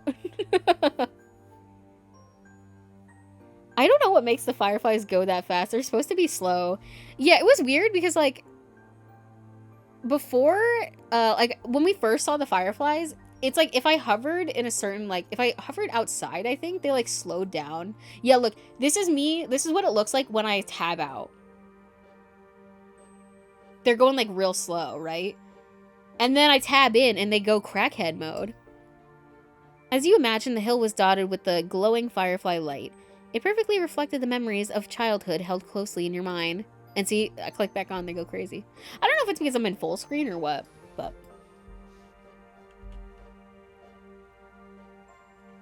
I don't know what makes the fireflies go that fast. They're supposed to be slow. Yeah, it was weird because, like, before, like, when we first saw the fireflies, it's like if I hovered in a certain, like, if I hovered outside, I think they, like, slowed down. Yeah, look, this is me. This is what it looks like when I tab out. They're going, like, real slow, right? And then I tab in and they go crackhead mode. As you imagine, the hill was dotted with the glowing firefly light. It perfectly reflected the memories of childhood held closely in your mind. And see, I click back on, they go crazy. I don't know if it's because I'm in full screen or what, but...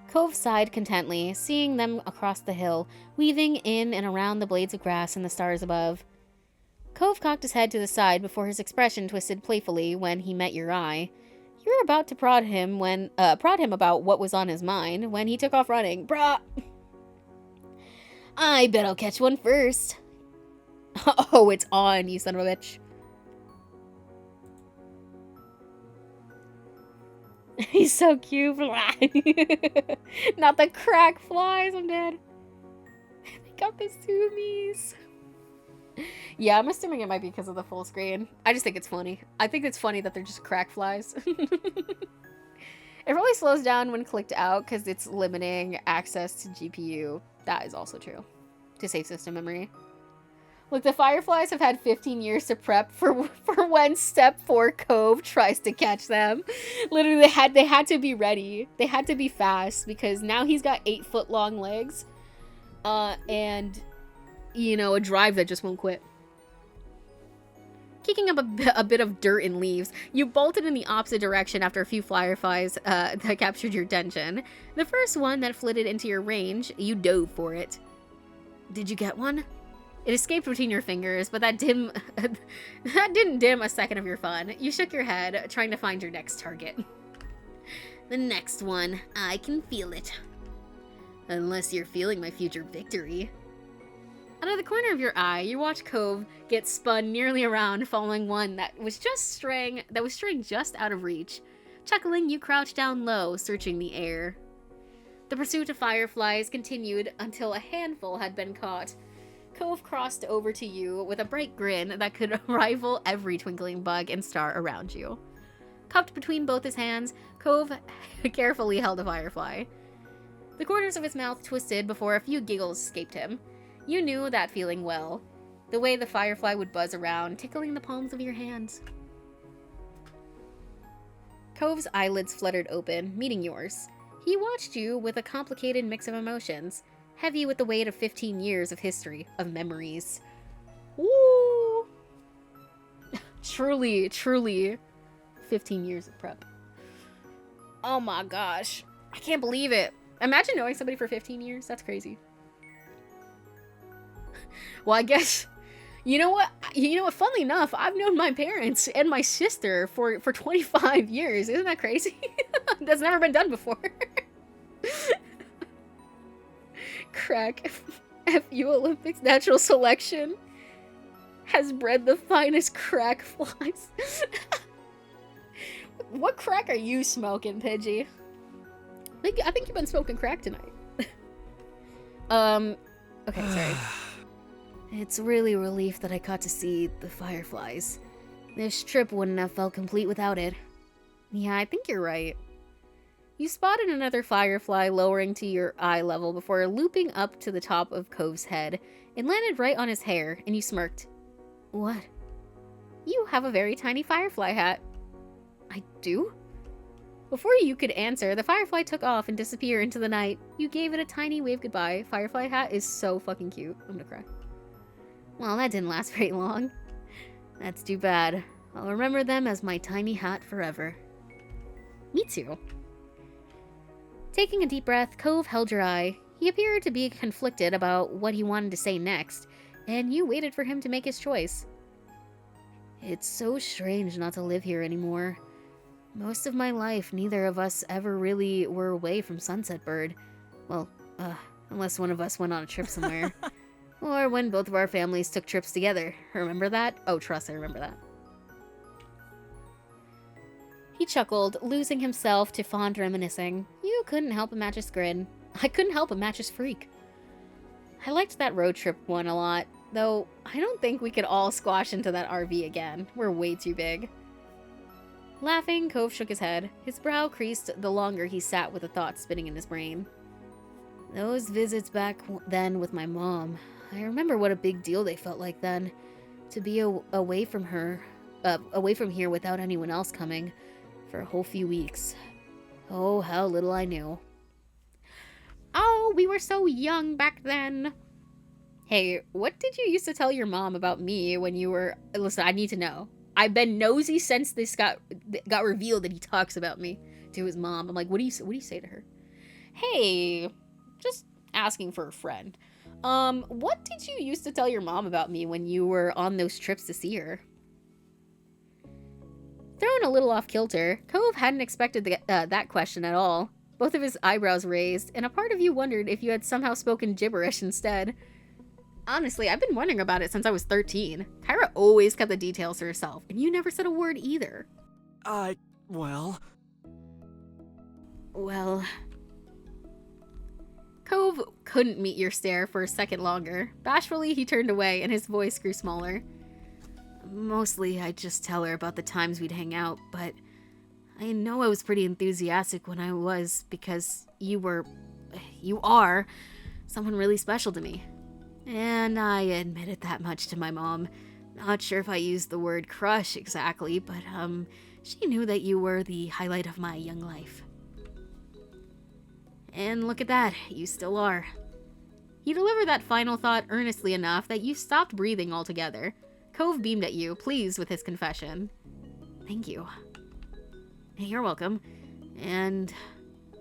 Cove sighed contently, seeing them across the hill, weaving in and around the blades of grass and the stars above. Cove cocked his head to the side before his expression twisted playfully when he met your eye. You were about to prod him about what was on his mind when he took off running. Brah! I bet I'll catch one first. Oh, it's on, you son of a bitch. He's so cute. Not the crack flies, I'm dead. They got the zoomies. Yeah, I'm assuming it might be because of the full screen. I just think it's funny. I think it's funny that they're just crack flies. It really slows down when clicked out because it's limiting access to GPU. That is also true. To save system memory. Look, the fireflies have had 15 years to prep for when Step 4 Cove tries to catch them. Literally, they had to be ready. They had to be fast because now he's got 8-foot-long legs. And, you know, a drive that just won't quit. Kicking up a bit of dirt and leaves, you bolted in the opposite direction after a few fireflies that captured your attention. The first one that flitted into your range, you dove for it. Did you get one? It escaped between your fingers, but that didn't dim a second of your fun. You shook your head, trying to find your next target. The next one, I can feel it. Unless you're feeling my future victory. Out of the corner of your eye, you watch Cove get spun nearly around, following one that was straying just out of reach. Chuckling, you crouched down low, searching the air. The pursuit of fireflies continued until a handful had been caught. Cove crossed over to you with a bright grin that could rival every twinkling bug and star around you. Cupped between both his hands, Cove carefully held a firefly. The corners of his mouth twisted before a few giggles escaped him. You knew that feeling well, the way the firefly would buzz around, tickling the palms of your hands. Cove's eyelids fluttered open, meeting yours. He watched you with a complicated mix of emotions, heavy with the weight of 15 years of history, of memories. Woo! Truly, 15 years of prep. Oh my gosh. I can't believe it. Imagine knowing somebody for 15 years. That's crazy. Well, I guess, you know what? Funnily enough, I've known my parents and my sister for 25 years. Isn't that crazy? That's never been done before. Crack. FU Olympics natural selection has bred the finest crack flies. What crack are you smoking, Pidgey? I think you've been smoking crack tonight. Okay, sorry. It's really a relief that I got to see the fireflies. This trip wouldn't have felt complete without it. Yeah, I think you're right. You spotted another firefly lowering to your eye level before looping up to the top of Cove's head. It landed right on his hair, and you smirked. What? You have a very tiny firefly hat. I do? Before you could answer, the firefly took off and disappeared into the night. You gave it a tiny wave goodbye. Firefly hat is so fucking cute. I'm gonna cry. Well, that didn't last very long. That's too bad. I'll remember them as my tiny hat forever. Me too. Taking a deep breath, Cove held your eye. He appeared to be conflicted about what he wanted to say next, and you waited for him to make his choice. It's so strange not to live here anymore. Most of my life, neither of us ever really were away from Sunset Bird. Well, unless one of us went on a trip somewhere. Or when both of our families took trips together. Remember that? Oh, trust, I remember that. He chuckled, losing himself to fond reminiscing. You couldn't help but match his grin. I couldn't help but match his freak. I liked that road trip one a lot, though I don't think we could all squash into that RV again. We're way too big. Laughing, Cove shook his head. His brow creased the longer he sat with the thoughts spinning in his brain. Those visits back then with my mom, I remember what a big deal they felt like then. To be away from here without anyone else coming for a whole few weeks. Oh, how little I knew. Oh, we were so young back then. Hey, what did you used to tell your mom about me when you were... Listen, I need to know. I've been nosy since this got revealed that he talks about me to his mom. I'm like, what do you say to her? Hey, just asking for a friend. What did you used to tell your mom about me when you were on those trips to see her? Thrown a little off kilter. Cove hadn't expected that question at all. Both of his eyebrows raised, and a part of you wondered if you had somehow spoken gibberish instead. Honestly, I've been wondering about it since I was 13. Kyra always kept the details to herself, and you never said a word either. Well... Well... Cove couldn't meet your stare for a second longer. Bashfully, he turned away, and his voice grew smaller. Mostly, I'd just tell her about the times we'd hang out, but I know I was pretty enthusiastic when I was, because you are someone really special to me. And I admitted that much to my mom. Not sure if I used the word crush exactly, but she knew that you were the highlight of my young life. And look at that, you still are. He delivered that final thought earnestly enough that you stopped breathing altogether. Cove beamed at you, pleased with his confession. Thank you. You're welcome. And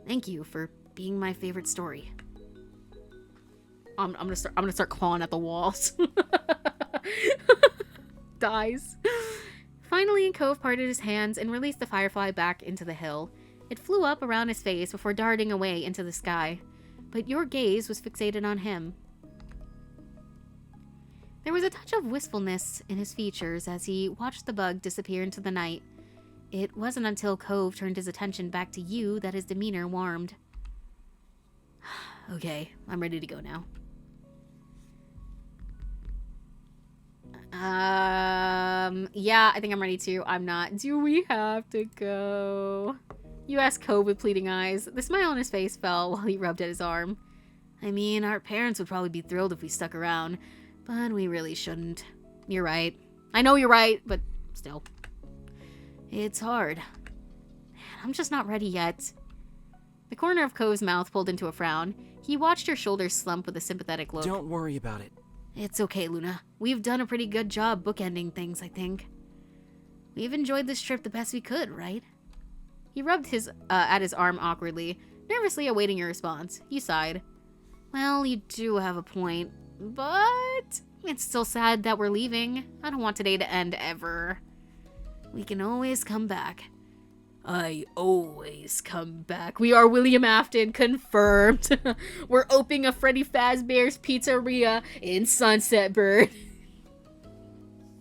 thank you for being my favorite story. I'm gonna start clawing at the walls. Dies. Finally, Cove parted his hands and released the firefly back into the hill. It flew up around his face before darting away into the sky. But your gaze was fixated on him. There was a touch of wistfulness in his features as he watched the bug disappear into the night. It wasn't until Cove turned his attention back to you that his demeanor warmed. Okay, I'm ready to go now. Yeah, I think I'm ready to. I'm not. Do we have to go? You asked Cove with pleading eyes. The smile on his face fell while he rubbed at his arm. I mean, our parents would probably be thrilled if we stuck around, but we really shouldn't. You're right. I know you're right, but still. It's hard. I'm just not ready yet. The corner of Cove's mouth pulled into a frown. He watched her shoulders slump with a sympathetic look. Don't worry about it. It's okay, Luna. We've done a pretty good job bookending things, I think. We've enjoyed this trip the best we could, right? He rubbed at his arm awkwardly, nervously awaiting your response. You sighed. Well, you do have a point, but it's still sad that we're leaving. I don't want today to end ever. We can always come back. I always come back. We are William Afton, confirmed. We're opening a Freddy Fazbear's Pizzeria in Sunset Bird.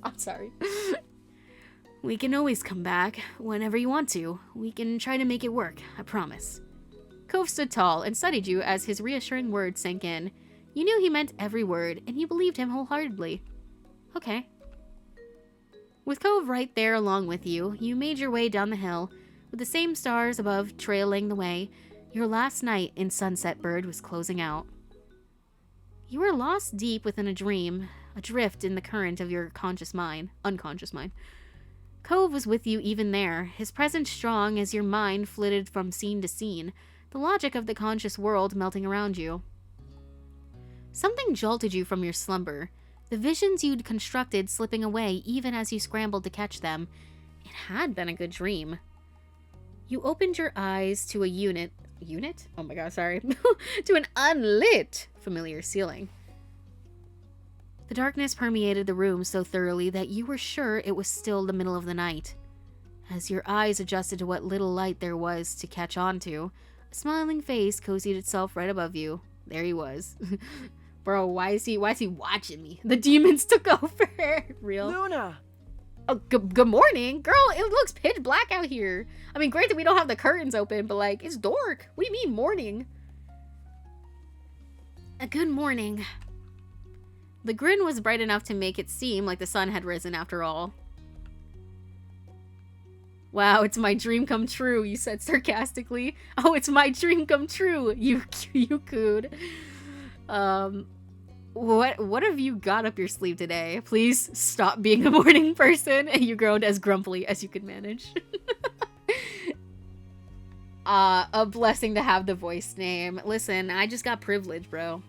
I'm sorry. We can always come back whenever you want to. We can try to make it work, I promise. Cove stood tall and studied you as his reassuring words sank in. You knew he meant every word, and you believed him wholeheartedly. Okay. With Cove right there along with you, you made your way down the hill, with the same stars above trailing the way. Your last night in Sunset Bird was closing out. You were lost deep within a dream, adrift in the current of your unconscious mind. Cove was with you even there, his presence strong as your mind flitted from scene to scene, the logic of the conscious world melting around you. Something jolted you from your slumber, the visions you'd constructed slipping away even as you scrambled to catch them. It had been a good dream. You opened your eyes to a unit? Oh my god, sorry. To an unlit familiar ceiling. The darkness permeated the room so thoroughly that you were sure it was still the middle of the night. As your eyes adjusted to what little light there was to catch on to, a smiling face cozied itself right above you. There he was. Bro, why is he watching me? The demons took over. Real. Luna! Oh, good morning. Girl, it looks pitch black out here. I mean, great that we don't have the curtains open, but like, it's dark. What do you mean morning? A good morning. The grin was bright enough to make it seem like the sun had risen after all. Wow, it's my dream come true, you said sarcastically. Oh, it's my dream come true, you cooed. What have you got up your sleeve today? Please stop being a morning person. And you groaned as grumpily as you could manage. A blessing to have the voice name. Listen, I just got privilege, bro.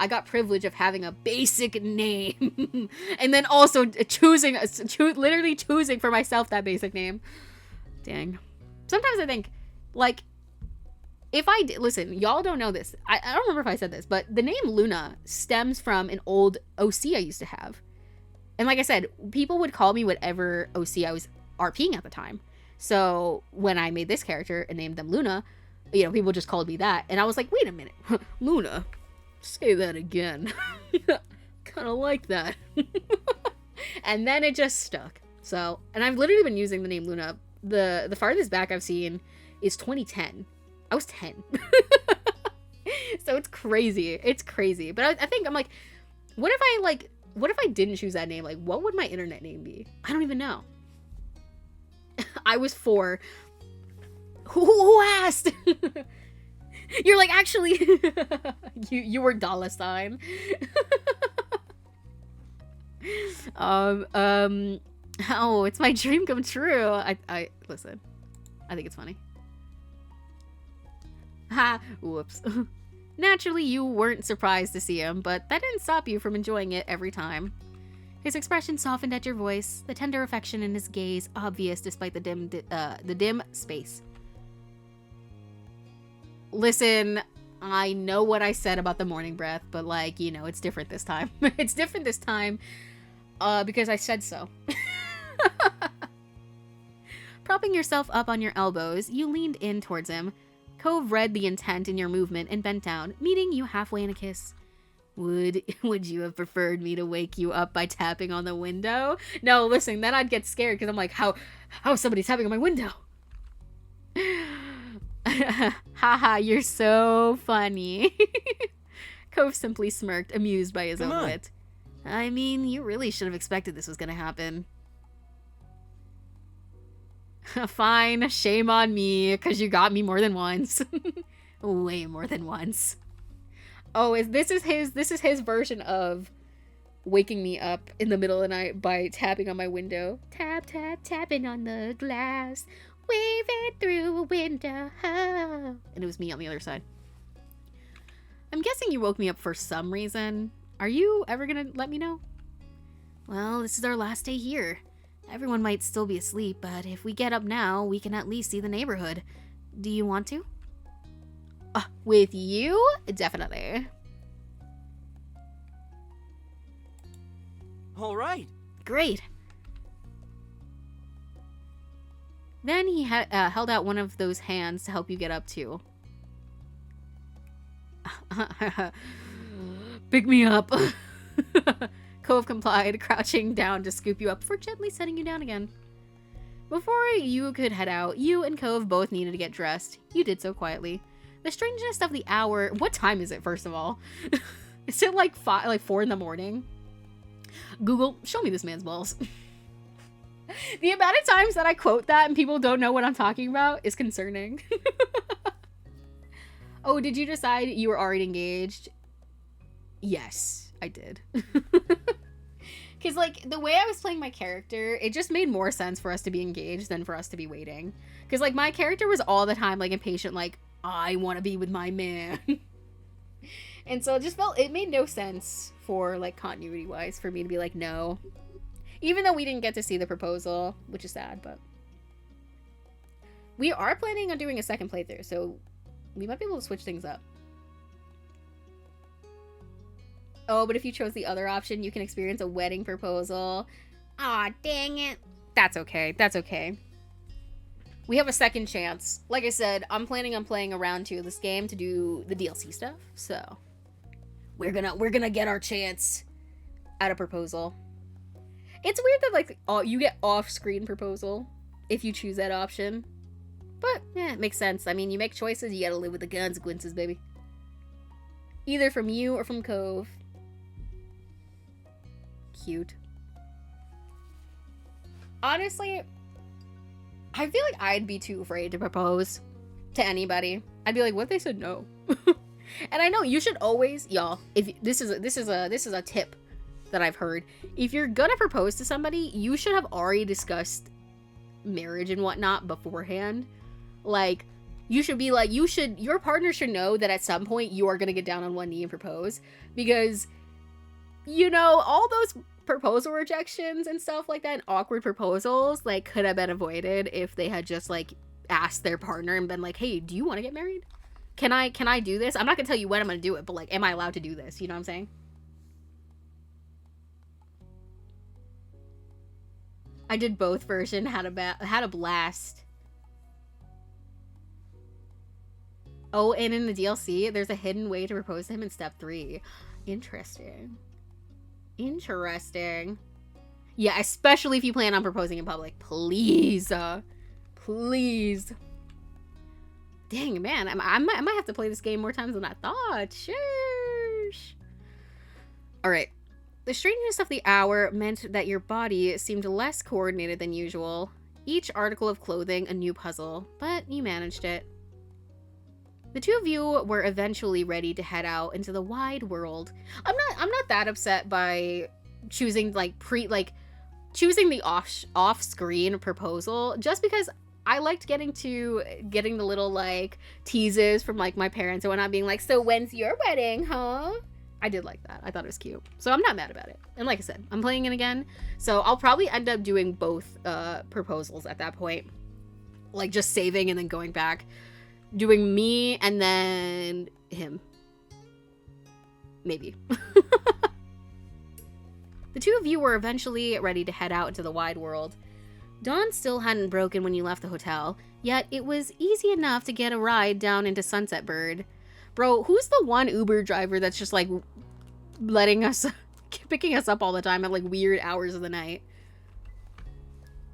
I got privilege of having a basic name. And then also literally choosing for myself that basic name. Dang. Sometimes I think, like, if I did, listen, y'all don't know this. I don't remember if I said this, but the name Luna stems from an old OC I used to have. And like I said, people would call me whatever OC I was RPing at the time. So when I made this character and named them Luna, you know, people just called me that. And I was like, wait a minute, Luna, say that again. Kind of like that. And then it just stuck. So, and I've literally been using the name Luna. The farthest back I've seen is 2010. I was 10. So it's crazy. It's crazy. But I think I'm like, what if I didn't choose that name? Like, what would my internet name be? I don't even know. I was 4. Who asked? You're like, actually, you were dollar sign. Oh, it's my dream come true. I listen. I think it's funny. Ha, whoops. Naturally, you weren't surprised to see him, but that didn't stop you from enjoying it every time. His expression softened at your voice, the tender affection in his gaze obvious despite the dim space. Listen, I know what I said about the morning breath, but like, you know, it's different this time. It's different this time, because I said so. Propping yourself up on your elbows, you leaned in towards him. Cove read the intent in your movement and bent down, meeting you halfway in a kiss. Would you have preferred me to wake you up by tapping on the window? No, listen, then I'd get scared because I'm like, how is somebody tapping on my window? Haha, you're so funny. Cove simply smirked, amused by his own wit. I mean, you really should have expected this was gonna happen. Fine, shame on me, because you got me more than once. Way more than once. Oh, this is his version of waking me up in the middle of the night by tapping on my window. Tap, tap, tapping on the glass, waving through a window. And it was me on the other side. I'm guessing you woke me up for some reason. Are you ever gonna let me know? Well, this is our last day here. Everyone might still be asleep, but if we get up now, we can at least see the neighborhood. Do you want to? With you? Definitely. All right. Great. Then he held out one of those hands to help you get up too. Pick me up. Cove complied, crouching down to scoop you up before gently setting you down again. Before you could head out, you and Cove both needed to get dressed. You did so quietly. The strangeness of the hour... What time is it, first of all? Is it like 4 in the morning? Google, show me this man's balls. The amount of times that I quote that and people don't know what I'm talking about is concerning. Oh, did you decide you were already engaged? Yes, I did. Because, like, the way I was playing my character, it just made more sense for us to be engaged than for us to be waiting. Because, like, my character was all the time, like, impatient, like, I want to be with my man. And so it made no sense for, like, continuity-wise for me to be like, no. Even though we didn't get to see the proposal, which is sad, but... We are planning on doing a second playthrough, so we might be able to switch things up. Oh, but if you chose the other option, you can experience a wedding proposal. Aw, dang it. That's okay. That's okay. We have a second chance. Like I said, I'm planning on playing a round 2 of this game to do the DLC stuff. So we're gonna get our chance at a proposal. It's weird that like you get off-screen proposal if you choose that option. But yeah, it makes sense. I mean, you make choices, you gotta live with the consequences, baby. Either from you or from Cove. Cute. Honestly, I feel like I'd be too afraid to propose to anybody. I'd be like, what if they said no? And I know you should always, y'all, if this is a tip that I've heard. If you're gonna propose to somebody, you should have already discussed marriage and whatnot beforehand. Like, you should be like, your partner should know that at some point you are gonna get down on one knee and propose, because you know, all those proposal rejections and stuff like that, and awkward proposals, like, could have been avoided if they had just, like, asked their partner and been like, hey, do you want to get married? Can I do this? I'm not gonna tell you when I'm gonna do it, but, like, am I allowed to do this? You know what I'm saying? I did both version, had a blast. Oh, and in the DLC, there's a hidden way to propose to him in step 3. Interesting. Interesting. Yeah, especially if you plan on proposing in public. Please. Please. Dang, man. I might have to play this game more times than I thought. Sheesh. Alright. The strangeness of the hour meant that your body seemed less coordinated than usual. Each article of clothing a new puzzle, but you managed it. The two of you were eventually ready to head out into the wide world. I'm not that upset by choosing choosing the off-screen proposal, just because I liked getting the little like teases from like my parents and whatnot, being like, so when's your wedding, huh? I did like that. I thought it was cute. So I'm not mad about it. And like I said, I'm playing it again. So I'll probably end up doing both proposals at that point. Like just saving and then going back. Doing me and then him. Maybe. The two of you were eventually ready to head out into the wide world. Dawn still hadn't broken when you left the hotel, yet it was easy enough to get a ride down into Sunset Bird. Bro, who's the one Uber driver that's just like letting us, picking us up all the time at like weird hours of the night?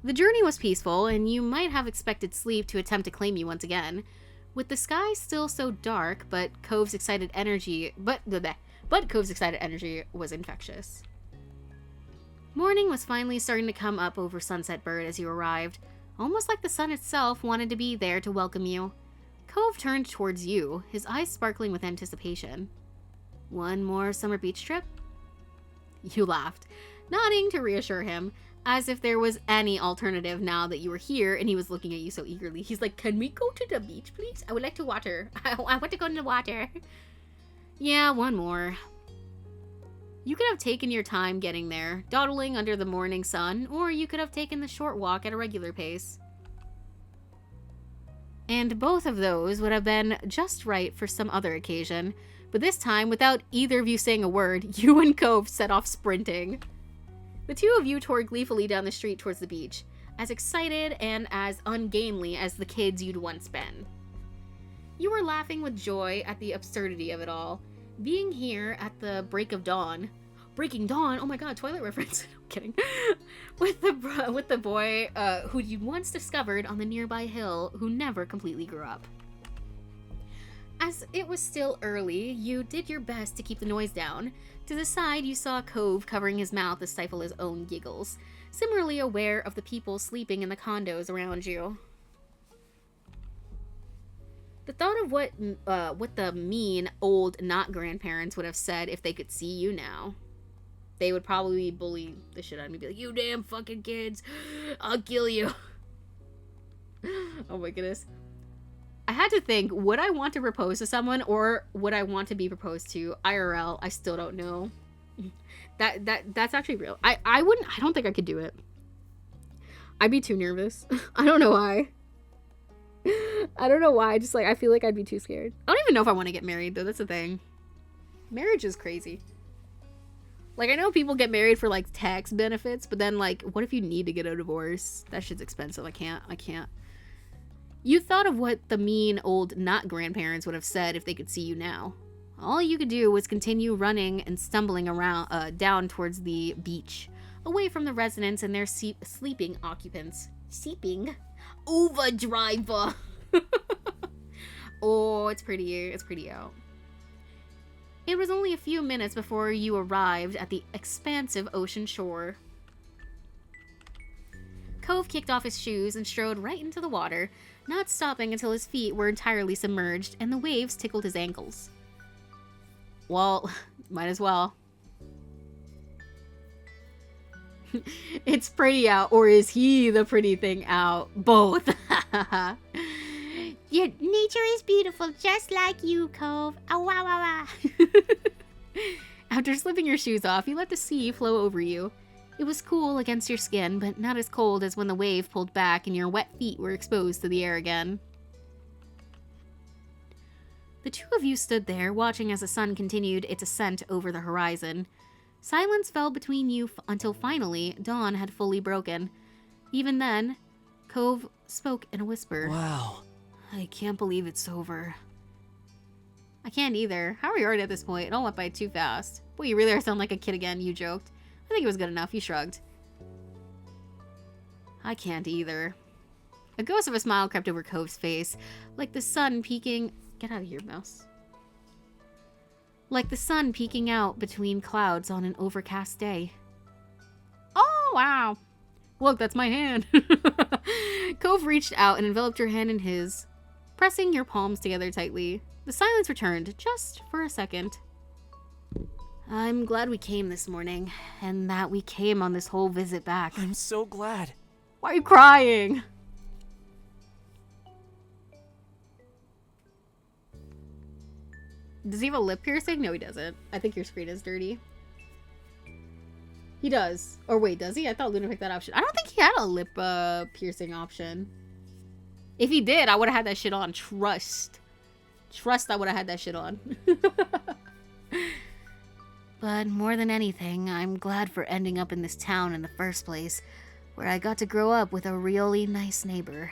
The journey was peaceful, and you might have expected sleep to attempt to claim you once again. With the sky still so dark, but Cove's excited energy was infectious. Morning was finally starting to come up over Sunset Bird as you arrived, almost like the sun itself wanted to be there to welcome you. Cove turned towards you, his eyes sparkling with anticipation. One more summer beach trip? You laughed, nodding to reassure him, as if there was any alternative now that you were here and he was looking at you so eagerly. He's like, can we go to the beach, please? I would like to water. I want to go in the water. Yeah, one more. You could have taken your time getting there, dawdling under the morning sun, or you could have taken the short walk at a regular pace. And both of those would have been just right for some other occasion, but this time, without either of you saying a word, you and Cove set off sprinting. The two of you tore gleefully down the street towards the beach, as excited and as ungainly as the kids you'd once been. You were laughing with joy at the absurdity of it all, being here at the break of dawn. Breaking dawn? Oh my god, Twilight reference. I'm kidding. with the boy who you once discovered on the nearby hill, who never completely grew up. As it was still early, you did your best to keep the noise down. To the side, you saw Cove covering his mouth to stifle his own giggles, similarly aware of the people sleeping in the condos around you. The thought of what the mean old not-grandparents would have said if they could see you now. They would probably bully the shit out of me, be like, you damn fucking kids, I'll kill you. Oh my goodness. I had to think, would I want to propose to someone or would I want to be proposed to? IRL, I still don't know. That's actually real. I don't think I could do it. I'd be too nervous. I don't know why. I don't know why. Just like, I feel like I'd be too scared. I don't even know if I want to get married though. That's the thing. Marriage is crazy. Like, I know people get married for like tax benefits, but then like, what if you need to get a divorce? That shit's expensive. I can't. You thought of what the mean old not grandparents would have said if they could see you now. All you could do was continue running and stumbling around down towards the beach, away from the residents and their sleeping occupants. Sleeping? Overdriver! Oh, it's pretty out. It was only a few minutes before you arrived at the expansive ocean shore. Cove kicked off his shoes and strode right into the water, not stopping until his feet were entirely submerged and the waves tickled his ankles. Well, might as well. It's pretty out, or is he the pretty thing out? Both. Yeah, nature is beautiful, just like you, Cove. Ah, wah, wah, wah. After slipping your shoes off, you let the sea flow over you. It was cool against your skin, but not as cold as when the wave pulled back and your wet feet were exposed to the air again. The two of you stood there, watching as the sun continued its ascent over the horizon. Silence fell between you until finally, dawn had fully broken. Even then, Cove spoke in a whisper. Wow. I can't believe it's over. I can't either. How are you already at this point? It all went by too fast. Boy, you really are sounding like a kid again, you joked. I think it was good enough, you shrugged. I can't either. A ghost of a smile crept over Cove's face, like the sun peeking... Get out of here, mouse. Like the sun peeking out between clouds on an overcast day. Oh, wow. Look, that's my hand. Cove reached out and enveloped your hand in his, pressing your palms together tightly. The silence returned, just for a second. I'm glad we came this morning, and that we came on this whole visit back. I'm so glad. Why are you crying? Does he have a lip piercing? No, he doesn't. I think your screen is dirty. He does. Or wait, does he? I thought Luna picked that option. I don't think he had a lip piercing option. If he did, I would have had that shit on. Trust. Trust I would have had that shit on. But more than anything, I'm glad for ending up in this town in the first place, where I got to grow up with a really nice neighbor.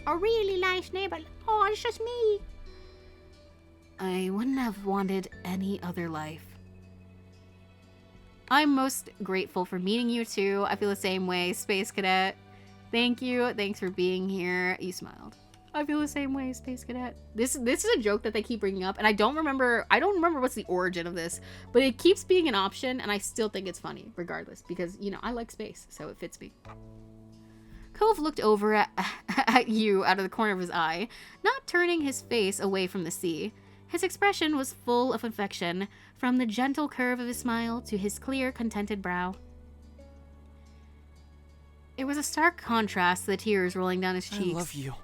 A really nice neighbor. Oh, it's just me. I wouldn't have wanted any other life. I'm most grateful for meeting you two. I feel the same way, Space Cadet. Thank you. Thanks for being here. You smiled. I feel the same way, Space Cadet. This is a joke that they keep bringing up, and I don't remember what's the origin of this, but it keeps being an option, and I still think it's funny, regardless, because, you know, I like space, so it fits me. Cove looked over at you out of the corner of his eye, not turning his face away from the sea. His expression was full of affection, from the gentle curve of his smile to his clear, contented brow. It was a stark contrast to the tears rolling down his cheeks. I love you.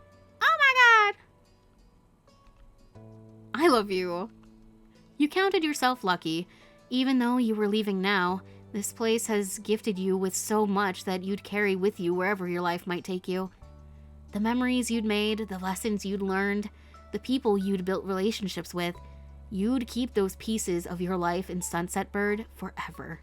Oh my god. I love you. You counted yourself lucky. Even though you were leaving now, this place has gifted you with so much that you'd carry with you wherever your life might take you. The memories you'd made, the lessons you'd learned, the people you'd built relationships with, you'd keep those pieces of your life in Sunset Bird forever.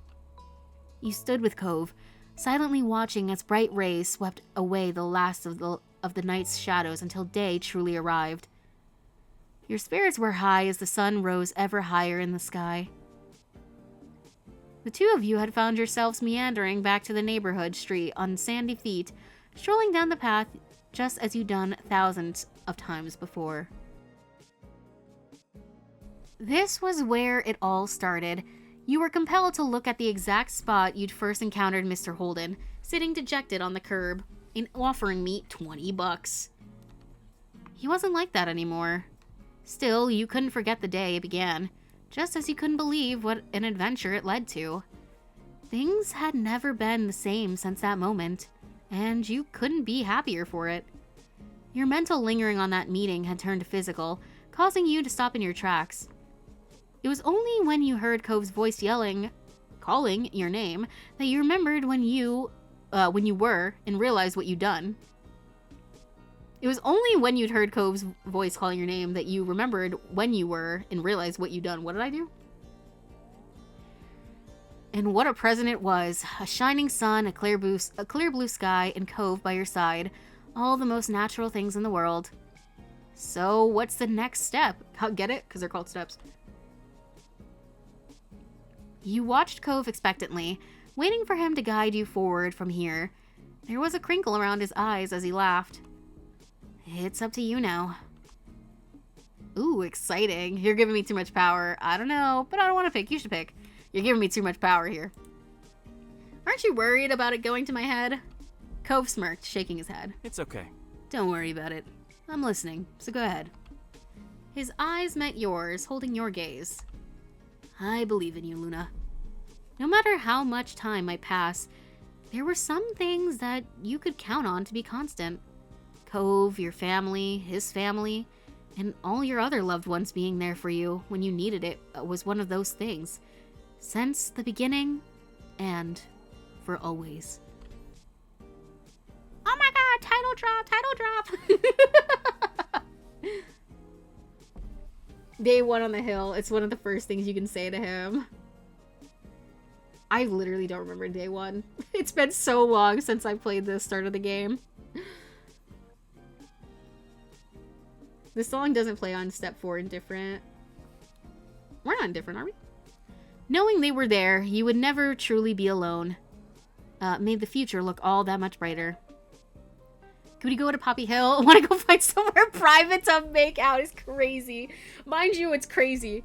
You stood with Cove, silently watching as bright rays swept away the last of the night's shadows until day truly arrived. Your spirits were high as the sun rose ever higher in the sky. The two of you had found yourselves meandering back to the neighborhood street on sandy feet, strolling down the path just as you'd done thousands of times before. This was where it all started. You were compelled to look at the exact spot you'd first encountered Mr. Holden, sitting dejected on the curb, and offering me $20. He wasn't like that anymore. Still, you couldn't forget the day it began, just as you couldn't believe what an adventure it led to. Things had never been the same since that moment, and you couldn't be happier for it. Your mental lingering on that meeting had turned physical, causing you to stop in your tracks. It was only when you heard Cove's voice calling your name, that you remembered when you were and realized what you'd done. It was only when you'd heard Cove's voice calling your name that you remembered when you were and realized what you'd done. What did I do? And what a present it was. A shining sun, a clear blue sky, and Cove by your side. All the most natural things in the world. So what's the next step? Get it? Because they're called steps. You watched Cove expectantly, waiting for him to guide you forward from here. There was a crinkle around his eyes as he laughed. It's up to you now. Ooh, exciting. You're giving me too much power. I don't know, but I don't want to pick. You should pick. You're giving me too much power here. Aren't you worried about it going to my head? Cove smirked, shaking his head. It's okay. Don't worry about it. I'm listening, so go ahead. His eyes met yours, holding your gaze. I believe in you, Luna. No matter how much time might pass, there were some things that you could count on to be constant. Cove, your family, his family, and all your other loved ones being there for you when you needed it was one of those things. Since the beginning, and for always. Oh my god, title drop. Day one on the hill. It's one of the first things you can say to him. I literally don't remember day one. It's been so long since I played the start of the game. This song doesn't play on step 4 indifferent. We're not indifferent, are we? Knowing they were there, you would never truly be alone. Made the future look all that much brighter. Could we go to Poppy Hill? I want to go find somewhere private to make out. It's crazy. Mind you, it's crazy.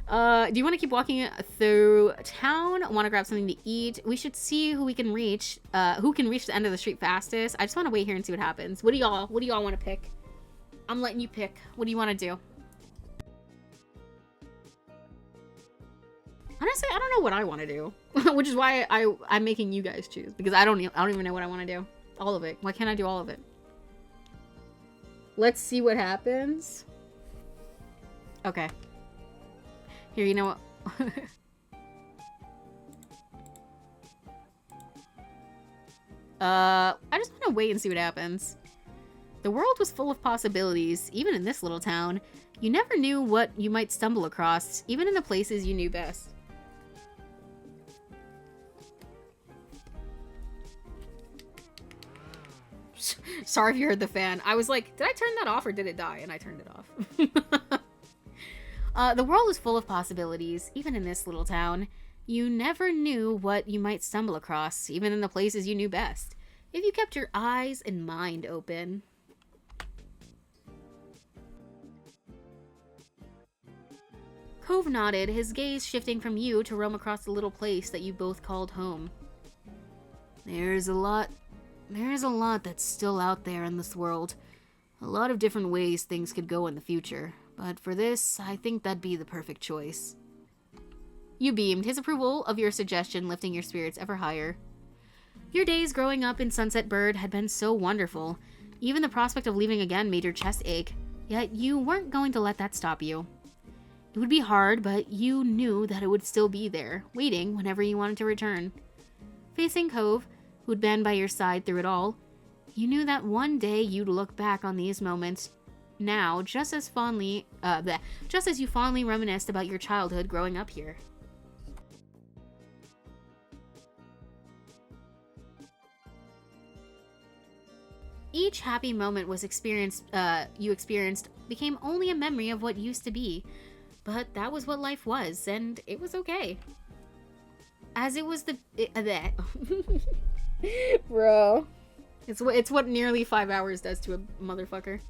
Do you want to keep walking through town? Want to grab something to eat? We should see who we can reach. Who can reach the end of the street fastest? I just want to wait here and see what happens. What do y'all want to pick? I'm letting you pick. What do you want to do? Honestly, I don't know what I want to do, which is why I'm making you guys choose, because I don't even know what I want to do. All of it. Why can't I do all of it? Let's see what happens. Okay. Here, you know what? I just want to wait and see what happens. The world was full of possibilities, even in this little town. You never knew what you might stumble across, even in the places you knew best. Sorry if you heard the fan. I was like, did I turn that off or did it die? And I turned it off. The world is full of possibilities, even in this little town. You never knew what you might stumble across, even in the places you knew best, if you kept your eyes and mind open. Cove nodded, his gaze shifting from you to roam across the little place that you both called home. There's a lot that's still out there in this world. A lot of different ways things could go in the future. But for this, I think that'd be the perfect choice. You beamed, his approval of your suggestion lifting your spirits ever higher. Your days growing up in Sunset Bird had been so wonderful. Even the prospect of leaving again made your chest ache. Yet you weren't going to let that stop you. It would be hard, but you knew that it would still be there, waiting whenever you wanted to return. Facing Cove, who'd been by your side through it all, you knew that one day you'd look back on these moments now just as you fondly reminisced about your childhood growing up here. Each happy moment you experienced became only a memory of what used to be, but that was what life was, and it was okay. As it was Bro. It's what nearly 5 hours does to a motherfucker.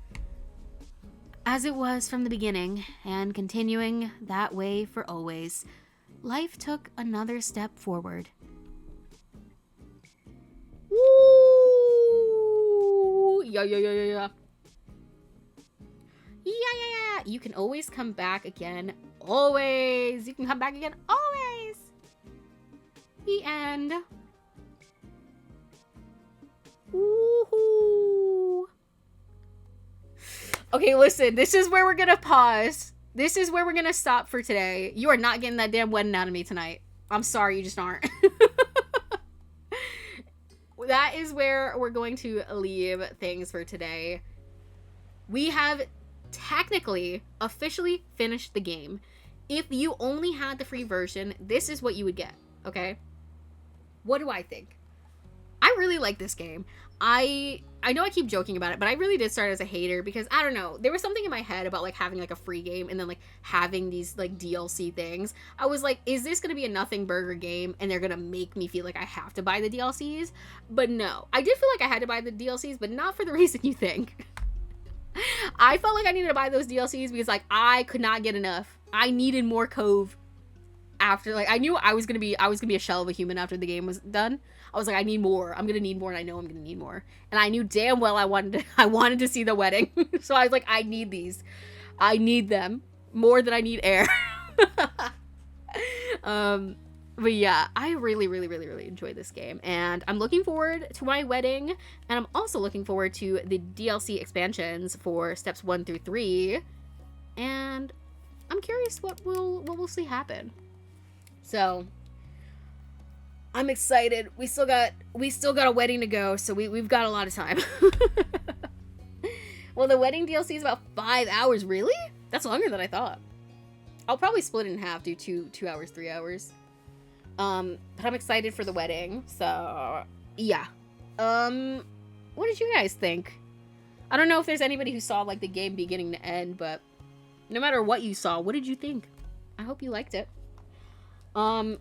As it was from the beginning, and continuing that way for always, life took another step forward. Woo! Yeah. Yeah. You can always come back again. Always. You can come back again. Always. The end. Woohoo. Okay, listen. This is where we're gonna pause. This is where we're gonna stop for today. You are not getting that damn wedding out of me tonight. I'm sorry, you just aren't. That is where we're going to leave things for today. We have technically, officially finished the game. If you only had the free version, this is what you would get, okay? What do I think? I really like this game. I know I keep joking about it, but I really did start as a hater because, I don't know, there was something in my head about, like, having, like, a free game and then, like, having these, like, DLC things. I was like, is this gonna be a nothing burger game and they're gonna make me feel like I have to buy the DLCs? But no. I did feel like I had to buy the DLCs, but not for the reason you think. I felt like I needed to buy those DLCs because, like, I could not get enough. I needed more Cove after, like, I knew I was gonna be a shell of a human after the game was done. I was like, I need more. I'm gonna need more, and I know I'm gonna need more. And I knew damn well I wanted to see the wedding. So I was like, I need these. I need them more than I need air. But yeah, I really enjoyed this game, and I'm looking forward to my wedding, and I'm also looking forward to the DLC expansions for steps 1 through 3, and I'm curious what we'll see happen. So I'm excited. We still got a wedding to go, so we've got a lot of time. Well, the wedding DLC is about 5 hours. Really? That's longer than I thought. I'll probably split it in half, do 2 hours, 3 hours. But I'm excited for the wedding. So yeah. What did you guys think? I don't know if there's anybody who saw like the game beginning to end, but no matter what you saw, what did you think? I hope you liked it. Let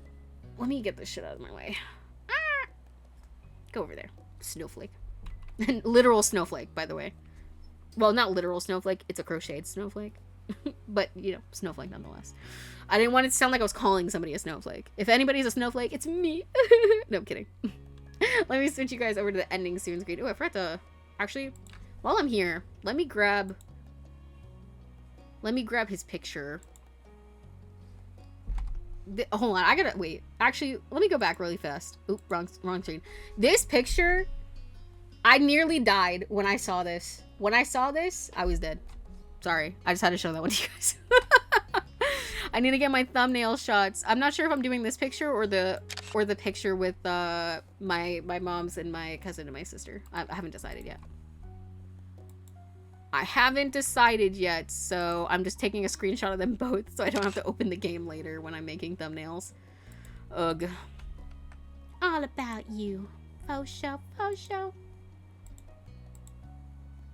me get this shit out of my way. Ah! Go over there. Snowflake. Literal snowflake, by the way. Well, not literal snowflake. It's a crocheted snowflake. But, you know, snowflake nonetheless. I didn't want it to sound like I was calling somebody a snowflake. If anybody's a snowflake, it's me. No, I'm kidding. Let me switch you guys over to the ending soon screen. Oh, I forgot to... Actually, while I'm here, let me grab his picture. Hold on, I gotta... Wait. Actually, let me go back really fast. Oop, wrong screen. This picture... I nearly died when I saw this. When I saw this, I was dead. Sorry. I just had to show that one to you guys. I need to get my thumbnail shots. I'm not sure if I'm doing this picture or the picture with my mom's and my cousin and my sister. I haven't decided yet. I haven't decided yet, so I'm just taking a screenshot of them both so I don't have to open the game later when I'm making thumbnails. Ugh. All about you. Faux show, faux show.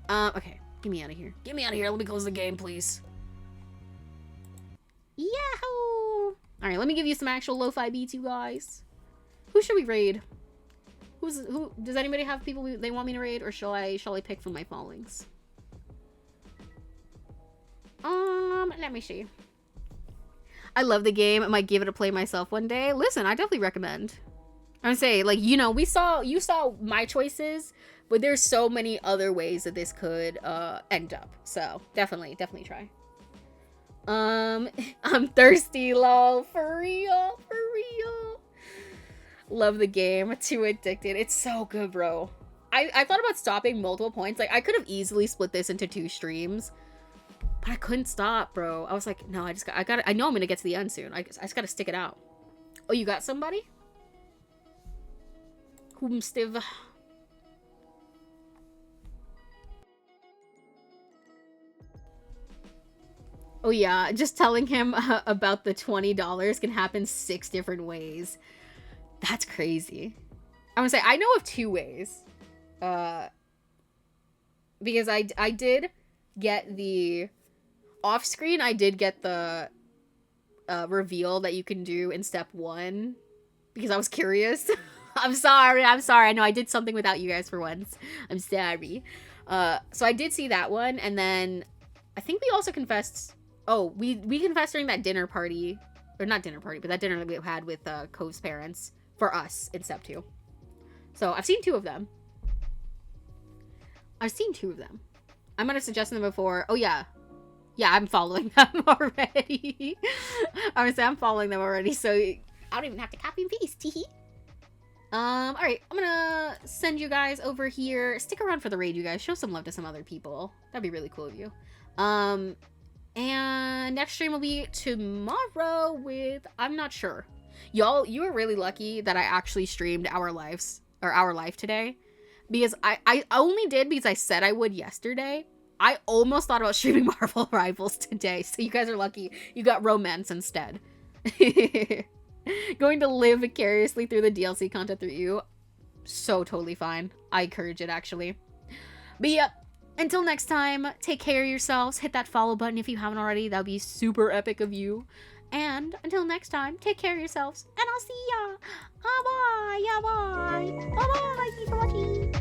Okay. Get me out of here. Get me out of here. Let me close the game, please. Yahoo! Alright, let me give you some actual lo-fi beats, you guys. Who should we raid? Who? Does anybody have people they want me to raid, or shall I pick from my followings? Let me see. I love the game. I might give it a play myself one day. Listen, I definitely recommend. I would say, like, you know, you saw my choices, but there's so many other ways that this could end up. So definitely try. I'm thirsty, lol. For real. Love the game. Too addicted. It's so good, bro. I thought about stopping multiple points. Like, I could have easily split this into 2 streams, but I couldn't stop, bro. I was like, no, I know I'm gonna get to the end soon. I just gotta stick it out. Oh, you got somebody? Stiv. Oh yeah, just telling him about the $20 can happen 6 different ways. That's crazy. I'm gonna say, I know of 2 ways. Because I did get the... Off-screen, I did get the reveal that you can do in step 1. Because I was curious. I'm sorry. I know I did something without you guys for once. I'm sorry. So I did see that one, and then I think we also confessed... Oh, we confessed during that dinner party. Or not dinner party, but that dinner that we had with Cove's parents for us in step 2. So I've seen 2 of them. I might have suggested them before. Oh, yeah. Yeah, I'm following them already. I would say I'm following them already, so I don't even have to copy and paste. Teehee. Alright, I'm gonna send you guys over here. Stick around for the raid, you guys. Show some love to some other people. That'd be really cool of you. And next stream will be tomorrow with... I'm not sure. Y'all, you were really lucky that I actually streamed our life today. Because I only did because I said I would yesterday. I almost thought about streaming Marvel Rivals today. So you guys are lucky. You got romance instead. Going to live vicariously through the DLC content through you. So totally fine. I encourage it, actually. But yeah, until next time, take care of yourselves. Hit that follow button if you haven't already. That would be super epic of you. And until next time, take care of yourselves. And I'll see ya. Bye-bye. Yeah, bye. Bye-bye. Thank you for watching.